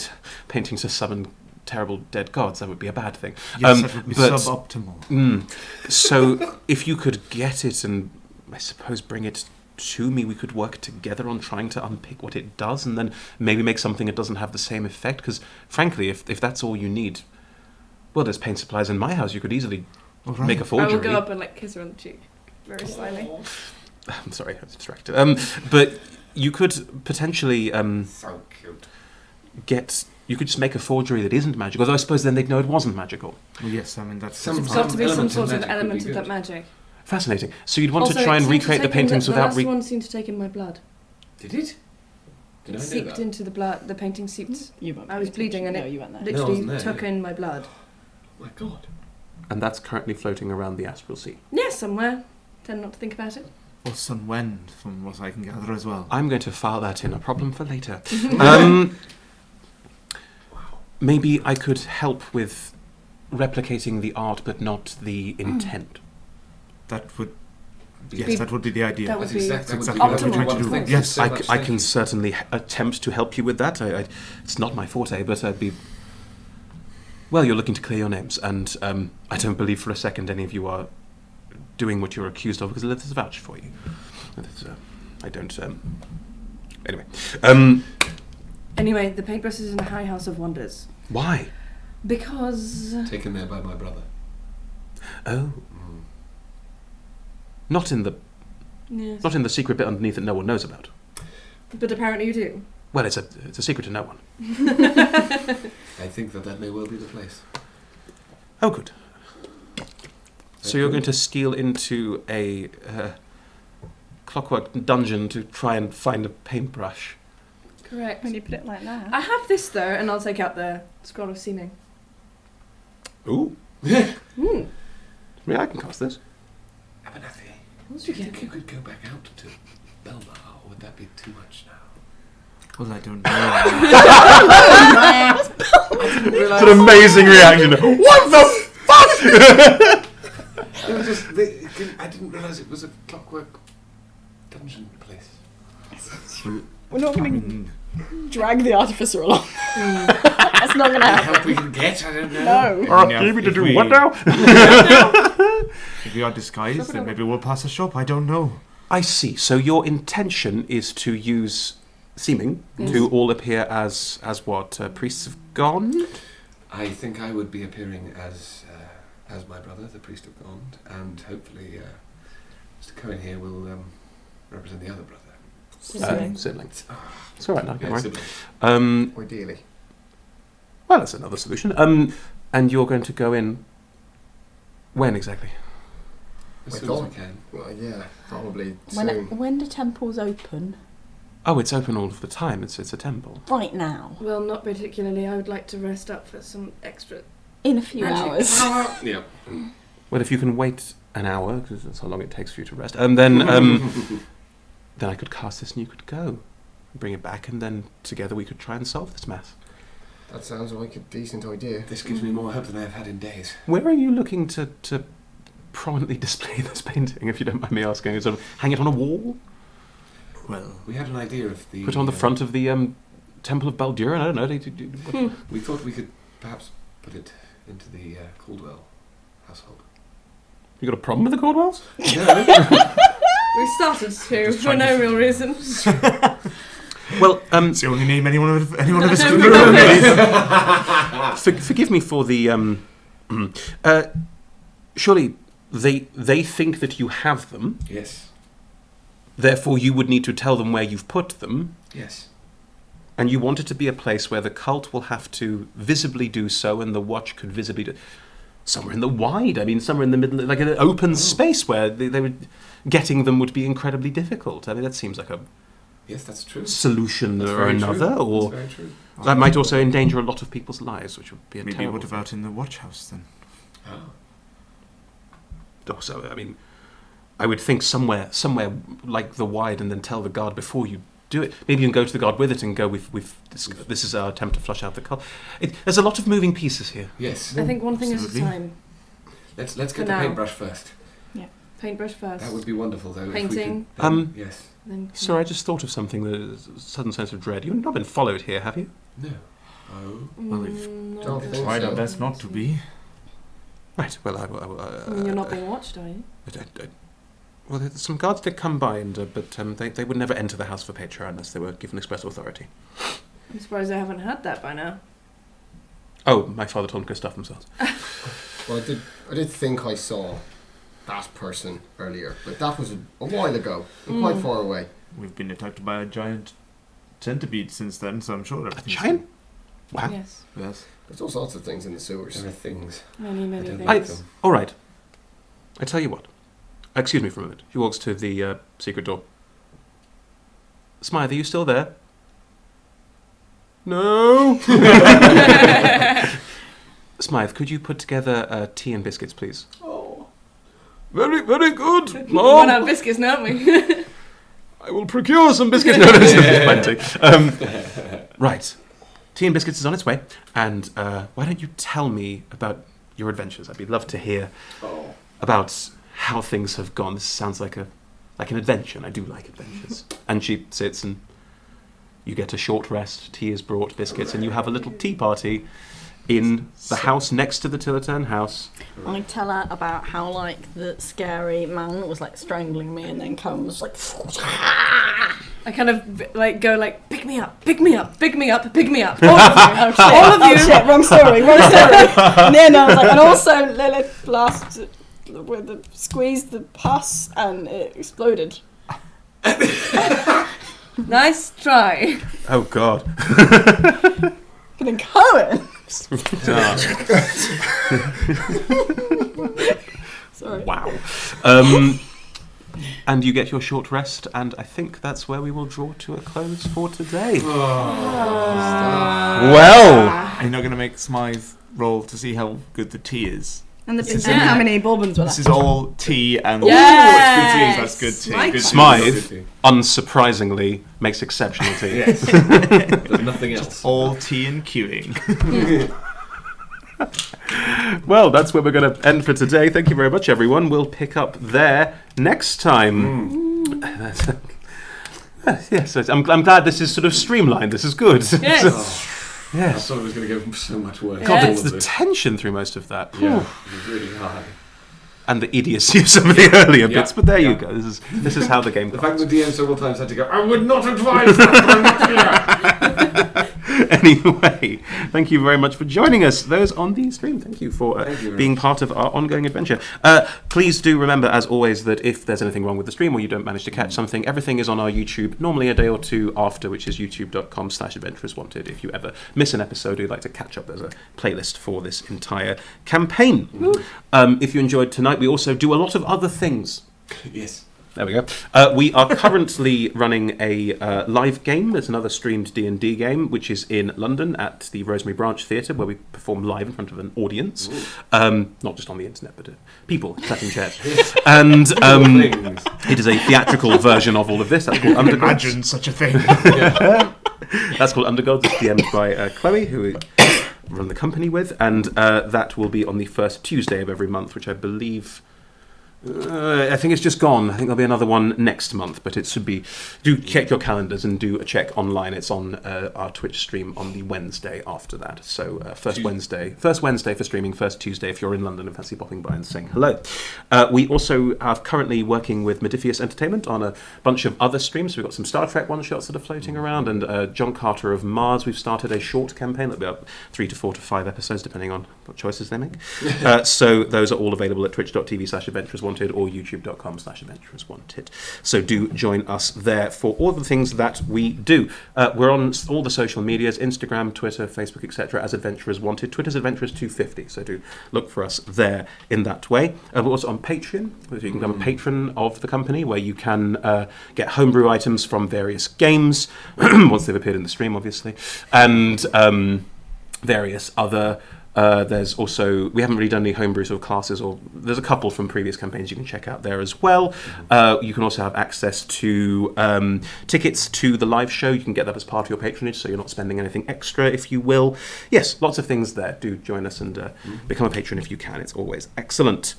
Speaker 1: painting to summon terrible dead gods. That would be a bad thing.
Speaker 5: Yes, that would be suboptimal.
Speaker 1: So if you could get it and, I suppose, bring it to me, we could work together on trying to unpick what it does, and then maybe make something that doesn't have the same effect. Because, frankly, if that's all you need, well, there's paint supplies in my house. You could easily make a
Speaker 2: I
Speaker 1: forgery.
Speaker 2: will go up and kiss her on the cheek, very slightly.
Speaker 1: I'm sorry, I was distracted. But you could potentially
Speaker 3: So cute.
Speaker 1: You could just make a forgery that isn't magical. Although I suppose then they'd know it wasn't magical.
Speaker 5: Well, yes, I mean that's
Speaker 3: Some-
Speaker 2: There's got to be some
Speaker 3: element of
Speaker 2: sort of
Speaker 3: magic would
Speaker 2: element
Speaker 3: be
Speaker 2: of that
Speaker 3: good.
Speaker 2: magic.
Speaker 1: Fascinating. So you'd want
Speaker 2: Also,
Speaker 1: to try
Speaker 2: it
Speaker 1: and
Speaker 2: seemed to
Speaker 1: recreate the
Speaker 2: take in
Speaker 1: paintings
Speaker 2: the
Speaker 1: without.
Speaker 2: last one seemed to take in my blood.
Speaker 3: Did it? Did I know
Speaker 2: Seeped
Speaker 3: that?
Speaker 2: into the blood. The painting seeped.
Speaker 6: You weren't
Speaker 2: I was
Speaker 6: paying
Speaker 2: bleeding
Speaker 6: attention.
Speaker 2: and
Speaker 6: No, you weren't there.
Speaker 3: No, I
Speaker 2: Literally
Speaker 3: wasn't there,
Speaker 2: took
Speaker 3: yeah.
Speaker 2: in my blood.
Speaker 3: My God.
Speaker 1: And that's currently floating around the astral sea.
Speaker 2: Yeah, somewhere. Tend not to think about it.
Speaker 5: or Sunwend, from what I can gather as well.
Speaker 1: I'm going to file that in. A problem for later. Maybe I could help with replicating the art, but not the intent.
Speaker 5: That would,
Speaker 3: Yes,
Speaker 5: yes, that would be the idea.
Speaker 2: That would
Speaker 3: That's
Speaker 2: be
Speaker 3: exactly
Speaker 5: exactly
Speaker 3: what
Speaker 5: what
Speaker 3: we're
Speaker 5: we're
Speaker 3: trying
Speaker 5: trying
Speaker 3: to
Speaker 5: to
Speaker 3: do.
Speaker 5: do.
Speaker 3: Thank
Speaker 5: Yes,
Speaker 3: you
Speaker 1: I,
Speaker 3: so much,
Speaker 1: I
Speaker 3: thank
Speaker 1: can
Speaker 3: you.
Speaker 1: certainly attempt to help you with that. It's not my forte, but I'd be... Well, you're looking to clear your names, and I don't believe for a second any of you are doing what you're accused of, because let's vouch for you. I don't... Anyway.
Speaker 2: Anyway, the paintbrush is in the High House of Wonders.
Speaker 1: Why?
Speaker 2: Because...
Speaker 3: Taken there by my brother.
Speaker 1: Oh. Not in the
Speaker 2: Yes.
Speaker 1: secret bit underneath that no one knows about.
Speaker 2: But apparently you do.
Speaker 1: Well, it's a secret to no one.
Speaker 3: I think that may well be the place.
Speaker 1: Oh, good. So you're going to steal into a clockwork dungeon to try and find a paintbrush.
Speaker 2: Correct.
Speaker 6: When you put it like that.
Speaker 2: I have this though, and I'll take out the Scroll of Seeming.
Speaker 1: Ooh.
Speaker 2: Hmm.
Speaker 1: Yeah, I can cast this.
Speaker 3: Abernathy,
Speaker 2: Once
Speaker 3: do
Speaker 2: we
Speaker 3: you
Speaker 2: get
Speaker 3: think you could go back out to Belmar, or would that be too much now?
Speaker 5: Well, I don't know.
Speaker 3: I didn't realise.
Speaker 1: It's an amazing reaction. What the fuck?
Speaker 3: It was just, I didn't realise it was a clockwork dungeon place.
Speaker 6: We're not
Speaker 5: I
Speaker 6: going
Speaker 5: mean,
Speaker 6: to drag the artificer along. That's not going to
Speaker 3: Any
Speaker 6: happen.
Speaker 3: help we can get, I don't know.
Speaker 6: No.
Speaker 5: I mean,
Speaker 1: Give me to
Speaker 5: if
Speaker 1: do
Speaker 5: we-
Speaker 1: what now?
Speaker 5: If we are disguised, then maybe we'll pass a shop. I don't know.
Speaker 1: I see. So your intention is to use seeming
Speaker 2: Yes.
Speaker 1: to all appear as what? Priests of Gond?
Speaker 3: I think I would be appearing as my brother, the priest of Gond, and hopefully Mr. Cohen here will represent the other brother.
Speaker 1: Sibling. It's all right now, don't
Speaker 3: Yeah,
Speaker 1: worry.
Speaker 3: sibling.
Speaker 4: Ideally.
Speaker 1: Well, that's another solution. And you're going to go in... When exactly?
Speaker 3: As
Speaker 4: We're
Speaker 3: soon as we
Speaker 4: gone.
Speaker 3: can.
Speaker 4: Well, yeah, probably soon.
Speaker 6: When do temples open?
Speaker 1: Oh, it's open all of the time. It's a temple.
Speaker 6: Right now.
Speaker 2: Well, not particularly. I would like to rest up for some extra.
Speaker 6: In a few hours.
Speaker 3: Yeah.
Speaker 1: Well, if you can wait an hour, because that's how long it takes for you to rest, and then then I could cast this and you could go. Bring it back, and then together we could try and solve this mess.
Speaker 4: That sounds like a decent idea.
Speaker 3: This gives me more hope than I've had in days.
Speaker 1: Where are you looking to prominently display this painting, if you don't mind me asking? Sort of hang it on a wall?
Speaker 5: Well,
Speaker 3: We had an idea of the...
Speaker 1: Put it on the front of the Temple of Baldur? I don't know.
Speaker 3: We thought we could perhaps put it into the Caldwell household.
Speaker 1: You got a problem with the Caldwells?
Speaker 3: No.
Speaker 2: We started to
Speaker 5: Just
Speaker 2: for
Speaker 5: trying
Speaker 2: no
Speaker 5: to-
Speaker 2: real reason.
Speaker 1: Well,
Speaker 5: it's the only name anyone of us
Speaker 2: No,
Speaker 5: could
Speaker 2: we
Speaker 5: remember.
Speaker 1: forgive me for the... surely they think that you have them,
Speaker 3: Yes.
Speaker 1: therefore you would need to tell them where you've put them,
Speaker 3: Yes.
Speaker 1: and you want it to be a place where the cult will have to visibly do so, and the watch could visibly do... Somewhere in the wide, I mean, somewhere in the middle, like an open space where they would... Getting them would be incredibly difficult. I mean, that seems like a
Speaker 3: Yes, that's true.
Speaker 1: solution
Speaker 3: That's
Speaker 1: or
Speaker 3: very
Speaker 1: another,
Speaker 3: true.
Speaker 1: or...
Speaker 3: That's very true.
Speaker 1: That might also endanger a lot of people's lives, which would be a
Speaker 5: Maybe
Speaker 1: terrible
Speaker 5: what about in the watch house then?
Speaker 3: Oh.
Speaker 1: thing. Also, I mean, I would think somewhere like the wide, and then tell the guard before you do it. Maybe you can go to the guard with it and go, this is our attempt to flush out the cult. There's a lot of moving pieces here.
Speaker 3: Yes.
Speaker 2: I think one thing at a
Speaker 5: Absolutely.
Speaker 2: time.
Speaker 3: Let's
Speaker 2: For
Speaker 3: get the
Speaker 2: now.
Speaker 3: paintbrush first.
Speaker 2: Paintbrush first.
Speaker 3: That would be wonderful, though.
Speaker 2: Painting.
Speaker 3: If we could, yes.
Speaker 2: Then
Speaker 1: Sir, I just thought of something. There's a sudden sense of dread. You've not been followed here, have you?
Speaker 3: No. Oh.
Speaker 7: Well, we've
Speaker 2: not
Speaker 4: think
Speaker 2: really.
Speaker 7: tried
Speaker 4: so.
Speaker 7: our best not to be.
Speaker 1: Right. Well, I will.
Speaker 2: You're not being watched, are you?
Speaker 1: Well, some guards did come by, but they would never enter the house for Petra unless they were given express authority.
Speaker 2: I'm surprised I haven't had that by now.
Speaker 1: Oh, my father told them to stuff themselves.
Speaker 4: Well, I did think I saw that person earlier, but that was a while ago and quite far away.
Speaker 7: We've been attacked by a giant centipede since then, so I'm sure
Speaker 1: A
Speaker 7: everything's
Speaker 1: giant? Wow.
Speaker 2: Yes.
Speaker 7: Yes.
Speaker 4: There's all sorts of things in the sewers.
Speaker 3: There are things.
Speaker 2: Many, many
Speaker 3: I don't
Speaker 2: things.
Speaker 3: like them.
Speaker 1: All right. I tell you what. Excuse me for a moment. He walks to the secret door. Smythe, are you still there? No. Smythe, could you put together tea and biscuits, please?
Speaker 7: Oh.
Speaker 1: Very, very good,
Speaker 2: We run
Speaker 1: Mom.
Speaker 2: out of biscuits, don't we?
Speaker 1: I will procure some biscuits. No, there's plenty. Right. Tea and biscuits is on its way. And why don't you tell me about your adventures? I'd be love to hear about how things have gone. This sounds like an adventure, and I do like adventures. And she sits and you get a short rest, tea is brought, biscuits, and you have a little tea party in the house next to the Tillerton house.
Speaker 6: I tell her about how like the scary man was like strangling me and then comes like
Speaker 2: I kind of like go like, pick me up, pick me up, pick me up, pick me up.
Speaker 6: all of you. Oh, shit.
Speaker 2: All of you.
Speaker 6: Oh, shit, wrong story. And then I was like, and also Lilith blasted with the squeezed the pus and it exploded.
Speaker 2: Nice try.
Speaker 1: Oh, God.
Speaker 6: And then Cohen. Sorry.
Speaker 1: Wow. And you get your short rest, and I think that's where we will draw to a close for today. Well,
Speaker 7: Are you not going to make Smythe roll to see how good the tea is?
Speaker 6: And
Speaker 7: This is
Speaker 6: how many bourbons were
Speaker 7: This
Speaker 6: that?
Speaker 7: is all tea and...
Speaker 2: Yes.
Speaker 7: That's good tea.
Speaker 2: Smythe.
Speaker 7: Good tea.
Speaker 1: Smythe, unsurprisingly, makes exceptional tea.
Speaker 3: Yes. There's nothing else.
Speaker 7: All tea and queuing.
Speaker 1: Well, that's where we're going to end for today. Thank you very much, everyone. We'll pick up there next time. Yes, I'm glad this is sort of streamlined. This is good.
Speaker 2: Yes.
Speaker 3: I
Speaker 1: Yes.
Speaker 3: thought it was going to go so much worse.
Speaker 2: Yeah.
Speaker 1: God,
Speaker 3: All
Speaker 1: it's
Speaker 3: of
Speaker 1: the
Speaker 3: this.
Speaker 1: tension through most of that.
Speaker 3: Yeah, it was really high.
Speaker 1: And the idiocy of some of the earlier
Speaker 3: Yeah.
Speaker 1: bits, but there you
Speaker 3: Yeah.
Speaker 1: go. This is how the game
Speaker 3: The
Speaker 1: goes.
Speaker 3: fact that DM several times had to go, I would not advise that.
Speaker 1: Anyway, thank you very much for joining us. Those on the stream, thank you for
Speaker 3: Thank you very
Speaker 1: being
Speaker 3: much.
Speaker 1: part of our ongoing adventure. Please do remember, as always, that if there's anything wrong with the stream or you don't manage to catch something, everything is on our YouTube, normally a day or two after, which is youtube.com/adventurerswanted. If you ever miss an episode or you'd like to catch up, there's a playlist for this entire campaign. If you enjoyed tonight, we also do a lot of other things.
Speaker 3: Yes.
Speaker 1: There we go. We are currently running a live game. There's another streamed D&D game, which is in London at the Rosemary Branch Theatre, where we perform live in front of an audience. Not just on the internet, but people sat in chairs. And
Speaker 3: Things.
Speaker 1: it is a theatrical version of all of this. That's called Undergods.
Speaker 7: Imagine such a thing.
Speaker 1: That's called Undergods. It's DM'd by Chloe, who we run the company with. And that will be on the first Tuesday of every month, which I believe... I think it's just gone. I think there'll be another one next month, but it should be... Do check your calendars and do a check online. It's on our Twitch stream on the Wednesday after that. So first Wednesday for streaming, first Tuesday if you're in London and fancy popping by and saying hello. We also are currently working with Modifius Entertainment on a bunch of other streams. So we've got some Star Trek one-shots that are floating around, and John Carter of Mars. We've started a short campaign. That'll be up 3 to 4 to 5 episodes, depending on what choices they make. So those are all available at twitch.tv/adventureswanted or youtube.com/adventureswanted. So do join us there for all the things that we do. We're on all the social medias, Instagram, Twitter, Facebook, etc. as Adventurers Wanted. Twitter's Adventurers250, so do look for us there in that way. We're also on Patreon, so you can become a patron of the company, where you can get homebrew items from various games, once they've appeared in the stream, obviously, and various other There's also, we haven't really done any homebrew sort of classes, or there's a couple from previous campaigns you can check out there as well. You can also have access to tickets to the live show. You can get that as part of your patronage, so you're not spending anything extra, if you will. Yes, lots of things there. Do join us and become a patron if you can. It's always excellent.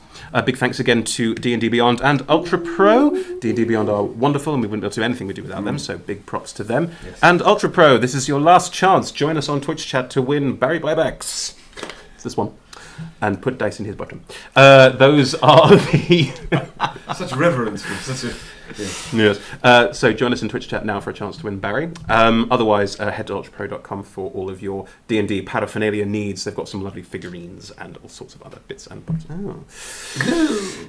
Speaker 1: Big thanks again to D&D Beyond and Ultra Pro. D&D Beyond are wonderful, and we wouldn't be able to do anything we do without them, so big props to them.
Speaker 3: Yes.
Speaker 1: And Ultra Pro, this is your last chance. Join us on Twitch chat to win Barry buybacks. It's this one. And put dice in his bottom. Those are the...
Speaker 3: Such reverence for such a...
Speaker 1: Yes. So join us in Twitch chat now for a chance to win Barry. Otherwise, head to ultrapro.com for all of your D&D paraphernalia needs. They've got some lovely figurines and all sorts of other bits and bobs.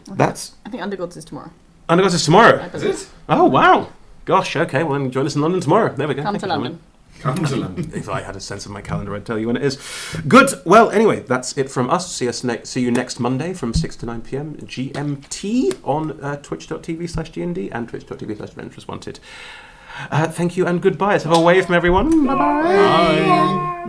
Speaker 1: That's...
Speaker 6: I think Undergods is tomorrow.
Speaker 1: Undergods is tomorrow.
Speaker 6: I
Speaker 3: Is
Speaker 6: believe.
Speaker 3: it?
Speaker 1: Oh, wow. Gosh, okay. Well, then join us in London tomorrow. There we go.
Speaker 6: Come
Speaker 1: Thank
Speaker 6: to
Speaker 1: you, Simon.
Speaker 6: London.
Speaker 3: Come to London.
Speaker 1: If I had a sense of my calendar, I'd tell you when it is. Good. Well, anyway, that's it from us. See you next Monday from 6 to 9 p.m. GMT on twitch.tv/GND and twitch.tv/Adventurers Wanted. Thank you and goodbye. Let's have a wave from everyone. Bye-bye.
Speaker 7: Bye.